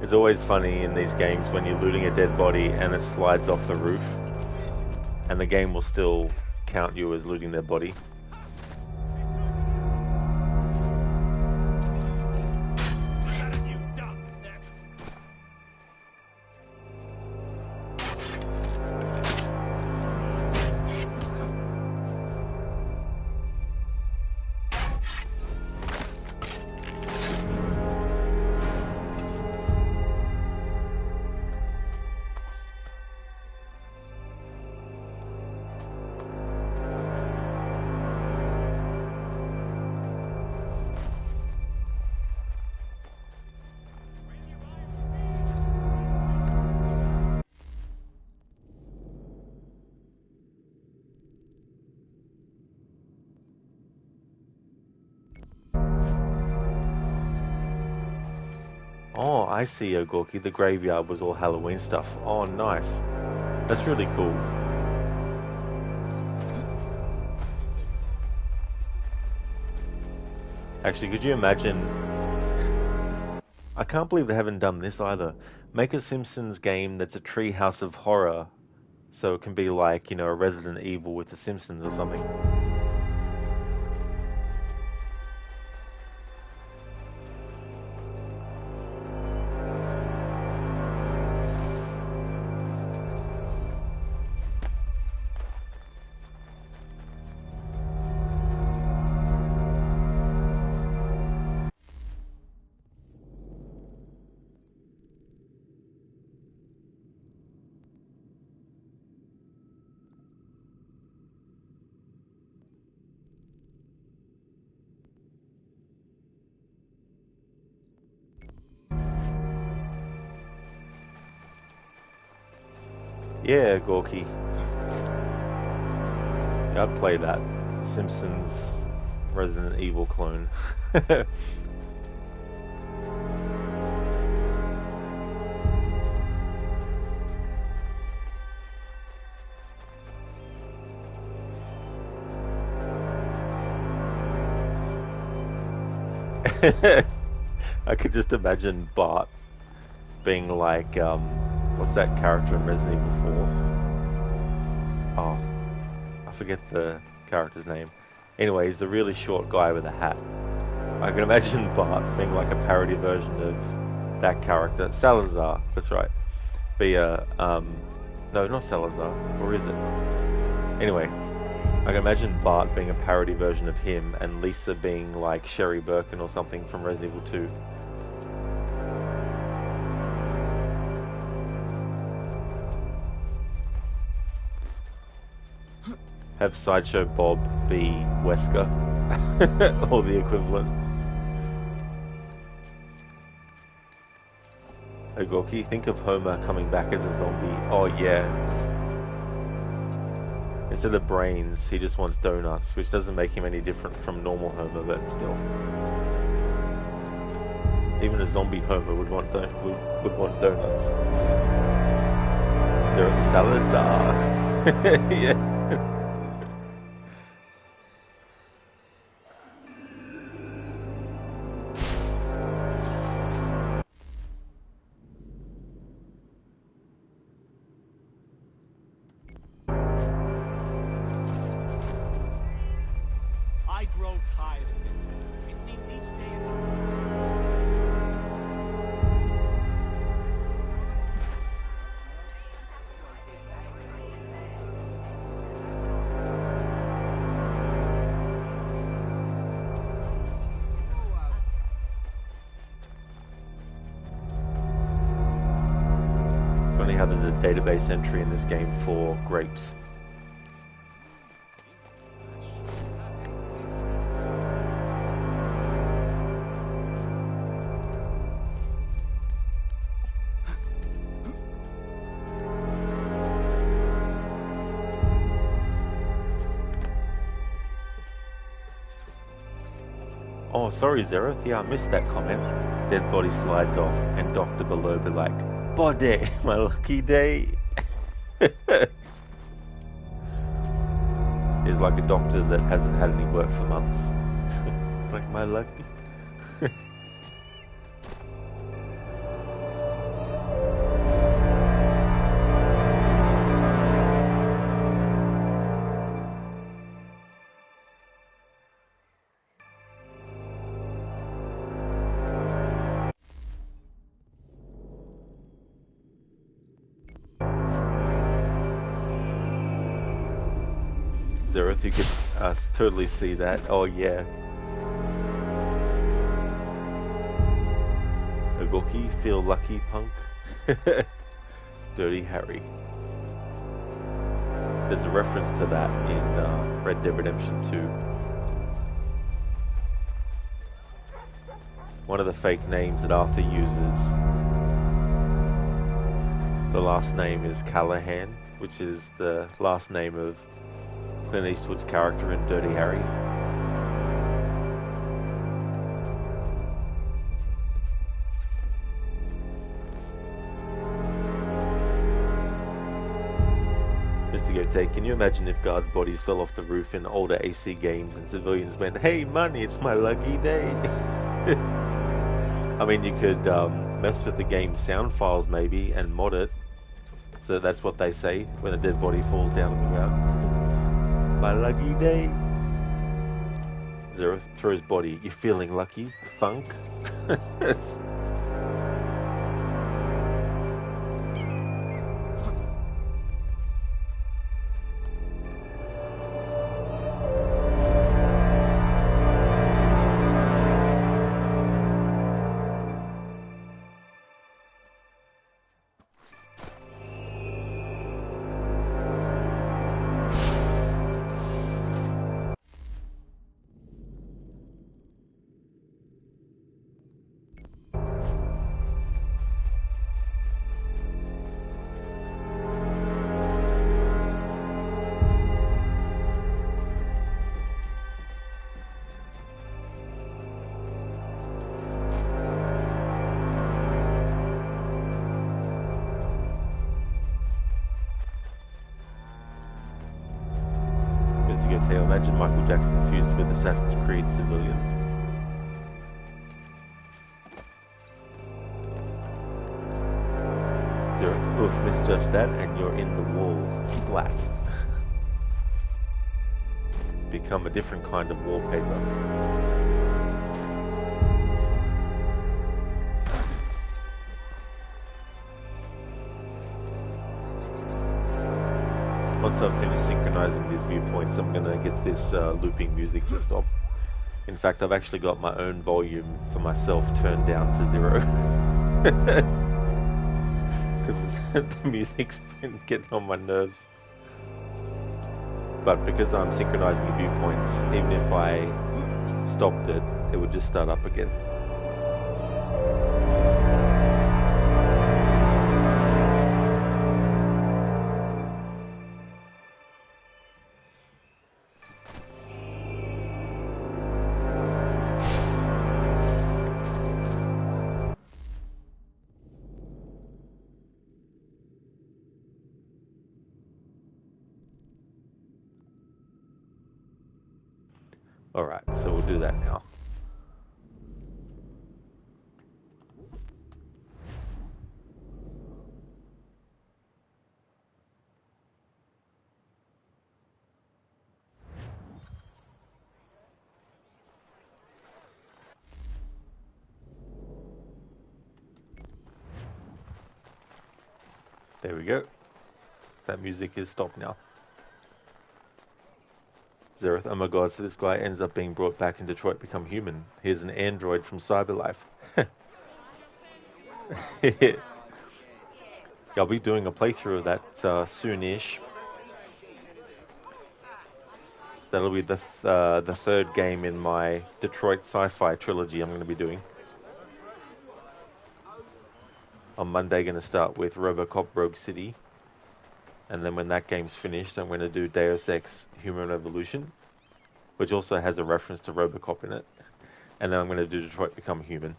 It's always funny in these games when you're looting a dead body and it slides off the roof, and the game will still count you as looting their body. Oh, I see, Ogorki. The graveyard was all Halloween stuff. Oh, nice. That's really cool. Actually, could you imagine... I can't believe they haven't done this either. Make a Simpsons game that's a treehouse of horror, so it can be like, you know, a Resident Evil with the Simpsons or something. Yeah, Gorky. Yeah, I'd play that. Simpsons Resident Evil clone. I could just imagine Bart being like, what's that character in Resident Evil 4? Oh, I forget the character's name. Anyway, he's the really short guy with a hat. I can imagine Bart being like a parody version of that character. Salazar, that's right. Be a, no, not Salazar, or is it? Anyway, I can imagine Bart being a parody version of him and Lisa being like Sherry Birkin or something from Resident Evil 2. Have Sideshow Bob be Wesker, or the equivalent. Ogoki, think of Homer coming back as a zombie. Oh yeah. Instead of brains, he just wants donuts, which doesn't make him any different from normal Homer, but still. Even a zombie Homer would want donuts. Zero Salazar. Yeah.
I grow tired of this. It seems each day
It's funny how there's a database entry in this game for grapes. Oh, sorry, Zereth. Yeah, I missed that comment. Dead body slides off, and Doctor below be like, "Body, my lucky day." He's like a doctor that hasn't had any work for months. It's like, my lucky. Zereth, you could totally see that. Oh yeah. Ogoki, feel lucky, punk. Dirty Harry. There's a reference to that in Red Dead Redemption 2. One of the fake names that Arthur uses, the last name is Callahan, which is the last name of Clint Eastwood's character in Dirty Harry. Mr. Gote, can you imagine if guards' bodies fell off the roof in older AC games and civilians went, "Hey, money, it's my lucky day"? I mean, you could mess with the game's sound files maybe and mod it, so that's what they say when a dead body falls down on the ground. My lucky day. Zereth throws body. You feeling lucky? Funk? imagine Michael Jackson fused with Assassin's Creed civilians. Zero. Oof, misjudged that, and you're in the wall. Splat. Become a different kind of wallpaper. Once I've finished synchronizing these viewpoints, I'm going to get this looping music to stop. In fact, I've actually got my own volume for myself turned down to 0. Because the music's been getting on my nerves. But because I'm synchronizing the viewpoints, even if I stopped it, it would just start up again. Alright, so we'll do that now. There we go. That music is stopped now. Zereth, oh my god, so this guy ends up being brought back in Detroit, become human. Here's an android from Cyberlife. Yeah, I'll be doing a playthrough of that soon-ish. That'll be the third game in my Detroit sci-fi trilogy I'm going to be doing. On Monday, going to start with RoboCop Rogue City. And then when that game's finished, I'm going to do Deus Ex Human Revolution, which also has a reference to RoboCop in it. And then I'm going to do Detroit Become Human.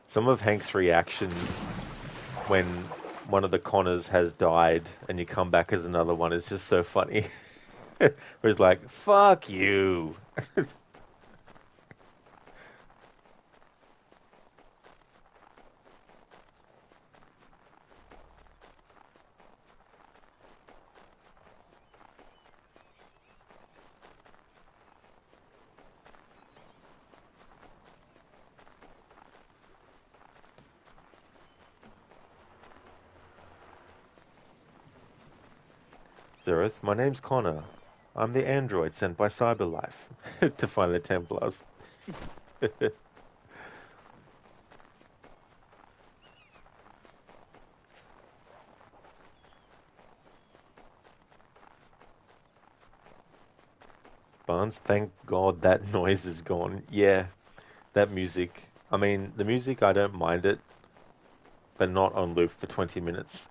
Some of Hank's reactions when one of the Connors has died and you come back as another one is just so funny. Where he's like, fuck you. Zereth, my name's Connor. I'm the android sent by Cyberlife to find the Templars. Barnes, thank God that noise is gone. Yeah, that music. I mean, the music, I don't mind it, but not on loop for 20 minutes.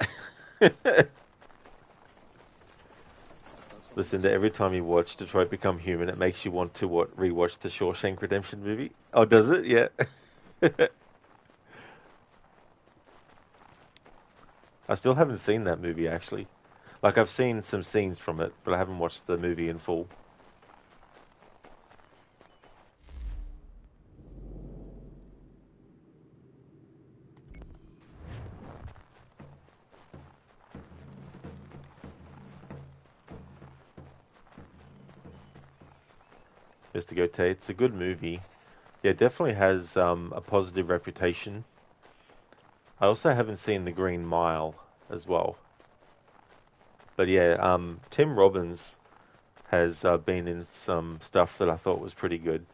Listen, to every time you watch Detroit Become Human, it makes you want to rewatch the Shawshank Redemption movie. Oh, does it? Yeah. I still haven't seen that movie, actually. Like, I've seen some scenes from it, but I haven't watched the movie in full. Mr. Gote, it's a good movie. Yeah, it definitely has a positive reputation. I also haven't seen The Green Mile as well. But yeah, Tim Robbins has been in some stuff that I thought was pretty good.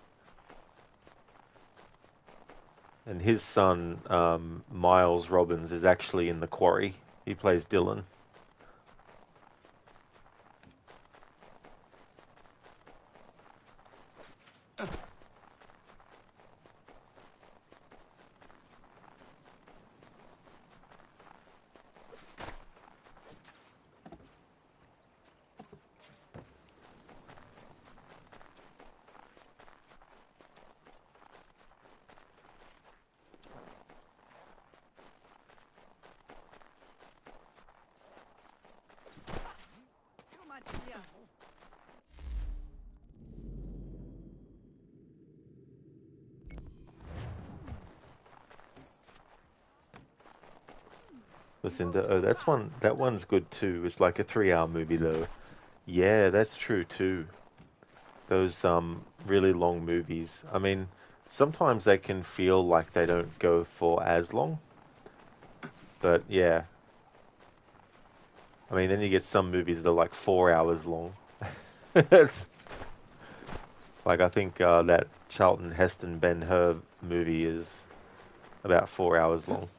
And his son, Miles Robbins, is actually in The Quarry. He plays Dylan. Listen, that's one. That one's good too. It's like a 3-hour movie though. Yeah, that's true too. Those really long movies. I mean, sometimes they can feel like they don't go for as long. But yeah. I mean, then you get some movies that are like 4 hours long. It's like I think that Charlton Heston Ben-Hur movie is about 4 hours long.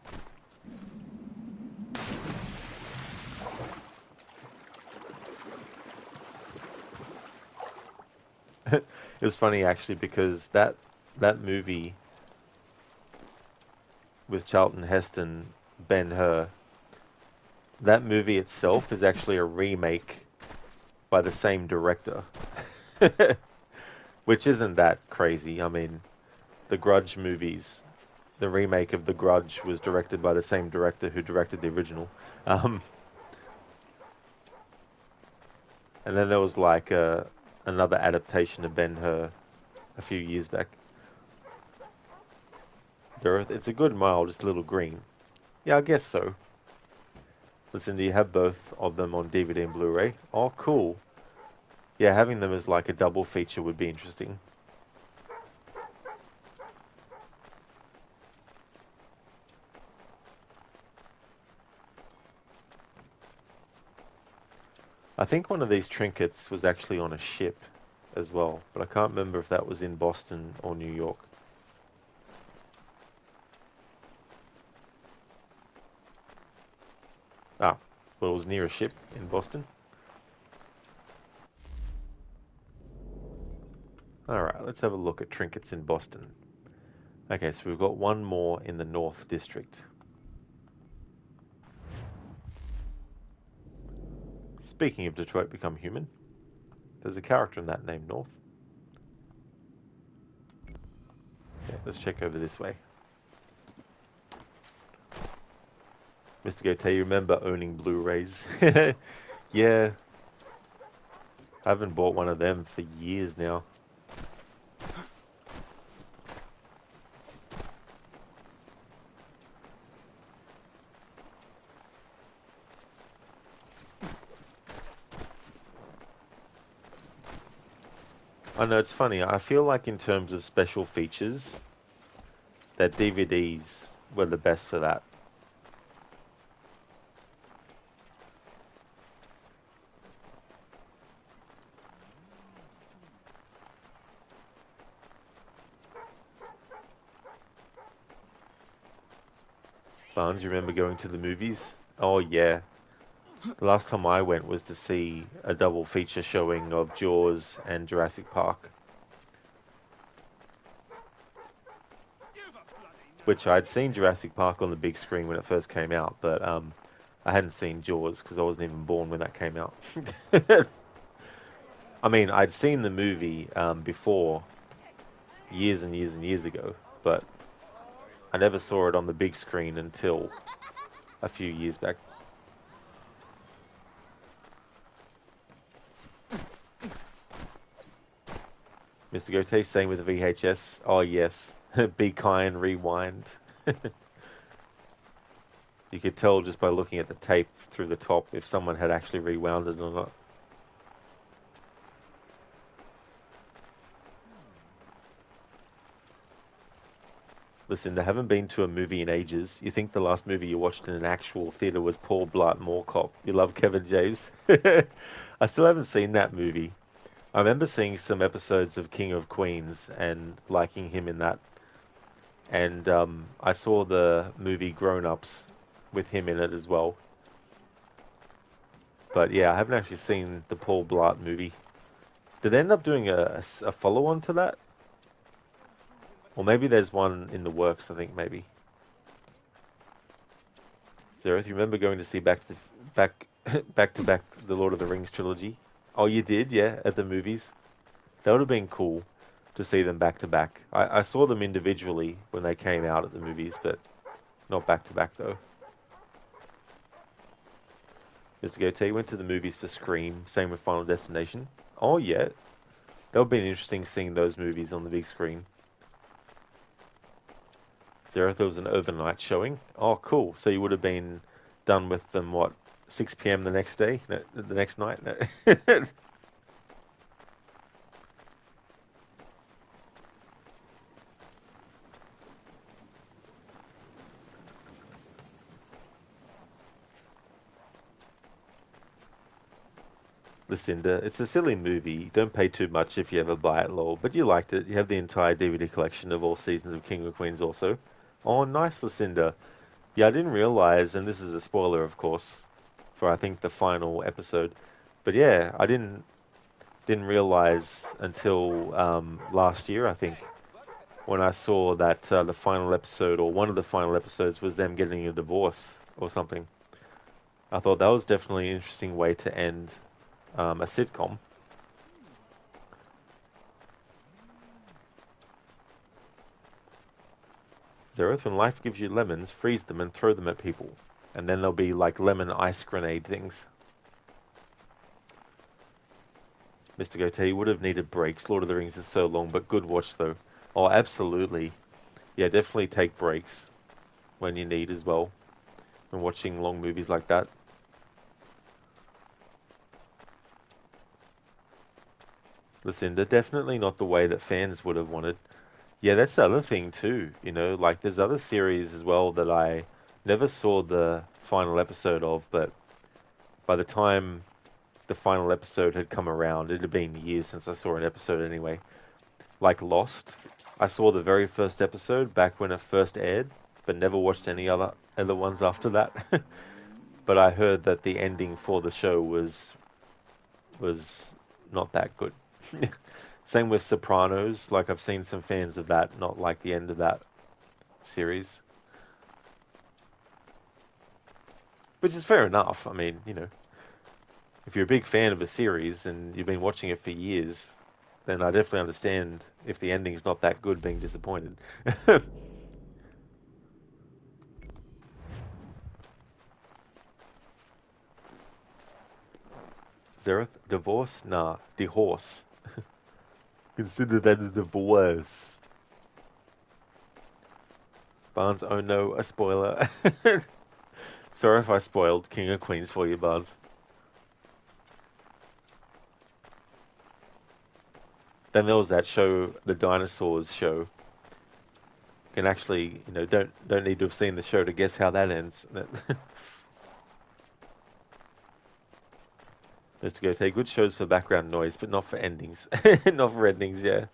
It was funny actually because that movie with Charlton Heston, Ben-Hur, that movie itself is actually a remake by the same director, which isn't that crazy. I mean, the Grudge movies, the remake of The Grudge was directed by the same director who directed the original. And then there was like another adaptation of Ben-Hur a few years back. It's a good mile, just a little green. Yeah, I guess so. Listen, do you have both of them on DVD and Blu-ray? Oh, cool. Yeah, having them as like a double feature would be interesting. I think one of these trinkets was actually on a ship as well, but I can't remember if that was in Boston or New York. Ah, well, it was near a ship in Boston. Alright, let's have a look at trinkets in Boston. Okay, so we've got one more in the North District. Speaking of Detroit Become Human, there's a character in that named North. Okay, let's check over this way. Mr. Gote, you remember owning Blu-rays? Yeah. I haven't bought one of them for years now. I know, it's funny. I feel like in terms of special features, that DVDs were the best for that. Barnes, you remember going to the movies? Oh, yeah. The last time I went was to see a double feature showing of Jaws and Jurassic Park. Which I'd seen Jurassic Park on the big screen when it first came out, but I hadn't seen Jaws because I wasn't even born when that came out. I mean, I'd seen the movie before, years and years and years ago, but I never saw it on the big screen until a few years back. Mr. Gote, same with the VHS. Oh, yes. Be kind, rewind. You could tell just by looking at the tape through the top if someone had actually rewound it or not. Listen, I haven't been to a movie in ages. You think the last movie you watched in an actual theater was Paul Blart Mall Cop. You love Kevin James. I still haven't seen that movie. I remember seeing some episodes of King of Queens and liking him in that. And I saw the movie Grown Ups with him in it as well. But yeah, I haven't actually seen the Paul Blart movie. Did they end up doing a follow-on to that? Or maybe there's one in the works, I think, maybe. Zereth, you remember going to see back to back the Lord of the Rings trilogy? Oh, you did, yeah, at the movies. That would have been cool to see them back to back. I saw them individually when they came out at the movies, but not back to back though. Mr. Gote went to the movies for Scream, same with Final Destination. Oh yeah, that would have been interesting seeing those movies on the big screen. Zereth, there was an overnight showing. Oh, cool. So you would have been done with them, what, 6 p.m. the next day? No, the next night? No. Lucinda, it's a silly movie. Don't pay too much if you ever buy it, lol. But you liked it. You have the entire DVD collection of all seasons of King of Queens also. Oh, nice, Lucinda. Yeah, I didn't realize, and this is a spoiler, of course, for I think the final episode. But yeah, I didn't realize until last year, I think, when I saw that the final episode, or one of the final episodes, was them getting a divorce or something. I thought that was definitely an interesting way to end a sitcom. Zereth, when life gives you lemons, freeze them and throw them at people. And then there'll be like lemon ice grenade things. Mr. Goatee would have needed breaks. Lord of the Rings is so long, but good watch though. Oh, absolutely. Yeah, definitely take breaks when you need as well. When watching long movies like that. Lucinda, definitely not the way that fans would have wanted. Yeah, that's the other thing too. You know, like there's other series as well that I never saw the final episode of, but by the time the final episode had come around, it had been years since I saw an episode anyway. Like Lost, I saw the very first episode back when it first aired, but never watched any other ones after that. But I heard that the ending for the show was not that good. Same with Sopranos. Like I've seen some fans of that not like the end of that series, which is fair enough. I mean, you know, if you're a big fan of a series and you've been watching it for years, then I definitely understand if the ending's not that good, being disappointed. Zereth, divorce? Nah, dehorse. Consider that a divorce. Barnes, oh no, a spoiler. Sorry if I spoiled King of Queens for you, Barnes. Then there was that show, the Dinosaurs show. You can actually, you know, don't need to have seen the show to guess how that ends. Mr. Goatee, good shows for background noise, but not for endings. Not for endings, yeah.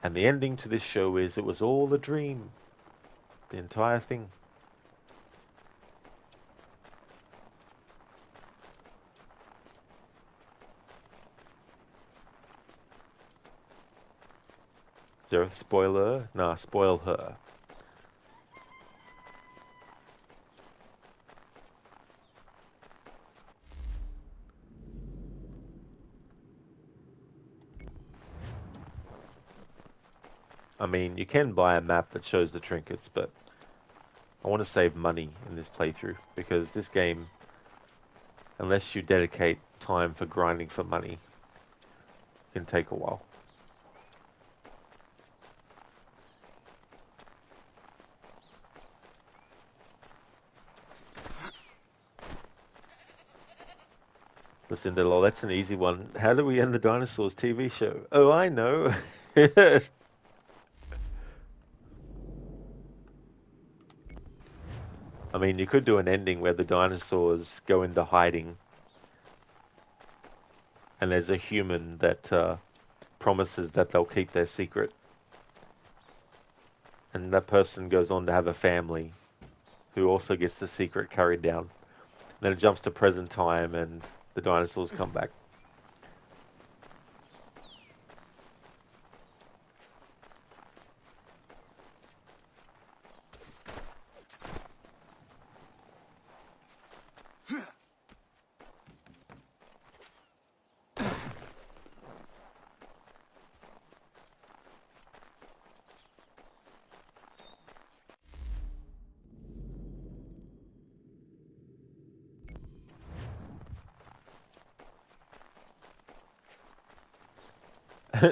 And the ending to this show is, it was all a dream. The entire thing. Zereth, spoiler? Nah, spoil her. I mean, you can buy a map that shows the trinkets, but I want to save money in this playthrough, because this game, unless you dedicate time for grinding for money, can take a while. Listen, Delol, that's an easy one. How do we end the Dinosaurs TV show? Oh, I know. I mean, you could do an ending where the dinosaurs go into hiding, and there's a human that promises that they'll keep their secret. And that person goes on to have a family who also gets the secret carried down. And then it jumps to present time, and the dinosaurs come back.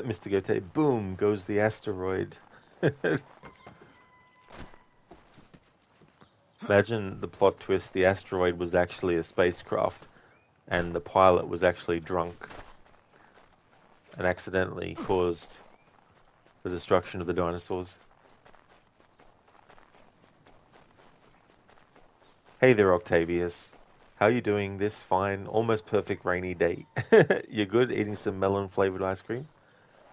Mr. Goatee, boom, goes the asteroid. Imagine the plot twist, the asteroid was actually a spacecraft, and the pilot was actually drunk, and accidentally caused the destruction of the dinosaurs. Hey there, Octavius. How you doing this fine, almost perfect rainy day? You good? Eating some melon-flavored ice cream?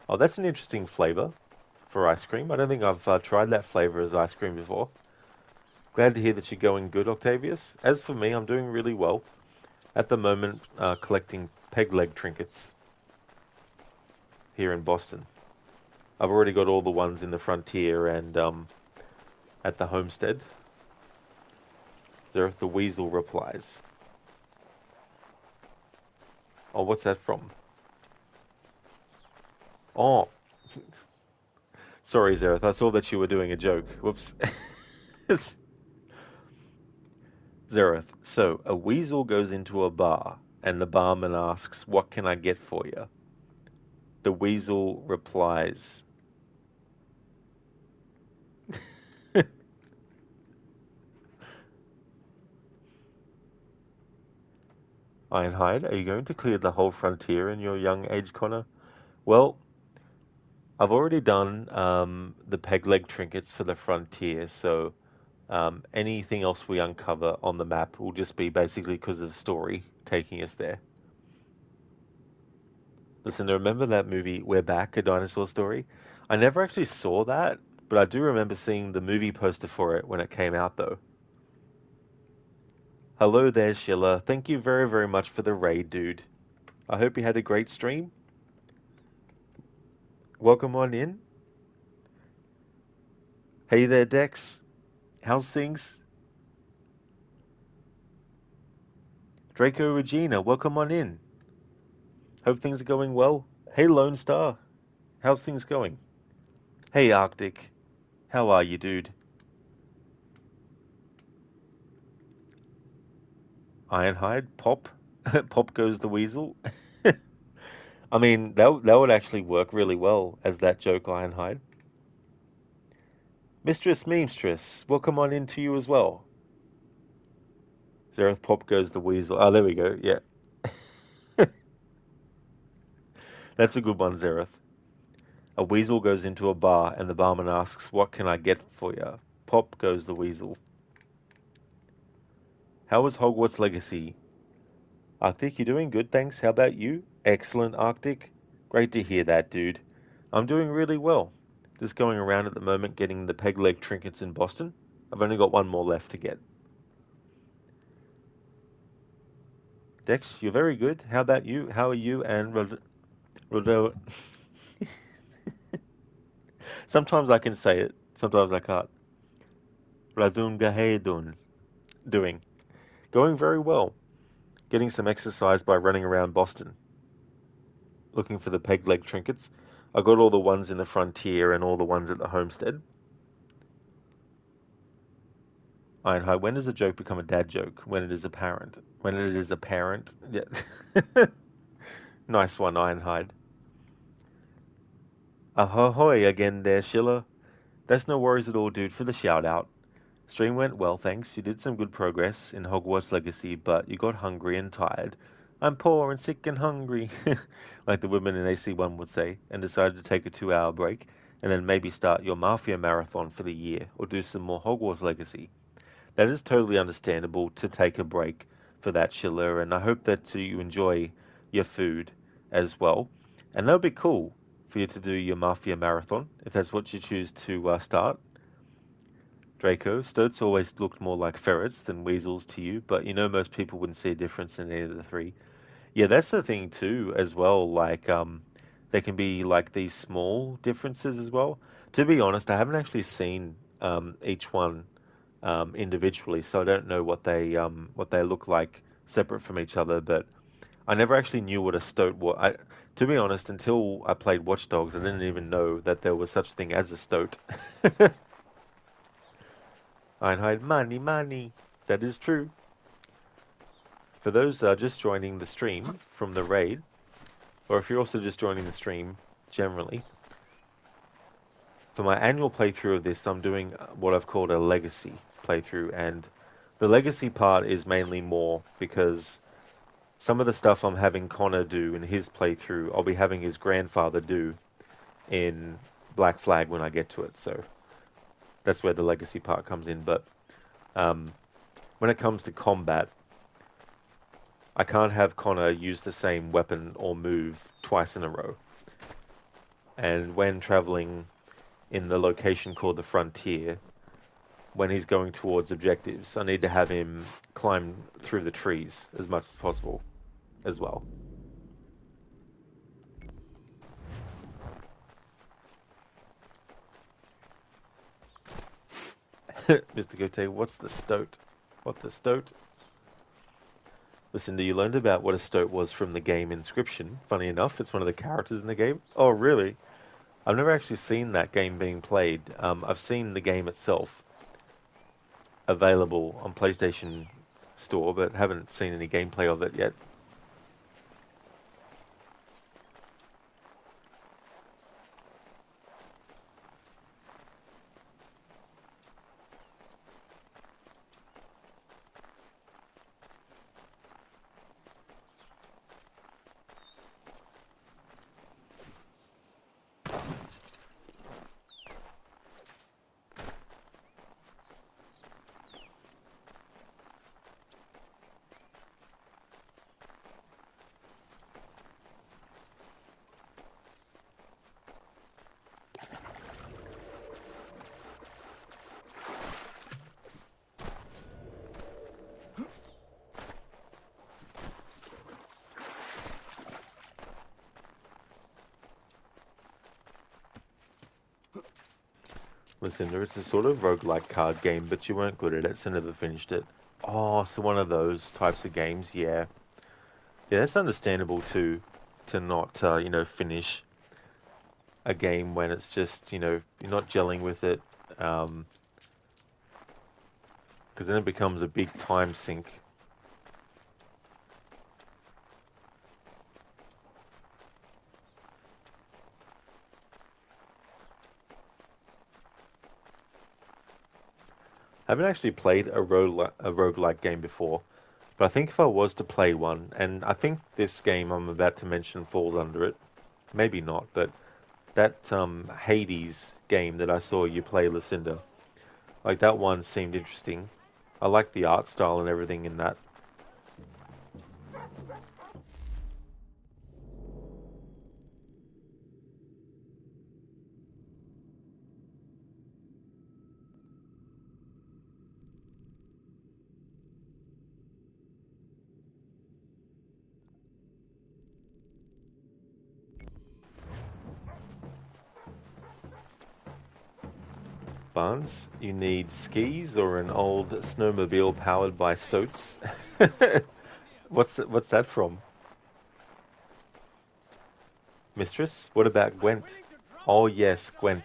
Oh, that's an interesting flavor for ice cream. I don't think I've tried that flavor as ice cream before. Glad to hear that you're going good, Octavius. As for me, I'm doing really well. At the moment, collecting peg leg trinkets here in Boston. I've already got all the ones in the Frontier and at the Homestead. There, the Weasel replies. Oh, what's that from? Oh, sorry, Zereth. I saw that you were doing a joke. Whoops. Zereth. So, a weasel goes into a bar, and the barman asks, "What can I get for you?" The weasel replies. Ironhide, are you going to clear the whole Frontier in your young age, Connor? Well, I've already done the peg leg trinkets for the Frontier, so anything else we uncover on the map will just be basically because of story taking us there. Listen, remember that movie, We're Back, A Dinosaur Story? I never actually saw that, but I do remember seeing the movie poster for it when it came out, though. Hello there, Sheila. Thank you very, very much for the raid, dude. I hope you had a great stream. Welcome on in. Hey there, Dex. How's things? Draco Regina, welcome on in. Hope things are going well. Hey, Lone Star. How's things going? Hey, Arctic. How are you, dude? Ironhide, Pop. Pop goes the weasel. I mean, that would actually work really well as that joke, Ironhide. Mistress Memestress, welcome on in to you as well. Zereth, Pop goes the weasel. Oh, there we go, yeah. That's a good one, Zereth. A weasel goes into a bar and the barman asks, "What can I get for you?" Pop goes the weasel. How was Hogwarts Legacy? Arctic, you doing good, thanks. How about you? Excellent, Arctic. Great to hear that, dude. I'm doing really well. Just going around at the moment getting the peg leg trinkets in Boston. I've only got one more left to get. Dex, you're very good. How about you? How are you and Rodo? Sometimes I can say it. Sometimes I can't. Radun Gahedun. Doing. Going very well. Getting some exercise by running around Boston. Looking for the peg leg trinkets. I got all the ones in the Frontier and all the ones at the Homestead. Ironhide, when does a joke become a dad joke? When it is apparent. When it is apparent. Yeah. Nice one, Ironhide. Ahoy again there, Sheila. That's no worries at all, dude, for the shout out. Stream went well, thanks. You did some good progress in Hogwarts Legacy, but you got hungry and tired. I'm poor and sick and hungry, like the women in AC1 would say, and decided to take a 2-hour break, and then maybe start your Mafia marathon for the year, or do some more Hogwarts Legacy. That is totally understandable to take a break for that, Sheila, and I hope that you enjoy your food as well. And that would be cool for you to do your Mafia marathon, if that's what you choose to start. Draco, stoats always looked more like ferrets than weasels to you, but you know most people wouldn't see a difference in any of the three. Yeah, that's the thing too, as well, like, there can be, like, these small differences as well. To be honest, I haven't actually seen each one individually, so I don't know what they look like separate from each other, but I never actually knew what a stoat was. To be honest, until I played Watch Dogs, I didn't even know that there was such a thing as a stoat. Ironhide, money. That is true. For those just joining the stream from the raid, or if you're also just joining the stream generally, for my annual playthrough of this, I'm doing what I've called a legacy playthrough, and The legacy part is mainly more because some of the stuff I'm having Connor do in his playthrough, I'll be having his grandfather do in Black Flag when I get to it. So that's where the legacy part comes in. But when it comes to combat, I can't have Connor use the same weapon or move twice in a row. And when traveling in the location called the Frontier, when he's going towards objectives, I need to have him climb through the trees as much as possible as well. Mr. Gote, what's the stoat? What the stoat? Listen, you learned about what a stoat was from the game Inscription. Funny enough, it's one of the characters in the game. Oh, really? I've never actually seen that game being played. I've seen the game itself available on PlayStation Store, but haven't seen any gameplay of it yet. Listen, it's a sort of roguelike card game, but you weren't good at it, so never finished it. Oh, so one of those types of games, yeah. Yeah, that's understandable too, to not, finish a game when it's just, you're not gelling with it, because then it becomes a big time sink. I haven't actually played a roguelike game before, but I think if I was to play one, and I think this game I'm about to mention falls under it, maybe not, but that Hades game that I saw you play, Lucinda, like that one seemed interesting. I like the art style and everything in that. Barnes, you need skis or an old snowmobile powered by stoats. What's that from? Mistress? What about Gwent? Oh yes, Gwent.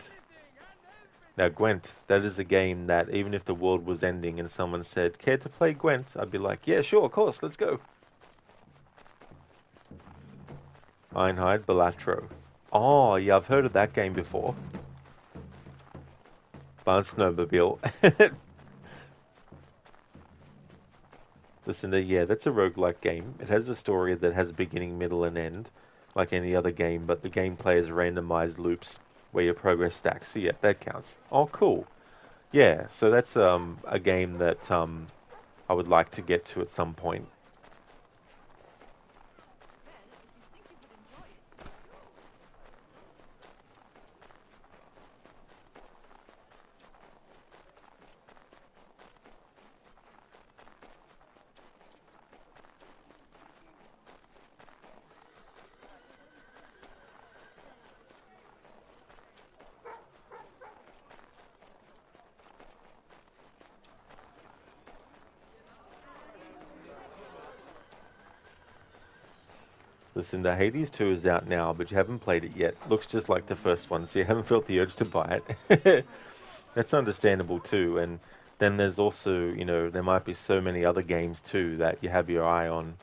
Now Gwent, that is a game that even if the world was ending and someone said, care to play Gwent? I'd be like, yeah, sure, of course, let's go. Einheit Balatro. Oh, yeah, I've heard of that game before. Barnes Snowmobile. Listen, yeah, that's a roguelike game. It has a story that has a beginning, middle, and end, like any other game, but the gameplay is randomized loops where your progress stacks. So yeah, that counts. Oh, cool. Yeah, so that's a game that I would like to get to at some point. Listen, the Hades 2 is out now, but you haven't played it yet. Looks just like the first one, so you haven't felt the urge to buy it. That's understandable too, and then there's also, there might be so many other games too that you have your eye on.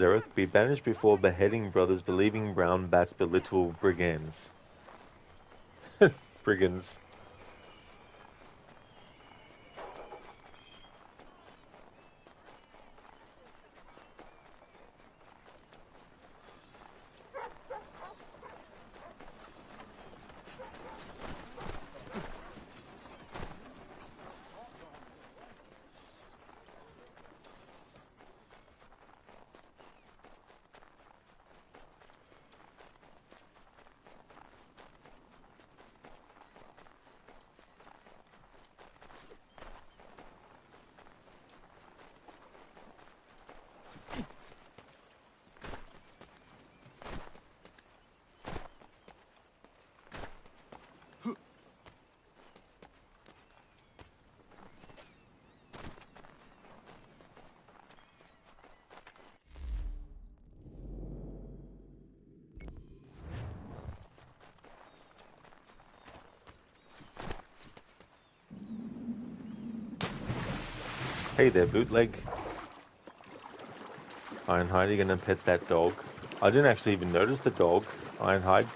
Zereth, be banished before beheading brothers, believing brown bats belittle brigands. Brigands. Hey there, bootleg. Ironhide, you gonna pet that dog? I didn't actually even notice the dog, Ironhide.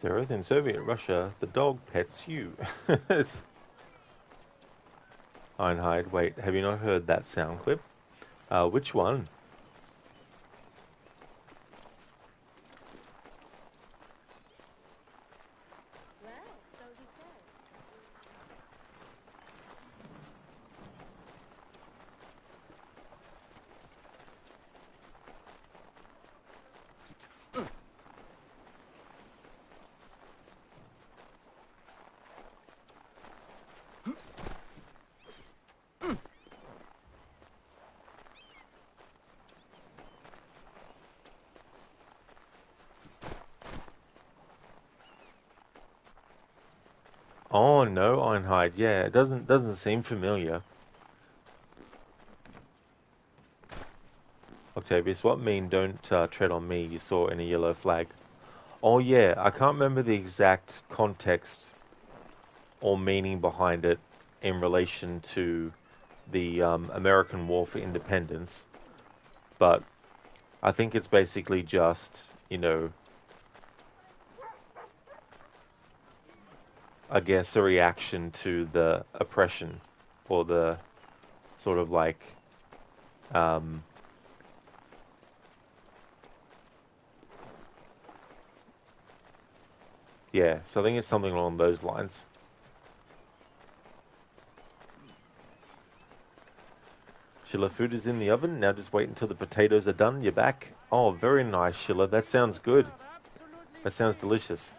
Zereth, in Soviet Russia, the dog pets you. Ironhide, wait, have you not heard that sound clip? Which one? Oh no, Ironhide, yeah, it doesn't seem familiar. Octavius, what mean don't tread on me? You saw in a yellow flag. Oh yeah, I can't remember the exact context or meaning behind it in relation to the American War for Independence, but I think it's basically just, you know, I guess a reaction to the oppression or the sort of like yeah, so I think it's something along those lines. Sheila, food is in the oven. Now just wait until the potatoes are done. You're back. Oh, very nice, Sheila. That sounds good. That sounds delicious.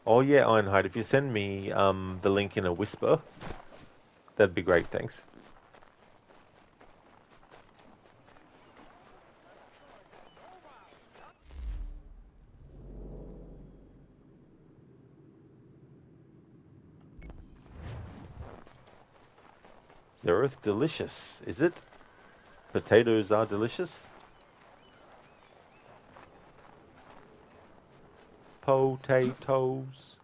Oh yeah, Ironhide, if you send me the link in a whisper, that'd be great, thanks. Zereth, delicious, is it? Potatoes are delicious? Potatoes.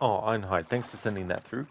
Oh, Ironhide, thanks for sending that through.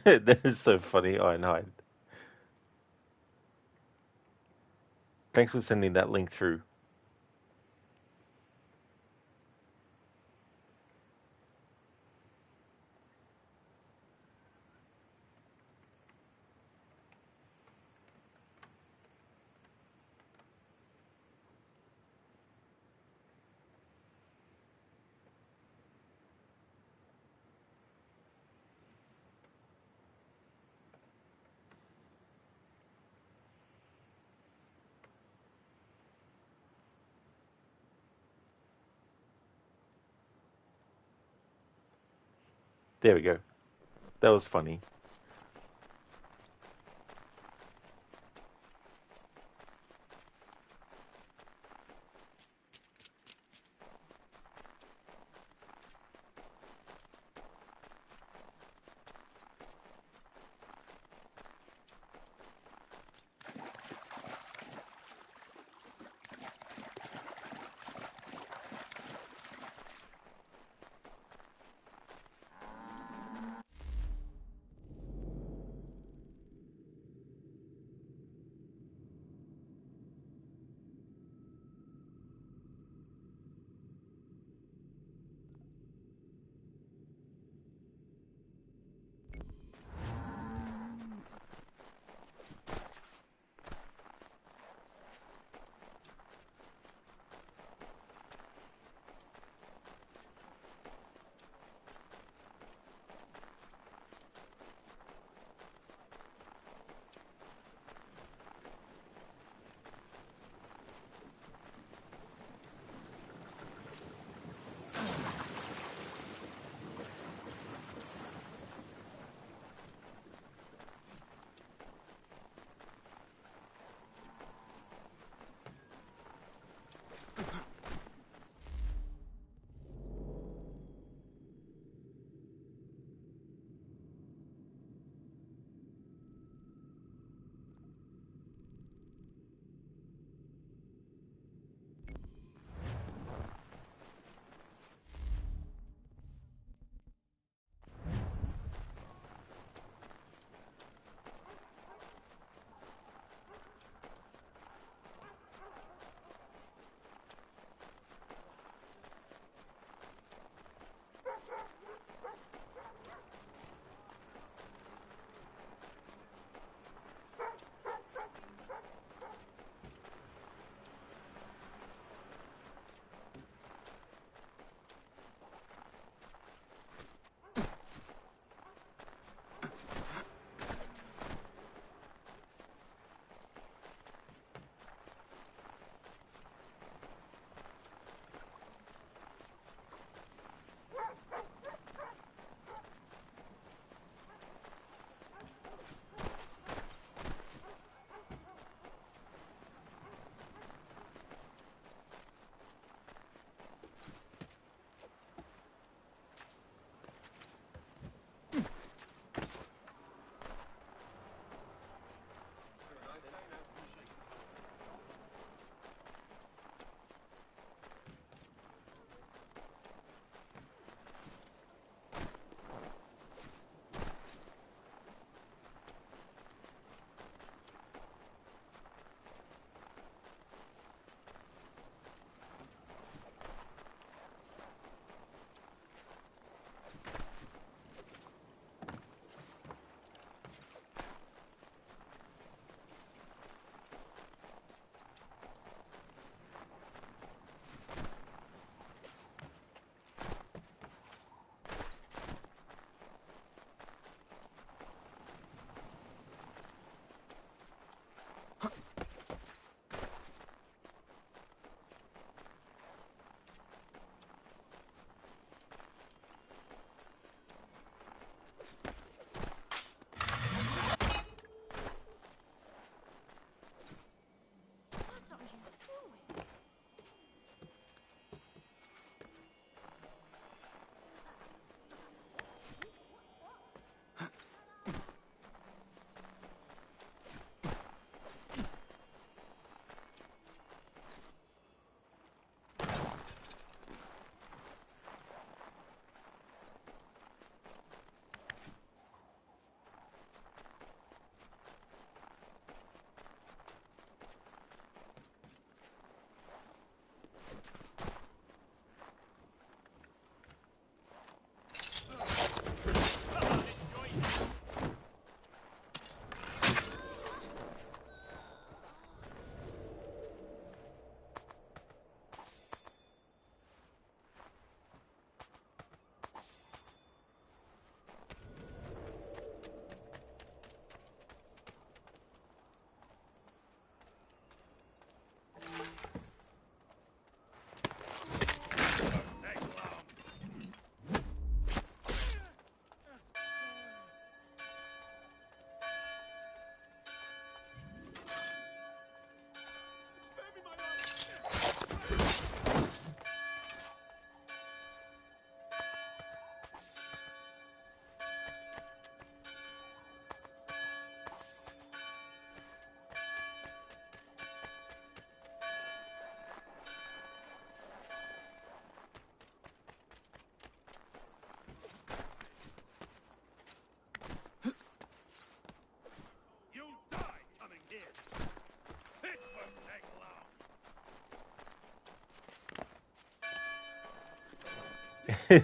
That is so funny, Ironhide. Thanks for sending that link through. There we go. That was funny.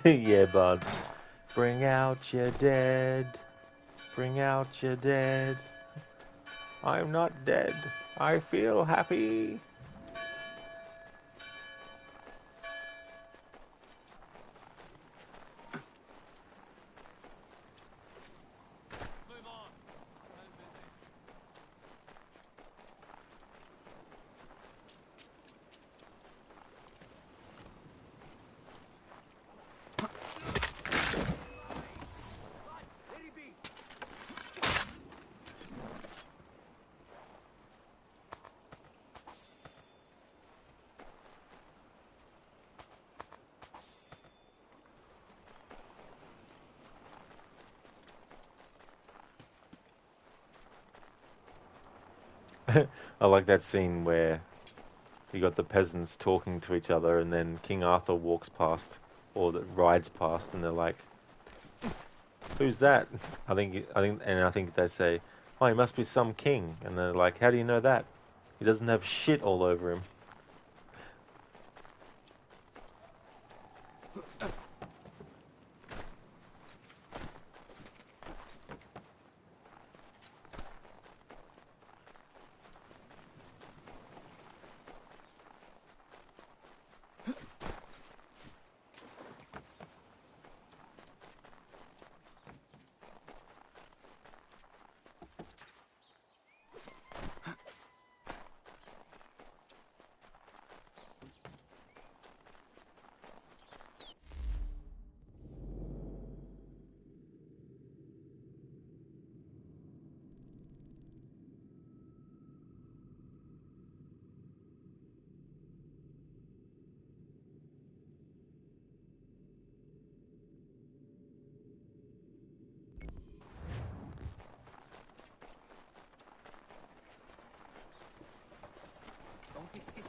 Yeah, Bards. Bring out your dead. Bring out your dead. I'm not dead. I feel happy. I like that scene where you got the peasants talking to each other, and then King Arthur walks past, or that rides past, and they're like, "Who's that?" I think they say, "Oh, he must be some king." And they're like, "How do you know that? He doesn't have shit all over him."
Don't be skittish.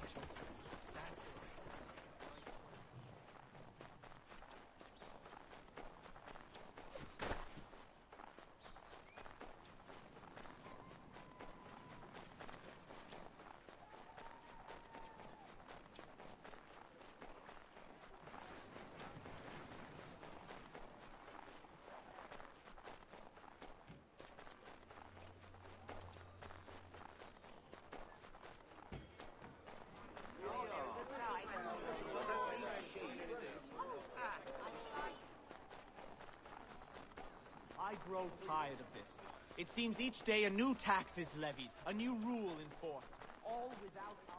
I grow tired of this. It seems each day a new tax is levied, a new rule enforced, all without our...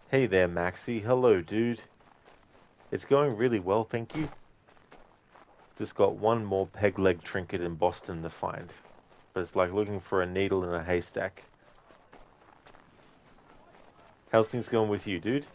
Hey there, Maxi. Hello, dude. It's going really well, thank you. Just got one more peg leg trinket in Boston to find. But it's like looking for a needle in a haystack. How's things going with you, dude?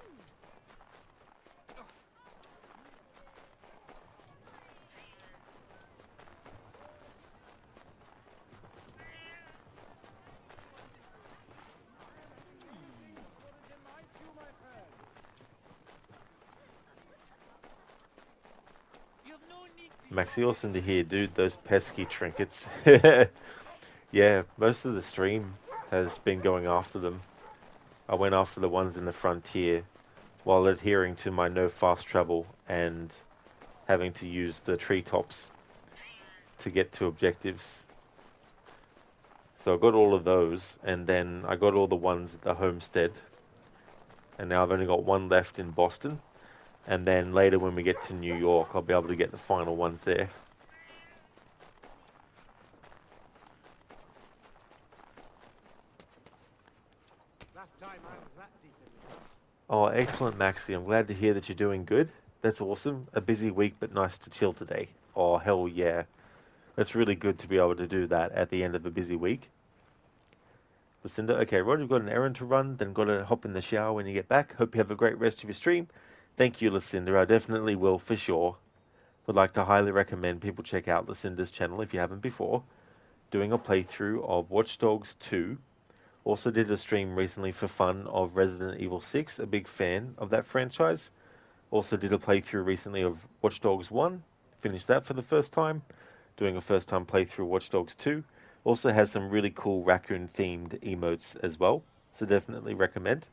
Maxi, awesome to hear, dude. Those pesky trinkets. Yeah, most of the stream has been going after them. I went after the ones in the frontier while adhering to my no fast travel and having to use the treetops to get to objectives. So I got all of those, and then I got all the ones at the homestead. And now I've only got one left in Boston. And then later when we get to New York, I'll be able to get the final ones there. Oh, excellent, Maxi. I'm glad to hear that you're doing good. That's awesome. A busy week, but nice to chill today. Oh, hell yeah. That's really good to be able to do that at the end of a busy week. Lucinda, okay, Rod, you've got an errand to run, then got to hop in the shower when you get back. Hope you have a great rest of your stream. Thank you, Lucinda. I definitely will, for sure. Would like to highly recommend people check out Lucinda's channel if you haven't before. Doing a playthrough of Watch Dogs 2. Also did a stream recently for fun of Resident Evil 6, a big fan of that franchise. Also did a playthrough recently of Watch Dogs 1, finished that for the first time. Doing a first time playthrough of Watch Dogs 2. Also has some really cool raccoon themed emotes as well, so definitely recommend.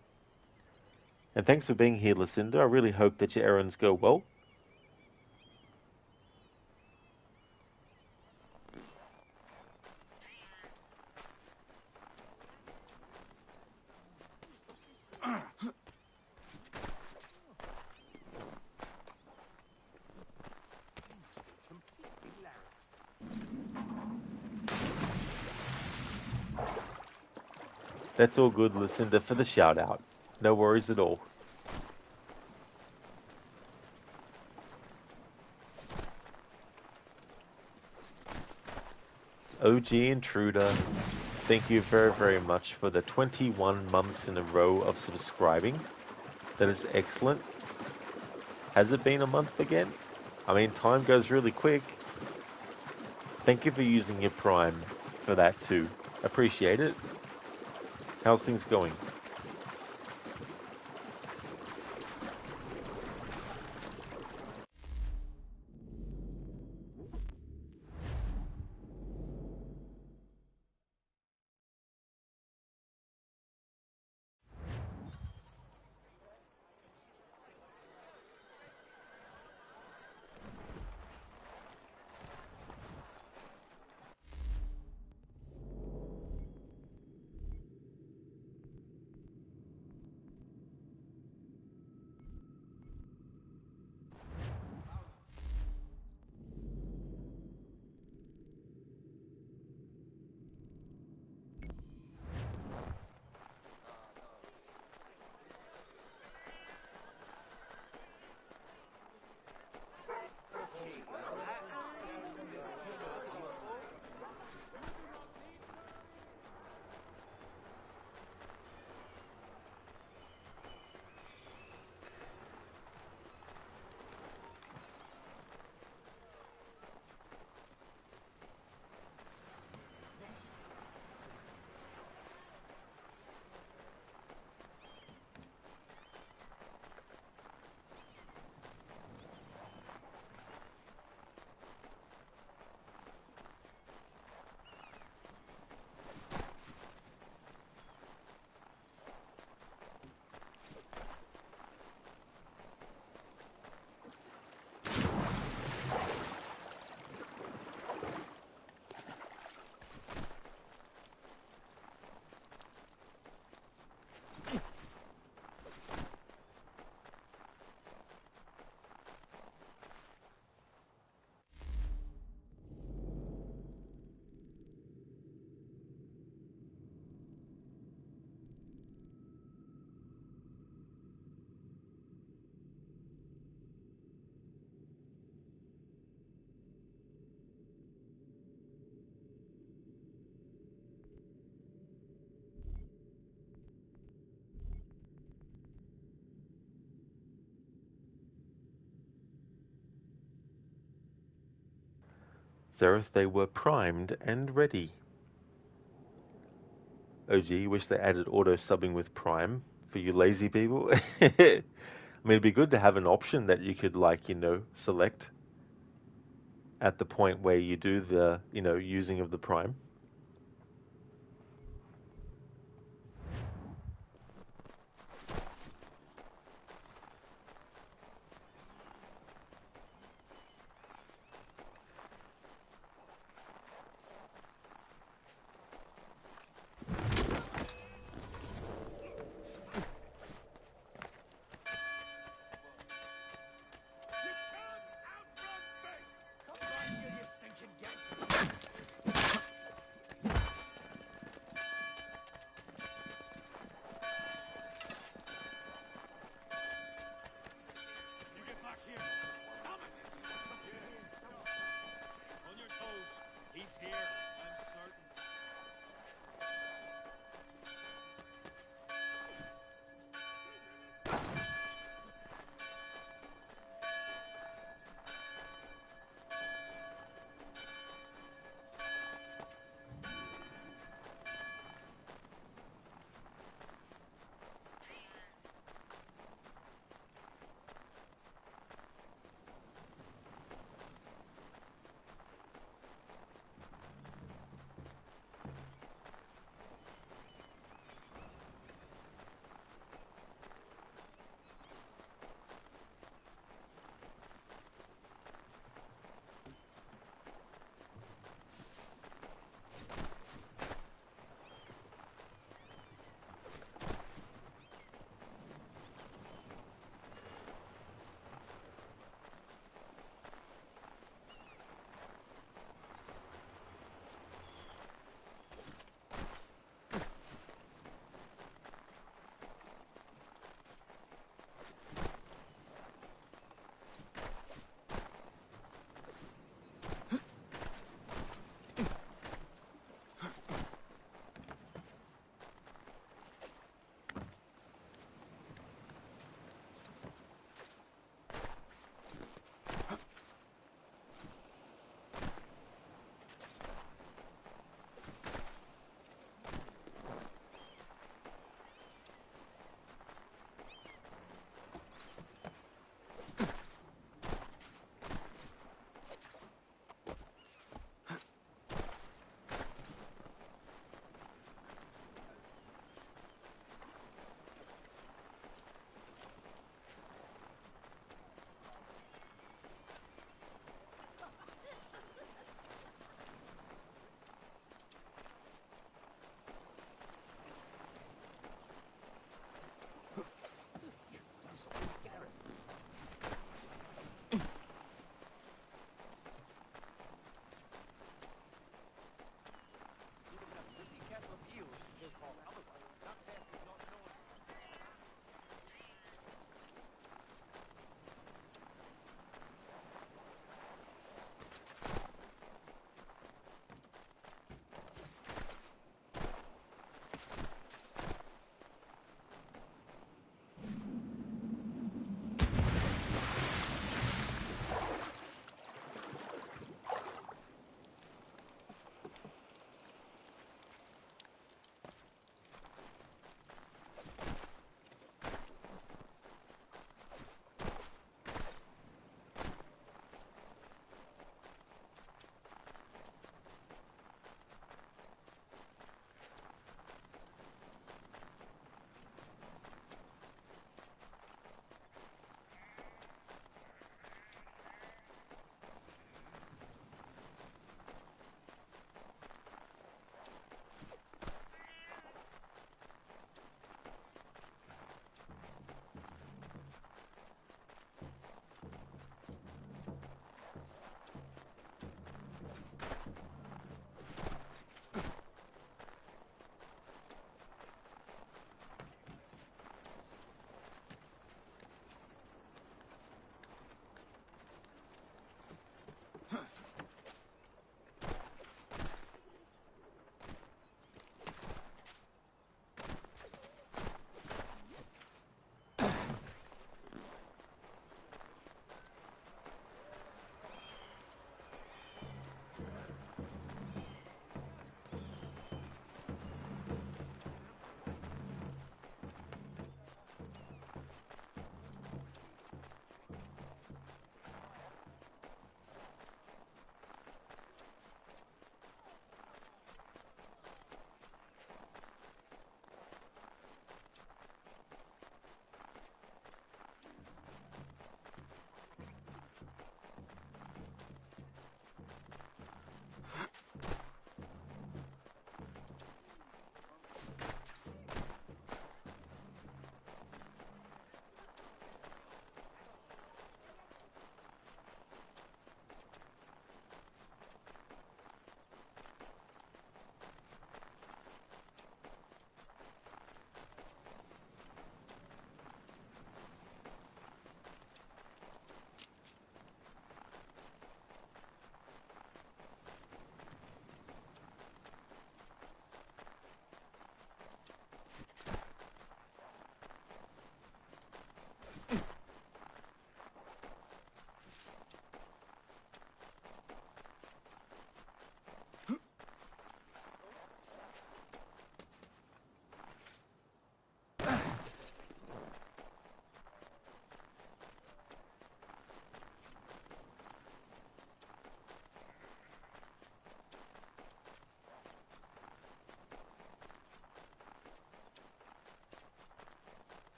And thanks for being here, Lucinda. I really hope that your errands go well. That's all good, Lucinda, for the shout out. No worries at all. OG Intruder, thank you very, very much for the 21 months in a row of subscribing. That is excellent. Has it been a month again? I mean, time goes really quick. Thank you for using your Prime for that too. Appreciate it. How's things going? Zareth, they were primed and ready. OG, wish they added auto-subbing with Prime for you lazy people. I mean, it'd be good to have an option that you could, like, select at the point where you do the, using of the Prime.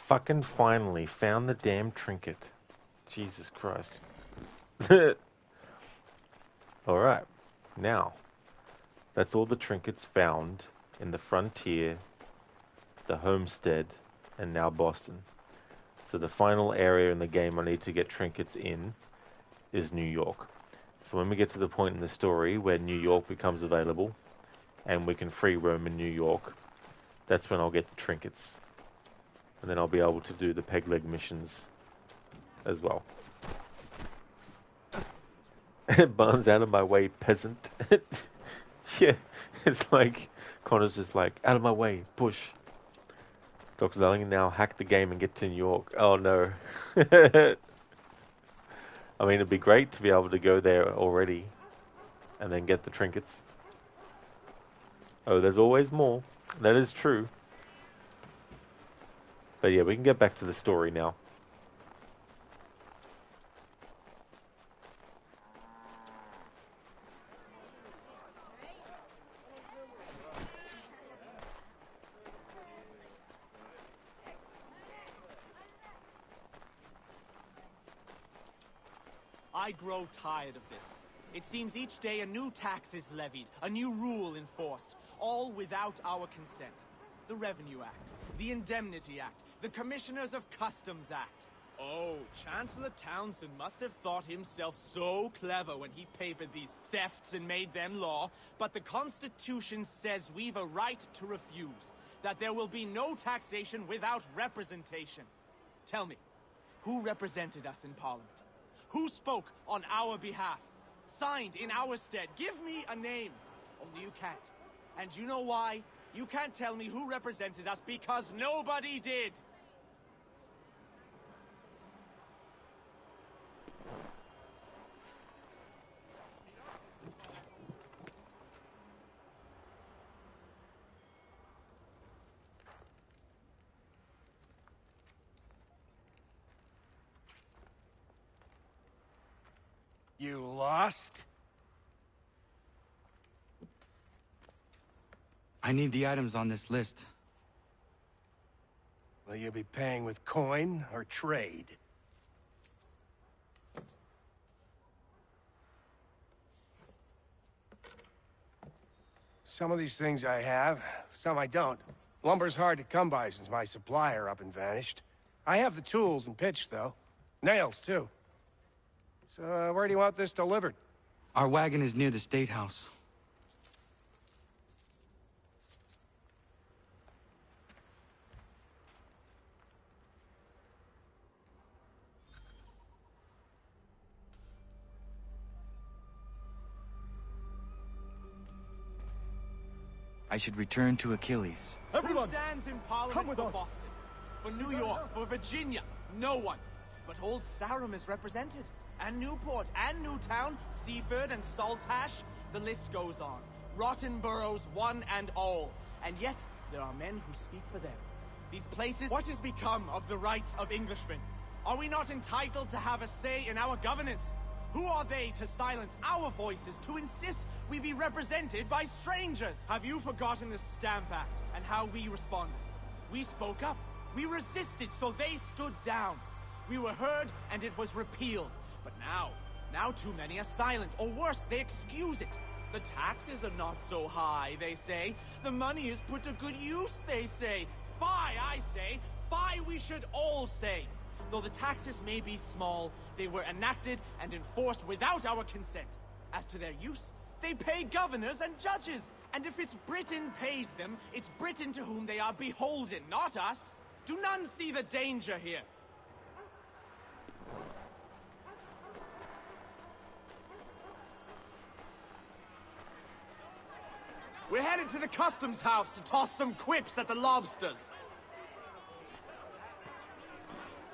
fucking finally found the damn trinket. Jesus Christ. Alright, now, that's all the trinkets found in the frontier, the homestead, and now Boston. So the final area in the game I need to get trinkets in is New York. So when we get to the point in the story where New York becomes available, and we can free roam in New York, that's when I'll get the trinkets. And then I'll be able to do the peg leg missions as well. Barnes, out of my way, peasant. Yeah, it's like Connor's just like, out of my way, push. Dr. Darling now hack the game and get to New York. Oh no. I mean, it'd be great to be able to go there already and then get the trinkets. Oh, there's always more. That is true. But yeah, we can get back to the story now.
I grow tired of this. It seems each day a new tax is levied, a new rule enforced, all without our consent. The Revenue Act, the Indemnity Act, the Commissioners of Customs Act. Oh, Chancellor Townsend must have thought himself so clever when he papered these thefts and made them law, but the Constitution says we've a right to refuse, that there will be no taxation without representation. Tell me, who represented us in Parliament? Who spoke on our behalf? Signed in our stead? Give me a name. Only you can't. And you know why? You can't tell me who represented us because nobody did.
You lost?
I need the items on this list.
Will you be paying with coin or trade? Some of these things I have, some I don't. Lumber's hard to come by since my supplier up and vanished. I have the tools and pitch, though. Nails, too. So, where do you want this delivered?
Our wagon is near the State House. I should return to Achilles.
Everyone, who stands in Parliament for Boston? For New York? For Virginia? No one. But Old Sarum is represented. And Newport, and Newtown, Seaford, and Saltash. The list goes on. Rotten boroughs, one and all. And yet, there are men who speak for them. These places, what has become of the rights of Englishmen? Are we not entitled to have a say in our governance? Who are they to silence our voices, to insist we be represented by strangers? Have you forgotten the Stamp Act and how we responded? We spoke up. We resisted, so they stood down. We were heard, and it was repealed. But now too many are silent, or worse, they excuse it. The taxes are not so high, they say. The money is put to good use, they say. Fie, I say. Fie, we should all say. Though the taxes may be small, they were enacted and enforced without our consent. As to their use, they pay governors and judges. And if it's Britain pays them, it's Britain to whom they are beholden, not us. Do none see the danger here? We're headed to the customs house to toss some quips at the lobsters.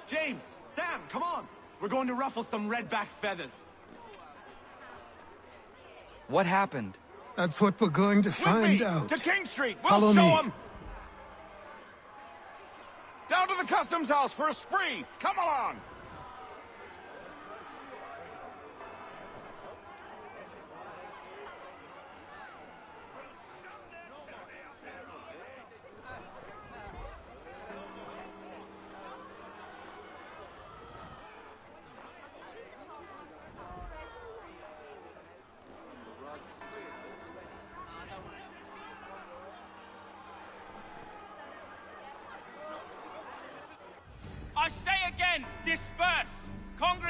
James, Sam, come on. We're going to ruffle some red-backed feathers.
What happened?
That's what we're going to find out.
To King Street.
Follow
We'll show
me.
them. Down to the customs house for a spree. Come along.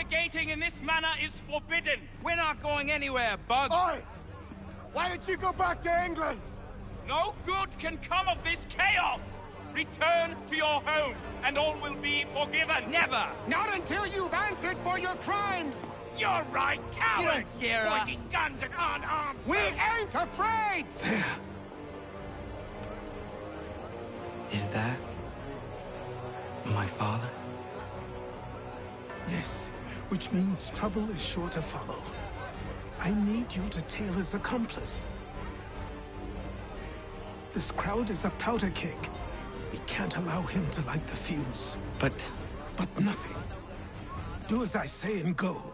Navigating in this manner is forbidden.
We're not going anywhere, Bug.
Oi! Why don't you go back to England?
No good can come of this chaos. Return to your homes, and all will be forgiven.
Never!
Not until you've answered for your crimes!
You're right, cowards!
You don't scare us.
Pointing guns at unarmed
We
folk.
ain't afraid!
Is that my father?
Yes, which means trouble is sure to follow. I need you to tail his accomplice. This crowd is a powder keg. We can't allow him to light the fuse.
But
nothing. Do as I say and go.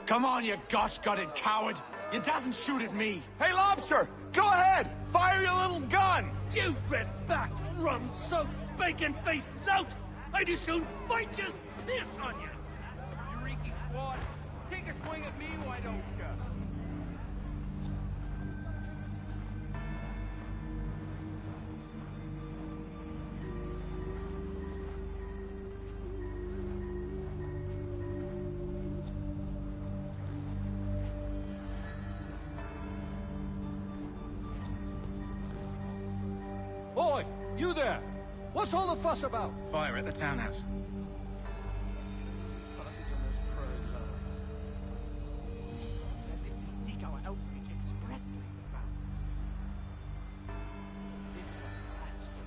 Come on, you gosh-gutted coward! You doesn't shoot at me!
Hey, Lobster! Go ahead! Fire your little gun!
You red-backed, rum-soaked, bacon-faced lout! I'd as soon fight just piss on you! You reeky squad, take a swing at me, why don't you?
Boy, you there! What's all the fuss about?
Fire at the townhouse.
As if we seek our outrage expressly, you bastards. This was the last straw.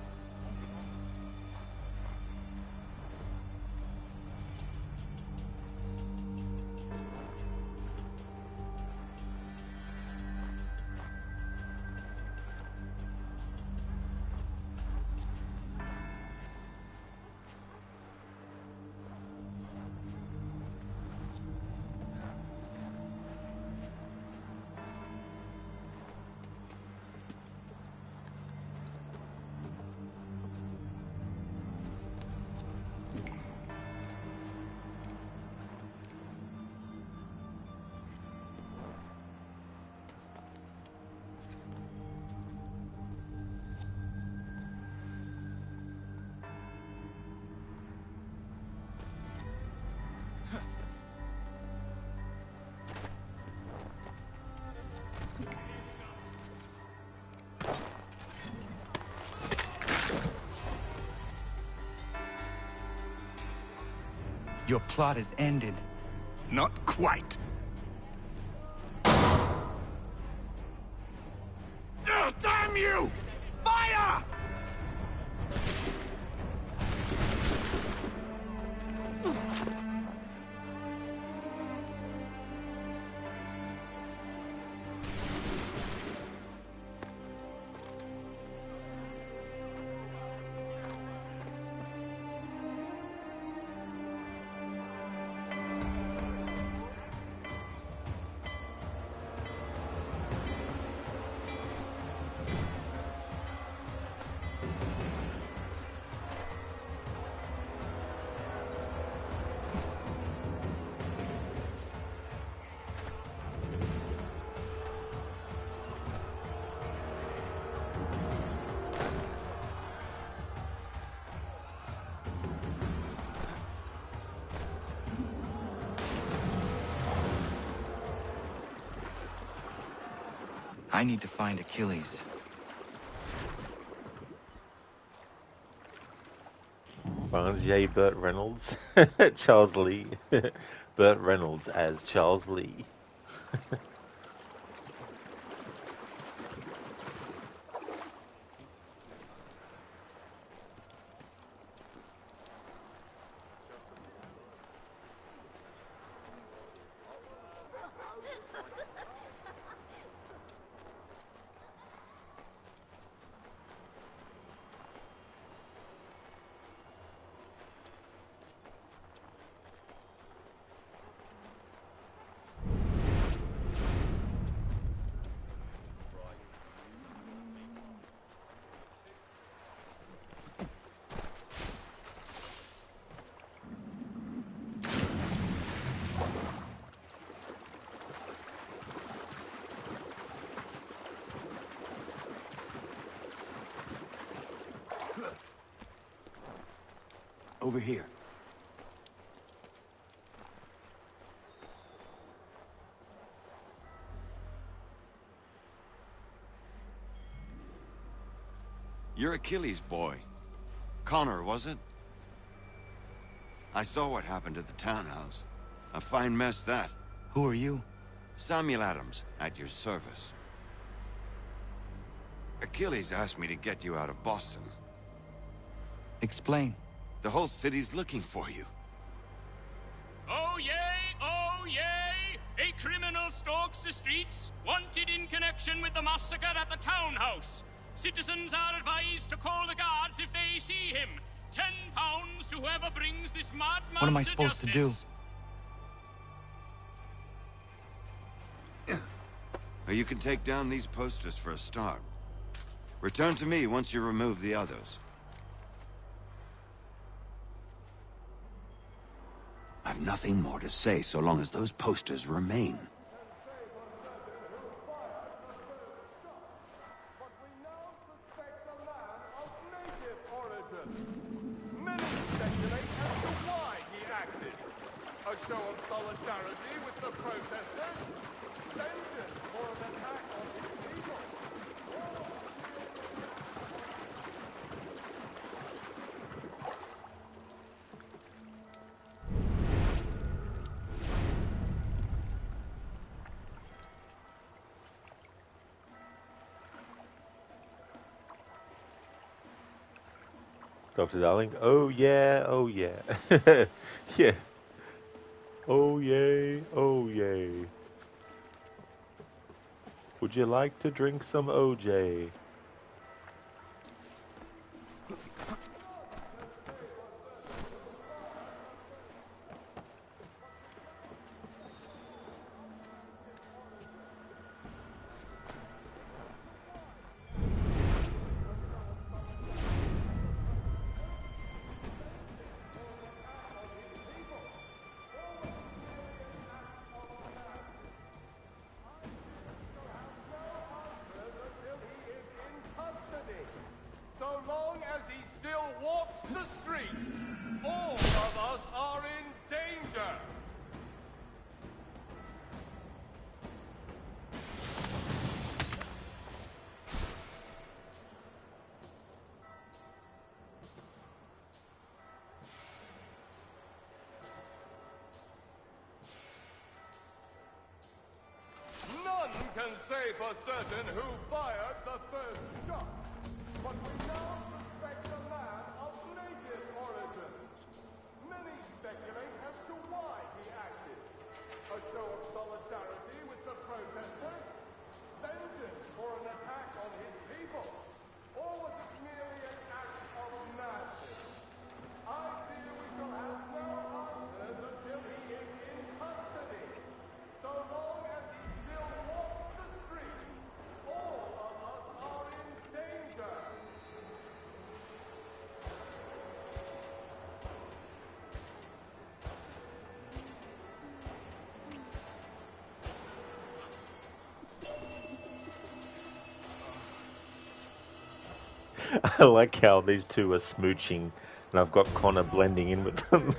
Your plot is ended.
Not quite.
Oh, damn you! Fire!
I need to find Achilles.
Barnes J. Burt Reynolds. Charles Lee. Burt Reynolds as Charles Lee.
Over here.
You're Achilles' boy. Connor, was it? I saw what happened at the townhouse. A fine mess, that.
Who are you?
Samuel Adams, at your service. Achilles asked me to get you out of Boston.
Explain.
The whole city's looking for you.
Oh yay, oh yay! A criminal stalks the streets, wanted in connection with the massacre at the townhouse. Citizens are advised to call the guards if they see him. £10 to whoever brings this madman.
What am I supposed to do?
You can take down these posters for a start. Return to me once you remove the others. I've nothing more to say so long as those posters remain.
Many speculate as to why he acted. A show of solidarity with the protesters. Vengeance for an attack on his people.
Dr. Darling, oh yeah, oh yeah. Yeah. Oh yay, oh yay. Would you like to drink some OJ?
So long as he still walks the streets, all of us are in danger. None can say for certain who fired the first shot. But we now suspect a man of native origin. Many speculate as to why he acted. A show of solidarity with the protesters? Vengeance for an attack on his people? Or was it merely an act of madness? I fear we shall have no answers until he is in custody. So long as he still walks the streets, all of us are in danger.
I like how these two are smooching and I've got Connor blending in with them.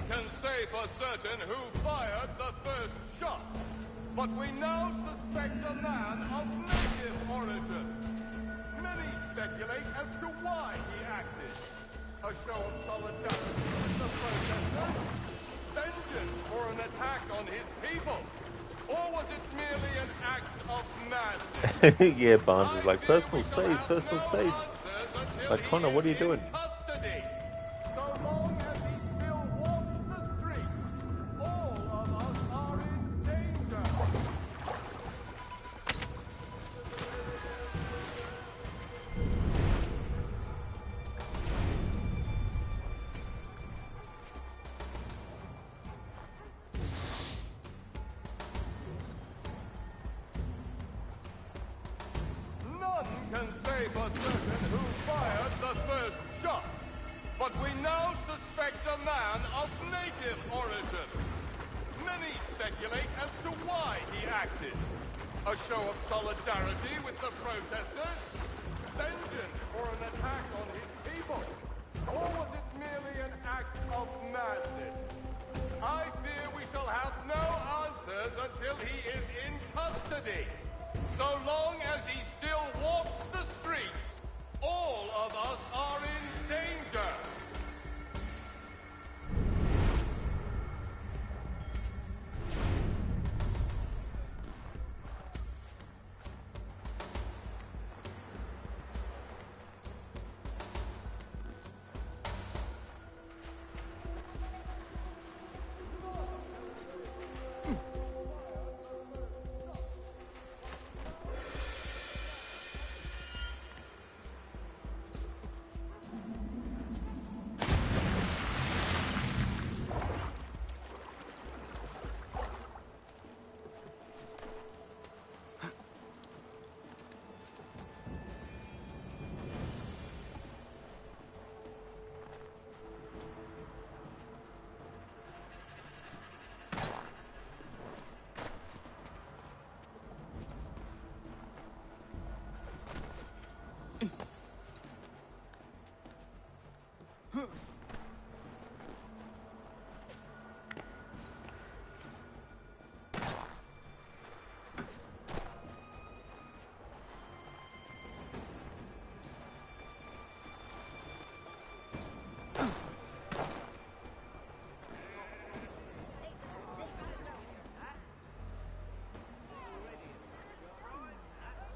Can say for certain who fired the first shot, but we now suspect a man of native origin. Many speculate as to why he acted. A show of solidarity with the protesters? Vengeance for an attack on his people? Or was it merely an act of madness?
Yeah, Barnes is like, personal space, personal space. Like, Connor, what are you doing?
Custody. So long as he still walks the streets, all of us are in say for certain who fired the first shot, but we now suspect a man of native origin. Many speculate as to why he acted. A show of solidarity with the protesters? Vengeance for an attack on his people? Or was it merely an act of madness? I fear we shall have no answers until he is in custody. So long as he still walks the streets, all of us are in danger.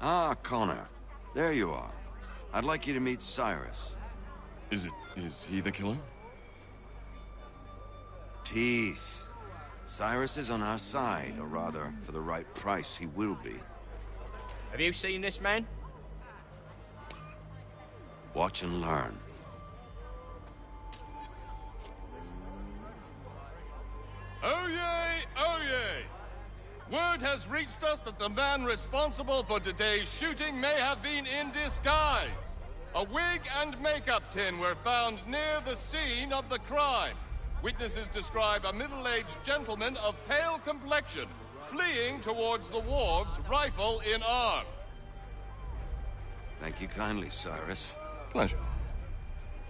Ah, Connor. There you are. I'd like you to meet Cyrus.
Is he the killer?
Peace. Cyrus is on our side, or rather, for the right price, he will be.
Have you seen this man?
Watch and learn.
Oh yay, oh yay! Word has reached us that the man responsible for today's shooting may have been in disguise. A wig and makeup tin were found near the scene of the crime. Witnesses describe a middle-aged gentleman of pale complexion fleeing towards the wharves, rifle in arm.
Thank you kindly, Cyrus.
Pleasure.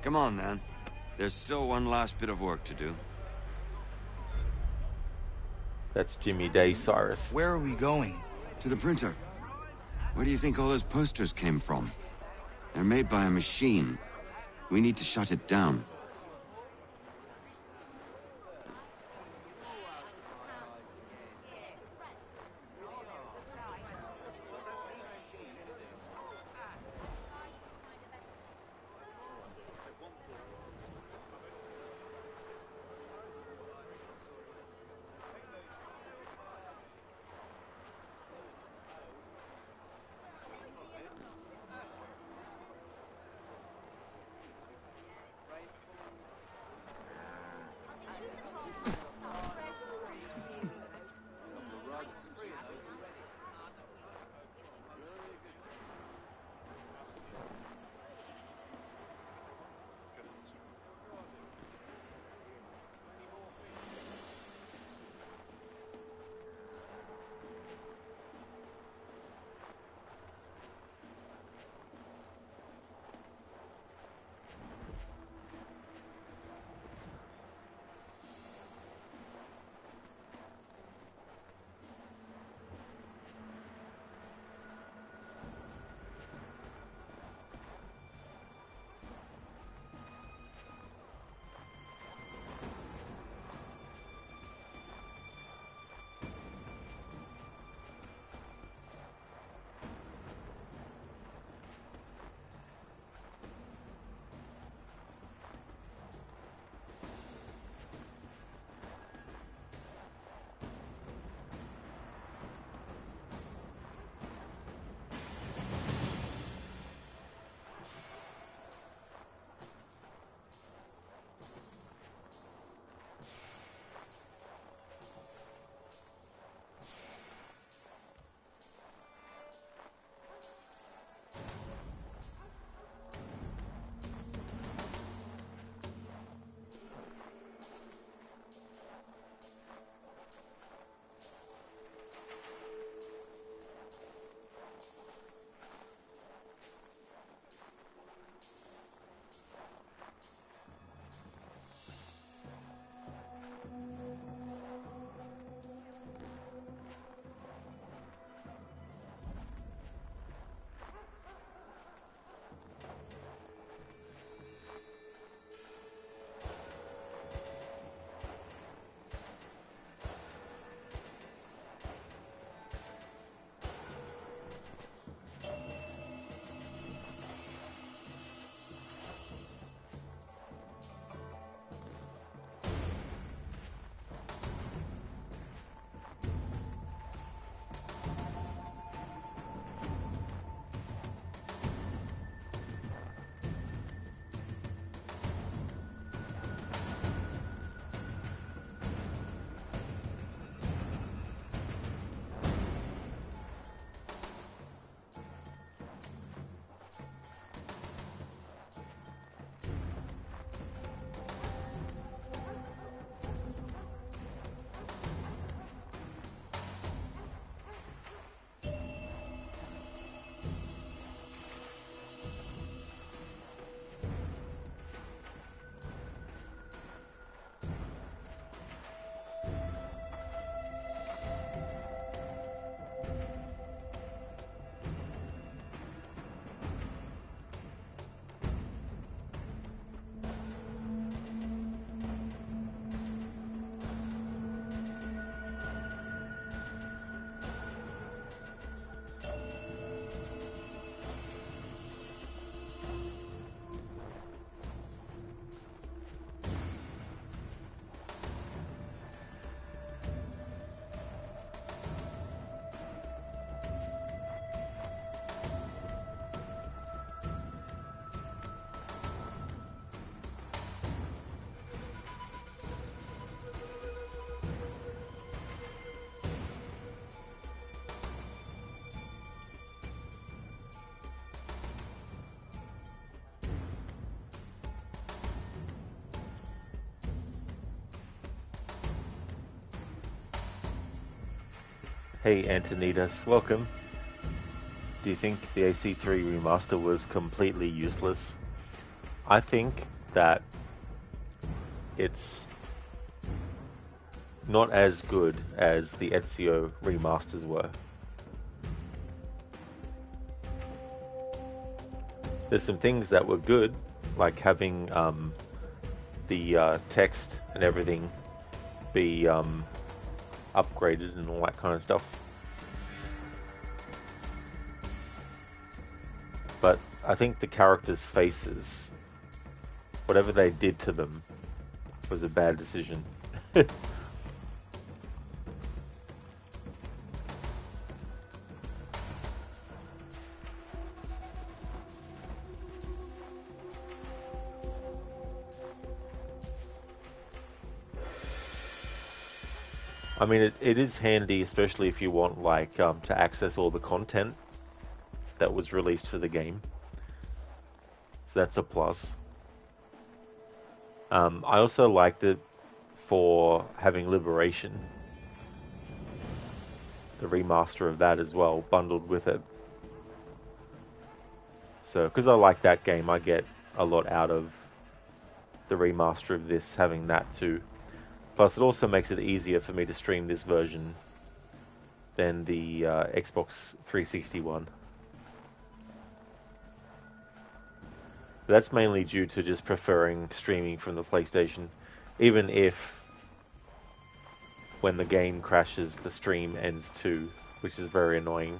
Come on, then. There's still one last bit of work to do.
That's Jimmy Day Cyrus.
Where are we going?
To the printer. Where do you think all those posters came from? They're made by a machine. We need to shut it down.
Hey Antonidas, welcome. Do you think the AC3 remaster was completely useless? I think that it's not as good as the Ezio remasters were. There's some things that were good, like having the text and everything be upgraded and all that kind of stuff. But I think the characters' faces, whatever they did to them, was a bad decision. I mean, it is handy, especially if you want, like, to access all the content that was released for the game. So that's a plus. I also liked it for having Liberation. The remaster of that as well, bundled with it. So, because I like that game, I get a lot out of the remaster of this, having that too. Plus, it also makes it easier for me to stream this version than the Xbox 360 one. But that's mainly due to just preferring streaming from the PlayStation, even if when the game crashes, the stream ends too, which is very annoying.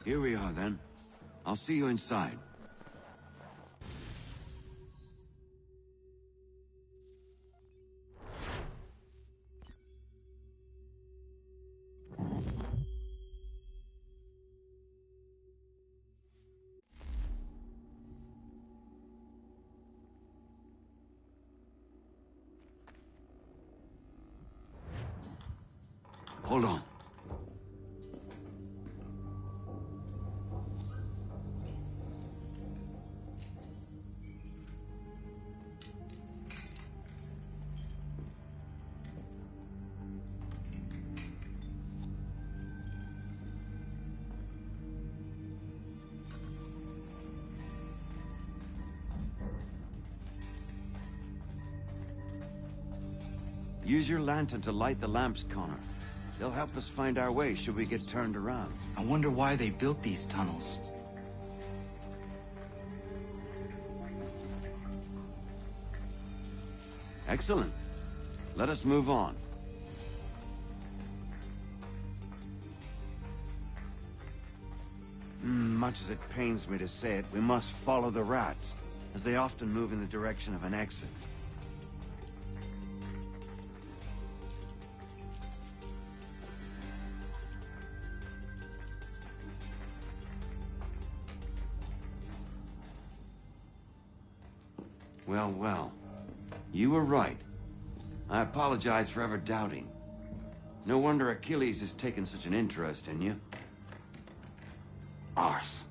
Here we are, then. I'll see you inside. Hold on. Use your lantern to light the lamps, Connor. They'll help us find our way should we get turned around.
I wonder why they built these tunnels.
Excellent. Let us move on. Much as it pains me to say it, we must follow the rats, as they often move in the direction of an exit. Well, well. You were right. I apologize for ever doubting. No wonder Achilles has taken such an interest in you. Arse.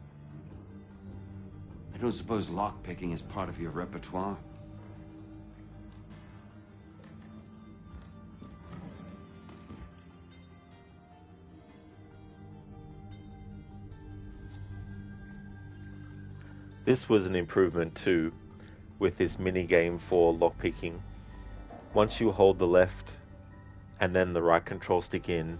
I don't suppose lockpicking is part of your repertoire?
This was an improvement too, with this mini-game for lockpicking. Once you hold the left and then the right control stick in,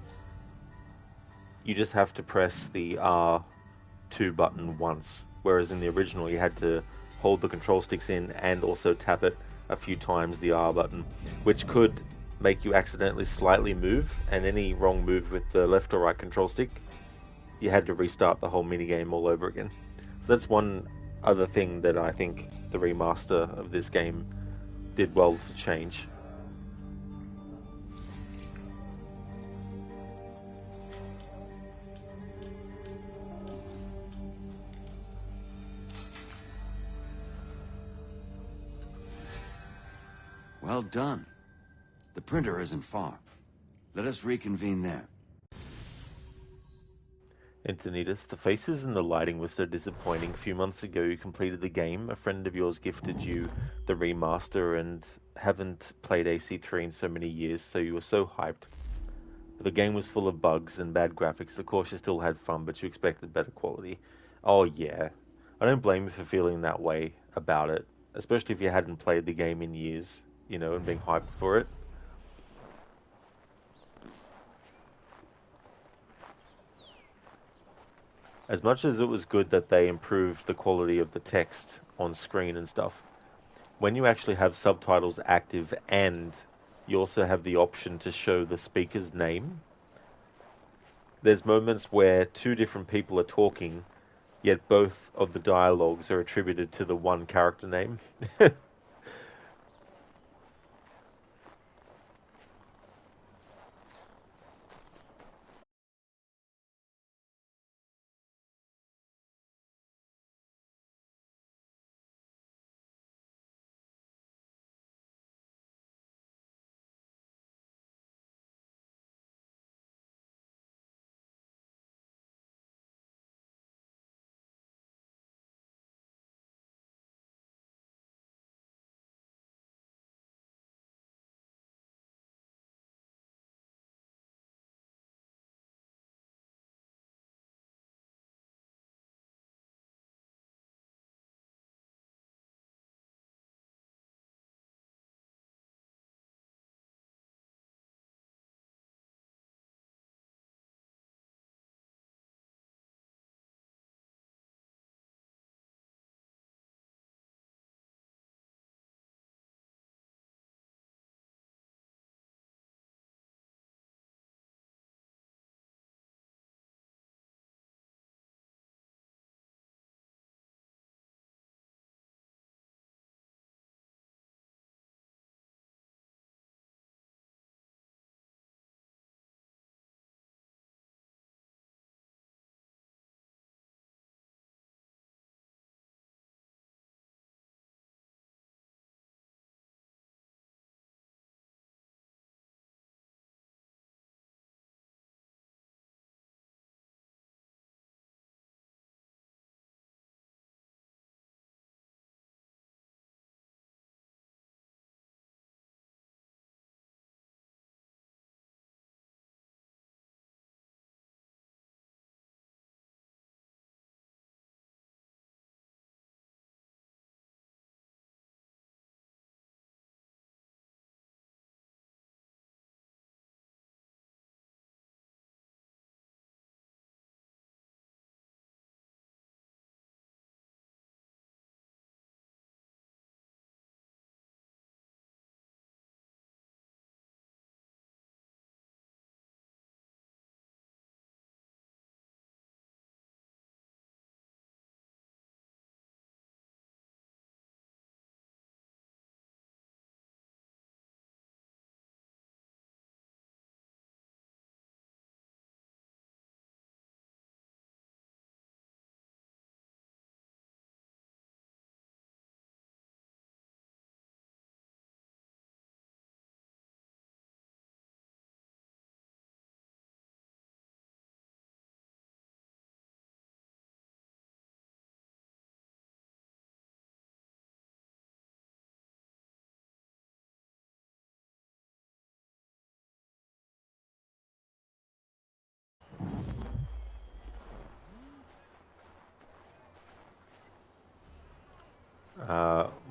you just have to press the R2 button once, whereas in the original you had to hold the control sticks in and also tap it a few times, the R button, which could make you accidentally slightly move, and any wrong move with the left or right control stick, you had to restart the whole minigame all over again. So that's one other thing that I think the remaster of this game did well to change.
Well done. The printer isn't far. Let us reconvene there.
Antonidas, the faces and the lighting was so disappointing. A few months ago you completed the game. A friend of yours gifted you the remaster and haven't played AC3 in so many years, so you were so hyped. But the game was full of bugs and bad graphics. Of course you still had fun, but you expected better quality. Oh yeah. I don't blame you for feeling that way about it, especially if you hadn't played the game in years, you know, and being hyped for it. As much as it was good that they improved the quality of the text on screen and stuff, when you actually have subtitles active and you also have the option to show the speaker's name, there's moments where two different people are talking, yet both of the dialogues are attributed to the one character name.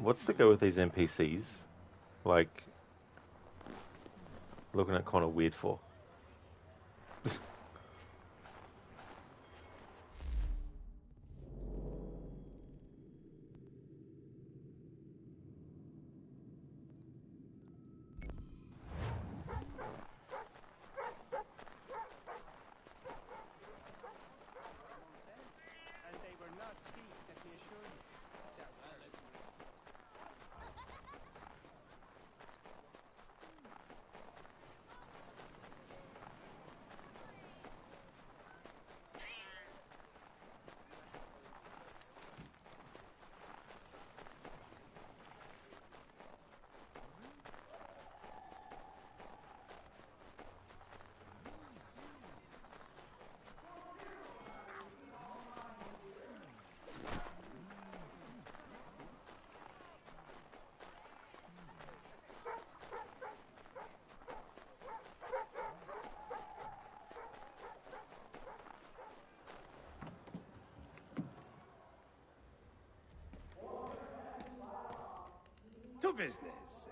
What's the go with these NPCs? Like, looking at Connor weird for.
business.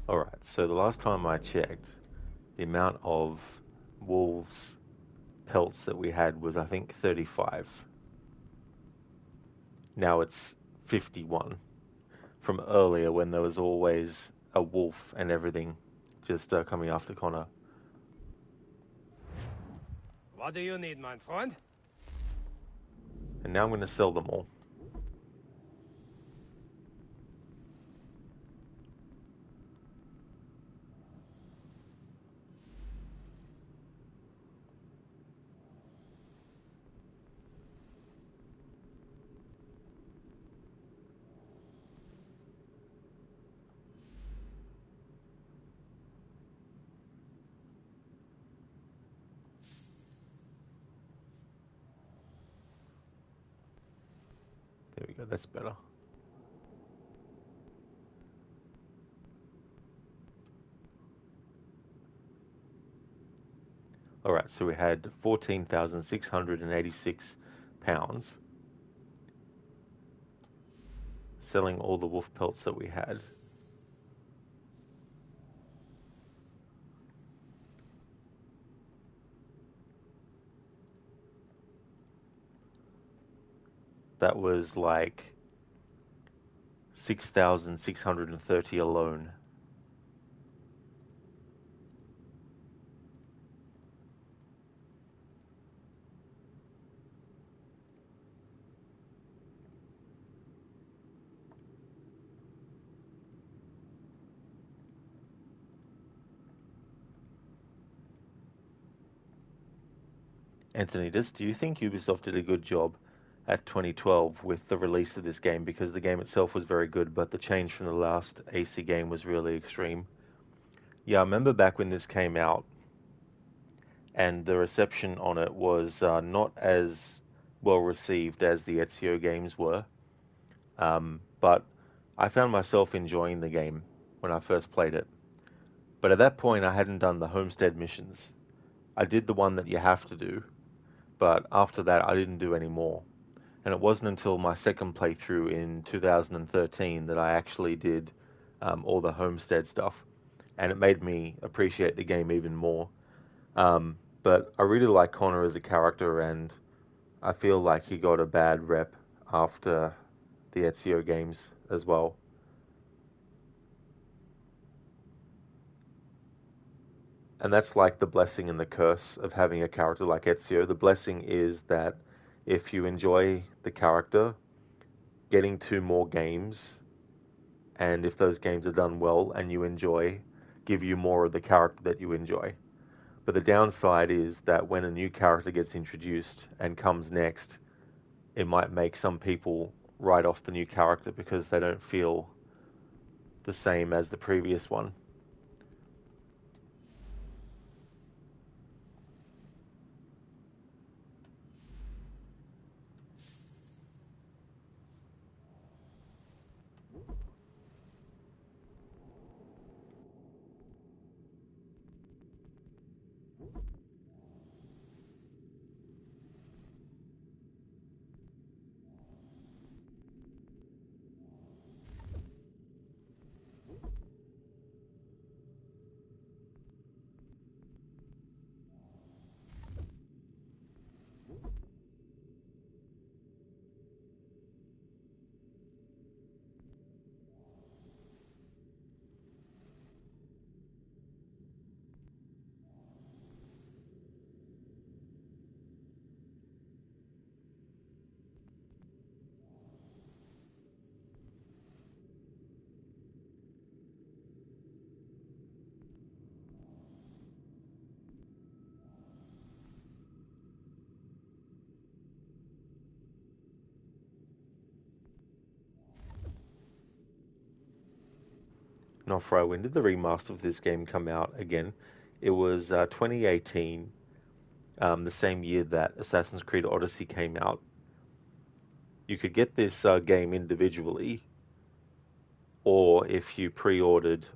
Alright, so the last time I checked, the amount of wolves pelts that we had was, I think, 35. Now it's 51. From earlier when there was always a wolf and everything just coming after Connor.
What do you need, my friend?
And now I'm going to sell them all. There we go, that's better. Alright, so we had 14,686 pounds. Selling all the wolf pelts that we had. That was like 6,630 alone. Anthony, do you think Ubisoft did a good job at 2012 with the release of this game? Because the game itself was very good, but the change from the last AC game was really extreme. Yeah, I remember back when this came out, and the reception on it was not as well received as the Ezio games were. But I found myself enjoying the game when I first played it. But at that point, I hadn't done the homestead missions. I did the one that you have to do, but after that, I didn't do any more. And it wasn't until my second playthrough in 2013 that I actually did all the homestead stuff, and it made me appreciate the game even more. But I really like Connor as a character, and I feel like he got a bad rep after the Ezio games as well. And that's like the blessing and the curse of having a character like Ezio. The blessing is that if you enjoy the character, getting 2 more games, and if those games are done well and you enjoy, give you more of the character that you enjoy. But the downside is that when a new character gets introduced and comes next, it might make some people write off the new character because they don't feel the same as the previous one. Not Fry, when did the remaster of this game come out again? It was 2018, the same year that Assassin's Creed Odyssey came out. You could get this game individually, or if you pre-ordered,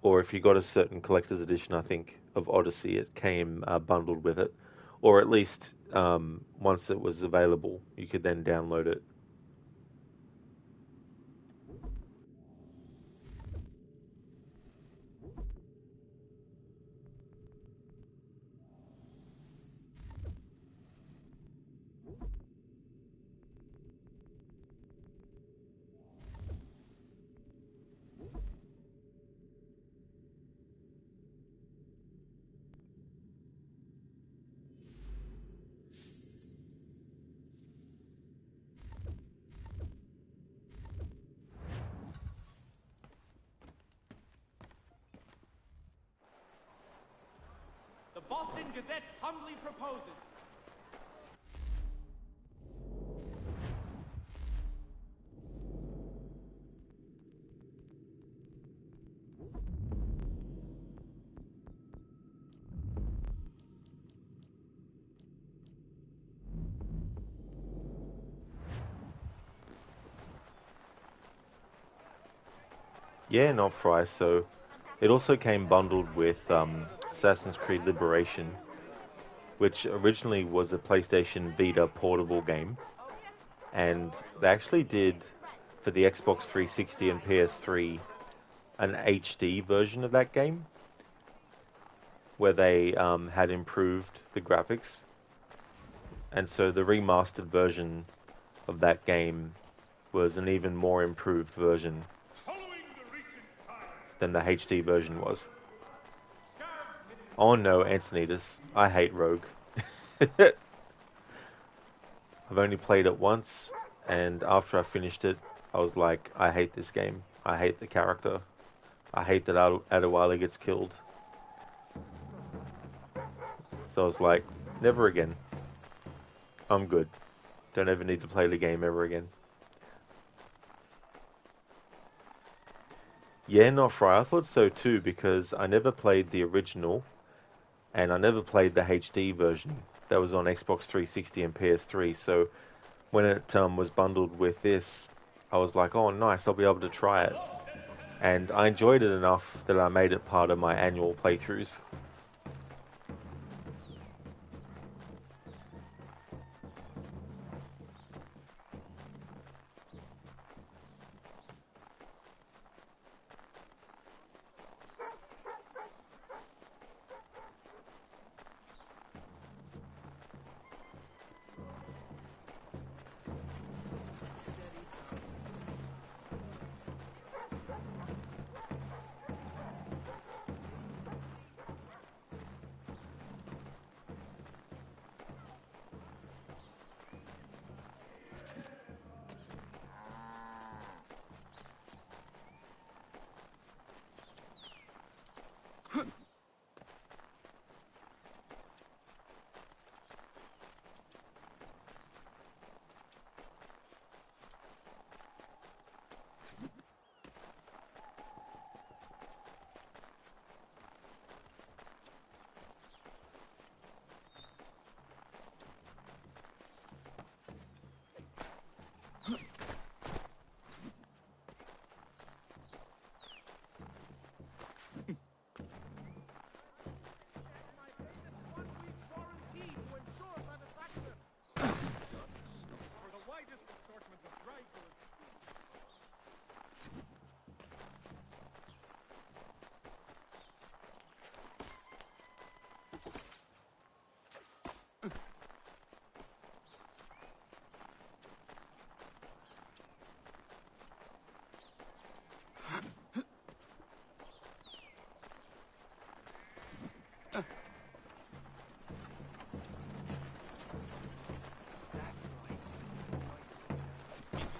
or if you got a certain collector's edition, I think, of Odyssey, it came bundled with it. Or at least once it was available, you could then download it.
The Boston Gazette humbly proposes.
Yeah, not Fry. So it also came bundled with Assassin's Creed Liberation, which originally was a PlayStation Vita portable game. And they actually did, for the Xbox 360 and PS3, an HD version of that game, where they had improved the graphics. And so the remastered version of that game was an even more improved version than the HD version was. Oh no, Antonidas, I hate Rogue. I've only played it once, and after I finished it, I was like, I hate this game. I hate the character. I hate that Adewale gets killed. So I was like, never again. I'm good. Don't ever need to play the game ever again. Yeah, not Fry. I thought so too, because I never played the original, and I never played the HD version that was on Xbox 360 and PS3. So when it was bundled with this, I was like, oh nice, I'll be able to try it. And I enjoyed it enough that I made it part of my annual playthroughs.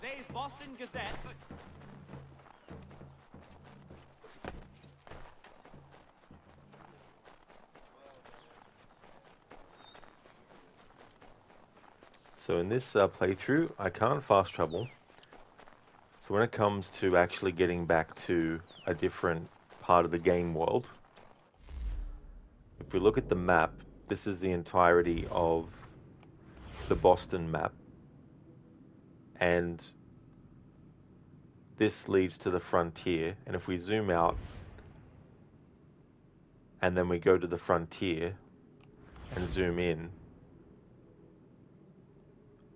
Today's Boston Gazette.
So in this playthrough, I can't fast travel. So when it comes to actually getting back to a different part of the game world. If we look at the map, this is the entirety of the Boston map. And this leads to the frontier. And if we zoom out, and then we go to the frontier and zoom in,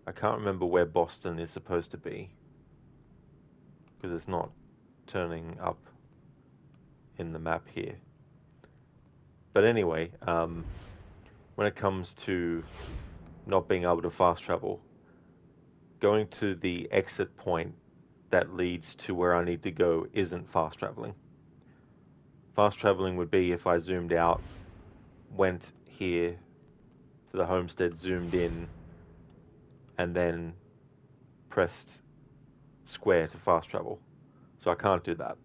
I can't remember where Boston is supposed to be, because it's not turning up in the map here. But anyway, when it comes to not being able to fast travel, going to the exit point that leads to where I need to go isn't fast traveling. Fast traveling would be if I zoomed out, went here to the homestead, zoomed in, and then pressed square to fast travel. So I can't do that.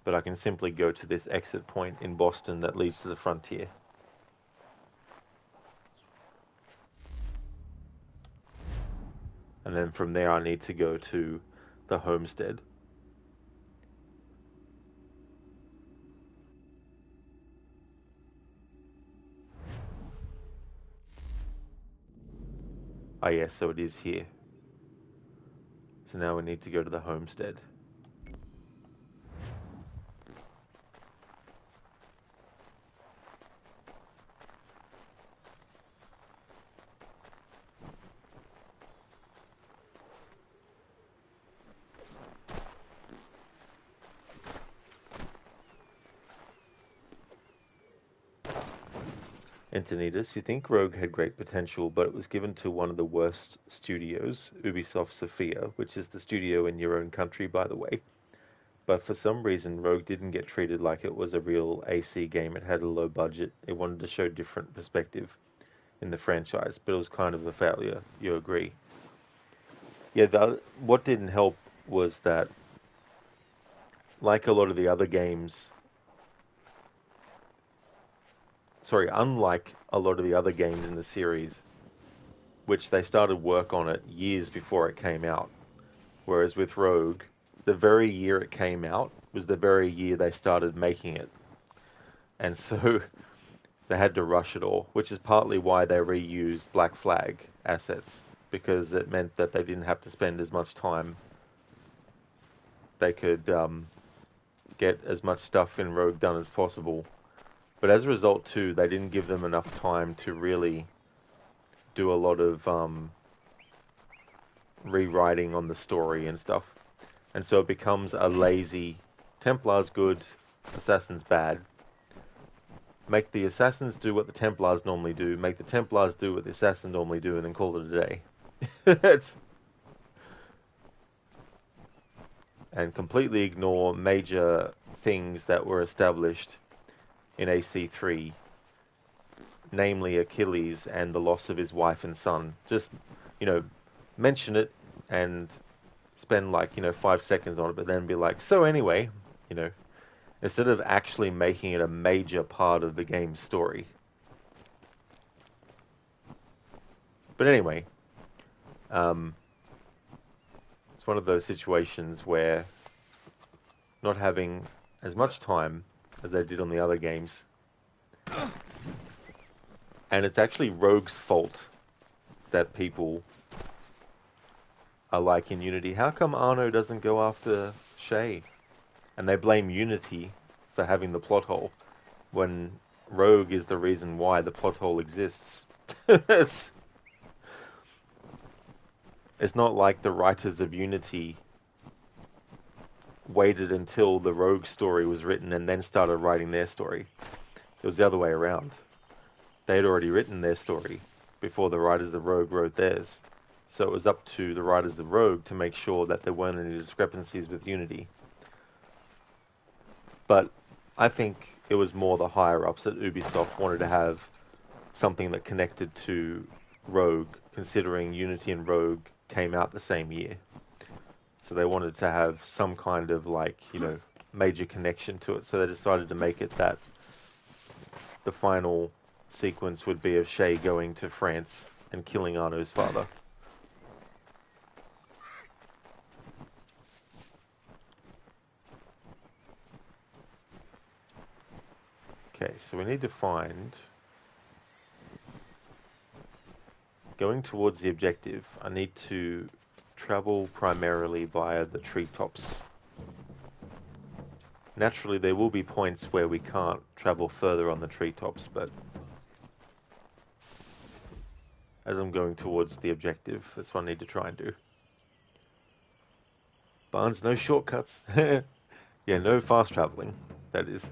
But I can simply go to this exit point in Boston that leads to the frontier. And then from there I need to go to the homestead. Ah yes, so it is here. So now we need to go to the homestead. Antonidas, you think Rogue had great potential, but it was given to one of the worst studios, Ubisoft Sofia, which is the studio in your own country, by the way. But for some reason, Rogue didn't get treated like it was a real AC game. It had a low budget. It wanted to show different perspective in the franchise, but it was kind of a failure. You agree? Yeah, what didn't help was that, like a lot of the other games, unlike a lot of the other games in the series, which they started work on it years before it came out. Whereas with Rogue, the very year it came out was the very year they started making it. And so they had to rush it all, which is partly why they reused Black Flag assets, because it meant that they didn't have to spend as much time. They could get as much stuff in Rogue done as possible. But as a result, too, they didn't give them enough time to really do a lot of rewriting on the story and stuff. And so it becomes a lazy, Templars good, Assassins bad. Make the Assassins do what the Templars normally do, make the Templars do what the Assassins normally do, and then call it a day. And completely ignore major things that were established in AC3, namely Achilles and the loss of his wife and son. Just, mention it and spend 5 seconds on it, but then be like, so anyway, instead of actually making it a major part of the game's story. But anyway, it's one of those situations where not having as much time as they did on the other games. And it's actually Rogue's fault that people are like in Unity, how come Arno doesn't go after Shay? And they blame Unity for having the plot hole, when Rogue is the reason why the plot hole exists. It's not like the writers of Unity waited until the Rogue story was written and then started writing their story. It was the other way around. They had already written their story before the writers of Rogue wrote theirs. So it was up to the writers of Rogue to make sure that there weren't any discrepancies with Unity. But I think it was more the higher-ups at Ubisoft wanted to have something that connected to Rogue, considering Unity and Rogue came out the same year. So they wanted to have some kind of major connection to it. So they decided to make it that the final sequence would be of Shay going to France and killing Arno's father. Okay, so we need to find... Going towards the objective, I need to travel primarily via the treetops. Naturally, there will be points where we can't travel further on the treetops, but as I'm going towards the objective, that's what I need to try and do. Barnes, no shortcuts. Yeah, no fast traveling, that is.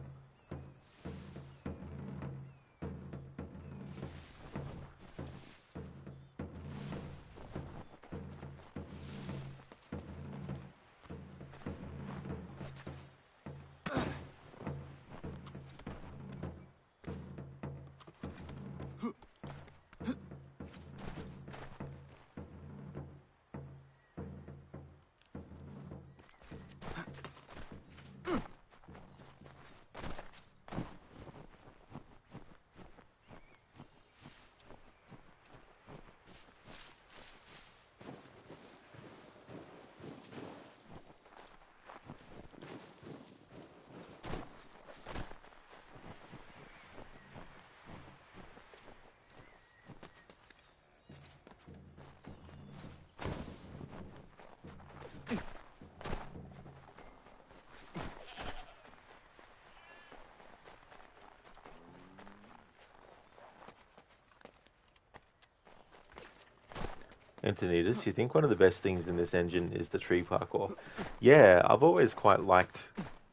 Antonidas, you think one of the best things in this engine is the tree parkour? Yeah, I've always quite liked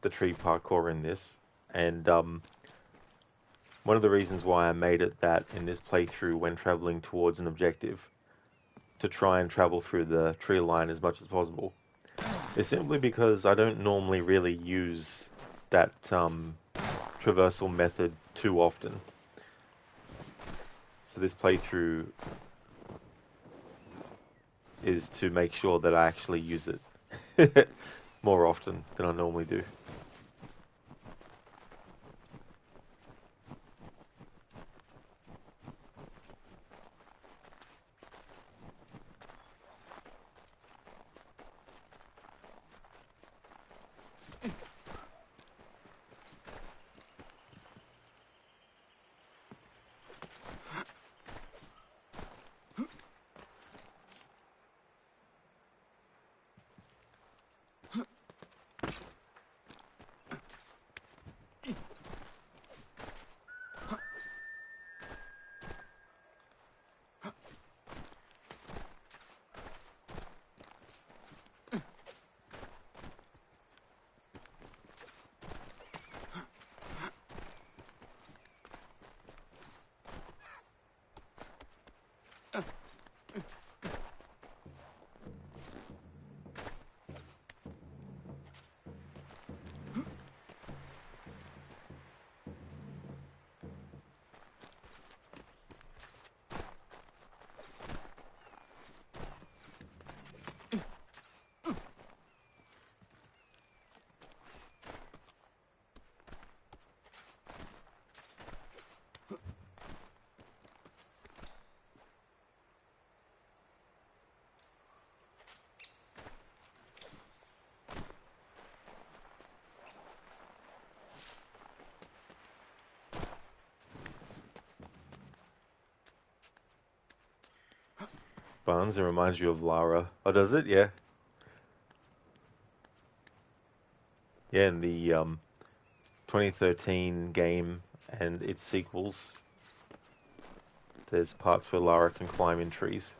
the tree parkour in this, and one of the reasons why I made it that in this playthrough when traveling towards an objective, to try and travel through the tree line as much as possible, is simply because I don't normally really use that traversal method too often. So this playthrough is to make sure that I actually use it more often than I normally do. Barnes, it reminds you of Lara. Oh, does it? Yeah. Yeah, in the 2013 game and its sequels, there's parts where Lara can climb in trees.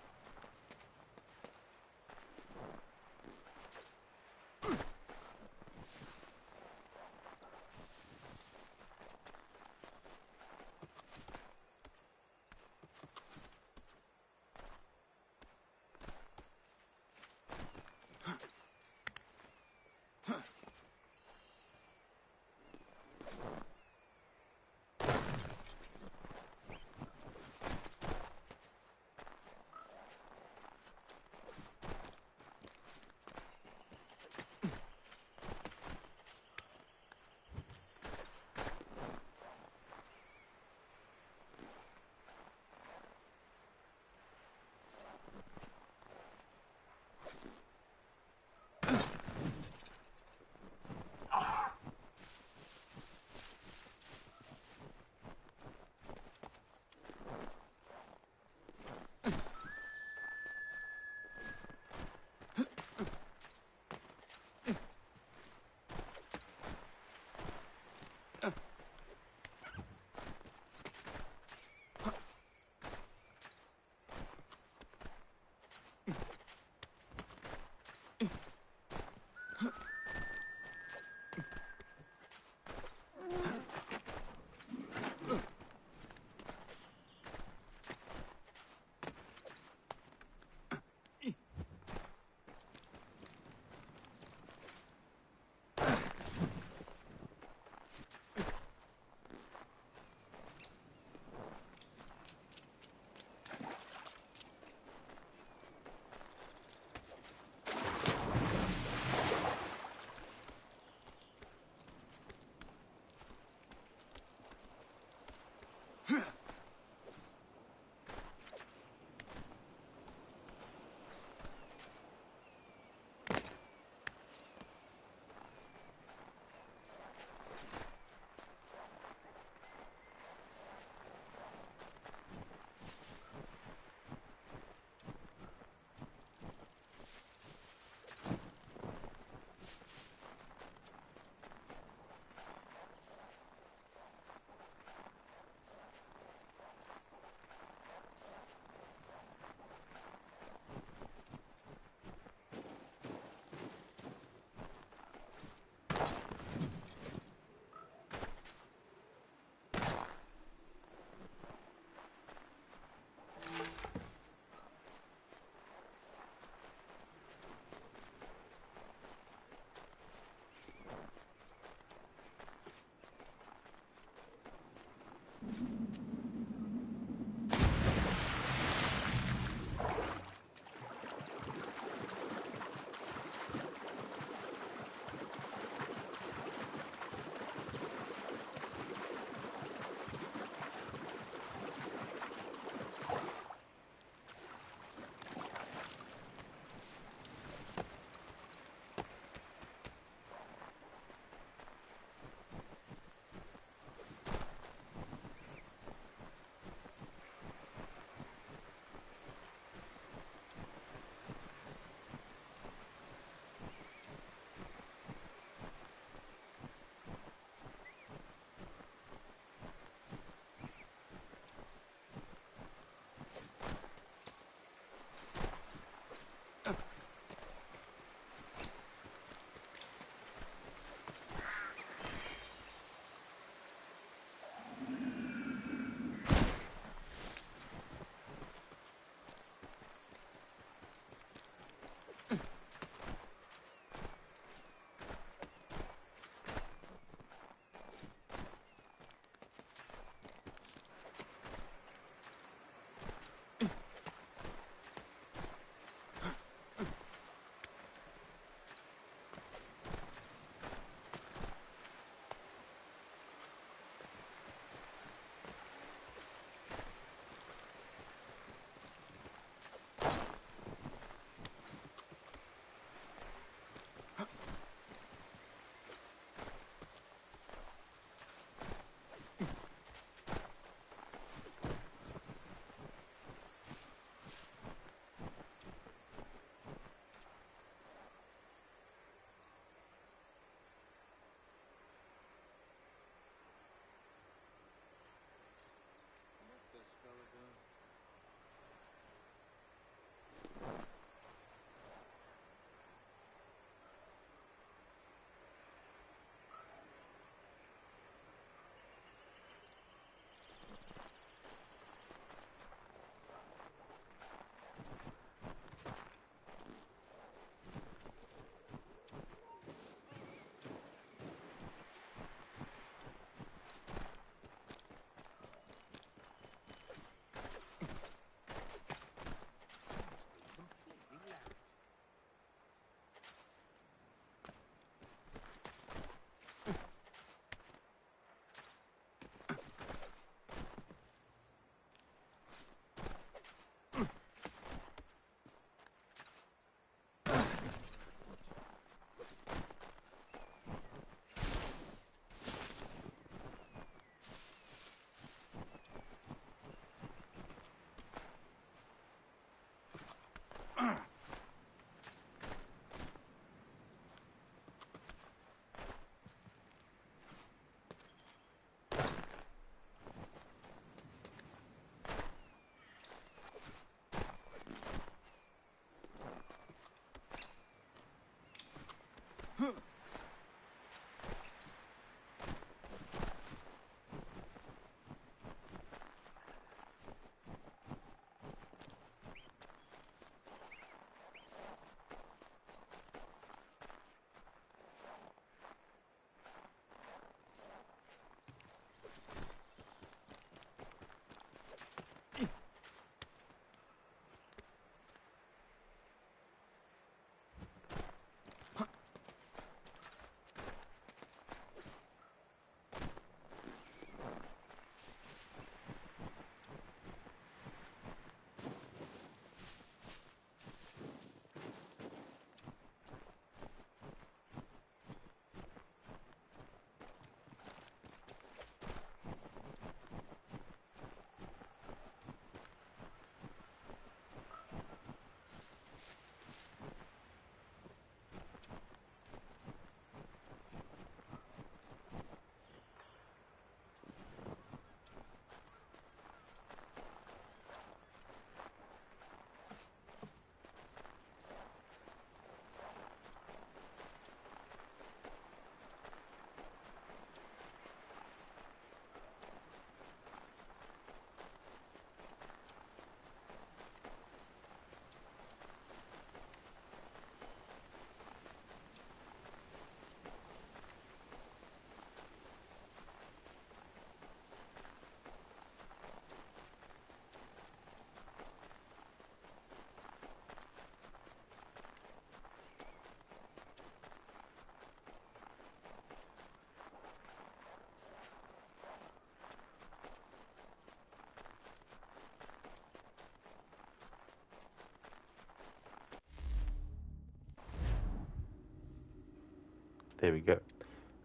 There we go.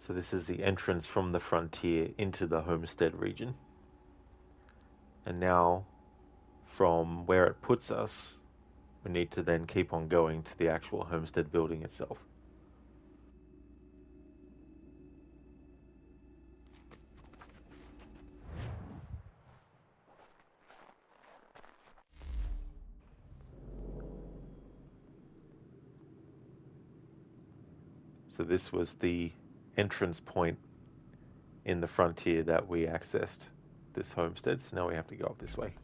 So this is the entrance from the frontier into the homestead region. And now, from where it puts us, we need to then keep on going to the actual homestead building itself. So this was the entrance point in the frontier that we accessed this homestead. So now we have to go up this way.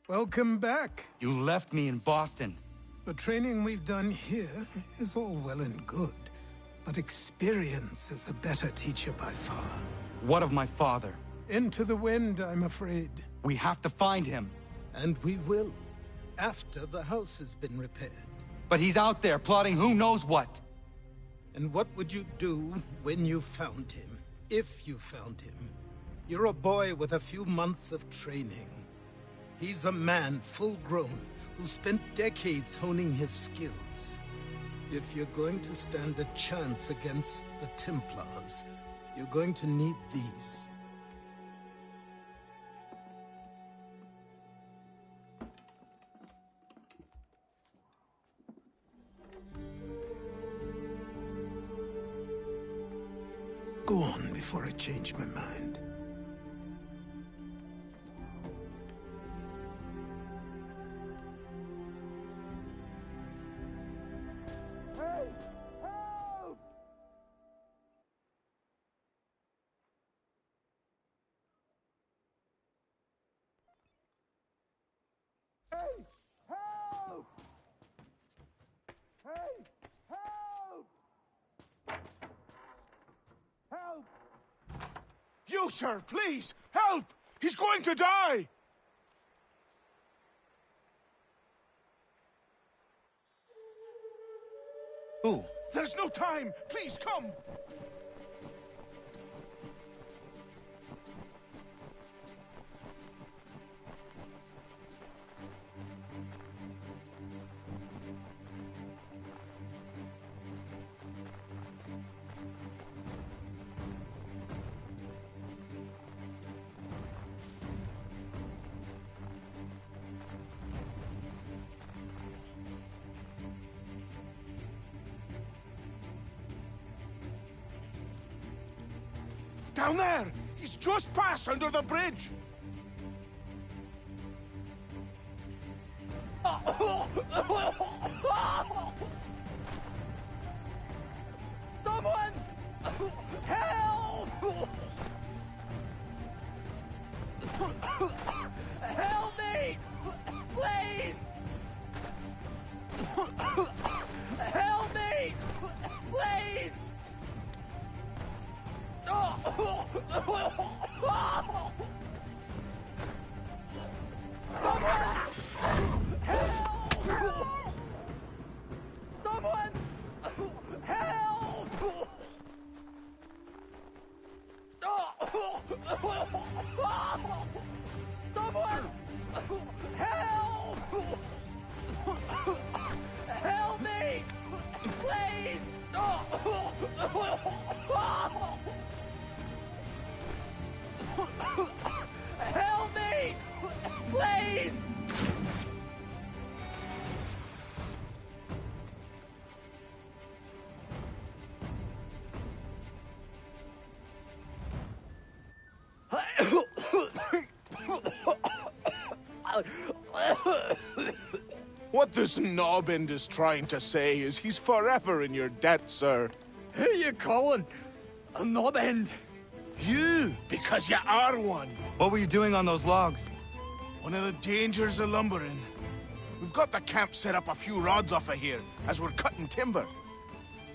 Welcome back.
You left me in Boston.
The training we've done here is all well and good, but experience is a better teacher by far.
What of my father?
Into the wind, I'm afraid.
We have to find him.
And we will, after the house has been repaired.
But he's out there plotting who knows what.
And what would you do when you found him? If you found him? You're a boy with a few months of training. He's a man, full-grown, who spent decades honing his skills. If you're going to stand a chance against the Templars, you're going to need these. Go on before I change my mind.
Hey! Help! Help!
You, sir, please! Help! He's going to die!
Who?
There's no time! Please, come! Down there! He's just passed under the bridge!
Someone! Help! Help me! Please! Help me! Please! Someone! Help! Someone! Help! Help me! Please! Help me! Please!
What this knobbend is trying to say is he's forever in your debt, sir.
Who you calling? A knob-end?
You, because you are one.
What were you doing on those logs?
One of the dangers of lumbering. We've got the camp set up a few rods off of here, as we're cutting timber.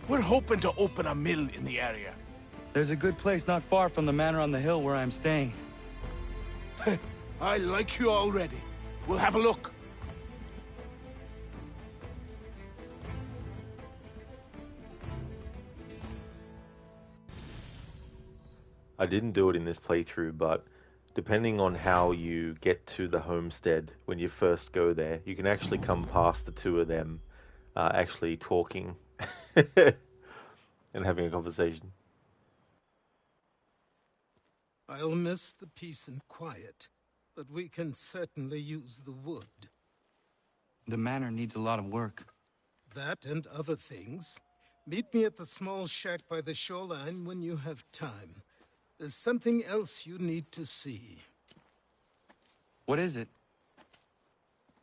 We're hoping to open a mill in the area.
There's a good place not far from the manor on the hill where I'm staying.
I like you already. We'll have a look.
I didn't do it in this playthrough, but depending on how you get to the homestead when you first go there, you can actually come past the two of them actually talking and having a conversation.
I'll miss the peace and quiet, but we can certainly use the wood.
The manor needs a lot of work.
That and other things. Meet me at the small shack by the shoreline when you have time. There's something else you need to see.
What is it?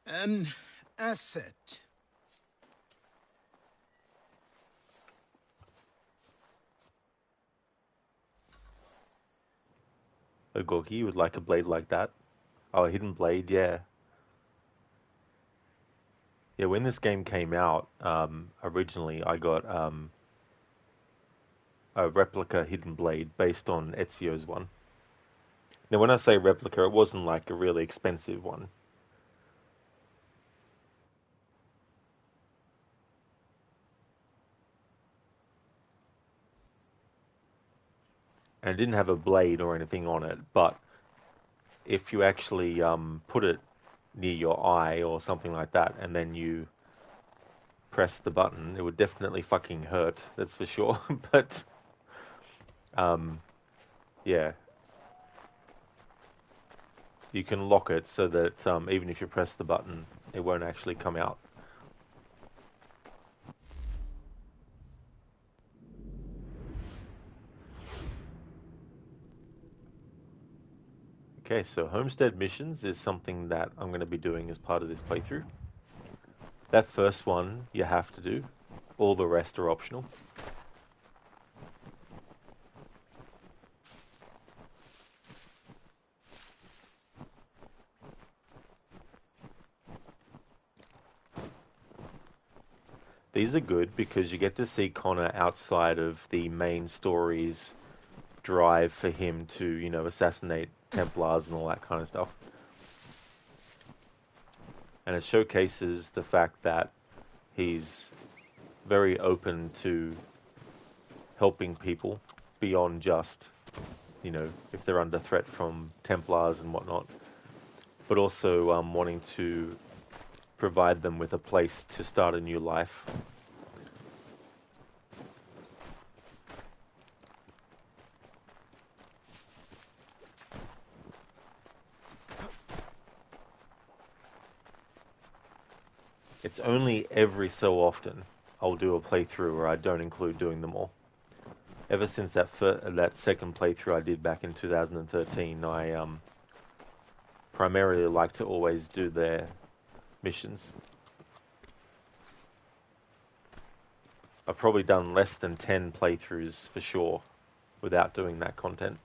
An asset.
A Gorky would like a blade like that. Oh, a hidden blade, yeah. Yeah, when this game came out, originally I got a replica hidden blade based on Ezio's one. Now, when I say replica, it wasn't like a really expensive one. And it didn't have a blade or anything on it, but if you actually put it near your eye or something like that, and then you press the button, it would definitely fucking hurt, that's for sure. But yeah, you can lock it so that even if you press the button, it won't actually come out. Okay, so Homestead Missions is something that I'm going to be doing as part of this playthrough. That first one you have to do. All the rest are optional. These are good because you get to see Connor outside of the main story's drive for him to, you know, assassinate Templars and all that kind of stuff. And it showcases the fact that he's very open to helping people beyond just, you know, if they're under threat from Templars and whatnot, but also wanting to provide them with a place to start a new life. It's only every so often I'll do a playthrough where I don't include doing them all. Ever since that second playthrough I did back in 2013, I primarily like to always do their missions. I've probably done less than 10 playthroughs for sure without doing that content.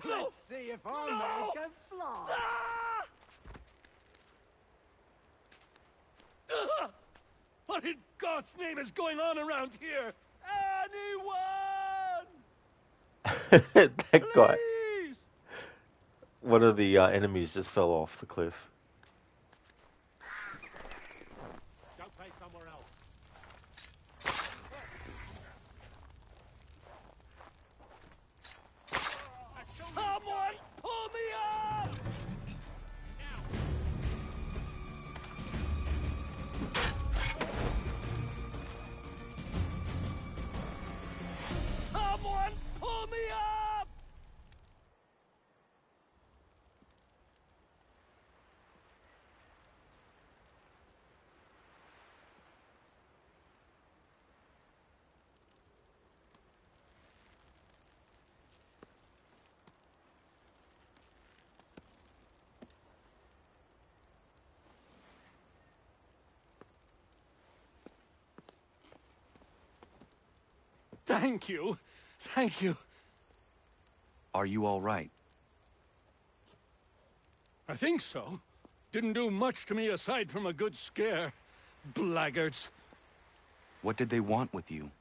Let's see if our man can fly.
What in God's name is going on around here? Anyone!
That guy.
Please!
One of the enemies just fell off the cliff.
Don't play somewhere else. Someone pull me up! Someone pull me up! Thank you. Thank you.
Are you all right?
I think so. Didn't do much to me aside from a good scare. Blackguards.
What did they want with you?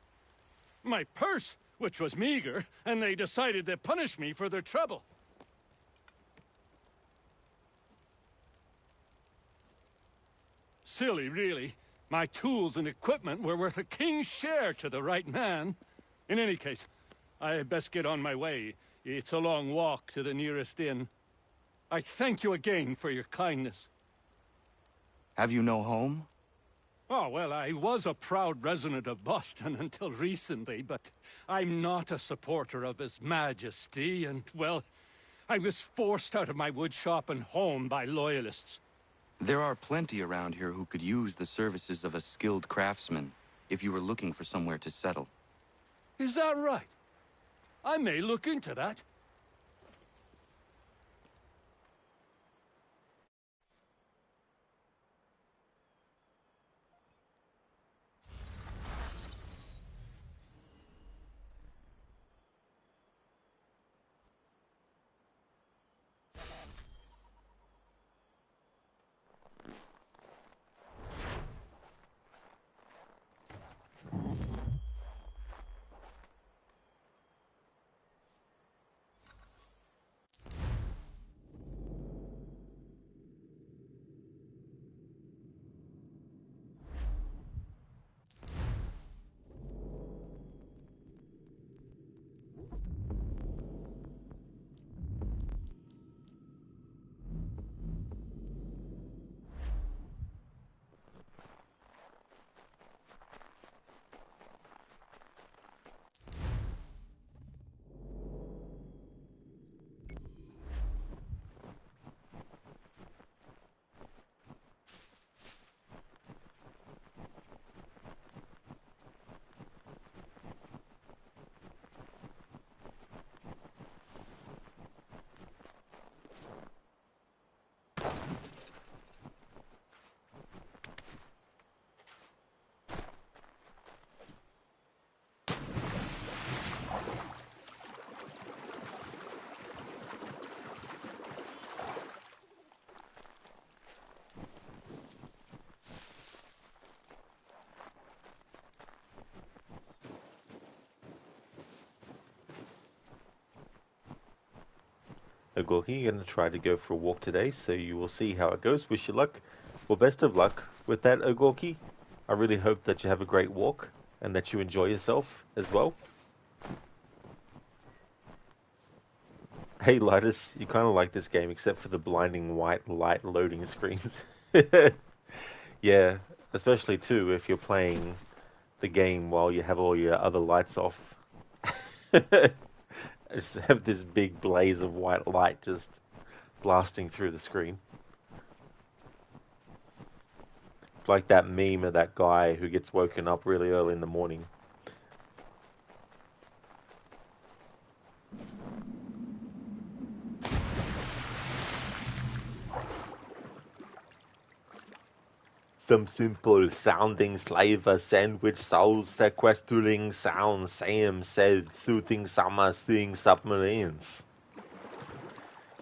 My purse, which was meager, and they decided to punish me for their trouble. Silly, really. My tools and equipment were worth a king's share to the right man. In any case, I had best get on my way. It's a long walk to the nearest inn. I thank you again for your kindness.
Have you no home?
Oh, well, I was a proud resident of Boston until recently, but I'm not a supporter of His Majesty, and, well, I was forced out of my woodshop and home by loyalists.
There are plenty around here who could use the services of a skilled craftsman if you were looking for somewhere to settle.
Is that right? I may look into that.
Ogorki, you're going to try to go for a walk today, so you will see how it goes. Wish you luck. Well, best of luck with that, Ogorki. I really hope that you have a great walk and that you enjoy yourself as well. Hey, Lidus, you kind of like this game, except for the blinding white light loading screens. Yeah, especially too if you're playing the game while you have all your other lights off. Just have this big blaze of white light just blasting through the screen. It's like that meme of that guy who gets woken up really early in the morning. Some simple sounding slaver sandwich souls sequestering sounds, Sam said, suiting summer seeing submarines.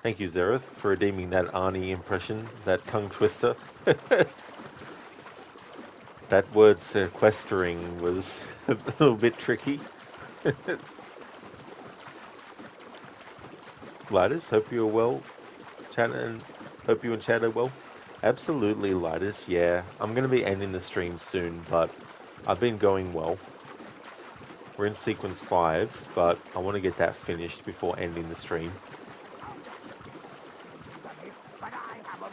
Thank you, Zereth, for redeeming that Arnie impression, that tongue twister. That word sequestering was a little bit tricky. Lidus, hope you're well. Chat and hope you and Chad are well. Absolutely, Lidus. Yeah, I'm going to be ending the stream soon, but I've been going well. We're in sequence 5, but I want to get that finished before ending the stream.
But I have them.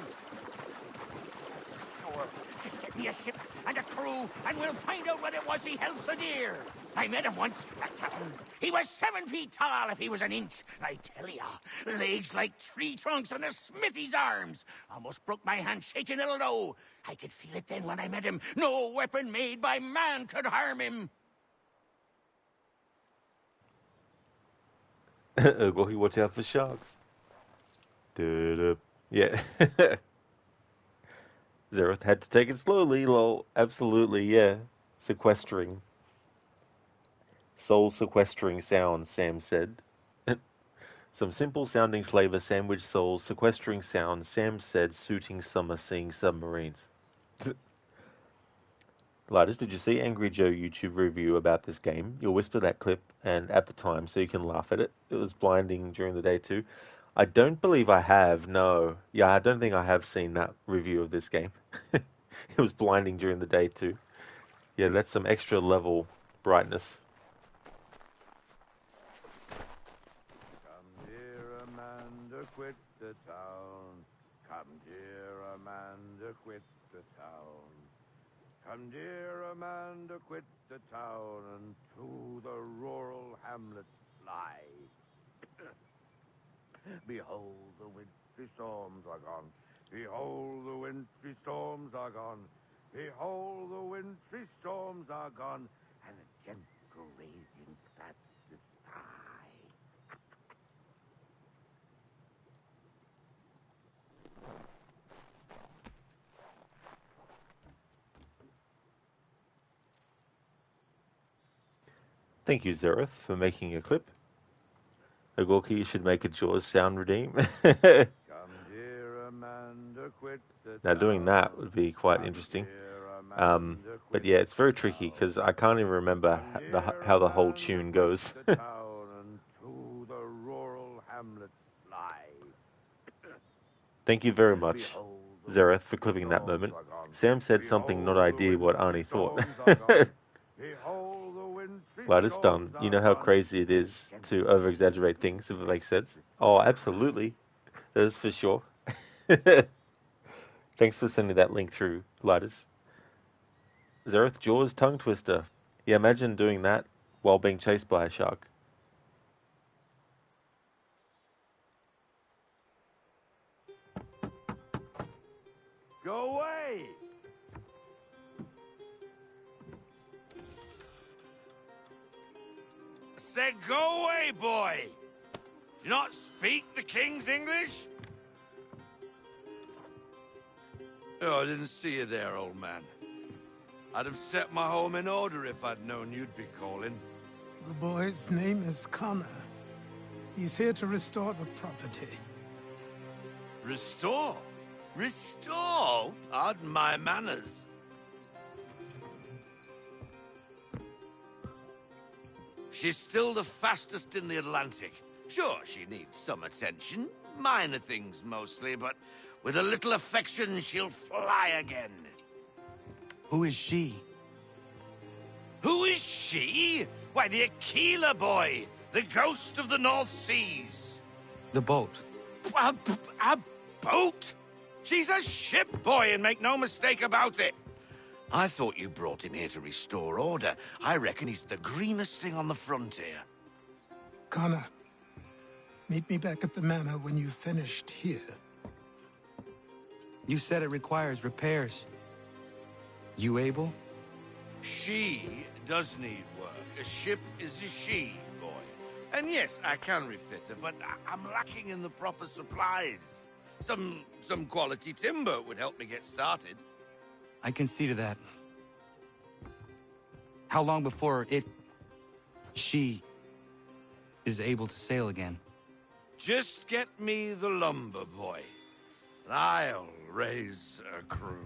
Sure, just get me a ship and a crew, and we'll find out what it was he held so dear. I met him once at town. He was 7 feet tall if he was an inch. I tell ya, legs like tree trunks and a smithy's arms. Almost broke my hand shaking it'll know. I could feel it then when I met him. No weapon made by man could harm him.
Ogorki, watch out for sharks. Yeah. Zereth had to take it slowly, lol. Absolutely, yeah. Sequestering. Soul sequestering sounds, Sam said. Some simple sounding slaver sandwich souls sequestering sounds, Sam said, suiting summer seeing submarines. Lidus, did you see Angry Joe YouTube review about this game? You'll whisper that clip and at the time so you can laugh at it. It was blinding during the day too. I don't believe I have, no. Yeah, I don't think I have seen that review of this game. It was blinding during the day too. Yeah, that's some extra level brightness.
Come dear Amanda, quit the town. Come dear Amanda, quit the town. Come dear Amanda, quit the town, and to the rural hamlet fly. Behold, the wintry storms are gone. Behold, the wintry storms are gone. Behold, the wintry storms are gone, and a gentle radiance floods the sky.
Thank you, Zereth, for making a clip. Ogorki, you should make a Jaws sound redeem.
Come dear Amanda, quit the
Now, doing that would be quite interesting. But yeah, it's very tricky because I can't even remember how the whole tune goes. Thank you very much, Zereth, for clipping that moment. Sam said something not ideal what Arnie thought. Lidus, done. You know how crazy it is to over-exaggerate things, if it makes sense? Oh, absolutely. That is for sure. Thanks for sending that link through, Lidus. Zereth, Jaws tongue twister. Yeah, imagine doing that while being chased by a shark.
Go away!
Said go away, boy! Do you not speak the King's English? Oh, I didn't see you there, old man. I'd have set my home in order if I'd known you'd be calling.
The boy's name is Connor. He's here to restore the property.
Restore? Restore? Pardon my manners. She's still the fastest in the Atlantic. Sure, she needs some attention, minor things mostly, but with a little affection, she'll fly again.
Who is she?
Who is she? Why, the Aquila boy, the ghost of the North Seas.
The boat.
A boat? She's a ship boy, and make no mistake about it. I thought you brought him here to restore order. I reckon he's the greenest thing on the frontier.
Connor, meet me back at the manor when you've finished here.
You said it requires repairs. You able?
She does need work. A ship is a she, boy. And yes, I can refit her, but I'm lacking in the proper supplies. Some quality timber would help me get started.
I can see to that. How long before she is able to sail again?
Just get me the lumber, boy. I'll raise a crew.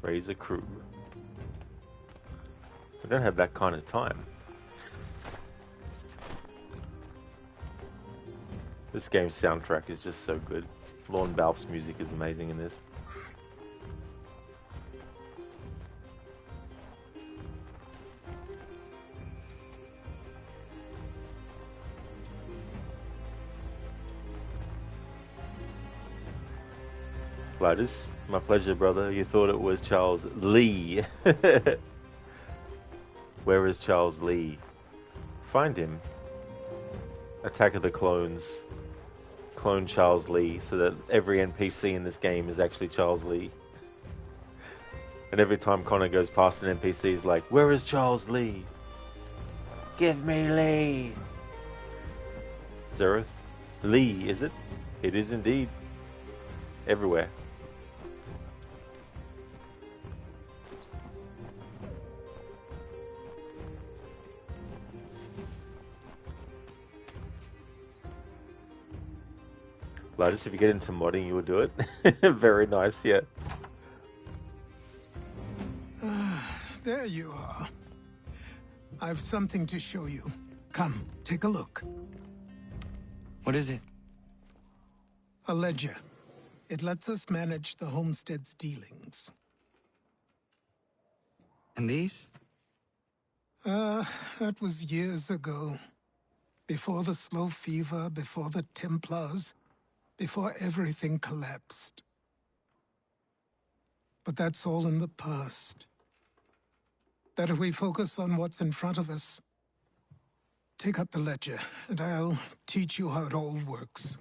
Raise a crew. I don't have that kind of time. This game's soundtrack is just so good. Lorne Balfe's music is amazing in this. Glidus, my pleasure, brother. You thought it was Charles Lee. Where is Charles Lee? Find him. Attack of the Clones. Clone Charles Lee, so that every NPC in this game is actually Charles Lee. And every time Connor goes past an NPC, he's like, "Where is Charles Lee? Give me Lee!" Zereth? Lee, is it? It is indeed. Everywhere. Lotus, if you get into modding, you will do it. Very nice, yeah.
There you are. I've something to show you. Come, take a look.
What is it?
A ledger. It lets us manage the homestead's dealings.
And these?
That was years ago. Before the slow fever, before the Templars, before everything collapsed. But that's all in the past. Better we focus on what's in front of us. Take up the ledger, and I'll teach you how it all works.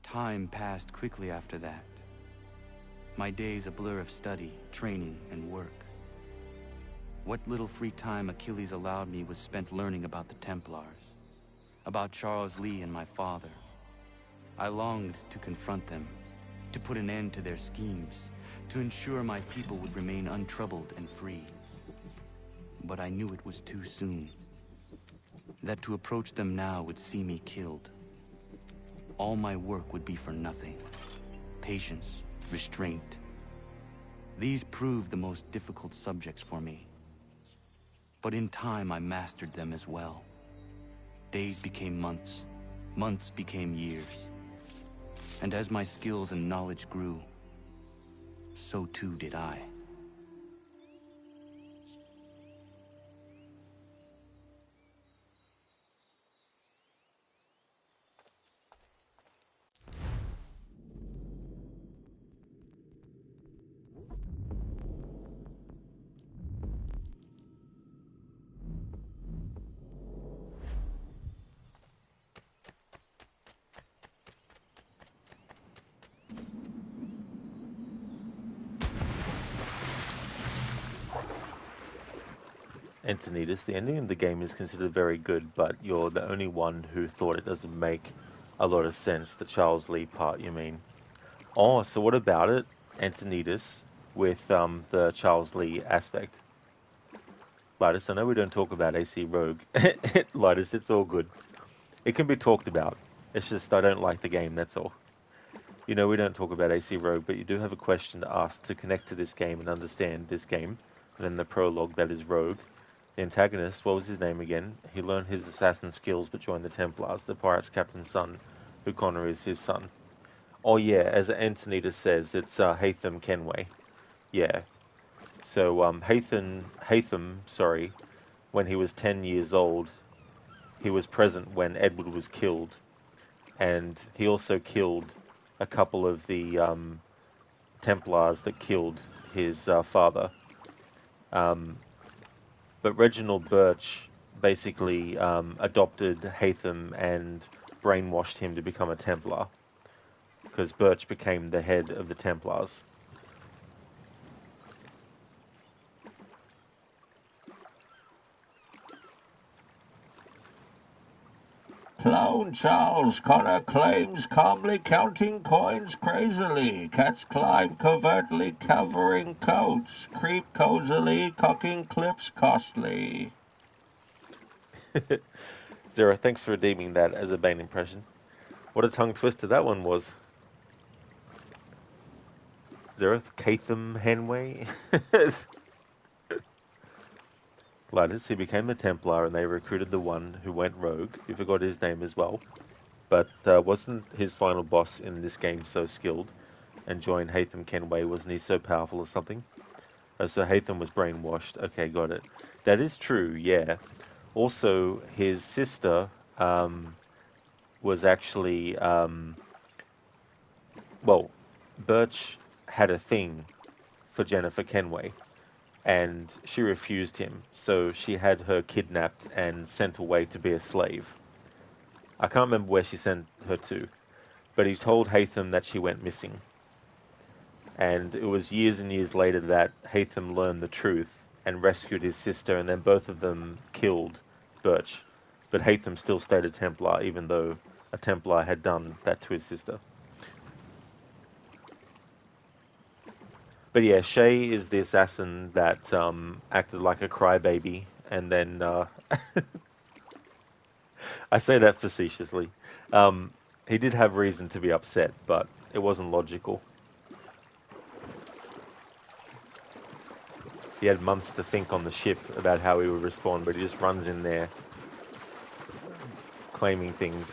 Time passed quickly after that. My days a blur of study, training, and work. What little free time Achilles allowed me was spent learning about the Templars, about Charles Lee and my father. I longed to confront them, to put an end to their schemes, to ensure my people would remain untroubled and free. But I knew it was too soon, that to approach them now would see me killed. All my work would be for nothing. Patience, restraint. These proved the most difficult subjects for me. But in time, I mastered them as well. Days became months. Months became years. And as my skills and knowledge grew, so too did I.
Antonidas, the ending of the game is considered very good, but you're the only one who thought it doesn't make a lot of sense, the Charles Lee part, you mean? Oh, so what about it, Antonidas, with the Charles Lee aspect? Lidus, I know we don't talk about AC Rogue. Lidus, it's all good. It can be talked about. It's just I don't like the game, that's all. You know, we don't talk about AC Rogue, but you do have a question to ask to connect to this game and understand this game. And then the prologue, that is Rogue. The antagonist, what was his name again? He learned his assassin skills but joined the Templars, the pirate's captain's son, who Connor is his son. Oh yeah, as Antonidas says, it's Hatham Kenway. Yeah. So Hatham, when he was 10 years old, he was present when Edward was killed. And he also killed a couple of the Templars that killed his father. But Reginald Birch basically adopted Hatham and brainwashed him to become a Templar, because Birch became the head of the Templars.
Clown Charles Connor claims calmly counting coins crazily. Cats climb covertly covering coats. Creep cozily cocking clips costly.
Zero, thanks for redeeming that as a Bane impression. What a tongue twister that one was. Zereth Catham Henway. Lidus, he became a Templar and they recruited the one who went rogue. You forgot his name as well. But wasn't his final boss in this game so skilled? And joined Hatham Kenway, wasn't he so powerful or something? So Hatham was brainwashed. Okay, got it. That is true, yeah. Also, his sister was actually... well, Birch had a thing for Jennifer Kenway, and she refused him, so she had her kidnapped and sent away to be a slave. I can't remember where she sent her to, but he told Hatham that she went missing. And it was years and years later that Hatham learned the truth and rescued his sister, and then both of them killed Birch. But Hatham still stayed a Templar, even though a Templar had done that to his sister. But yeah, Shay is the assassin that acted like a crybaby, and then I say that facetiously. He did have reason to be upset, but it wasn't logical. He had months to think on the ship about how he would respond, but he just runs in there claiming things.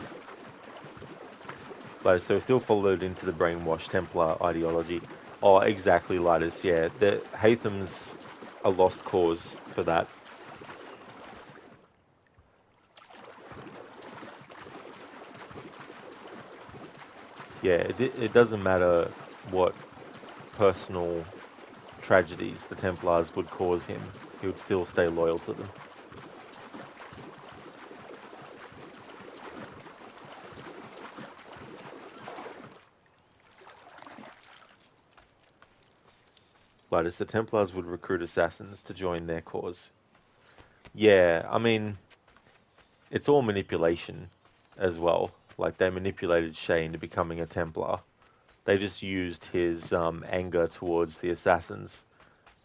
But so still followed into the brainwashed Templar ideology. Oh, exactly, Lidus, yeah. Hatham's a lost cause for that. Yeah, it doesn't matter what personal tragedies the Templars would cause him. He would still stay loyal to them. Lidus, the Templars would recruit assassins to join their cause. Yeah, I mean, it's all manipulation as well. Like, they manipulated Shay into becoming a Templar. They just used his anger towards the assassins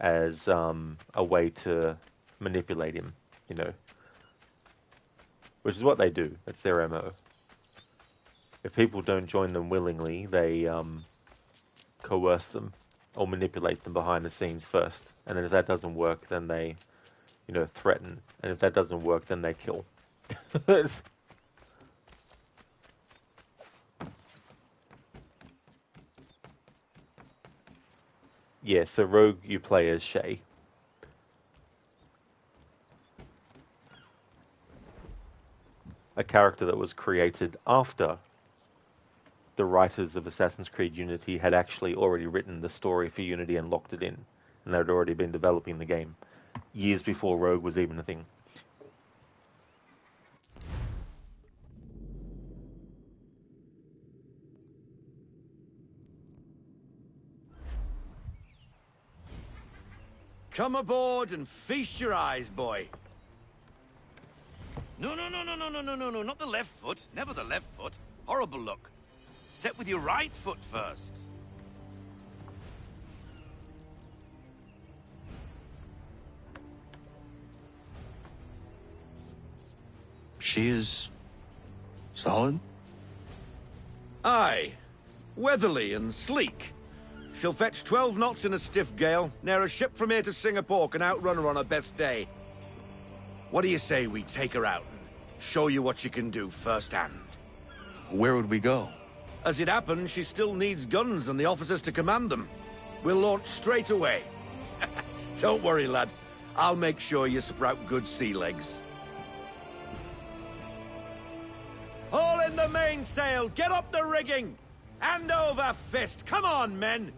as a way to manipulate him, you know. Which is what they do. That's their MO. If people don't join them willingly, they coerce them or manipulate them behind the scenes first. And then if that doesn't work, then they, you know, threaten. And if that doesn't work, then they kill. Yeah, so Rogue, you play as Shay. A character that was created after the writers of Assassin's Creed Unity had actually already written the story for Unity and locked it in. And they'd already been developing the game years before Rogue was even a thing.
Come aboard and feast your eyes, boy. No, not the left foot. Never the left foot. Horrible look. Step with your right foot first.
She is... solid?
Aye. Weatherly and sleek. She'll fetch 12 knots in a stiff gale. Ne'er a ship from here to Singapore can outrun her on her best day. What do you say we take her out and show you what she can do firsthand?
Where would we go?
As it happens, she still needs guns and the officers to command them. We'll launch straight away. Don't worry, lad. I'll make sure you sprout good sea legs. All in the mainsail! Get up the rigging! Hand over fist! Come on, men!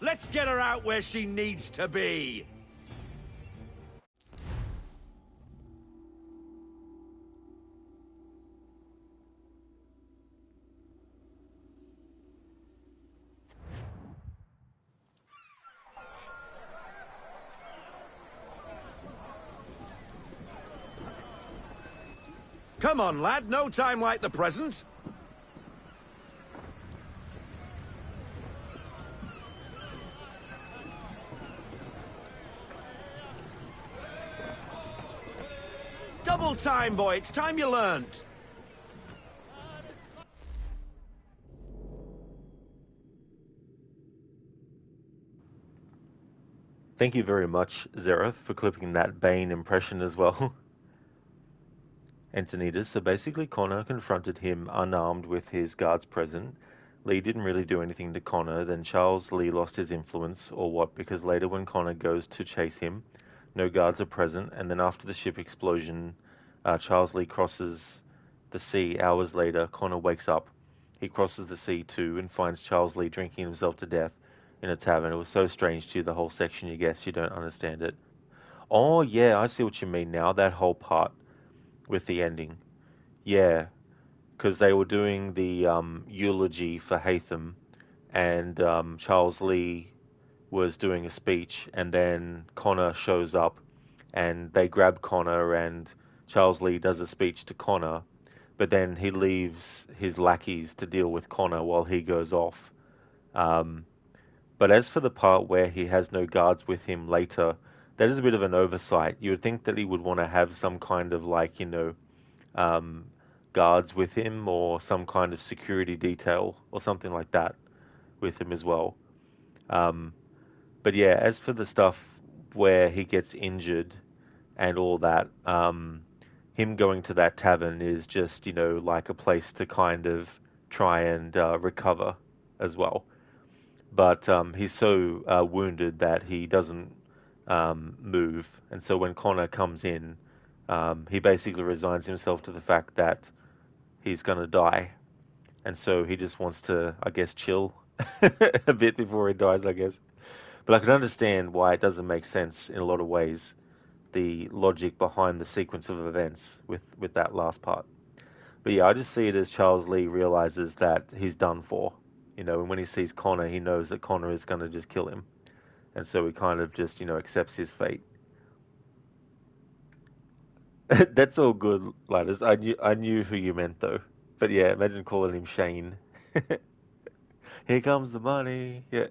Let's get her out where she needs to be! Come on, lad. No time like the present. Double time, boy. It's time you learned.
Thank you very much, Zereth, for clipping that Bane impression as well. Antonidas, so basically Connor confronted him unarmed with his guards present. Lee didn't really do anything to Connor, then Charles Lee lost his influence, or what, because later when Connor goes to chase him, no guards are present, and then after the ship explosion, Charles Lee crosses the sea. Hours later, Connor wakes up. He crosses the sea too, and finds Charles Lee drinking himself to death in a tavern. It was so strange to you, the whole section, you guess, you don't understand it. Oh yeah, I see what you mean now, that whole part with the ending. Yeah, because they were doing the eulogy for Hatham, and Charles Lee was doing a speech, and then Connor shows up, and they grab Connor, and Charles Lee does a speech to Connor, but then he leaves his lackeys to deal with Connor while he goes off. But as for the part where he has no guards with him later, that is a bit of an oversight. You would think that he would want to have some kind of, like, you know, guards with him, or some kind of security detail or something like that with him as well. But yeah, as for the stuff where he gets injured and all that, him going to that tavern is just, you know, like a place to kind of try and recover as well. But he's so wounded that he doesn't move, and so when Connor comes in, he basically resigns himself to the fact that he's going to die, and so he just wants to, I guess, chill a bit before he dies, I guess. But I can understand why it doesn't make sense in a lot of ways, the logic behind the sequence of events with that last part. But yeah, I just see it as Charles Lee realizes that he's done for, you know, and when he sees Connor, he knows that Connor is going to just kill him. And so he kind of just, you know, accepts his fate. That's all good, Ladders. I knew who you meant, though. But yeah, imagine calling him Shane. Here comes the money. Yeah.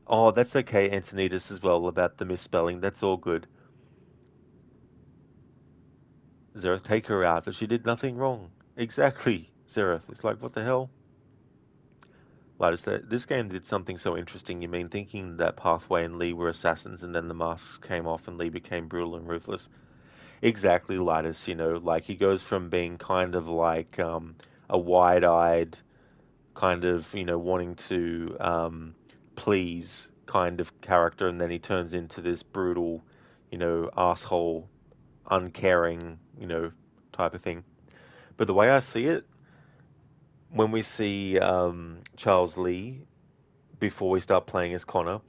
Oh, that's okay, Antonidas, as well, about the misspelling. That's all good. Zereth, take her out, but she did nothing wrong. Exactly, Zereth. It's like, what the hell? Ladders, this game did something so interesting. You mean thinking that Pathway and Lee were assassins, and then the masks came off and Lee became brutal and ruthless? Exactly, Ladders, you know, like he goes from being kind of like a wide-eyed, kind of, you know, wanting to please kind of character, and then he turns into this brutal, you know, asshole, uncaring, you know, type of thing. But the way I see it, when we see Charles Lee, before we start playing as Connor,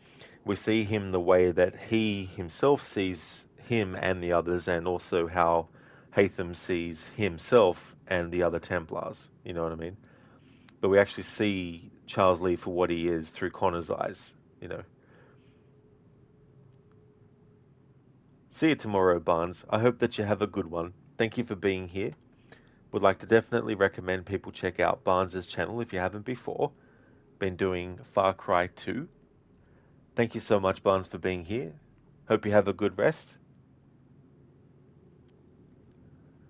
we see him the way that he himself sees him and the others, and also how Hatham sees himself and the other Templars, you know what I mean? But we actually see Charles Lee for what he is through Connor's eyes, you know. See you tomorrow, Barnes. I hope that you have a good one. Thank you for being here. Would like to definitely recommend people check out Barnes's channel if you haven't before. Been doing Far Cry 2. Thank you so much, Barnes, for being here. Hope you have a good rest.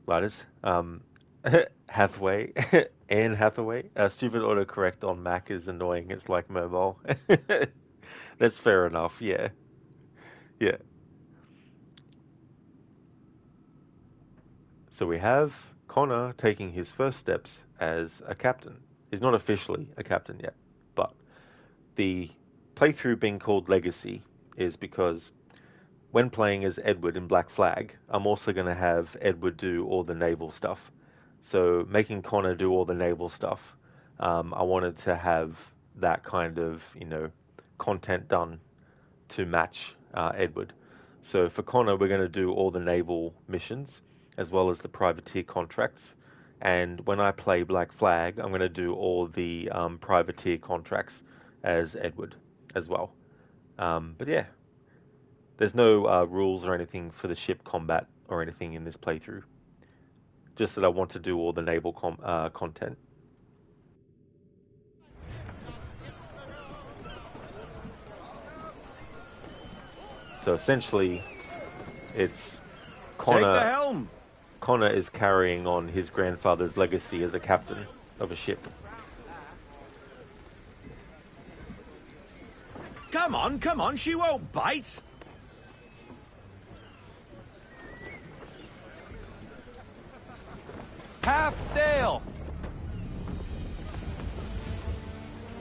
Lighters. Hathaway. Anne Hathaway. Stupid autocorrect on Mac is annoying. It's like mobile. That's fair enough, yeah. Yeah. So we have Connor taking his first steps as a captain. He's not officially a captain yet, but the playthrough being called Legacy is because when playing as Edward in Black Flag, I'm also going to have Edward do all the naval stuff. So making Connor do all the naval stuff, I wanted to have that kind of, content done to match Edward. So for Connor, we're going to do all the naval missions as well as the privateer contracts. And when I play Black Flag, I'm going to do all the privateer contracts as Edward as well. But yeah, there's no rules or anything for the ship combat or anything in this playthrough. Just that I want to do all the naval content. So essentially, it's Connor.
Take the helm.
Connor is carrying on his grandfather's legacy as a captain of a ship.
Come on, she won't bite.
Half sail!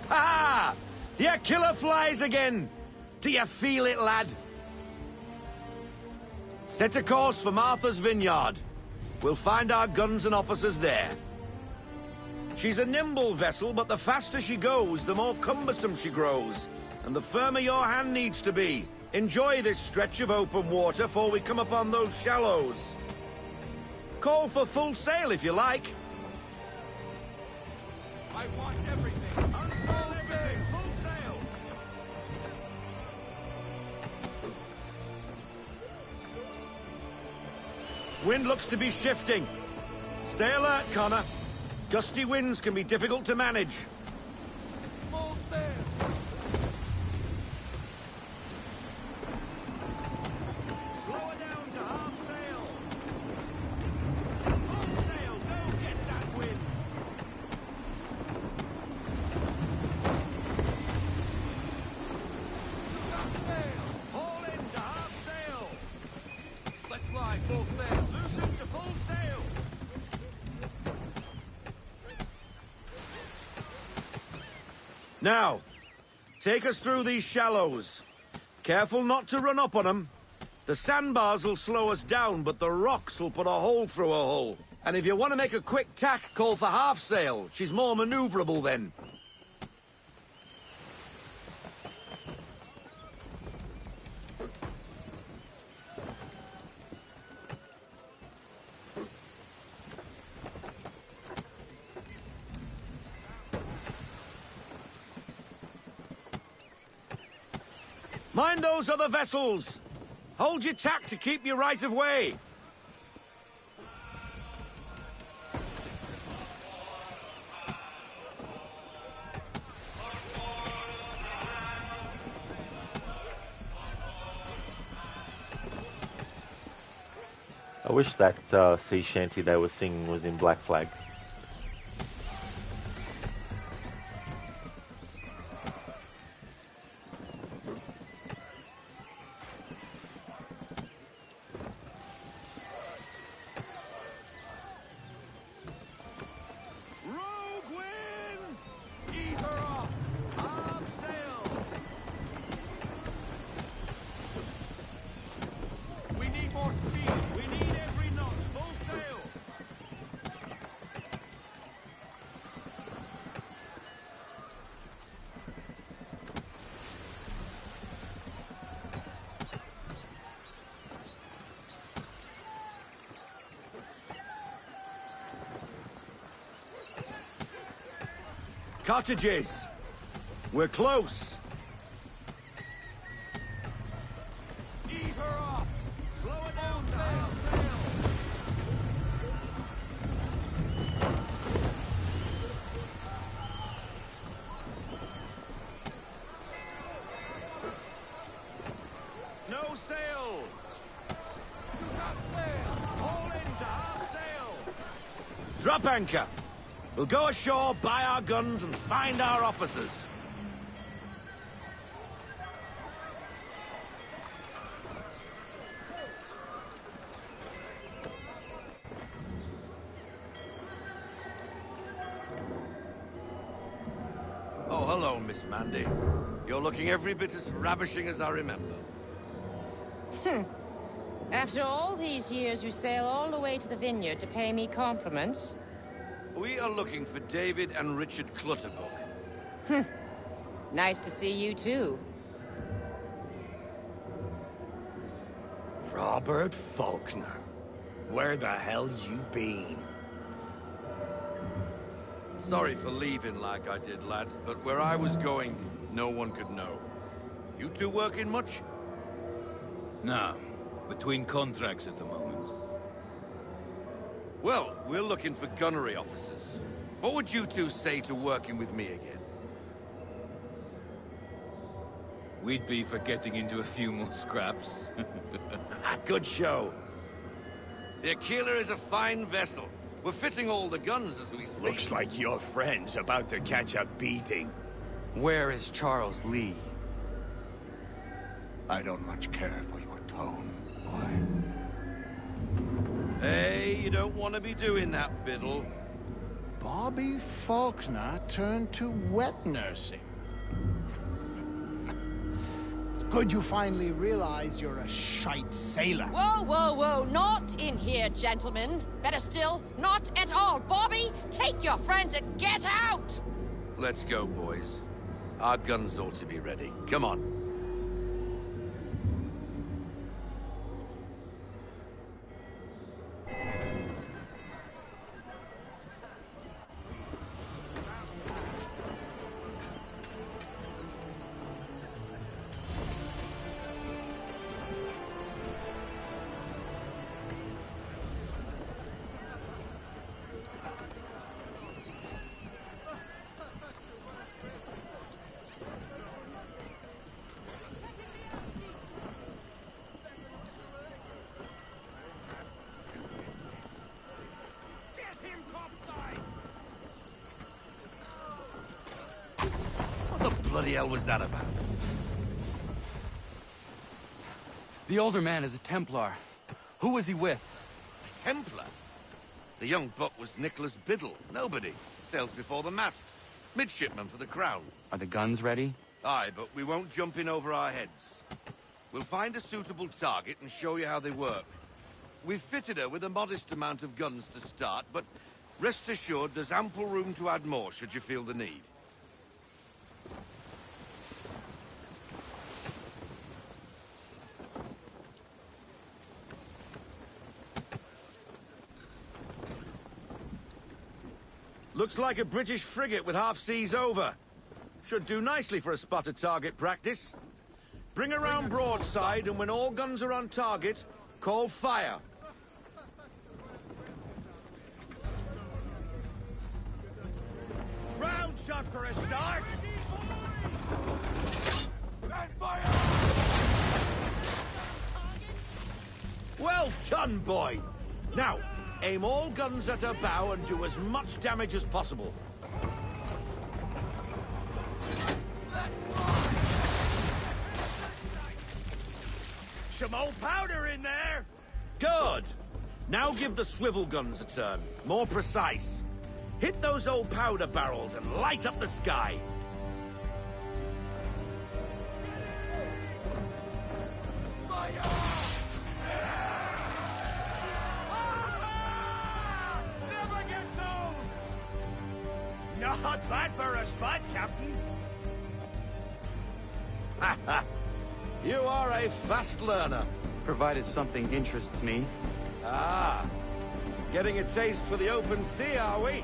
Ha! Your killer flies again! Do you feel it, lad? Set a course for Martha's Vineyard. We'll find our guns and officers there. She's a nimble vessel, but the faster she goes, the more cumbersome she grows, and the firmer your hand needs to be. Enjoy this stretch of open water before we come upon those shallows. Call for full sail if you like.
I want everything. Full sail.
Full sail. Wind looks to be shifting. Stay alert, Connor. Gusty winds can be difficult to manage.
Full sail.
Slow her down to half sail. Full sail, go get that wind. Haul in to half sail.
Let's fly full sail.
Loosen to full sail. Now, take us through these shallows. Careful not to run up on them. The sandbars will slow us down, but the rocks will put a hole through a hull. And if you want to make a quick tack, call for half sail. She's more maneuverable then. Mind those other vessels! Hold your tack to keep your right of way!
I wish that sea shanty they were singing was in Black Flag.
Rogue wind! Ease her off! Half sail!
We need more speed.
We need every knot, full sail! Cottages! We're close!
Ease her off.
Slow Drop anchor. We'll go ashore, buy our guns, and find our officers. Oh, hello, Miss Mandy. You're looking every bit as ravishing as I remember.
After all these years, you sail all the way to the vineyard to pay me compliments?
We are looking for David and Richard Clutterbuck.
Nice to see you, too.
Robert Faulkner. Where the hell you been?
Sorry for leaving like I did, lads, but where I was going, no one could know. You two working much?
No. Between contracts at the moment.
Well, we're looking for gunnery officers. What would you two say to working with me again?
We'd be for getting into a few more scraps.
Good show. The Aquila is a fine vessel. We're fitting all the guns as we speak.
Looks like your friend's about to catch a beating.
Where is Charles Lee?
I don't much care for your tone, boy.
Hey, you don't want to be doing that, Biddle.
Bobby Faulkner turned to wet nursing. It's good you finally realize you're a shite sailor.
Whoa, whoa, whoa, not in here, gentlemen. Better still, not at all. Bobby, take your friends and get out!
Let's go, boys. Our guns ought to be ready. Come on. What the hell was that about?
The older man is a Templar. Who was he with?
A Templar? The young buck was Nicholas Biddle. Nobody. Sails before the mast. Midshipman for the Crown.
Are the guns ready?
Aye, but we won't jump in over our heads. We'll find a suitable target and show you how they work. We've fitted her with a modest amount of guns to start, but rest assured there's ample room to add more should you feel the need. Looks like a British frigate with half seas over. Should do nicely for a spotted target practice. Bring her round broadside, and when all guns are on target, call fire.
Round shot for a start. And fire!
Well done, boy. Now, aim all guns at her bow and do as much damage as possible.
Some old powder in there!
Good! Now give the swivel guns a turn. More precise. Hit those old powder barrels and light up the sky.
Not bad for a spot, Captain.
You are a fast learner.
Provided something interests me.
Ah, getting a taste for the open sea, are we?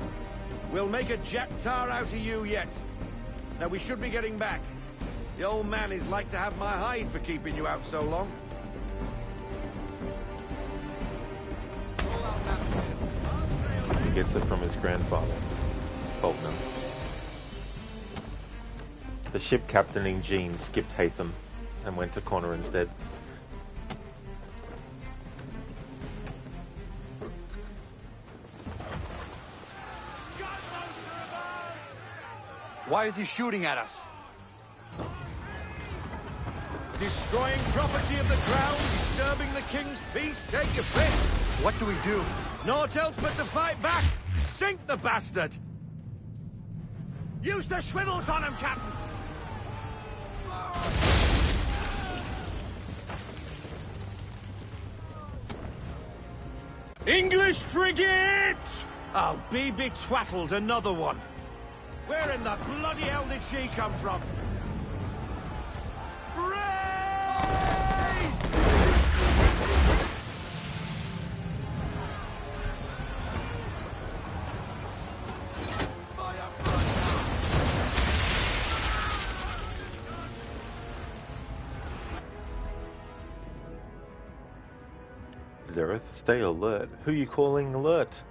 We'll make a jack tar out of you yet. Now we should be getting back. The old man is like to have my hide for keeping you out so long.
He gets it from his grandfather, Faulkner. The ship captaining Jean skipped Hatham and went to Connor instead.
Why is he shooting at us?
Destroying property of the crown, disturbing the king's peace, take your pick.
What do we do?
Naught else but to fight back. Sink the bastard.
Use the swivels on him, Captain!
English frigate! I'll be betwattled, another one. Where in the bloody hell did she come from?
Zereth, stay alert. Who are you calling alert?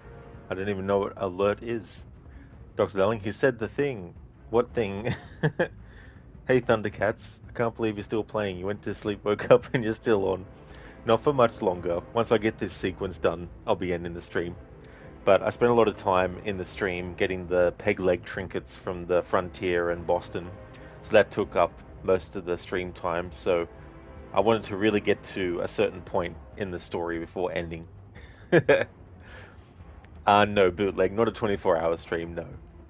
I don't even know what alert is. Dr. Darling, he said the thing. What thing? Hey Thundercats, I can't believe you're still playing. You went to sleep, woke up, and you're still on. Not for much longer. Once I get this sequence done, I'll be ending the stream. But I spent a lot of time in the stream getting the peg leg trinkets from the Frontier and Boston. So that took up most of the stream time, so I wanted to really get to a certain point in the story before ending. No, bootleg, not a 24-hour stream, no.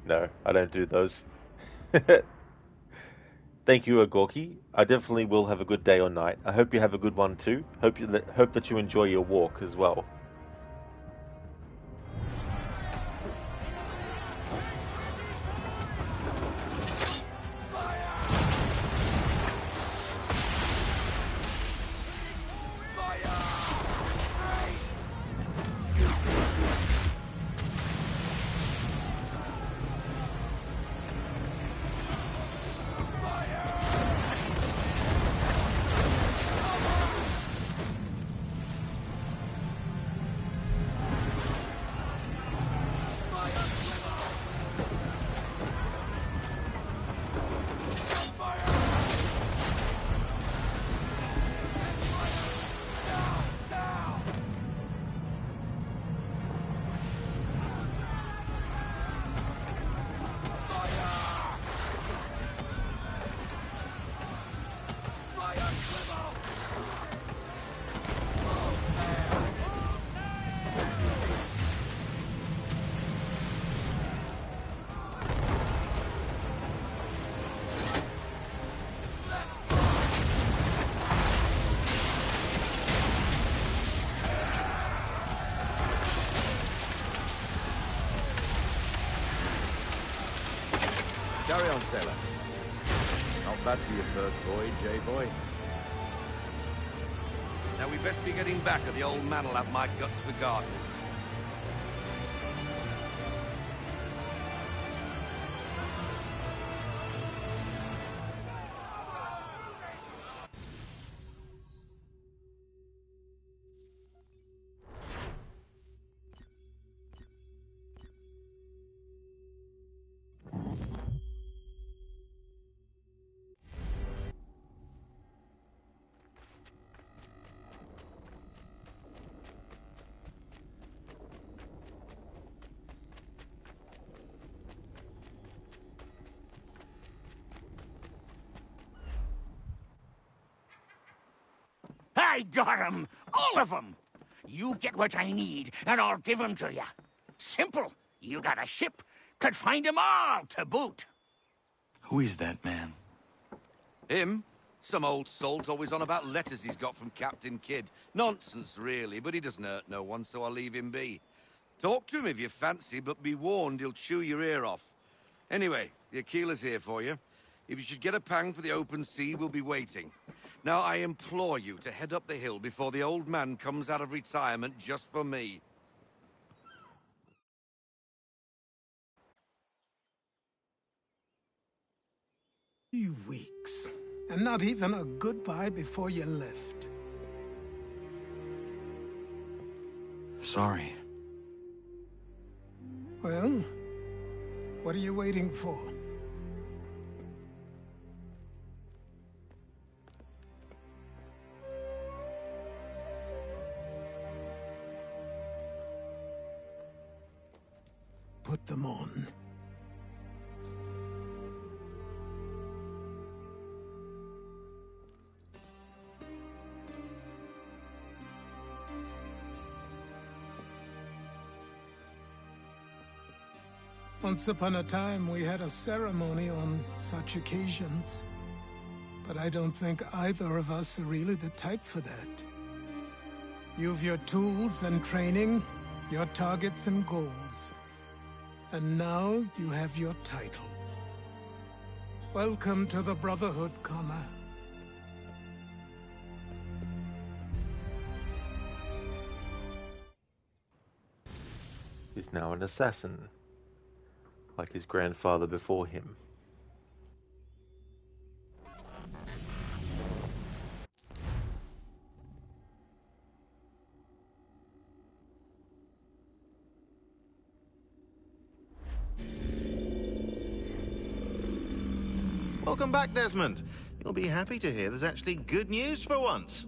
No, I don't do those. Thank you, Agorki. I definitely will have a good day or night. I hope you have a good one too. Hope that you enjoy your walk as well.
Carry on, sailor. Not bad for your first voyage, eh, boy?
Now we best be getting back, or the old man'll have my guts for garters.
I got 'em! All of 'em! You get what I need, and I'll give 'em to you. Simple. You got a ship, could find 'em all to boot.
Who is that man?
Him? Some old salt always on about letters he's got from Captain Kidd. Nonsense, really, but he doesn't hurt no one, so I'll leave him be. Talk to him if you fancy, but be warned he'll chew your ear off. Anyway, the Aquila's here for you. If you should get a pang for the open sea, we'll be waiting. Now, I implore you to head up the hill before the old man comes out of retirement just for me.
3 weeks. And not even a goodbye before you left.
Sorry.
Well, what are you waiting for? Put them on. Once upon a time, we had a ceremony on such occasions. But I don't think either of us are really the type for that. You've your tools and training, your targets and goals. And now you have your title. Welcome to the Brotherhood, Connor.
He's now an assassin, like his grandfather before him.
Welcome back, Desmond. You'll be happy to hear there's actually good news for once.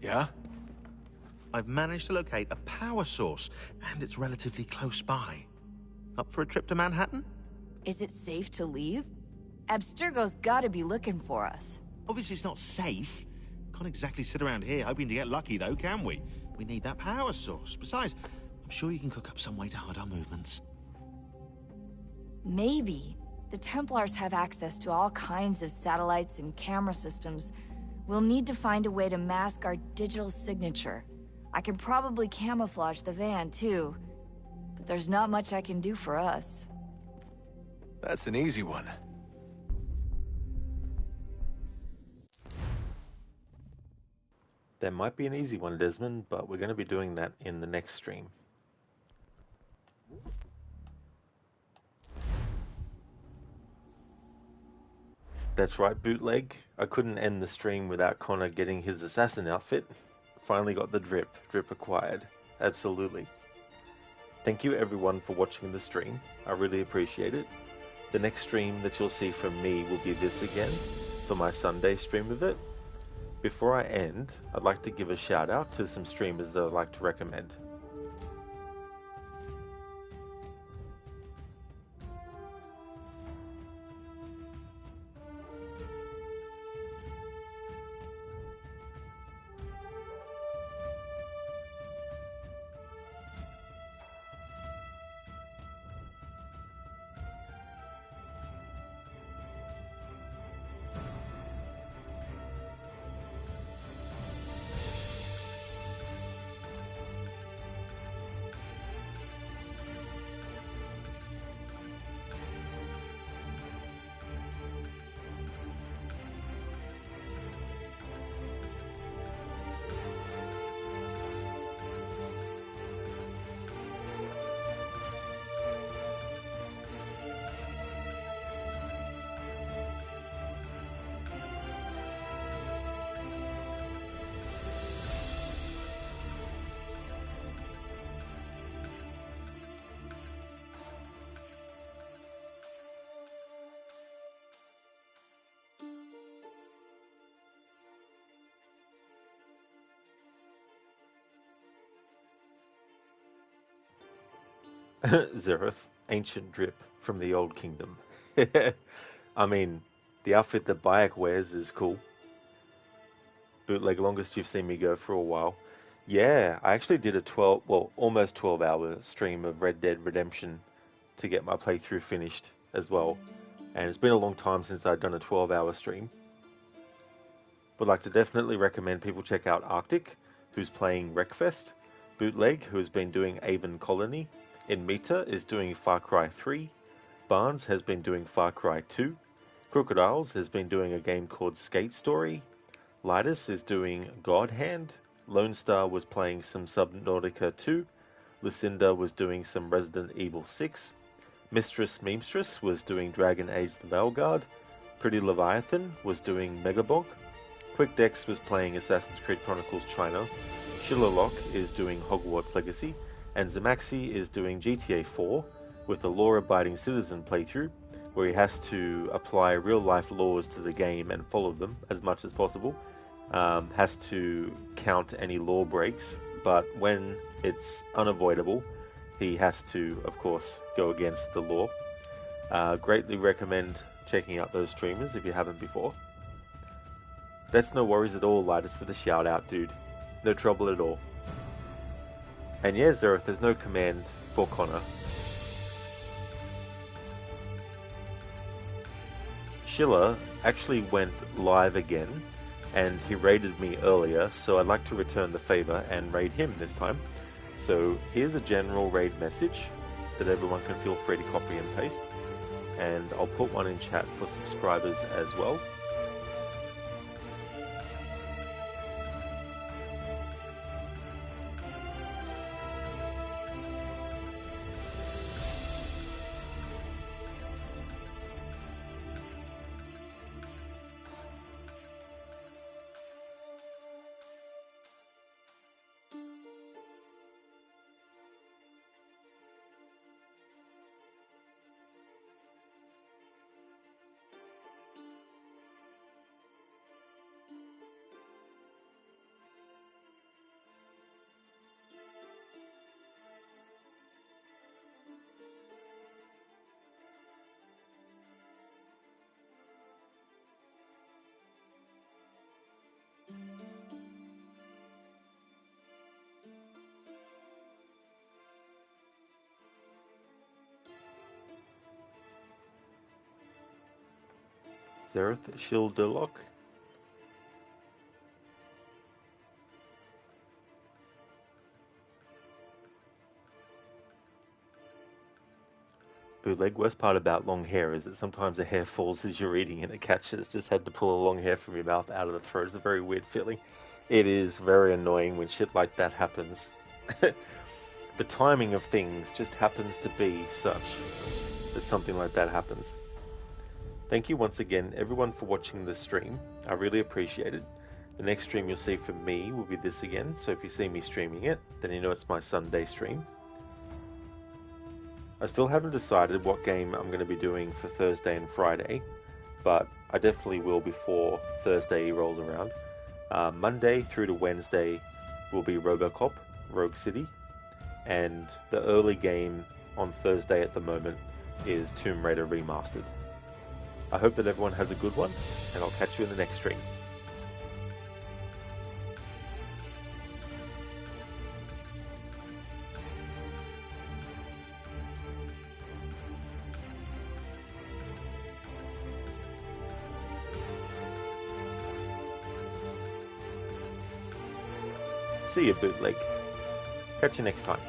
Yeah?
I've managed to locate a power source, and it's relatively close by. Up for a trip to Manhattan?
Is it safe to leave? Abstergo's gotta be looking for us.
Obviously it's not safe. Can't exactly sit around here hoping to get lucky, though, can we? We need that power source. Besides, I'm sure you can cook up some way to hide our movements.
Maybe. The Templars have access to all kinds of satellites and camera systems. We'll need to find a way to mask our digital signature. I can probably camouflage the van, too. But there's not much I can do for us.
That's an easy one.
There might be an easy one, Desmond, but we're going to be doing that in the next stream. That's right, bootleg. I couldn't end the stream without Connor getting his assassin outfit. Finally got the drip. Drip acquired. Absolutely. Thank you everyone for watching the stream. I really appreciate it. The next stream that you'll see from me will be this again, for my Sunday stream of it. Before I end, I'd like to give a shout out to some streamers that I'd like to recommend. Zereth, ancient drip from the Old Kingdom. I mean, the outfit that Bayek wears is cool. Bootleg, longest you've seen me go for a while. Yeah, I actually did a almost 12-hour stream of Red Dead Redemption to get my playthrough finished as well. And it's been a long time since I'd done a 12-hour stream. Would like to definitely recommend people check out Arctic, who's playing Wreckfest. Bootleg, who has been doing Avon Colony. Inmita is doing Far Cry 3. Barnes has been doing Far Cry 2. Crocodiles has been doing a game called Skate Story. Lidus is doing God Hand. Lone Star was playing some Subnautica 2. Lucinda was doing some Resident Evil 6. Mistress Memestress was doing Dragon Age the Veilguard. Pretty Leviathan was doing Megabog. QuickDex was playing Assassin's Creed Chronicles China. Shillerlock is doing Hogwarts Legacy. And Zamaxi is doing GTA 4 with a law-abiding citizen playthrough, where he has to apply real-life laws to the game and follow them as much as possible. Has to count any law breaks, but when it's unavoidable, he has to, of course, go against the law. Greatly recommend checking out those streamers if you haven't before. That's no worries at all, Lidus, for the shout-out, dude. No trouble at all. And yeah, Zereth, there's no command for Connor. Schiller actually went live again, and he raided me earlier, so I'd like to return the favor and raid him this time. So here's a general raid message that everyone can feel free to copy and paste, and I'll put one in chat for subscribers as well. Zereth Shilderlock. Bootleg. Worst part about long hair is that sometimes the hair falls as you're eating and it catches. Just had to pull a long hair from your mouth out of the throat. It's a very weird feeling. It is very annoying when shit like that happens. The timing of things just happens to be such that something like that happens. Thank you once again, everyone, for watching this stream. I really appreciate it. The next stream you'll see from me will be this again, so if you see me streaming it, then you know it's my Sunday stream. I still haven't decided what game I'm going to be doing for Thursday and Friday, but I definitely will before Thursday rolls around. Monday through to Wednesday will be Robocop, Rogue City, and the early game on Thursday at the moment is Tomb Raider Remastered. I hope that everyone has a good one, and I'll catch you in the next stream. See you, Bootleg. Catch you next time.